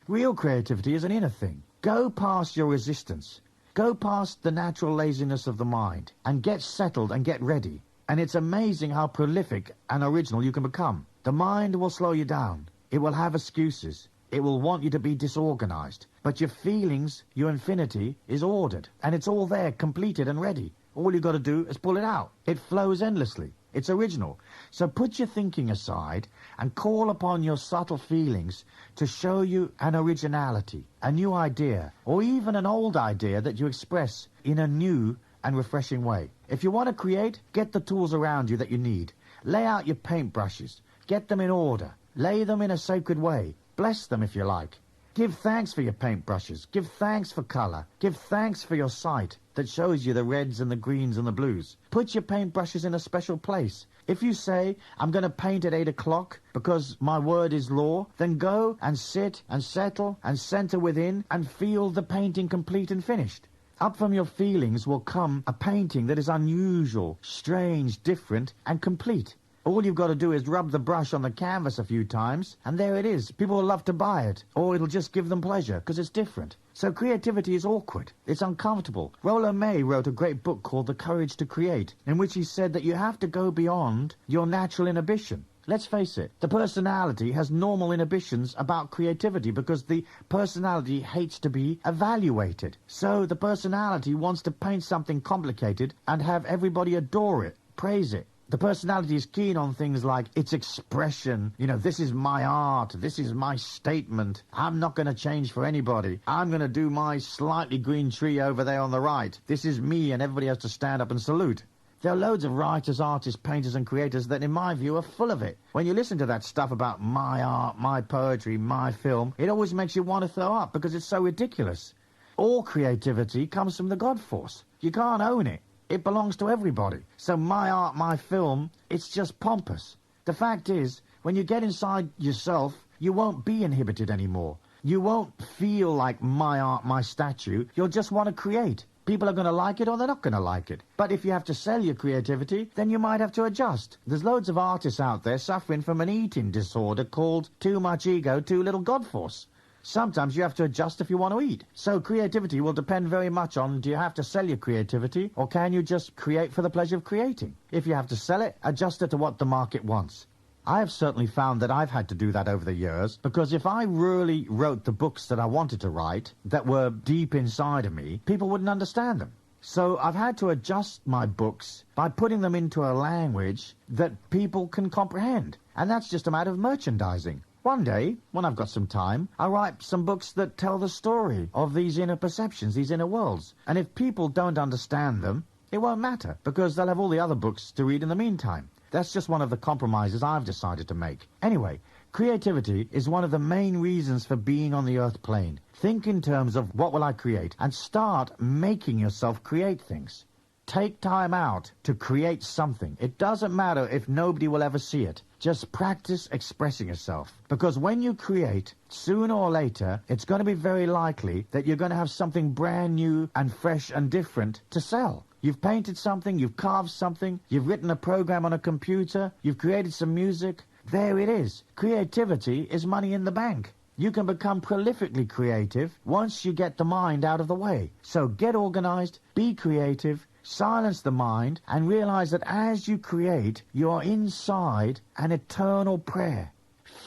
Real creativity is an inner thing. Go past your resistance. Go past the natural laziness of the mind and get settled and get ready. And it's amazing how prolific and original you can become. The mind will slow you down. It will have excuses. It will want you to be disorganized. But your feelings, your infinity, is ordered. And it's all there, completed and ready. All you've got to do is pull it out. It flows endlessly. It's original. So put your thinking aside and call upon your subtle feelings to show you an originality, a new idea, or even an old idea that you express in a new and refreshing way. If you want to create, get the tools around you that you need. Lay out your paintbrushes. Get them in order. Lay them in a sacred way. Bless them if you like. Give thanks for your paintbrushes. Give thanks for colour. Give thanks for your sight that shows you the reds and the greens and the blues. Put your paintbrushes in a special place. If you say, I'm going to paint at 8 o'clock because my word is law, then go and sit and settle and centre within and feel the painting complete and finished. Up from your feelings will come a painting that is unusual, strange, different, and complete. All you've got to do is rub the brush on the canvas a few times, and there it is. People will love to buy it, or it'll just give them pleasure, because it's different. So creativity is awkward. It's uncomfortable. Rollo May wrote a great book called The Courage to Create, in which he said that you have to go beyond your natural inhibition. Let's face it, the personality has normal inhibitions about creativity because the personality hates to be evaluated. So the personality wants to paint something complicated and have everybody adore it, praise it. The personality is keen on things like its expression. You know, this is my art, this is my statement. I'm not going to change for anybody. I'm going to do my slightly green tree over there on the right. This is me, and everybody has to stand up and salute. There are loads of writers, artists, painters and creators that, in my view, are full of it. When you listen to that stuff about my art, my poetry, my film, it always makes you want to throw up because it's so ridiculous. All creativity comes from the God force. You can't own it. It belongs to everybody. So my art, my film, it's just pompous. The fact is, when you get inside yourself, you won't be inhibited anymore. You won't feel like my art, my statue. You'll just want to create. People are going to like it or they're not going to like it. But if you have to sell your creativity, then you might have to adjust. There's loads of artists out there suffering from an eating disorder called too much ego, too little God force. Sometimes you have to adjust if you want to eat. So creativity will depend very much on, do you have to sell your creativity or can you just create for the pleasure of creating? If you have to sell it, adjust it to what the market wants. I have certainly found that I've had to do that over the years, because if I really wrote the books that I wanted to write, that were deep inside of me, people wouldn't understand them. So I've had to adjust my books by putting them into a language that people can comprehend. And that's just a matter of merchandising. One day, when I've got some time, I'll write some books that tell the story of these inner perceptions, these inner worlds. And if people don't understand them, it won't matter, because they'll have all the other books to read in the meantime. That's just one of the compromises I've decided to make. Anyway, creativity is one of the main reasons for being on the earth plane. Think in terms of what will I create, and start making yourself create things. Take time out to create something. It doesn't matter if nobody will ever see it. Just practice expressing yourself. Because when you create, sooner or later, it's going to be very likely that you're going to have something brand new and fresh and different to sell. You've painted something, you've carved something, you've written a program on a computer, you've created some music. There it is. Creativity is money in the bank. You can become prolifically creative once you get the mind out of the way. So get organized, be creative, silence the mind, and realize that as you create, you are inside an eternal prayer.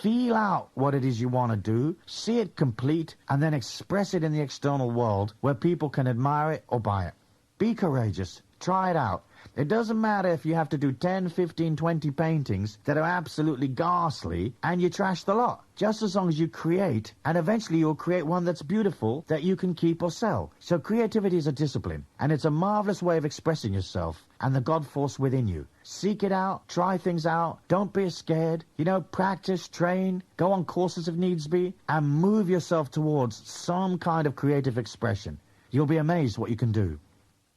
Feel out what it is you want to do, see it complete, and then express it in the external world where people can admire it or buy it. Be courageous. Try it out. It doesn't matter if you have to do 10, 15, 20 paintings that are absolutely ghastly and you trash the lot. Just as long as you create, and eventually you'll create one that's beautiful that you can keep or sell. So creativity is a discipline, and it's a marvelous way of expressing yourself and the God force within you. Seek it out, try things out, don't be scared. Practice, train, go on courses if needs be, and move yourself towards some kind of creative expression. You'll be amazed what you can do.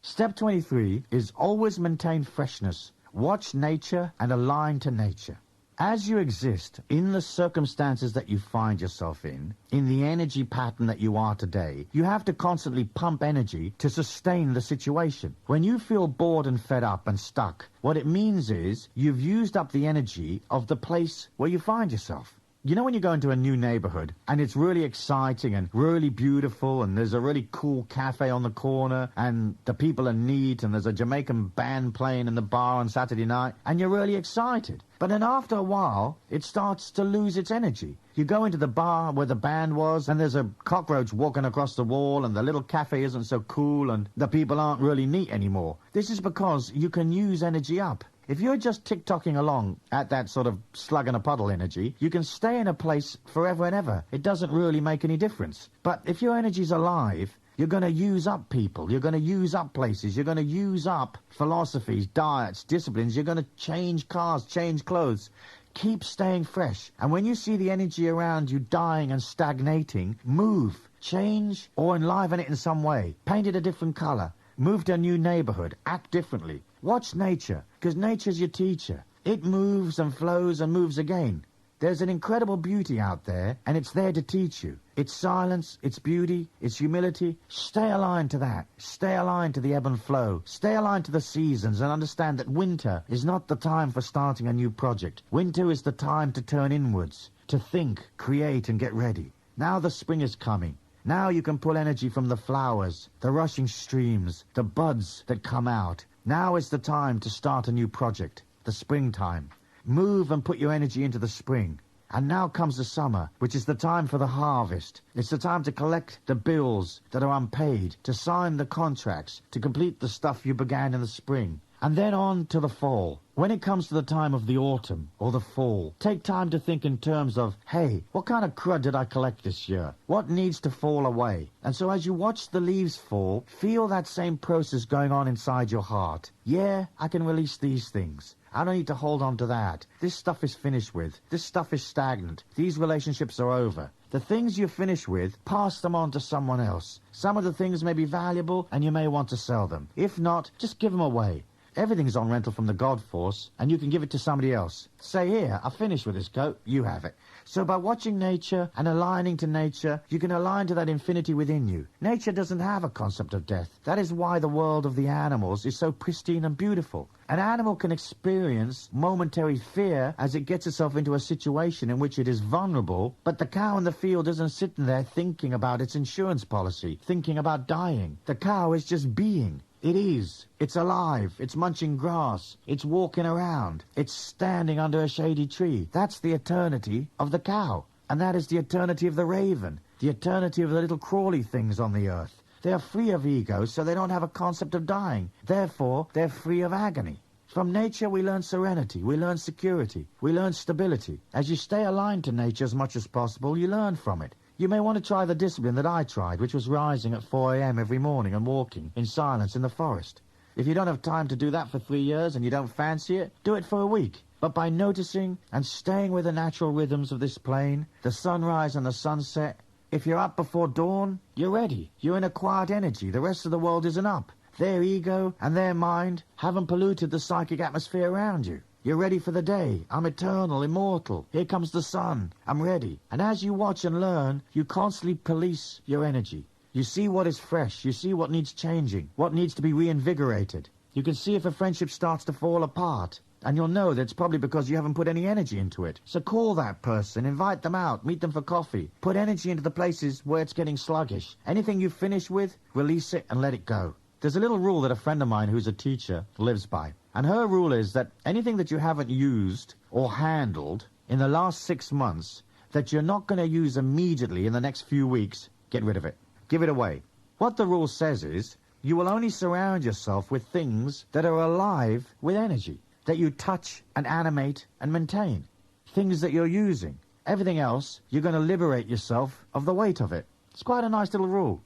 Step 23 is always maintain freshness. Watch nature and align to nature. As you exist in the circumstances that you find yourself in the energy pattern that you are today, you have to constantly pump energy to sustain the situation. When you feel bored and fed up and stuck, what it means is you've used up the energy of the place where you find yourself. When you go into a new neighborhood and it's really exciting and really beautiful and there's a really cool cafe on the corner and the people are neat and there's a Jamaican band playing in the bar on Saturday night and you're really excited. But then after a while, it starts to lose its energy. You go into the bar where the band was and there's a cockroach walking across the wall and the little cafe isn't so cool and the people aren't really neat anymore. This is because you can use energy up. If you're just tick-tocking along at that sort of slug-in-a-puddle energy, you can stay in a place forever and ever. It doesn't really make any difference. But if your energy's alive, you're going to use up people. You're going to use up places. You're going to use up philosophies, diets, disciplines. You're going to change cars, change clothes. Keep staying fresh. And when you see the energy around you dying and stagnating, move, change, or enliven it in some way. Paint it a different color. Move to a new neighborhood. Act differently. Watch nature, because nature's your teacher. It moves and flows and moves again. There's an incredible beauty out there, and it's there to teach you. its silence, its beauty, its humility. Stay aligned to that. Stay aligned to the ebb and flow. Stay aligned to the seasons and understand that winter is not the time for starting a new project. Winter is the time to turn inwards, to think, create, and get ready. Now the spring is coming. Now you can pull energy from the flowers, the rushing streams, the buds that come out. Now is the time to start a new project, the springtime. Move and put your energy into the spring. And now comes the summer, which is the time for the harvest. It's the time to collect the bills that are unpaid, to sign the contracts, to complete the stuff you began in the spring. And then on to the fall. When it comes to the time of the autumn or the fall, take time to think in terms of, hey, what kind of crud did I collect this year? What needs to fall away? And so as you watch the leaves fall, feel that same process going on inside your heart. Yeah, I can release these things. I don't need to hold on to that. This stuff is finished with. This stuff is stagnant. These relationships are over. The things you're finished with, pass them on to someone else. Some of the things may be valuable and you may want to sell them. If not, just give them away. Everything's on rental from the God Force, and you can give it to somebody else. Say, here, I finished with this coat, you have it. So by watching nature and aligning to nature, you can align to that infinity within you. Nature doesn't have a concept of death. That is why the world of the animals is so pristine and beautiful. An animal can experience momentary fear as it gets itself into a situation in which it is vulnerable, but the cow in the field isn't sitting there thinking about its insurance policy, thinking about dying. The cow is just being. It is. It's alive. It's munching grass. It's walking around. It's standing under a shady tree. That's the eternity of the cow. And that is the eternity of the raven, the eternity of the little crawly things on the earth. They are free of ego, so they don't have a concept of dying. Therefore, they're free of agony. From nature, we learn serenity. We learn security. We learn stability. As you stay aligned to nature as much as possible, you learn from it. You may want to try the discipline that I tried, which was rising at 4 a.m. every morning and walking in silence in the forest. If you don't have time to do that for 3 years and you don't fancy it, do it for a week. But by noticing and staying with the natural rhythms of this plane, the sunrise and the sunset, if you're up before dawn, you're ready. You're in a quiet energy. The rest of the world isn't up. Their ego and their mind haven't polluted the psychic atmosphere around you. You're ready for the day. I'm eternal, immortal. Here comes the sun. I'm ready. And as you watch and learn, you constantly police your energy. You see what is fresh. You see what needs changing, what needs to be reinvigorated. You can see if a friendship starts to fall apart. And you'll know that it's probably because you haven't put any energy into it. So call that person, invite them out, meet them for coffee. Put energy into the places where it's getting sluggish. Anything you finish with, release it and let it go. There's a little rule that a friend of mine who's a teacher lives by. And her rule is that anything that you haven't used or handled in the last 6 months that you're not going to use immediately in the next few weeks, get rid of it. Give it away. What the rule says is you will only surround yourself with things that are alive with energy, that you touch and animate and maintain. Things that you're using. Everything else, you're going to liberate yourself of the weight of it. It's quite a nice little rule.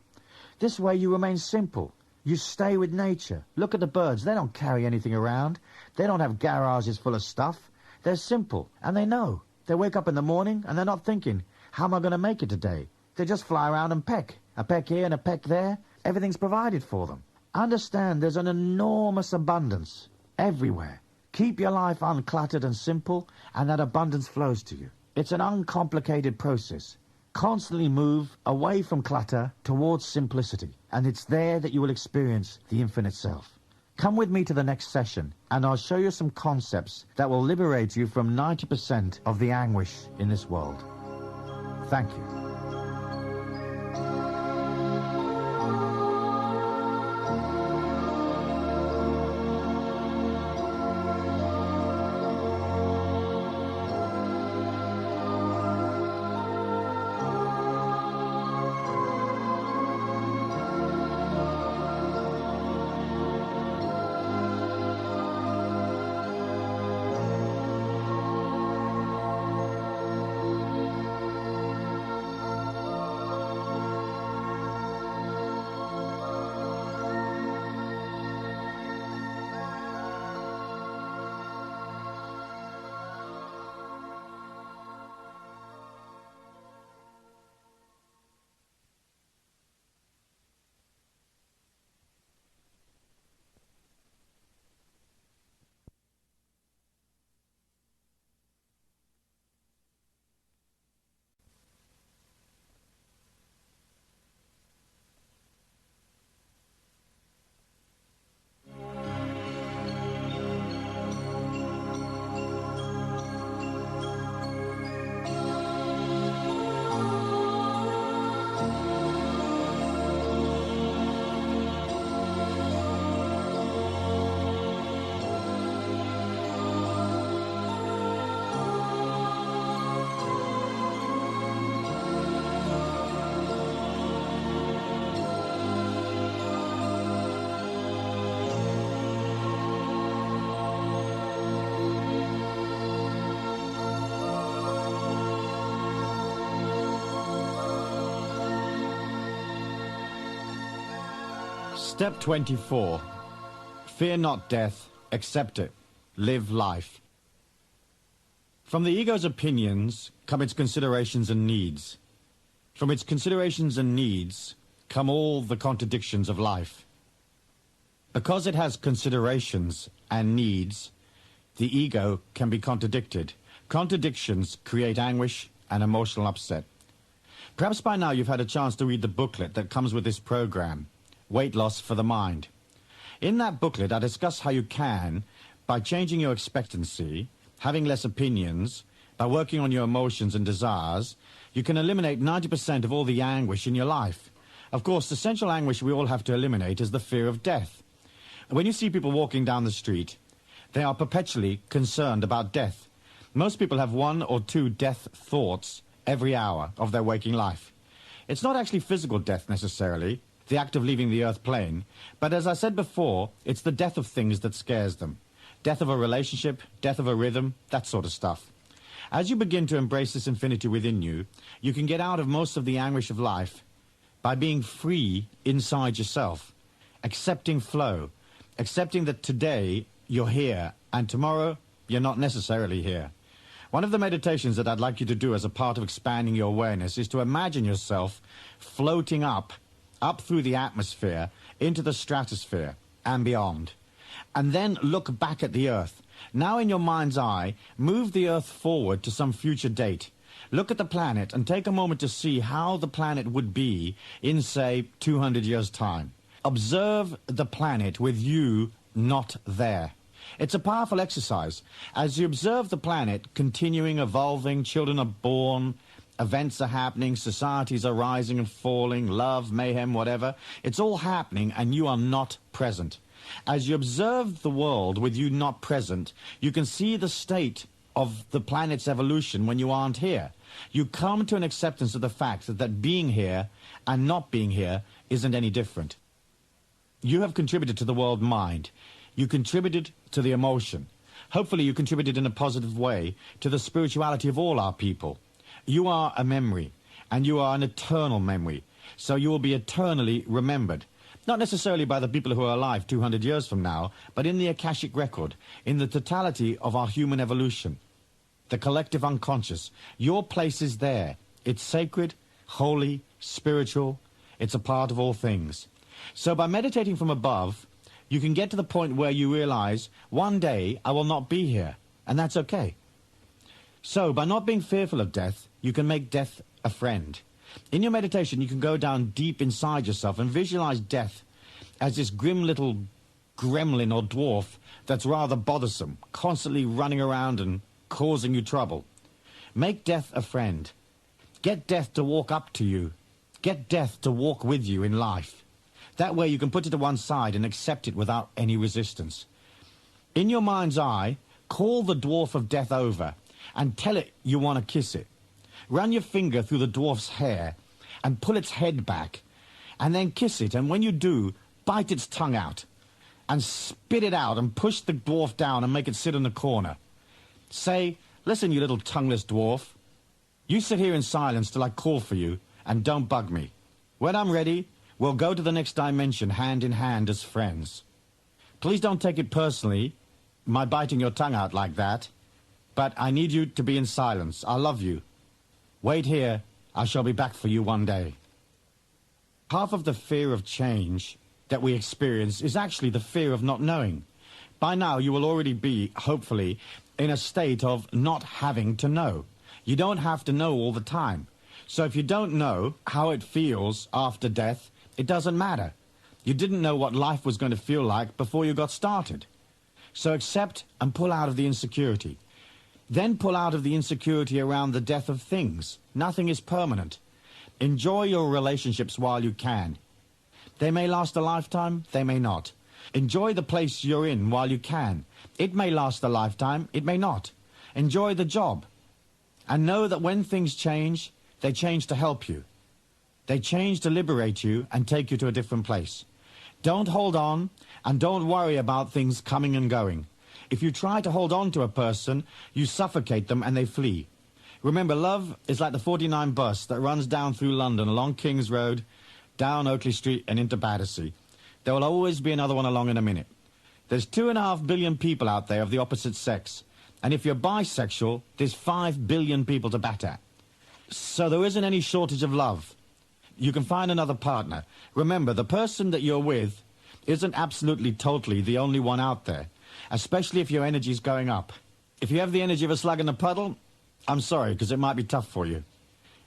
This way you remain simple. You stay with nature. Look at the birds. They don't carry anything around. They don't have garages full of stuff. They're simple, and they know. They wake up in the morning, and they're not thinking, how am I going to make it today? They just fly around and peck. A peck here and a peck there. Everything's provided for them. Understand there's an enormous abundance everywhere. Keep your life uncluttered and simple, and that abundance flows to you. It's an uncomplicated process. Constantly move away from clutter towards simplicity, and it's there that you will experience the infinite self. Come with me to the next session, and I'll show you some concepts that will liberate you from 90% of the anguish in this world. Thank you. Step 24. Fear not death, accept it. Live life. From the ego's opinions come its considerations and needs. From its considerations and needs come all the contradictions of life. Because it has considerations and needs, the ego can be contradicted. Contradictions create anguish and emotional upset. Perhaps by now you've had a chance to read the booklet that comes with this program, Weight Loss for the Mind. In that booklet, I discuss how you can, by changing your expectancy, having less opinions, by working on your emotions and desires, you can eliminate 90% of all the anguish in your life. Of course, the central anguish we all have to eliminate is the fear of death. When you see people walking down the street, they are perpetually concerned about death. Most people have 1 or 2 death thoughts every hour of their waking life. It's not actually physical death necessarily, the act of leaving the earth plane, but as I said before, it's the death of things that scares them. Death of a relationship, death of a rhythm, that sort of stuff. As you begin to embrace this infinity within you, you can get out of most of the anguish of life by being free inside yourself, accepting flow, accepting that today you're here and tomorrow you're not necessarily here. One of the meditations that I'd like you to do as a part of expanding your awareness is to imagine yourself floating up through the atmosphere, into the stratosphere and beyond. And then look back at the Earth. Now in your mind's eye, move the Earth forward to some future date. Look at the planet and take a moment to see how the planet would be in, say, 200 years' time. Observe the planet with you not there. It's a powerful exercise. As you observe the planet continuing, evolving, children are born, events are happening, societies are rising and falling, love, mayhem, whatever. It's all happening and you are not present. As you observe the world with you not present, you can see the state of the planet's evolution when you aren't here. You come to an acceptance of the fact that being here and not being here isn't any different. You have contributed to the world mind. You contributed to the emotion. Hopefully you contributed in a positive way to the spirituality of all our people. You are a memory, and you are an eternal memory, so you will be eternally remembered. Not necessarily by the people who are alive 200 years from now, but in the Akashic record, in the totality of our human evolution. The collective unconscious. Your place is there. It's sacred, holy, spiritual. It's a part of all things. So by meditating from above, you can get to the point where you realize, one day I will not be here, and that's okay. So by not being fearful of death, you can make death a friend. In your meditation, you can go down deep inside yourself and visualize death as this grim little gremlin or dwarf that's rather bothersome, constantly running around and causing you trouble. Make death a friend. Get death to walk up to you. Get death to walk with you in life. That way you can put it to one side and accept it without any resistance. In your mind's eye, call the dwarf of death over and tell it you want to kiss it. Run your finger through the dwarf's hair and pull its head back, and then kiss it, and when you do, bite its tongue out and spit it out and push the dwarf down and make it sit in the corner. Say, listen, you little tongueless dwarf, you sit here in silence till I call for you and don't bug me. When I'm ready, we'll go to the next dimension hand in hand as friends. Please don't take it personally, my biting your tongue out like that, but I need you to be in silence. I love you. Wait here, I shall be back for you one day. Half of the fear of change that we experience is actually the fear of not knowing. By now you will already be, hopefully, in a state of not having to know. You don't have to know all the time. So if you don't know how it feels after death, it doesn't matter. You didn't know what life was going to feel like before you got started. So accept and pull out of the insecurity. Then pull out of the insecurity around the death of things. Nothing is permanent. Enjoy your relationships while you can. They may last a lifetime, they may not. Enjoy the place you're in while you can. It may last a lifetime, it may not. Enjoy the job. And know that when things change, they change to help you. They change to liberate you and take you to a different place. Don't hold on, and don't worry about things coming and going. If you try to hold on to a person, you suffocate them and they flee. Remember, love is like the 49 bus that runs down through London, along King's Road, down Oakley Street and into Battersea. There will always be another one along in a minute. There's 2.5 billion people out there of the opposite sex. And if you're bisexual, there's 5 billion people to bat at. So there isn't any shortage of love. You can find another partner. Remember, the person that you're with isn't absolutely, totally the only one out there, especially if your energy's going up. If you have the energy of a slug in a puddle, I'm sorry, because it might be tough for you.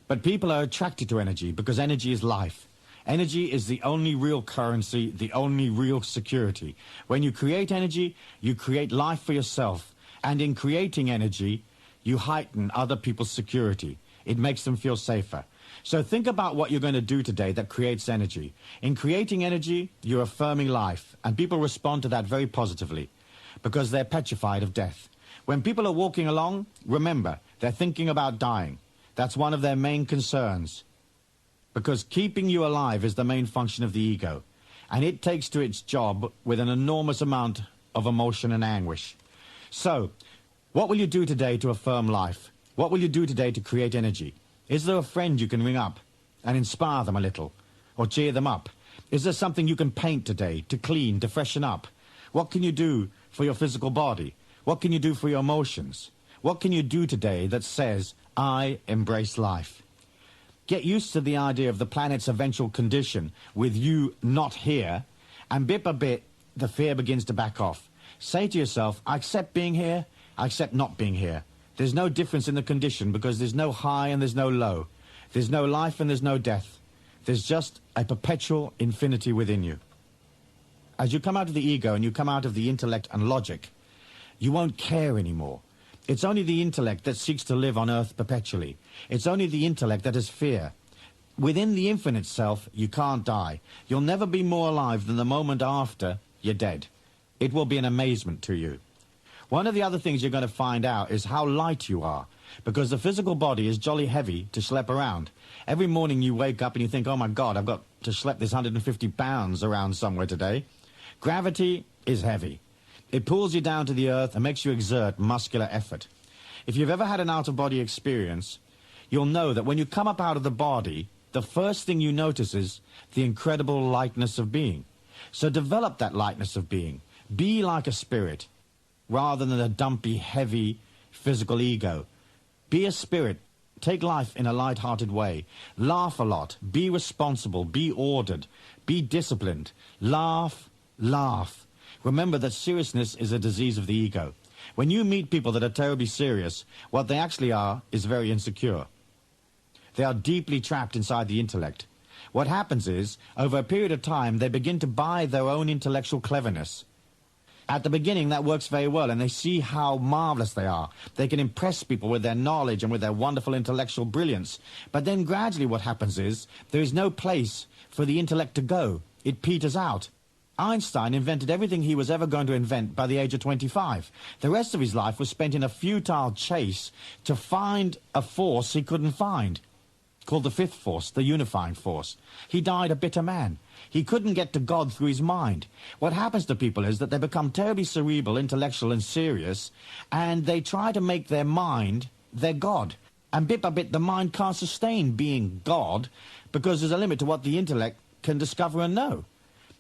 But people are attracted to energy because energy is life. Energy is the only real currency, the only real security. When you create energy, you create life for yourself. And in creating energy, you heighten other people's security. It makes them feel safer. So think about what you're going to do today that creates energy. In creating energy, you're affirming life. And people respond to that very positively because they're petrified of death. When people are walking along, remember, they're thinking about dying. That's one of their main concerns. Because keeping you alive is the main function of the ego. And it takes to its job with an enormous amount of emotion and anguish. So, what will you do today to affirm life? What will you do today to create energy? Is there a friend you can ring up and inspire them a little? Or cheer them up? Is there something you can paint today to clean, to freshen up? What can you do for your physical body? What can you do for your emotions? What can you do today that says, I embrace life? Get used to the idea of the planet's eventual condition with you not here, and bit by bit, the fear begins to back off. Say to yourself, I accept being here, I accept not being here. There's no difference in the condition because there's no high and there's no low. There's no life and there's no death. There's just a perpetual infinity within you. As you come out of the ego and you come out of the intellect and logic, you won't care anymore. It's only the intellect that seeks to live on earth perpetually. It's only the intellect that has fear. Within the infinite self, you can't die. You'll never be more alive than the moment after you're dead. It will be an amazement to you. One of the other things you're going to find out is how light you are, because the physical body is jolly heavy to schlep around. Every morning you wake up and you think, oh my God, I've got to schlep this 150 pounds around somewhere today. Gravity is heavy. It pulls you down to the earth and makes you exert muscular effort. If you've ever had an out-of-body experience, you'll know that when you come up out of the body, the first thing you notice is the incredible lightness of being. So develop that lightness of being. Be like a spirit, rather than a dumpy, heavy, physical ego. Be a spirit. Take life in a light-hearted way. Laugh a lot. Be responsible. Be ordered. Be disciplined. Laugh, laugh. Remember that seriousness is a disease of the ego. When you meet people that are terribly serious, what they actually are is very insecure. They are deeply trapped inside the intellect. What happens is, over a period of time, they begin to buy their own intellectual cleverness. At the beginning, that works very well, and they see how marvelous they are. They can impress people with their knowledge and with their wonderful intellectual brilliance. But then gradually what happens is, there is no place for the intellect to go. It peters out. Einstein invented everything he was ever going to invent by the age of 25. The rest of his life was spent in a futile chase to find a force he couldn't find, called the fifth force, the unifying force. He died a bitter man. He couldn't get to God through his mind. What happens to people is that they become terribly cerebral, intellectual and serious, and they try to make their mind their God. And bit by bit, the mind can't sustain being God because there's a limit to what the intellect can discover and know.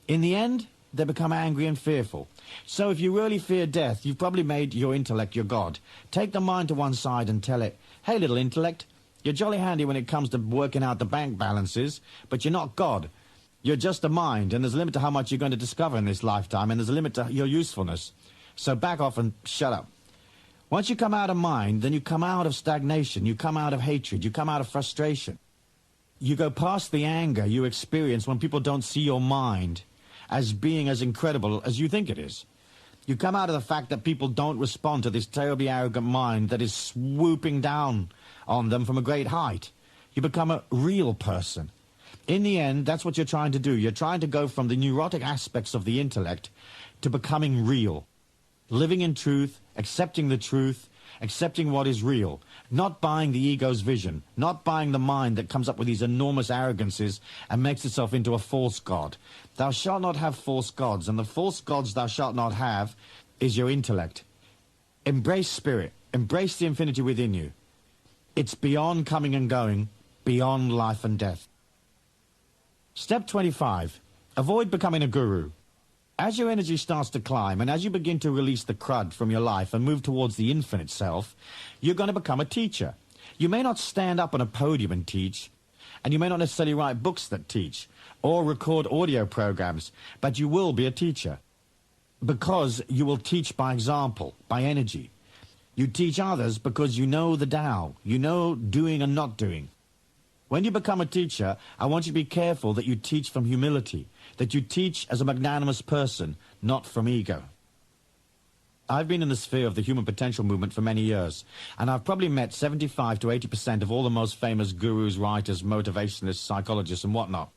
In the end, they become angry and fearful. So if you really fear death, you've probably made your intellect your God. Take the mind to one side and tell it, hey, little intellect, you're jolly handy when it comes to working out the bank balances, but you're not God. You're just a mind, and there's a limit to how much you're going to discover in this lifetime, and there's a limit to your usefulness. So back off and shut up. Once you come out of mind, then you come out of stagnation, you come out of hatred, you come out of frustration. You go past the anger you experience when people don't see your mind as being as incredible as you think it is. You come out of the fact that people don't respond to this terribly arrogant mind that is swooping down on them from a great height. You become a real person. In the end, that's what you're trying to do. You're trying to go from the neurotic aspects of the intellect to becoming real. Living in truth, accepting the truth, accepting what is real. Not buying the ego's vision. Not buying the mind that comes up with these enormous arrogances and makes itself into a false god. Thou shalt not have false gods, and the false gods thou shalt not have is your intellect. Embrace spirit. Embrace the infinity within you. It's beyond coming and going, beyond life and death. Step 25. Avoid becoming a guru. As your energy starts to climb and as you begin to release the crud from your life and move towards the infinite self, you're going to become a teacher. You may not stand up on a podium and teach, and you may not necessarily write books that teach or record audio programs, but you will be a teacher because you will teach by example, by energy. You teach others because you know the Tao. You know doing and not doing. When you become a teacher, I want you to be careful that you teach from humility, that you teach as a magnanimous person, not from ego. I've been in the sphere of the human potential movement for many years, and I've probably met 75 to 80% of all the most famous gurus, writers, motivationists, psychologists, and whatnot.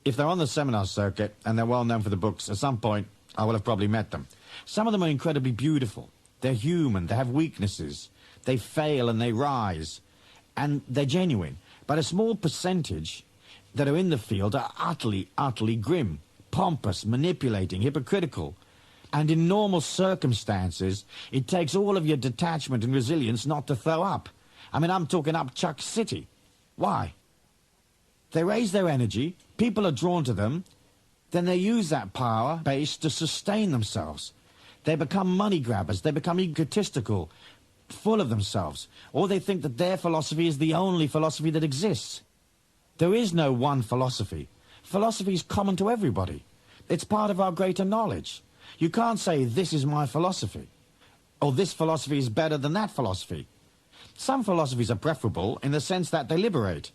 If they're on the seminar circuit, and they're well known for the books, at some point, I will have probably met them. Some of them are incredibly beautiful. They're human, they have weaknesses, they fail and they rise, and they're genuine. But a small percentage that are in the field are utterly, utterly grim, pompous, manipulating, hypocritical. And in normal circumstances, it takes all of your detachment and resilience not to throw up. I mean, I'm talking up Chuck City. Why? They raise their energy, people are drawn to them, then they use that power base to sustain themselves. They become money grabbers, they become egotistical, full of themselves, or they think that their philosophy is the only philosophy that exists. There is no one philosophy. Philosophy is common to everybody. It's part of our greater knowledge. You can't say, this is my philosophy, or this philosophy is better than that philosophy. Some philosophies are preferable in the sense that they liberate.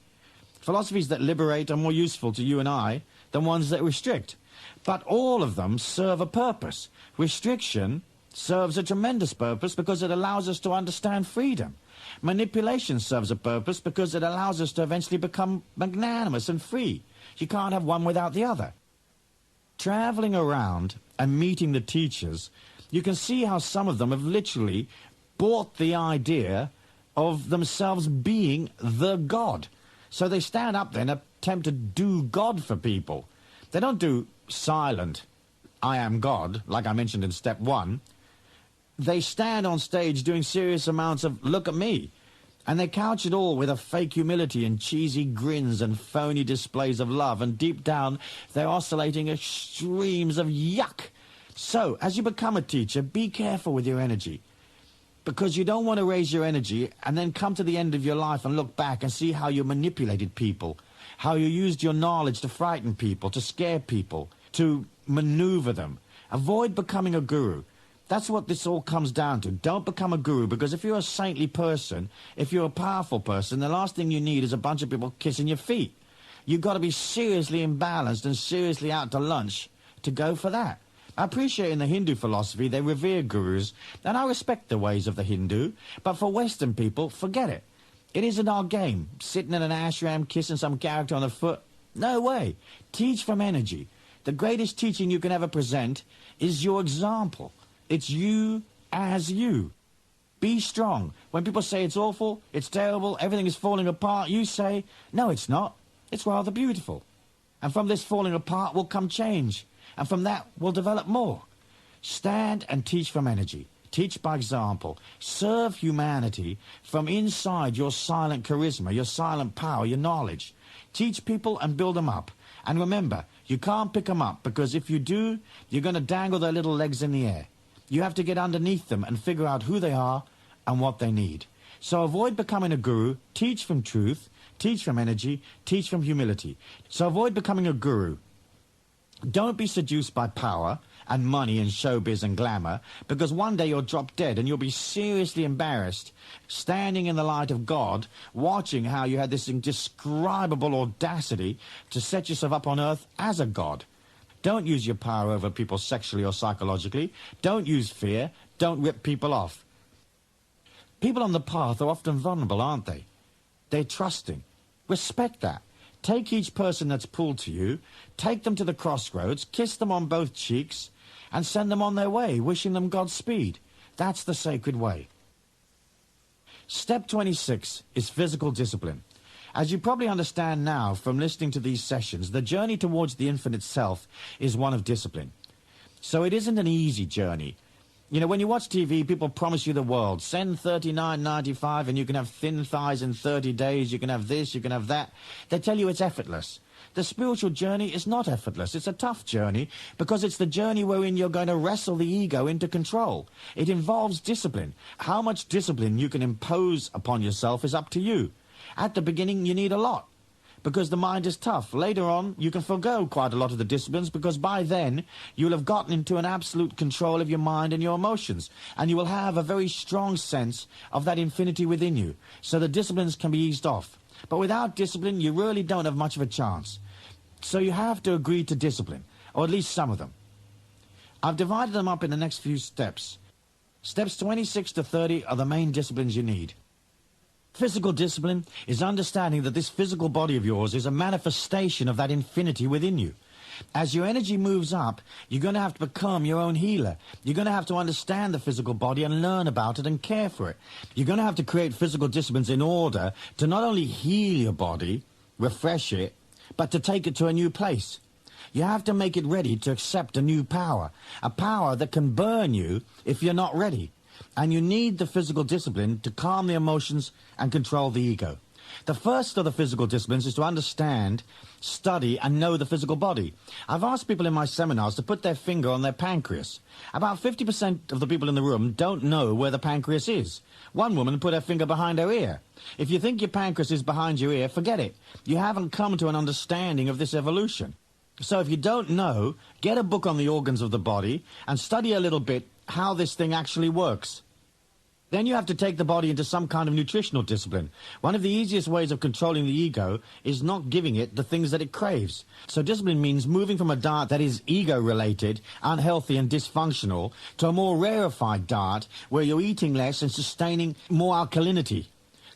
Philosophies that liberate are more useful to you and I than ones that restrict. But all of them serve a purpose. Restriction serves a tremendous purpose because it allows us to understand freedom. Manipulation serves a purpose because it allows us to eventually become magnanimous and free. You can't have one without the other. Traveling around and meeting the teachers, you can see how some of them have literally bought the idea of themselves being the God. So they stand up there and attempt to do God for people. They don't do silent, I am God, like I mentioned in step 1. They stand on stage doing serious amounts of, look at me. And they couch it all with a fake humility and cheesy grins and phony displays of love. And deep down, they're oscillating extremes of yuck. So, as you become a teacher, be careful with your energy. Because you don't want to raise your energy and then come to the end of your life and look back and see how you manipulated people, how you used your knowledge to frighten people, to scare people, to maneuver them. Avoid becoming a guru. That's what this all comes down to. Don't become a guru, because if you're a saintly person, if you're a powerful person, the last thing you need is a bunch of people kissing your feet. You've got to be seriously imbalanced and seriously out to lunch to go for that. I appreciate in the Hindu philosophy they revere gurus, and I respect the ways of the Hindu, but for Western people, forget it. It isn't our game, sitting in an ashram kissing some character on the foot. No way. Teach from energy. The greatest teaching you can ever present is your example. It's you as you. Be strong. When people say it's awful, it's terrible, everything is falling apart, you say, no, it's not. It's rather beautiful. And from this falling apart will come change. And from that will develop more. Stand and teach from energy. Teach by example. Serve humanity from inside your silent charisma, your silent power, your knowledge. Teach people and build them up. And remember, you can't pick them up, because if you do, you're going to dangle their little legs in the air. You have to get underneath them and figure out who they are and what they need. So avoid becoming a guru. Teach from truth. Teach from energy. Teach from humility. So avoid becoming a guru. Don't be seduced by power and money and showbiz and glamour, because one day you'll drop dead and you'll be seriously embarrassed, standing in the light of God, watching how you had this indescribable audacity to set yourself up on earth as a god. Don't use your power over people sexually or psychologically. Don't use fear. Don't rip people off. People on the path are often vulnerable, aren't they? They're trusting. Respect that. Take each person that's pulled to you, take them to the crossroads, kiss them on both cheeks, and send them on their way, wishing them Godspeed. That's the sacred way. Step 26 is physical discipline. As you probably understand now from listening to these sessions, the journey towards the infinite self is one of discipline. So it isn't an easy journey. You know, when you watch TV, people promise you the world. Send $39.95 and you can have thin thighs in 30 days. You can have this, you can have that. They tell you it's effortless. The spiritual journey is not effortless. It's a tough journey because it's the journey wherein you're going to wrestle the ego into control. It involves discipline. How much discipline you can impose upon yourself is up to you. At the beginning, you need a lot because the mind is tough. Later on, you can forgo quite a lot of the disciplines because by then, you'll have gotten into an absolute control of your mind and your emotions, and you will have a very strong sense of that infinity within you, so the disciplines can be eased off. But without discipline, you really don't have much of a chance. So you have to agree to discipline, or at least some of them. I've divided them up in the next few steps. Steps 26 to 30 are the main disciplines you need. Physical discipline is understanding that this physical body of yours is a manifestation of that infinity within you. As your energy moves up, you're going to have to become your own healer. You're going to have to understand the physical body and learn about it and care for it. You're going to have to create physical disciplines in order to not only heal your body, refresh it, but to take it to a new place. You have to make it ready to accept a new power, a power that can burn you if you're not ready. And you need the physical discipline to calm the emotions and control the ego. The first of the physical disciplines is to understand, study, and know the physical body. I've asked people in my seminars to put their finger on their pancreas. About 50% of the people in the room don't know where the pancreas is. One woman put her finger behind her ear. If you think your pancreas is behind your ear, forget it. You haven't come to an understanding of this evolution. So if you don't know, get a book on the organs of the body and study a little bit how this thing actually works. Then you have to take the body into some kind of nutritional discipline. One of the easiest ways of controlling the ego is not giving it the things that it craves. So discipline means moving from a diet that is ego-related, unhealthy and dysfunctional, to a more rarefied diet where you're eating less and sustaining more alkalinity.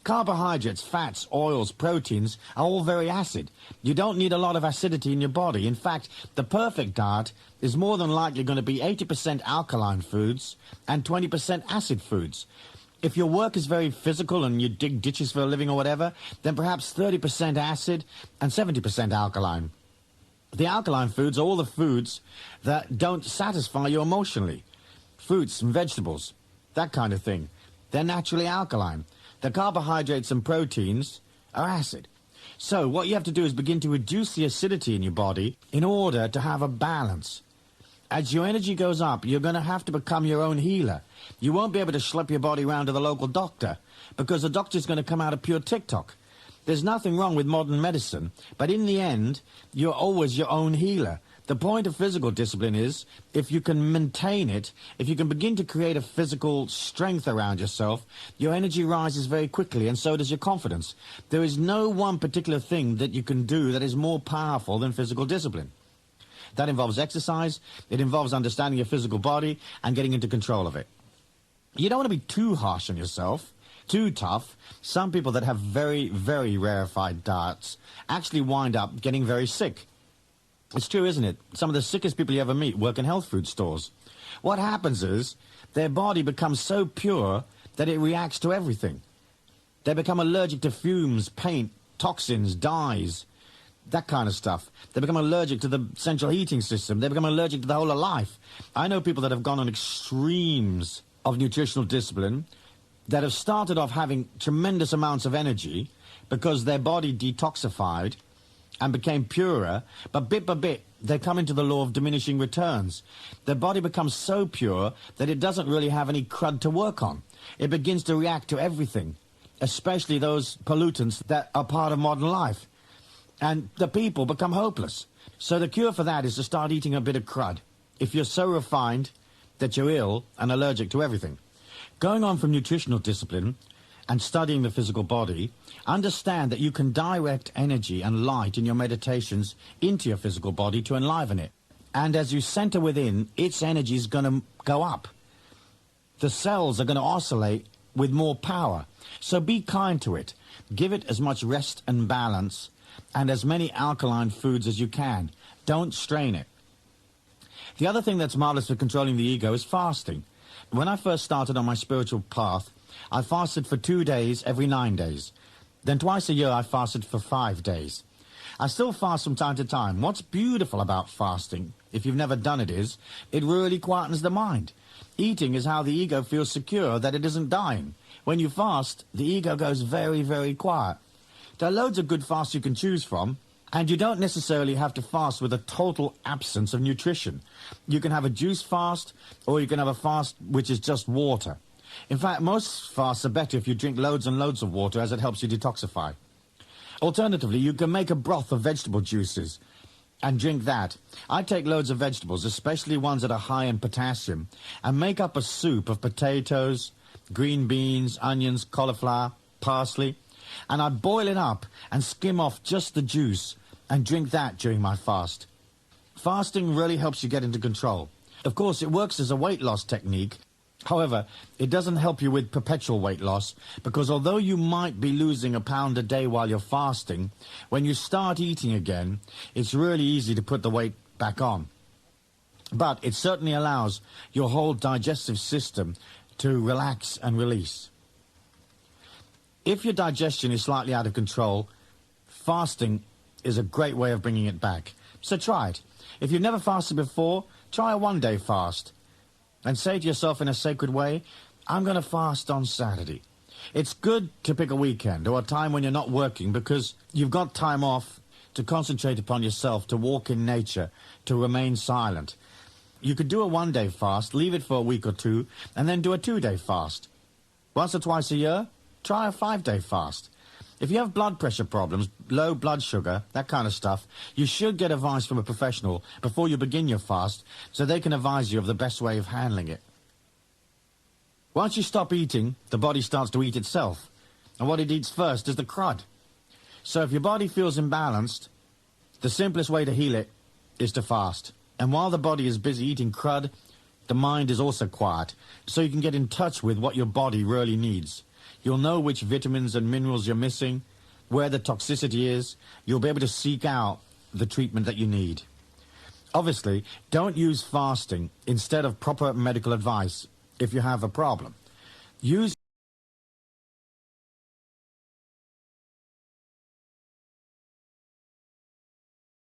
Carbohydrates, fats, oils, proteins are all very acid. You don't need a lot of acidity in your body. In fact, the perfect diet is more than likely going to be 80% alkaline foods and 20% acid foods. If your work is very physical and you dig ditches for a living or whatever, then perhaps 30% acid and 70% alkaline. The alkaline foods are all the foods that don't satisfy you emotionally. Fruits and vegetables, that kind of thing. They're naturally alkaline. The carbohydrates and proteins are acid. So what you have to do is begin to reduce the acidity in your body in order to have a balance. As your energy goes up, you're going to have to become your own healer. You won't be able to schlep your body around to the local doctor because the doctor's going to come out of pure TikTok. There's nothing wrong with modern medicine, but in the end, you're always your own healer. The point of physical discipline is, if you can maintain it, if you can begin to create a physical strength around yourself, your energy rises very quickly, and so does your confidence. There is no one particular thing that you can do that is more powerful than physical discipline. That involves exercise, it involves understanding your physical body, and getting into control of it. You don't want to be too harsh on yourself, too tough. Some people that have very, very rarefied diets actually wind up getting very sick. It's true, isn't it? Some of the sickest people you ever meet work in health food stores. What happens is their body becomes so pure that it reacts to everything. They become allergic to fumes, paint, toxins, dyes, that kind of stuff. They become allergic to the central heating system. They become allergic to the whole of life. I know people that have gone on extremes of nutritional discipline that have started off having tremendous amounts of energy because their body detoxified and became purer, but bit by bit, they come into the law of diminishing returns. Their body becomes so pure that it doesn't really have any crud to work on. It begins to react to everything, especially those pollutants that are part of modern life. And the people become hopeless. So the cure for that is to start eating a bit of crud. If you're so refined that you're ill and allergic to everything. Going on from nutritional discipline and studying the physical body, understand that you can direct energy and light in your meditations into your physical body to enliven it. And as you center within, its energy is going to go up. The cells are going to oscillate with more power. So be kind to it. Give it as much rest and balance and as many alkaline foods as you can. Don't strain it. The other thing that's marvelous for controlling the ego is fasting. When I first started on my spiritual path, I fasted for 2 days every 9 days. Then twice a year I fasted for 5 days. I still fast from time to time. What's beautiful about fasting, if you've never done it, is it really quietens the mind. Eating is how the ego feels secure that it isn't dying. When you fast, the ego goes very, very quiet. There are loads of good fasts you can choose from. And you don't necessarily have to fast with a total absence of nutrition. You can have a juice fast, or you can have a fast which is just water. In fact, most fasts are better if you drink loads and loads of water, as it helps you detoxify. Alternatively, you can make a broth of vegetable juices and drink that. I take loads of vegetables, especially ones that are high in potassium, and make up a soup of potatoes, green beans, onions, cauliflower, parsley, and I boil it up and skim off just the juice and drink that during my fast. Fasting really helps you get into control. Of course, it works as a weight loss technique. However, it doesn't help you with perpetual weight loss, because although you might be losing a pound a day while you're fasting, when you start eating again, it's really easy to put the weight back on. But it certainly allows your whole digestive system to relax and release. If your digestion is slightly out of control, fasting is a great way of bringing it back. So try it. If you've never fasted before, try a one-day fast. And say to yourself in a sacred way, I'm going to fast on Saturday. It's good to pick a weekend or a time when you're not working, because you've got time off to concentrate upon yourself, to walk in nature, to remain silent. You could do a one-day fast, leave it for a week or two, and then do a two-day fast. Once or twice a year, try a 5-day fast. If you have blood pressure problems, low blood sugar, that kind of stuff, you should get advice from a professional before you begin your fast, so they can advise you of the best way of handling it. Once you stop eating, the body starts to eat itself. And what it eats first is the crud. So if your body feels imbalanced, the simplest way to heal it is to fast. And while the body is busy eating crud, the mind is also quiet, so you can get in touch with what your body really needs. You'll know which vitamins and minerals you're missing, where the toxicity is. You'll be able to seek out the treatment that you need. Obviously, don't use fasting instead of proper medical advice if you have a problem. Use